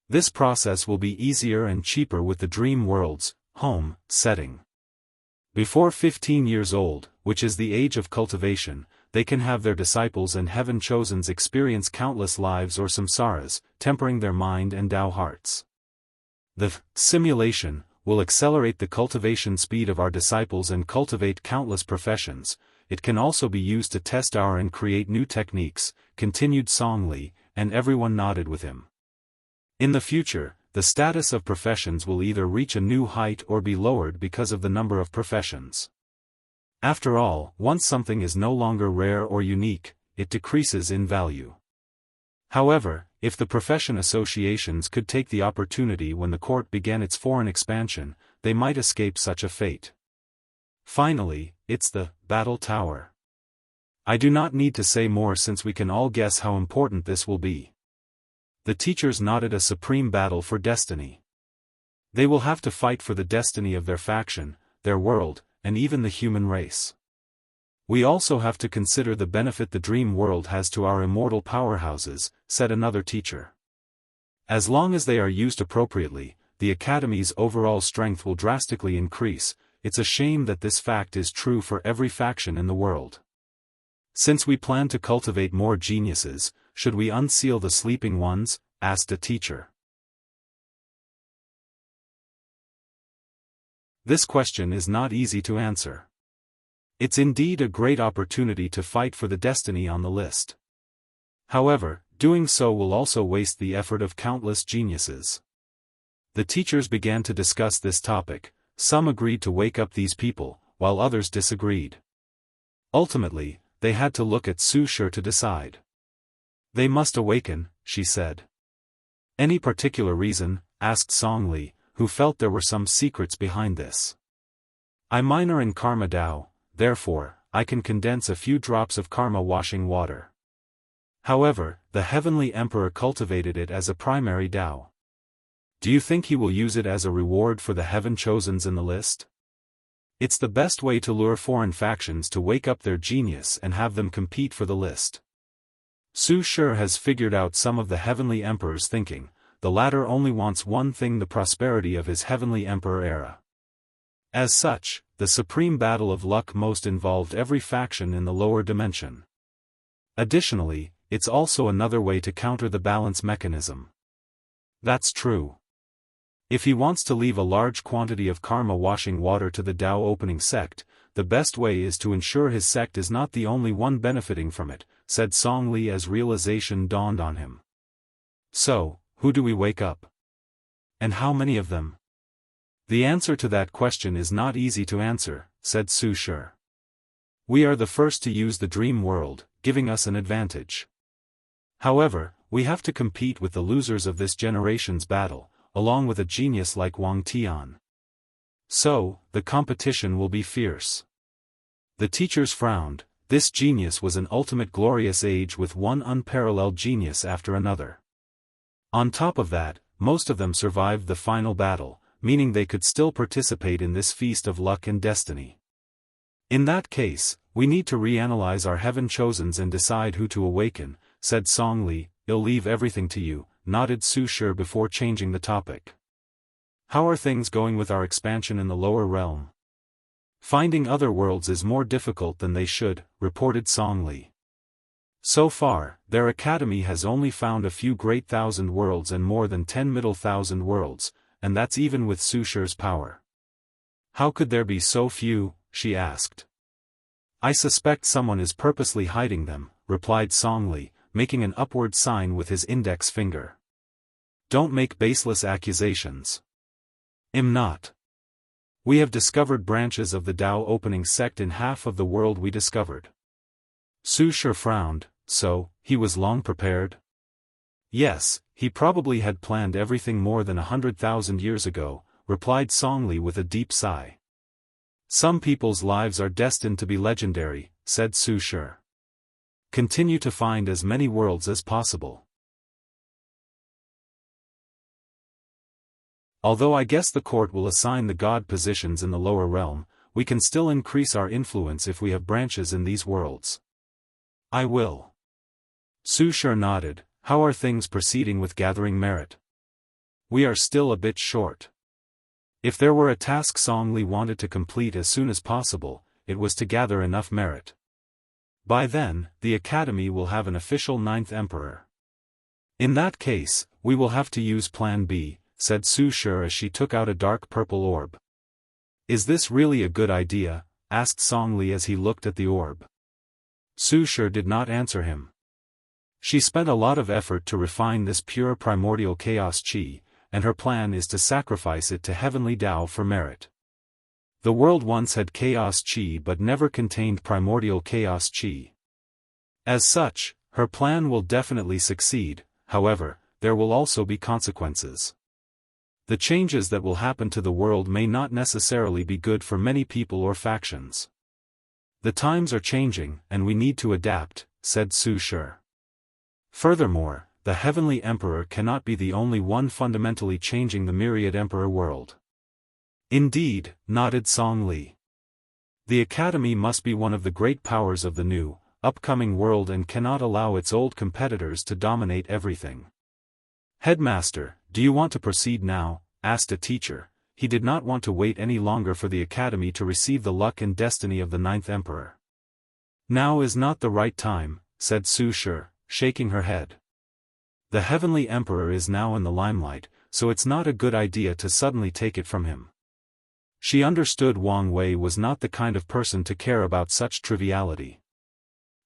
This process will be easier and cheaper with the dream world's home setting. Before 15 years old, which is the age of cultivation, they can have their disciples and heaven-chosens experience countless lives or samsaras, tempering their mind and Dao hearts. The simulation will accelerate the cultivation speed of our disciples and cultivate countless professions. It can also be used to test our and create new techniques, continued Song Li, and everyone nodded with him. In the future, the status of professions will either reach a new height or be lowered because of the number of professions. After all, once something is no longer rare or unique, it decreases in value. However, if the profession associations could take the opportunity when the court began its foreign expansion, they might escape such a fate. Finally, it's the battle tower. I do not need to say more since we can all guess how important this will be. The teachers nodded. A supreme battle for destiny. They will have to fight for the destiny of their faction, their world, and even the human race. We also have to consider the benefit the dream world has to our immortal powerhouses, said another teacher. As long as they are used appropriately, the Academy's overall strength will drastically increase. It's a shame that this fact is true for every faction in the world. Since we plan to cultivate more geniuses, should we unseal the sleeping ones? Asked a teacher. This question is not easy to answer. It's indeed a great opportunity to fight for the destiny on the list. However, doing so will also waste the effort of countless geniuses. The teachers began to discuss this topic. Some agreed to wake up these people, while others disagreed. Ultimately, they had to look at Su Shi to decide. They must awaken, she said. Any particular reason? Asked Song Li, who felt there were some secrets behind this. I minor in karma Dao, therefore, I can condense a few drops of karma washing water. However, the Heavenly Emperor cultivated it as a primary Dao. Do you think he will use it as a reward for the heaven-chosens in the list? It's the best way to lure foreign factions to wake up their genius and have them compete for the list. Su Shi has figured out some of the Heavenly Emperor's thinking. The latter only wants one thing: the prosperity of his Heavenly Emperor era. As such, the supreme battle of luck most involved every faction in the lower dimension. Additionally, it's also another way to counter the balance mechanism. That's true. If he wants to leave a large quantity of karma washing water to the Dao opening sect, the best way is to ensure his sect is not the only one benefiting from it, said Song Li as realization dawned on him. So, who do we wake up? And how many of them? The answer to that question is not easy to answer, said Su Shi. We are the first to use the dream world, giving us an advantage. However, we have to compete with the losers of this generation's battle, along with a genius like Wang Tian. So, the competition will be fierce. The teachers frowned. This genius was an ultimate glorious age with one unparalleled genius after another. On top of that, most of them survived the final battle, meaning they could still participate in this feast of luck and destiny. In that case, we need to reanalyze our heaven-chosens and decide who to awaken, said Song Li. I'll leave everything to you, nodded Su Shi before changing the topic. How are things going with our expansion in the lower realm? Finding other worlds is more difficult than they should, reported Song Li. So far, their academy has only found a few great thousand worlds and more than 10 middle thousand worlds, and that's even with Su Shi's power. How could there be so few? She asked. I suspect someone is purposely hiding them, replied Song Li, making an upward sign with his index finger. Don't make baseless accusations. I'm not. We have discovered branches of the Dao opening sect in half of the world we discovered. Su Shi frowned. So, he was long prepared? Yes, he probably had planned everything more than 100,000 years ago, replied Song Li with a deep sigh. Some people's lives are destined to be legendary, said Su Shi. Continue to find as many worlds as possible. Although I guess the court will assign the god positions in the lower realm, we can still increase our influence if we have branches in these worlds. I will. Su Shi nodded. How are things proceeding with gathering merit? We are still a bit short. If there were a task Song Li wanted to complete as soon as possible, it was to gather enough merit. By then, the Academy will have an official 9th Emperor. In that case, we will have to use Plan B, said Su Shi as she took out a dark purple orb. Is this really a good idea? Asked Song Li as he looked at the orb. Su Shi did not answer him. She spent a lot of effort to refine this pure primordial chaos chi, and her plan is to sacrifice it to heavenly Tao for merit. The world once had chaos chi but never contained primordial chaos chi. As such, her plan will definitely succeed. However, there will also be consequences. The changes that will happen to the world may not necessarily be good for many people or factions. The times are changing, and we need to adapt, said Su Shi. Furthermore, the Heavenly Emperor cannot be the only one fundamentally changing the myriad emperor world. Indeed, nodded Song Li. The Academy must be one of the great powers of the new, upcoming world and cannot allow its old competitors to dominate everything. Headmaster, do you want to proceed now? Asked a teacher. He did not want to wait any longer for the Academy to receive the luck and destiny of the 9th Emperor. Now is not the right time, said Su Shi, shaking her head. The Heavenly Emperor is now in the limelight, so it's not a good idea to suddenly take it from him. She understood Wang Wei was not the kind of person to care about such triviality.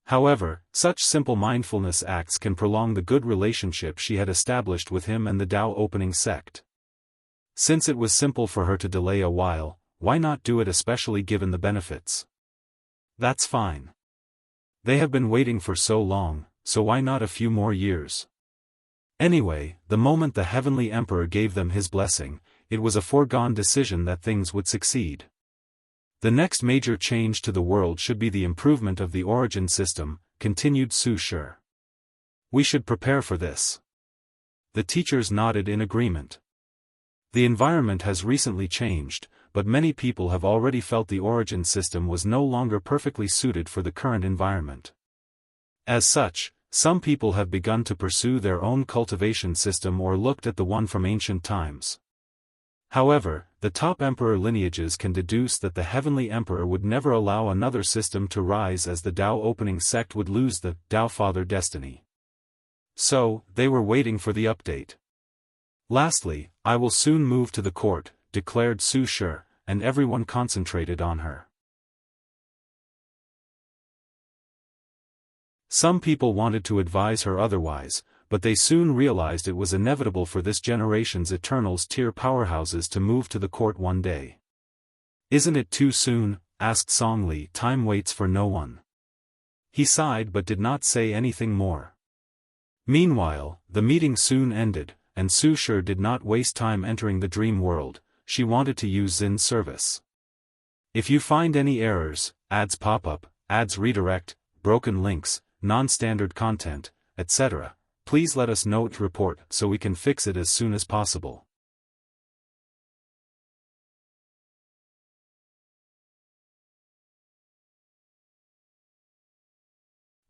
However, such simple mindfulness acts can prolong the good relationship she had established with him and the Tao opening sect. Since it was simple for her to delay a while, why not do it, especially given the benefits? That's fine. They have been waiting for so long, so why not a few more years? Anyway, the moment the Heavenly Emperor gave them his blessing, it was a foregone decision that things would succeed. The next major change to the world should be the improvement of the origin system, continued Su Shi. We should prepare for this. The teachers nodded in agreement. The environment has recently changed, but many people have already felt the origin system was no longer perfectly suited for the current environment. As such, some people have begun to pursue their own cultivation system or looked at the one from ancient times. However, the top emperor lineages can deduce that the Heavenly Emperor would never allow another system to rise, as the Tao opening sect would lose the Tao Father destiny. So, they were waiting for the update. Lastly, I will soon move to the court, declared Su Shi, and everyone concentrated on her. Some people wanted to advise her otherwise, but they soon realized it was inevitable for this generation's Eternals tier powerhouses to move to the court one day. Isn't it too soon? Asked Song Li. Time waits for no one. He sighed but did not say anything more. Meanwhile, the meeting soon ended, and Su Shi did not waste time entering the dream world. She wanted to use Zin's service. If you find any errors, ads pop up, ads redirect, broken links, non-standard content, etc., please let us know to report so we can fix it as soon as possible.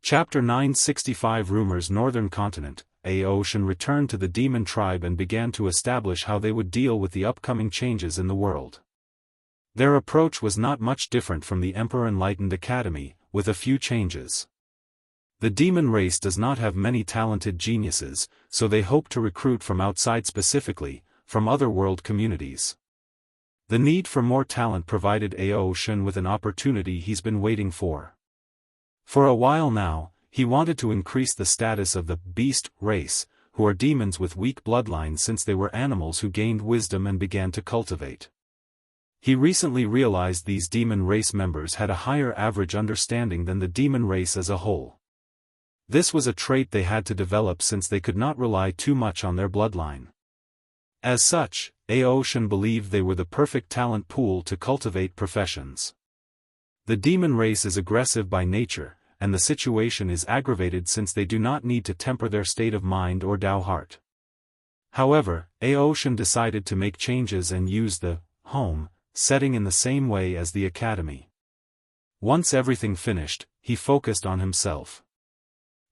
Chapter 965 Rumors. Northern Continent. Ocean returned to the demon tribe and began to establish how they would deal with the upcoming changes in the world. Their approach was not much different from the Emperor Enlightened Academy, with a few changes. The demon race does not have many talented geniuses, so they hope to recruit from outside, specifically, from other world communities. The need for more talent provided Ocean with an opportunity he's been waiting for. For a while now, he wanted to increase the status of the beast race, who are demons with weak bloodlines, since they were animals who gained wisdom and began to cultivate. He recently realized these demon race members had a higher average understanding than the demon race as a whole. This was a trait they had to develop since they could not rely too much on their bloodline. As such, Ocean believed they were the perfect talent pool to cultivate professions. The demon race is aggressive by nature, and the situation is aggravated since they do not need to temper their state of mind or Tao heart. However, Ocean decided to make changes and use the home setting in the same way as the academy. Once everything finished, he focused on himself.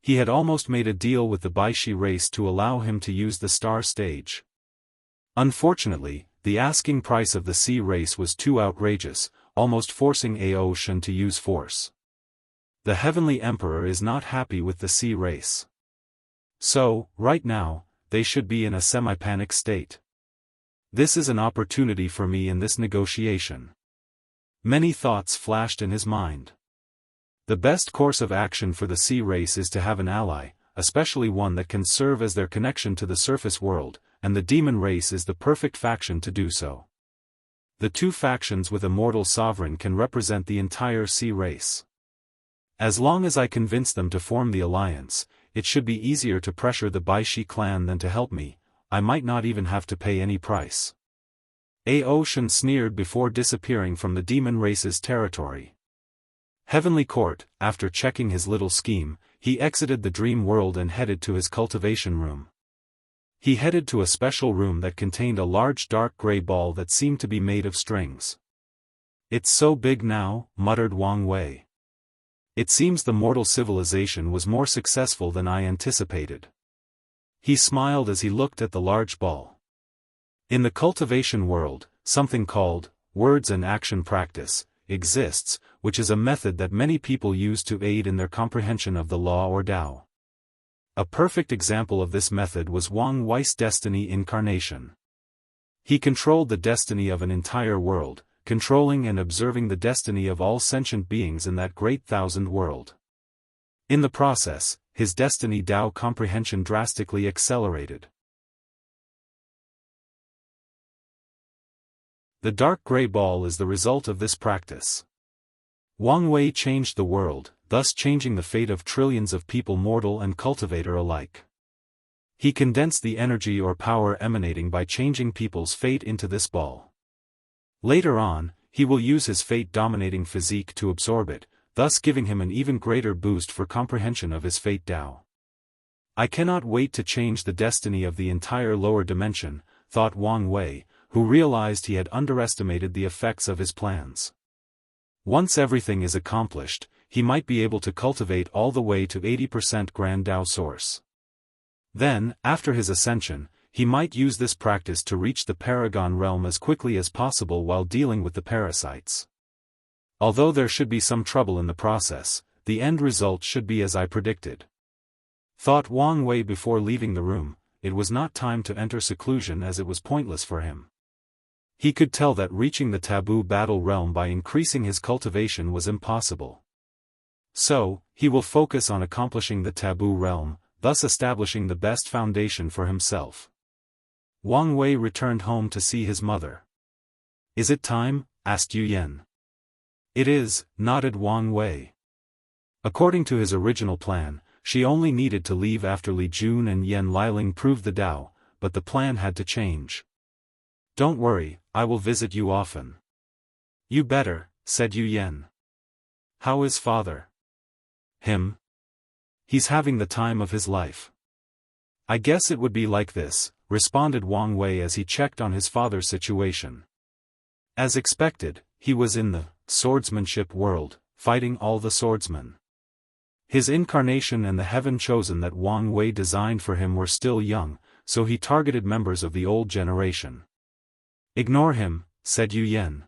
He had almost made a deal with the Baishi race to allow him to use the star stage. Unfortunately, the asking price of the sea race was too outrageous, almost forcing Ocean to use force. The Heavenly Emperor is not happy with the sea race. So, right now, they should be in a semi-panic state. This is an opportunity for me in this negotiation. Many thoughts flashed in his mind. The best course of action for the sea race is to have an ally, especially one that can serve as their connection to the surface world, and the demon race is the perfect faction to do so. The two factions with Immortal Sovereign can represent the entire sea race. As long as I convince them to form the alliance, it should be easier to pressure the Baishi clan than to help me. I might not even have to pay any price. Ocean sneered before disappearing from the demon race's territory. Heavenly Court, after checking his little scheme, he exited the dream world and headed to his cultivation room. He headed to a special room that contained a large dark gray ball that seemed to be made of strings. "It's so big now," muttered Wang Wei. "It seems the mortal civilization was more successful than I anticipated." He smiled as he looked at the large ball. In the cultivation world, something called words and action practice exists, which is a method that many people use to aid in their comprehension of the law or Tao. A perfect example of this method was Wang Wei's destiny incarnation. He controlled the destiny of an entire world, controlling and observing the destiny of all sentient beings in that great thousand world. In the process, his destiny Tao comprehension drastically accelerated. The dark gray ball is the result of this practice. Wang Wei changed the world, thus changing the fate of trillions of people, mortal and cultivator alike. He condensed the energy or power emanating by changing people's fate into this ball. Later on, he will use his fate-dominating physique to absorb it, thus giving him an even greater boost for comprehension of his fate Tao. I cannot wait to change the destiny of the entire lower dimension, thought Wang Wei, who realized he had underestimated the effects of his plans. Once everything is accomplished, he might be able to cultivate all the way to 80% Grand Tao Source. Then, after his ascension, he might use this practice to reach the Paragon realm as quickly as possible while dealing with the parasites. Although there should be some trouble in the process, the end result should be as I predicted. Thought Wang Wei before leaving the room. It was not time to enter seclusion as it was pointless for him. He could tell that reaching the taboo battle realm by increasing his cultivation was impossible. So, he will focus on accomplishing the taboo realm, thus establishing the best foundation for himself. Wang Wei returned home to see his mother. "Is it time?" asked Yu Yan. "It is," nodded Wang Wei. According to his original plan, she only needed to leave after Li Jun and Yan Liling proved the Tao, but the plan had to change. "Don't worry, I will visit you often." "You better," said Yu Yan. "How is father?" "Him? He's having the time of his life." "I guess it would be like this," responded Wang Wei as he checked on his father's situation. As expected, he was in the swordsmanship world, fighting all the swordsmen. His incarnation and the heaven chosen that Wang Wei designed for him were still young, so he targeted members of the old generation. "Ignore him," said Yu Yan.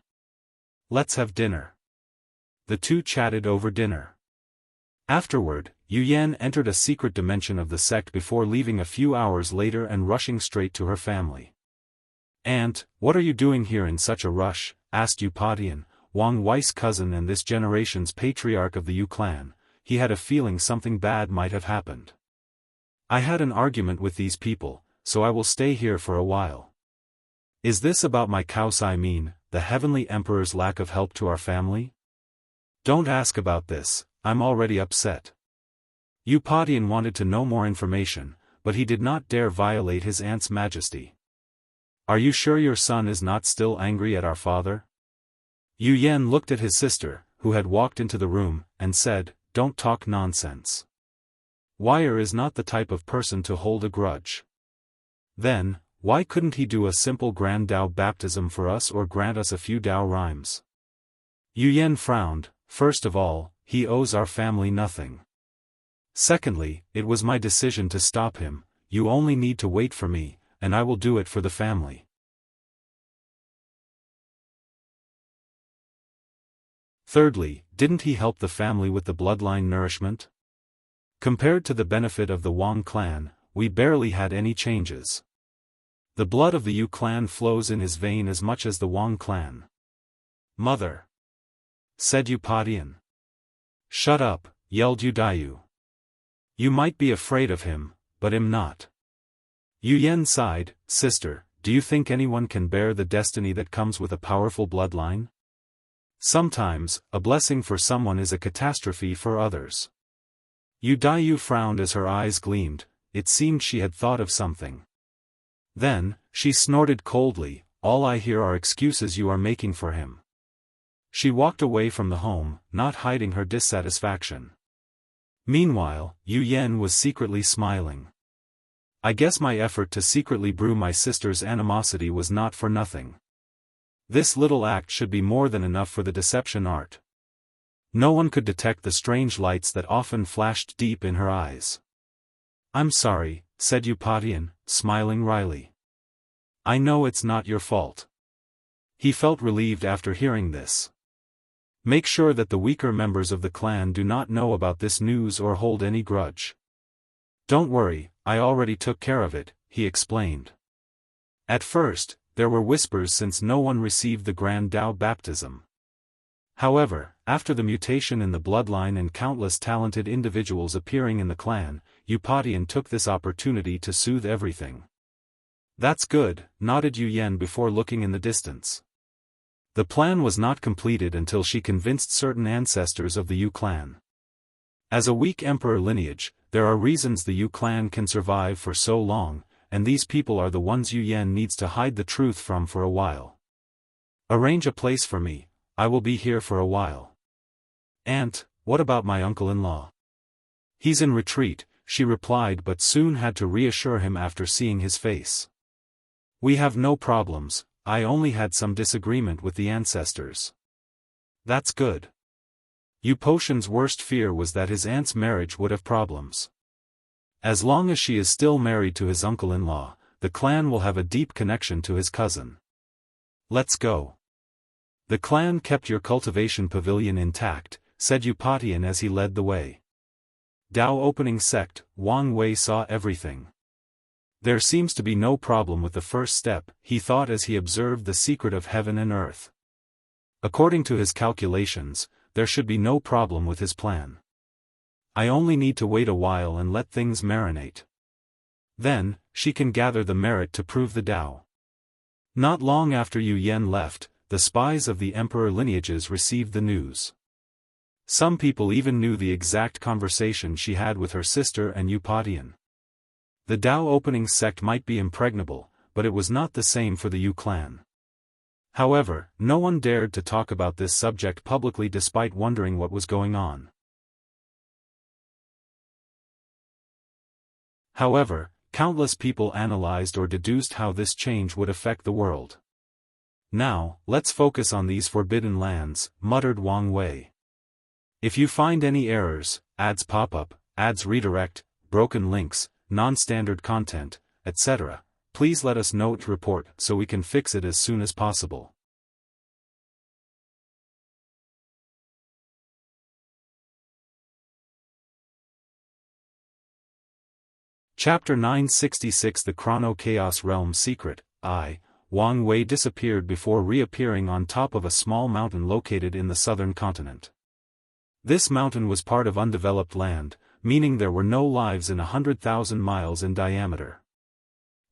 "Let's have dinner." The two chatted over dinner. Afterward, Yu Yan entered a secret dimension of the sect before leaving a few hours later and rushing straight to her family. "Aunt, what are you doing here in such a rush?" asked Yu Patian, Wang Wei's cousin and this generation's patriarch of the Yu clan. He had a feeling something bad might have happened. "I had an argument with these people, so I will stay here for a while." "Is this about my Kaosai mean, the Heavenly Emperor's lack of help to our family?" "Don't ask about this, I'm already upset." Yu Patian wanted to know more information, but he did not dare violate his aunt's majesty. "Are you sure your son is not still angry at our father?" Yu Yan looked at his sister, who had walked into the room, and said, "Don't talk nonsense. Wire is not the type of person to hold a grudge. Then, why couldn't he do a simple Grand Tao baptism for us or grant us a few Tao rhymes?" Yu Yan frowned. "First of all, he owes our family nothing. Secondly, it was my decision to stop him. You only need to wait for me, and I will do it for the family." Thirdly, didn't he help the family with the bloodline nourishment? Compared to the benefit of the Wang clan, we barely had any changes. The blood of the Yu clan flows in his vein as much as the Wang clan. Mother! Said Yu Padian. Shut up, yelled Yu Daiyu. You might be afraid of him, but I'm not. Yu Yen sighed, sister, do you think anyone can bear the destiny that comes with a powerful bloodline? Sometimes, a blessing for someone is a catastrophe for others. Yu Daiyu frowned as her eyes gleamed, it seemed she had thought of something. Then, she snorted coldly, all I hear are excuses you are making for him. She walked away from the home, not hiding her dissatisfaction. Meanwhile, Yu Yen was secretly smiling. I guess my effort to secretly brew my sister's animosity was not for nothing. This little act should be more than enough for the deception art. No one could detect the strange lights that often flashed deep in her eyes. I'm sorry, said Yu Padian, smiling wryly. I know it's not your fault. He felt relieved after hearing this. Make sure that the weaker members of the clan do not know about this news or hold any grudge. Don't worry, I already took care of it, he explained. At first, there were whispers since no one received the Grand Dao baptism. However, after the mutation in the bloodline and countless talented individuals appearing in the clan, Yu Padian took this opportunity to soothe everything. That's good, nodded Yu Yen before looking in the distance. The plan was not completed until she convinced certain ancestors of the Yu clan. As a weak emperor lineage, there are reasons the Yu clan can survive for so long, and these people are the ones Yu Yen needs to hide the truth from for a while. Arrange a place for me, I will be here for a while. Aunt, what about my uncle-in-law? He's in retreat, she replied but soon had to reassure him after seeing his face. We have no problems, I only had some disagreement with the ancestors. That's good. Yu Potion's worst fear was that his aunt's marriage would have problems. As long as she is still married to his uncle-in-law, the clan will have a deep connection to his cousin. Let's go. The clan kept your cultivation pavilion intact, said Yu Padian as he led the way. Dao opening sect, Wang Wei saw everything. There seems to be no problem with the first step, he thought as he observed the secret of heaven and earth. According to his calculations, there should be no problem with his plan. I only need to wait a while and let things marinate. Then, she can gather the merit to prove the Dao. Not long after Yu Yen left, the spies of the emperor lineages received the news. Some people even knew the exact conversation she had with her sister and Yu Padian. The Dao opening sect might be impregnable, but it was not the same for the Yu clan. However, no one dared to talk about this subject publicly despite wondering what was going on. However, countless people analyzed or deduced how this change would affect the world. Now, let's focus on these forbidden lands, muttered Wang Wei. If you find any errors, ads pop up, ads redirect, broken links, non-standard content, etc., please let us know to report so we can fix it as soon as possible. Chapter 966 The Chrono Chaos Realm Secret. Wang Wei disappeared before reappearing on top of a small mountain located in the southern continent. This mountain was part of undeveloped land, meaning there were no lives in 100,000 miles in diameter.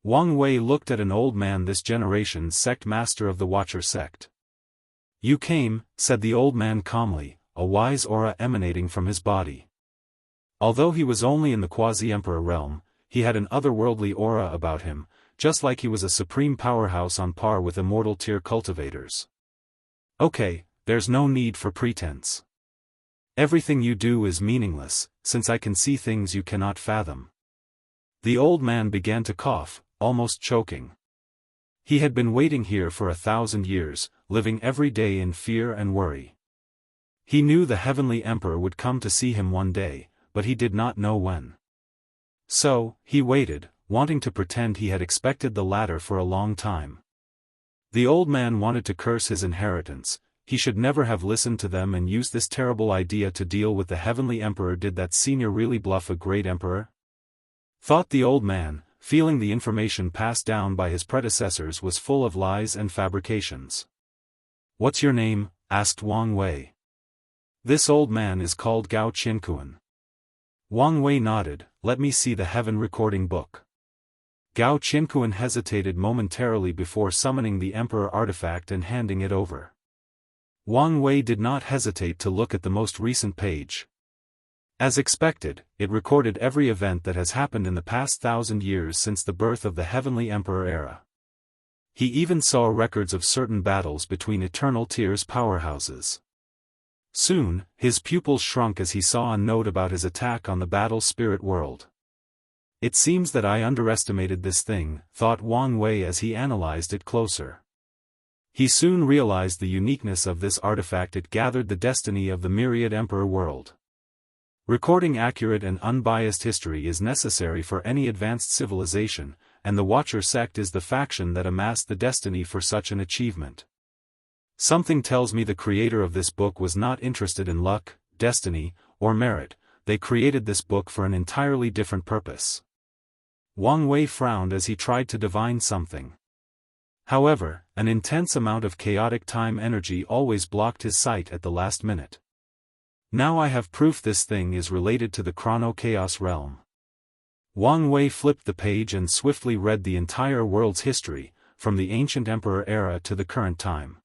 Wang Wei looked at an old man, this generation's sect master of the Watcher sect. You came, said the old man calmly, a wise aura emanating from his body. Although he was only in the quasi-emperor realm, he had an otherworldly aura about him, just like he was a supreme powerhouse on par with immortal tier cultivators. Okay, there's no need for pretense. Everything you do is meaningless, since I can see things you cannot fathom. The old man began to cough, almost choking. He had been waiting here for 1,000 years, living every day in fear and worry. He knew the heavenly emperor would come to see him one day, but he did not know when. So, he waited, wanting to pretend he had expected the latter for a long time. The old man wanted to curse his inheritance, he should never have listened to them and used this terrible idea to deal with the Heavenly Emperor. Did that senior really bluff a great emperor? Thought the old man, feeling the information passed down by his predecessors was full of lies and fabrications. "What's your name?" asked Wang Wei. "This old man is called Gao Qinkuan." Wang Wei nodded. "Let me see the heaven recording book." Gao Qinkuan hesitated momentarily before summoning the emperor artifact and handing it over. Wang Wei did not hesitate to look at the most recent page. As expected, it recorded every event that has happened in the past 1,000 years since the birth of the Heavenly Emperor era. He even saw records of certain battles between Eternal Tier's powerhouses. Soon, his pupils shrunk as he saw a note about his attack on the battle spirit world. "It seems that I underestimated this thing," thought Wang Wei as he analyzed it closer. He soon realized the uniqueness of this artifact. It gathered the destiny of the myriad emperor world. Recording accurate and unbiased history is necessary for any advanced civilization, and the Watcher sect is the faction that amassed the destiny for such an achievement. Something tells me the creator of this book was not interested in luck, destiny, or merit. They created this book for an entirely different purpose. Wang Wei frowned as he tried to divine something. However, an intense amount of chaotic time energy always blocked his sight at the last minute. "Now I have proof this thing is related to the Chrono Chaos realm." Wang Wei flipped the page and swiftly read the entire world's history, from the ancient emperor era to the current time.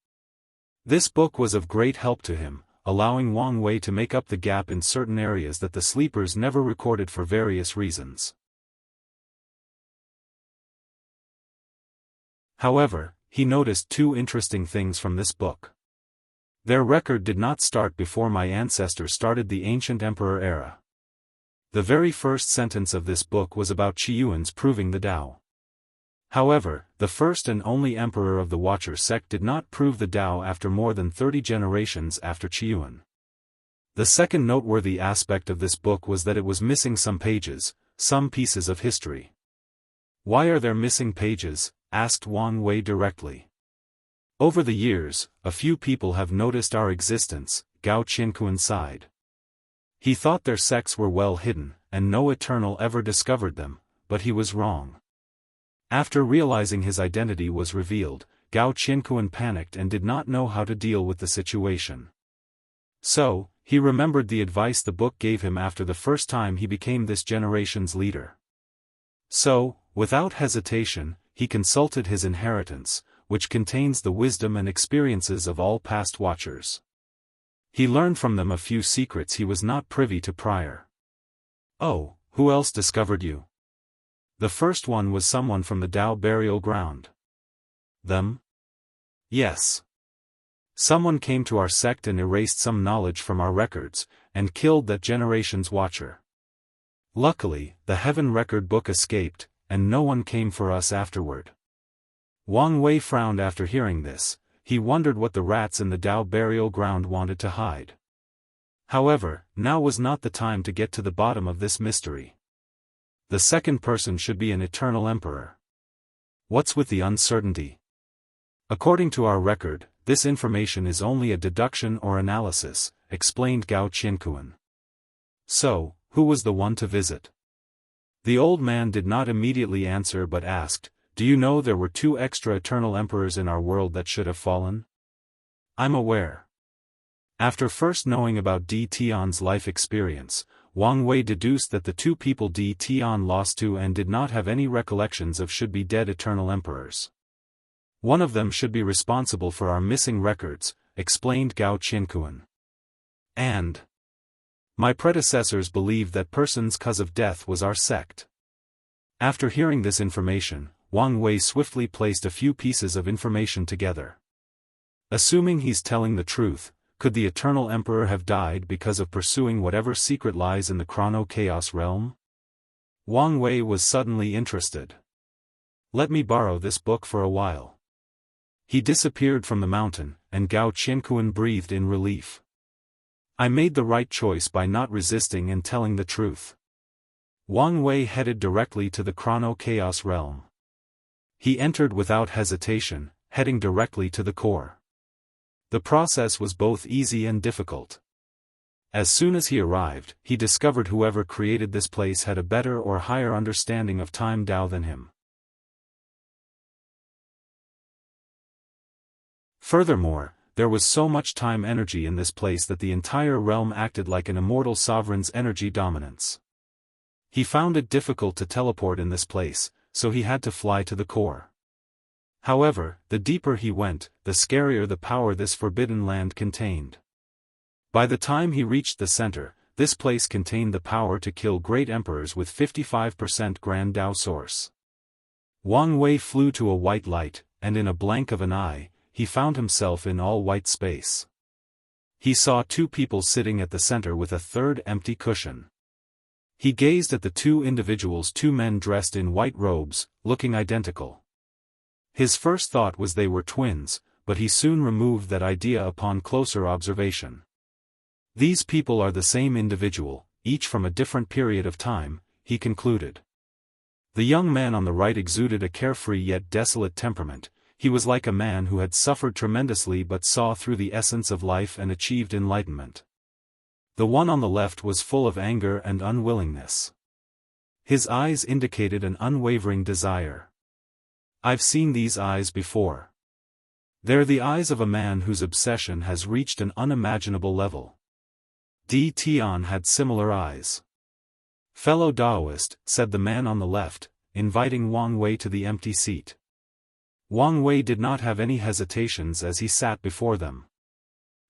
This book was of great help to him, allowing Wang Wei to make up the gap in certain areas that the sleepers never recorded for various reasons. However, he noticed two interesting things from this book. Their record did not start before my ancestors started the ancient emperor era. The very first sentence of this book was about Qiyuan's proving the Tao. However, the first and only emperor of the Watcher sect did not prove the Tao after more than 30 generations after Qiyuan. The second noteworthy aspect of this book was that it was missing some pages, some pieces of history. "Why are there missing pages?" asked Wang Wei directly. "Over the years, a few people have noticed our existence," Gao Qinkuan sighed. He thought their sects were well hidden, and no Eternal ever discovered them, but he was wrong. After realizing his identity was revealed, Gao Qinkuan panicked and did not know how to deal with the situation. So, he remembered the advice the book gave him after the first time he became this generation's leader. So, without hesitation, he consulted his inheritance, which contains the wisdom and experiences of all past Watchers. He learned from them a few secrets he was not privy to prior. "Oh, who else discovered you?" "The first one was someone from the Tao burial ground." "Them?" "Yes. Someone came to our sect and erased some knowledge from our records, and killed that generation's Watcher. Luckily, the Heaven Record book escaped, and no one came for us afterward." Wang Wei frowned after hearing this. He wondered what the rats in the Tao burial ground wanted to hide. However, now was not the time to get to the bottom of this mystery. The second person should be an Eternal Emperor. What's with the uncertainty? According to our record, this information is only a deduction or analysis, explained Gao Qinkuan. So, who was the one to visit? The old man did not immediately answer but asked, "Do you know there were 2 extra Eternal Emperors in our world that should have fallen?" "I'm aware." After first knowing about Di Tian's life experience, Wang Wei deduced that the 2 people Di Tian lost to and did not have any recollections of should be dead Eternal Emperors. "One of them should be responsible for our missing records," explained Gao Qinkuan. "And my predecessors believed that person's cause of death was our sect." After hearing this information, Wang Wei swiftly placed a few pieces of information together. Assuming he's telling the truth, could the Eternal Emperor have died because of pursuing whatever secret lies in the Chrono Chaos realm? Wang Wei was suddenly interested. "Let me borrow this book for a while." He disappeared from the mountain, and Gao Qinkuan breathed in relief. "I made the right choice by not resisting and telling the truth." Wang Wei headed directly to the Chrono Chaos realm. He entered without hesitation, heading directly to the core. The process was both easy and difficult. As soon as he arrived, he discovered whoever created this place had a better or higher understanding of time Dao than him. Furthermore, there was so much time energy in this place that the entire realm acted like an immortal sovereign's energy dominance. He found it difficult to teleport in this place, so he had to fly to the core. However, the deeper he went, the scarier the power this forbidden land contained. By the time he reached the center, this place contained the power to kill great emperors with 55% Grand Dao source. Wang Wei flew to a white light, and in a blank of an eye, he found himself in all white space. He saw two people sitting at the center with a third empty cushion. He gazed at the two individuals, two men dressed in white robes, looking identical. His first thought was they were twins, but he soon removed that idea upon closer observation. These people are the same individual, each from a different period of time, he concluded. The young man on the right exuded a carefree yet desolate temperament. He was like a man who had suffered tremendously but saw through the essence of life and achieved enlightenment. The one on the left was full of anger and unwillingness. His eyes indicated an unwavering desire. I've seen these eyes before. They're the eyes of a man whose obsession has reached an unimaginable level. Di Tian had similar eyes. Fellow Daoist, said the man on the left, inviting Wang Wei to the empty seat. Wang Wei did not have any hesitations as he sat before them.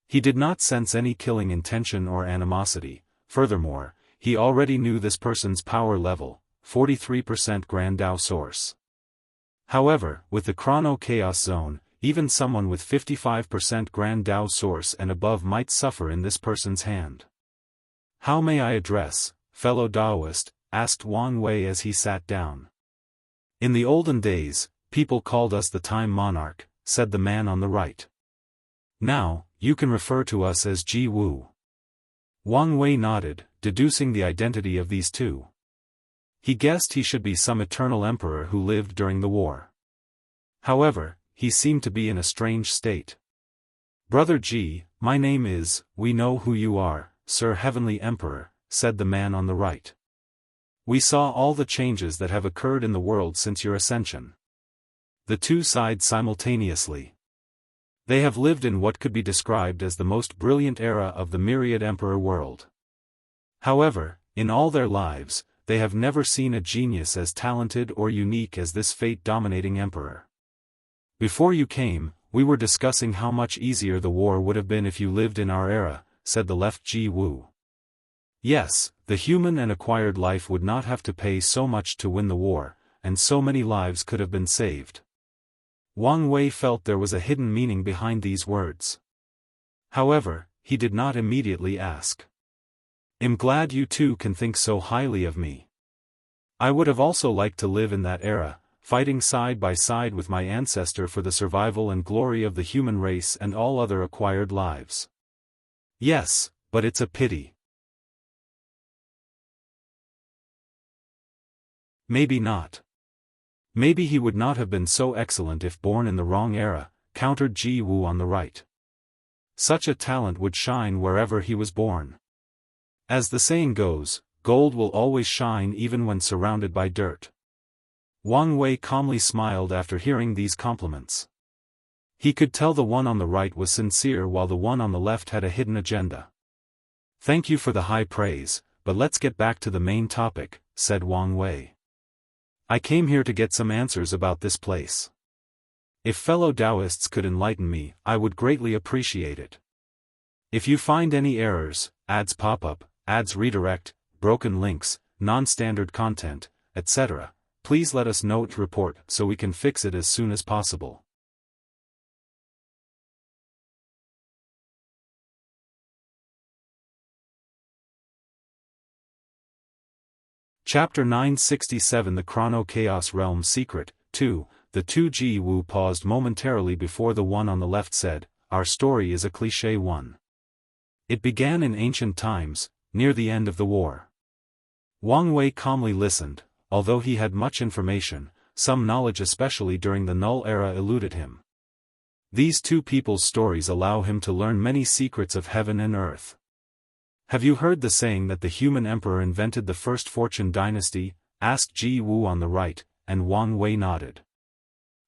He did not sense any killing intention or animosity. Furthermore, he already knew this person's power level, 43% Grand Dao source. However, with the Chrono Chaos Zone, even someone with 55% Grand Dao source and above might suffer in this person's hand. How may I address, fellow Daoist? Asked Wang Wei as he sat down. In the olden days, people called us the Time Monarch, said the man on the right. Now, you can refer to us as Ji Wu. Wang Wei nodded, deducing the identity of these two. He guessed he should be some eternal emperor who lived during the war. However, he seemed to be in a strange state. Brother Ji, my name is, we know who you are, Sir Heavenly Emperor, said the man on the right. We saw all the changes that have occurred in the world since your ascension. The two sighed simultaneously. They have lived in what could be described as the most brilliant era of the myriad emperor world. However, in all their lives, they have never seen a genius as talented or unique as this fate-dominating emperor. Before you came, we were discussing how much easier the war would have been if you lived in our era, said the left Ji Wu. Yes, the human and acquired life would not have to pay so much to win the war, and so many lives could have been saved. Wang Wei felt there was a hidden meaning behind these words. However, he did not immediately ask. I'm glad you two can think so highly of me. I would have also liked to live in that era, fighting side by side with my ancestor for the survival and glory of the human race and all other acquired lives. Yes, but it's a pity. Maybe not. Maybe he would not have been so excellent if born in the wrong era, countered Ji Wu on the right. Such a talent would shine wherever he was born. As the saying goes, gold will always shine even when surrounded by dirt. Wang Wei calmly smiled after hearing these compliments. He could tell the one on the right was sincere while the one on the left had a hidden agenda. Thank you for the high praise, but let's get back to the main topic, said Wang Wei. I came here to get some answers about this place. If fellow Daoists could enlighten me, I would greatly appreciate it. If you find any errors, ads pop-up, ads redirect, broken links, non-standard content, etc., please let us know to report so we can fix it as soon as possible. Chapter 967 The Chrono Chaos Realm Secret 2. The two Ji Wu paused momentarily before the one on the left said, Our story is a cliché one. It began in ancient times, near the end of the war. Wang Wei calmly listened. Although he had much information, some knowledge especially during the Null era eluded him. These two people's stories allow him to learn many secrets of heaven and earth. Have you heard the saying that the human emperor invented the first fortune dynasty? Asked Ji Wu on the right, and Wang Wei nodded.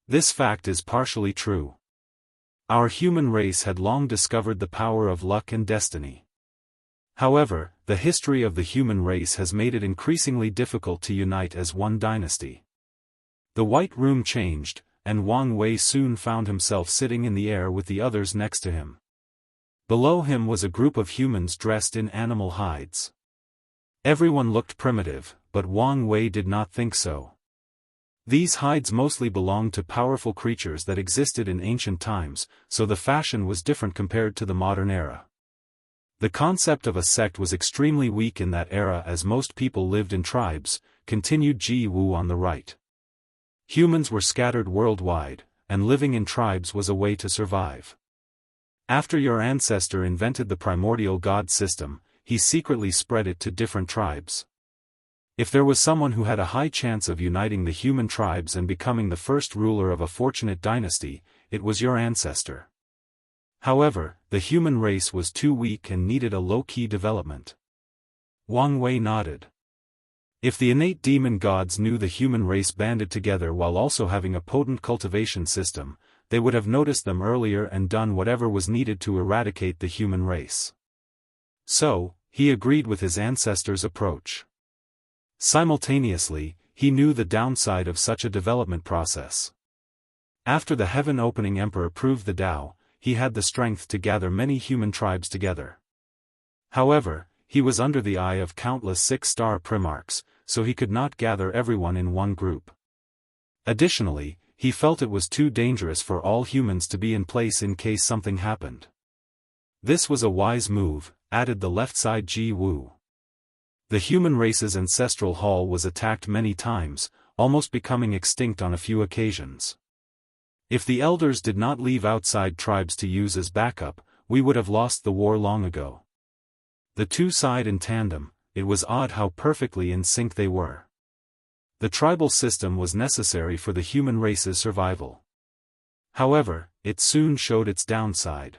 This fact is partially true. Our human race had long discovered the power of luck and destiny. However, the history of the human race has made it increasingly difficult to unite as one dynasty. The White Room changed, and Wang Wei soon found himself sitting in the air with the others next to him. Below him was a group of humans dressed in animal hides. Everyone looked primitive, but Wang Wei did not think so. These hides mostly belonged to powerful creatures that existed in ancient times, so the fashion was different compared to the modern era. The concept of a sect was extremely weak in that era as most people lived in tribes, continued Ji Wu on the right. Humans were scattered worldwide, and living in tribes was a way to survive. After your ancestor invented the primordial god system, he secretly spread it to different tribes. If there was someone who had a high chance of uniting the human tribes and becoming the first ruler of a fortunate dynasty, it was your ancestor. However, the human race was too weak and needed a low-key development. Wang Wei nodded. If the innate demon gods knew the human race banded together while also having a potent cultivation system, they would have noticed them earlier and done whatever was needed to eradicate the human race. So, he agreed with his ancestors' approach. Simultaneously, he knew the downside of such a development process. After the heaven-opening emperor proved the Tao, he had the strength to gather many human tribes together. However, he was under the eye of countless six-star primarchs, so he could not gather everyone in one group. Additionally, he felt it was too dangerous for all humans to be in place in case something happened. This was a wise move, added the left-side Ji Wu. The human race's ancestral hall was attacked many times, almost becoming extinct on a few occasions. If the elders did not leave outside tribes to use as backup, we would have lost the war long ago. The two sighed in tandem. It was odd how perfectly in sync they were. The tribal system was necessary for the human race's survival. However, it soon showed its downside.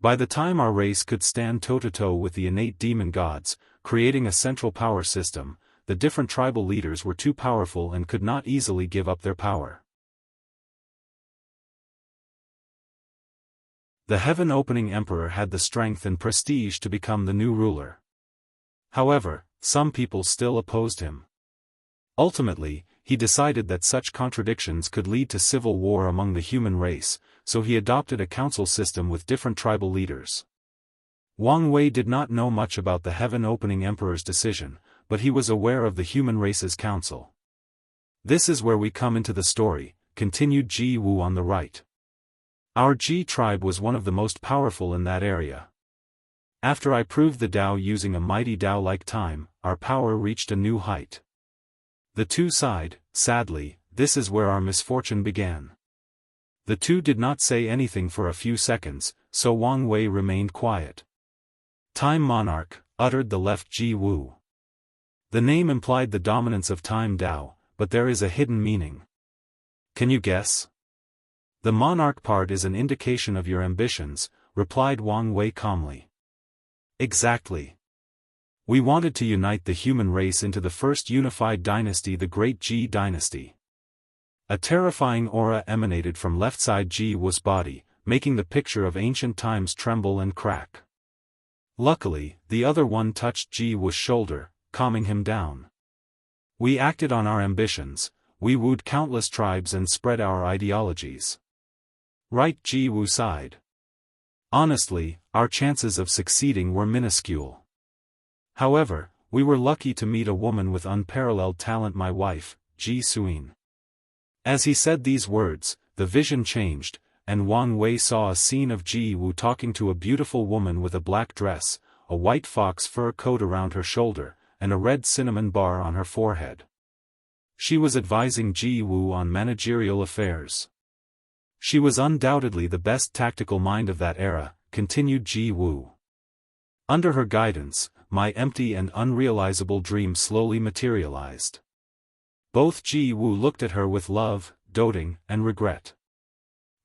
By the time our race could stand toe-to-toe with the innate demon gods, creating a central power system, the different tribal leaders were too powerful and could not easily give up their power. The heaven-opening emperor had the strength and prestige to become the new ruler. However, some people still opposed him. Ultimately, he decided that such contradictions could lead to civil war among the human race, so he adopted a council system with different tribal leaders. Wang Wei did not know much about the heaven-opening emperor's decision, but he was aware of the human race's council. This is where we come into the story, continued Ji Wu on the right. Our Ji tribe was one of the most powerful in that area. After I proved the Tao using a mighty Tao-like time, our power reached a new height. The two sighed. Sadly, this is where our misfortune began. The two did not say anything for a few seconds, so Wang Wei remained quiet. Time Monarch, uttered the left Ji Wu. The name implied the dominance of Time Tao, but there is a hidden meaning. Can you guess? The monarch part is an indication of your ambitions, replied Wang Wei calmly. Exactly. We wanted to unite the human race into the first unified dynasty, the Great Ji Dynasty. A terrifying aura emanated from left-side Ji Wu's body, making the picture of ancient times tremble and crack. Luckily, the other one touched Ji Wu's shoulder, calming him down. We acted on our ambitions, we wooed countless tribes and spread our ideologies. Right, Ji Wu sighed. Honestly, our chances of succeeding were minuscule. However, we were lucky to meet a woman with unparalleled talent, my wife, Ji Suin. As he said these words, the vision changed, and Wang Wei saw a scene of Ji Wu talking to a beautiful woman with a black dress, a white fox fur coat around her shoulder, and a red cinnamon bar on her forehead. She was advising Ji Wu on managerial affairs. She was undoubtedly the best tactical mind of that era, continued Ji Wu. Under her guidance, my empty and unrealizable dream slowly materialized. Both Ji Wu looked at her with love, doting, and regret.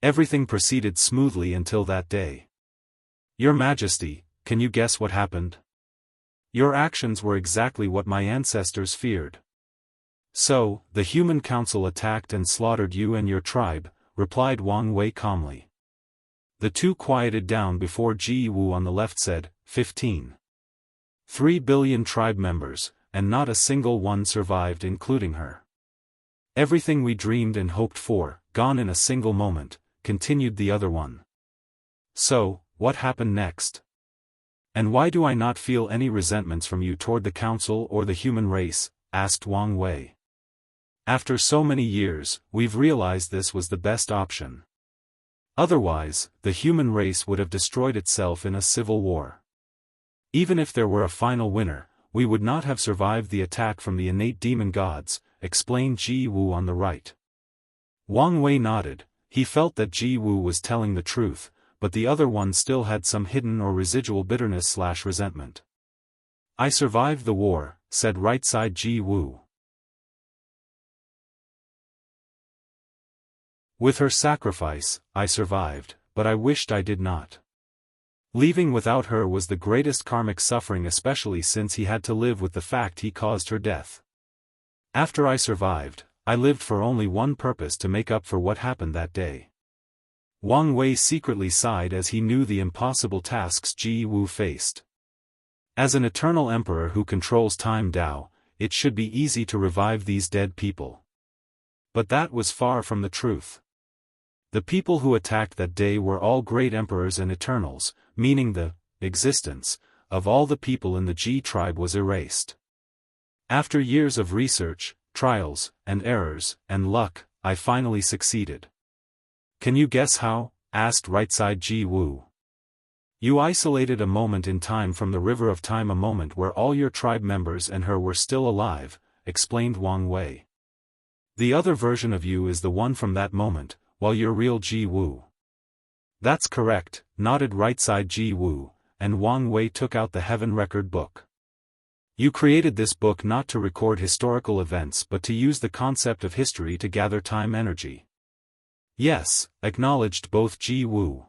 Everything proceeded smoothly until that day. Your Majesty, can you guess what happened? Your actions were exactly what my ancestors feared. So, the human council attacked and slaughtered you and your tribe, replied Wang Wei calmly. The two quieted down before Ji Wu on the left said, 15. 3 billion tribe members, and not a single one survived including her. Everything we dreamed and hoped for, gone in a single moment, continued the other one. So, what happened next? And why do I not feel any resentments from you toward the council or the human race? Asked Wang Wei. After so many years, we've realized this was the best option. Otherwise, the human race would have destroyed itself in a civil war. Even if there were a final winner, we would not have survived the attack from the innate demon gods, explained Ji Wu on the right. Wang Wei nodded. He felt that Ji Wu was telling the truth, but the other one still had some hidden or residual bitterness/resentment. I survived the war, said right side Ji Wu. With her sacrifice, I survived, but I wished I did not. Leaving without her was the greatest karmic suffering, especially since he had to live with the fact he caused her death. After I survived, I lived for only one purpose: to make up for what happened that day. Wang Wei secretly sighed as he knew the impossible tasks Ji Wu faced. As an eternal emperor who controls time Dao, it should be easy to revive these dead people. But that was far from the truth. The people who attacked that day were all great emperors and eternals, meaning the existence of all the people in the Ji tribe was erased. After years of research, trials, and errors, and luck, I finally succeeded. Can you guess how? Asked right side Ji Wu. You isolated a moment in time from the river of time, a moment where all your tribe members and her were still alive, explained Wang Wei. The other version of you is the one from that moment, while you're real Ji Wu. That's correct, nodded right side Ji Wu, and Wang Wei took out the Heaven Record book. You created this book not to record historical events but to use the concept of history to gather time energy. Yes, acknowledged both Ji Wu.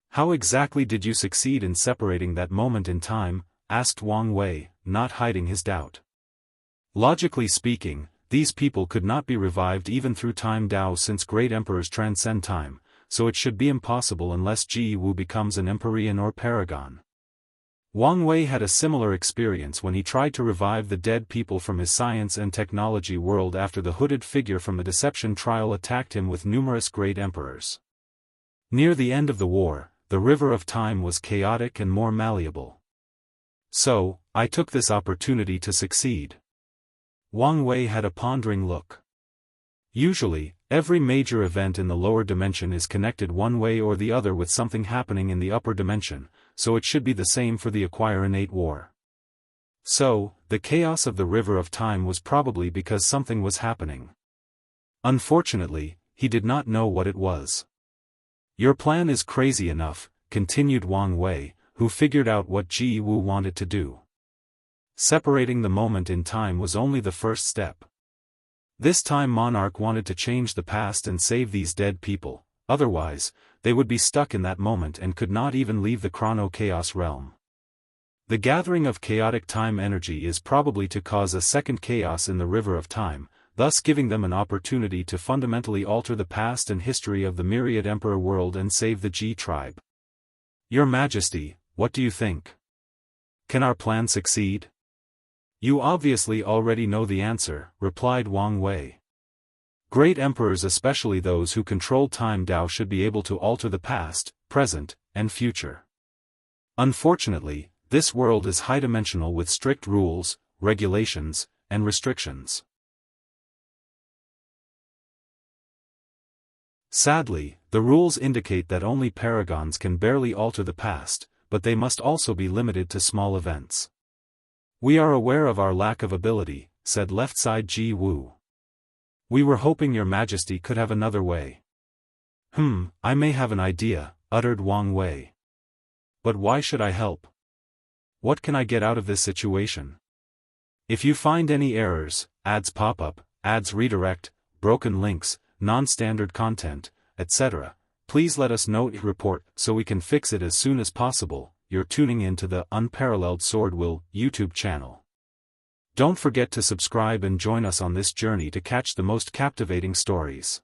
How exactly did you succeed in separating that moment in time? Asked Wang Wei, not hiding his doubt. Logically speaking, these people could not be revived even through time Dao, since great emperors transcend time, so it should be impossible unless Ji Wu becomes an Empyrean or Paragon. Wang Wei had a similar experience when he tried to revive the dead people from his science and technology world after the hooded figure from the Deception trial attacked him with numerous great emperors. Near the end of the war, the river of time was chaotic and more malleable. So, I took this opportunity to succeed. Wang Wei had a pondering look. Usually, every major event in the lower dimension is connected one way or the other with something happening in the upper dimension, so it should be the same for the Acquire Innate War. So, the chaos of the river of time was probably because something was happening. Unfortunately, he did not know what it was. Your plan is crazy enough, continued Wang Wei, who figured out what Ji Wu wanted to do. Separating the moment in time was only the first step. This time Monarch wanted to change the past and save these dead people, otherwise, they would be stuck in that moment and could not even leave the Chrono Chaos realm. The gathering of chaotic time energy is probably to cause a second chaos in the river of time, thus giving them an opportunity to fundamentally alter the past and history of the Myriad Emperor world and save the Ji tribe. Your Majesty, what do you think? Can our plan succeed? You obviously already know the answer, replied Wang Wei. Great emperors, especially those who control time Dao, should be able to alter the past, present, and future. Unfortunately, this world is high-dimensional with strict rules, regulations, and restrictions. Sadly, the rules indicate that only paragons can barely alter the past, but they must also be limited to small events. We are aware of our lack of ability, said left side Ji Wu. We were hoping your Majesty could have another way. I may have an idea, uttered Wang Wei. But why should I help? What can I get out of this situation? If you find any errors, ads pop up, ads redirect, broken links, non-standard content, etc., Please let us know your report so we can fix it as soon as possible. You're tuning in to the Unparalleled SwordWill YouTube channel. Don't forget to subscribe and join us on this journey to catch the most captivating stories.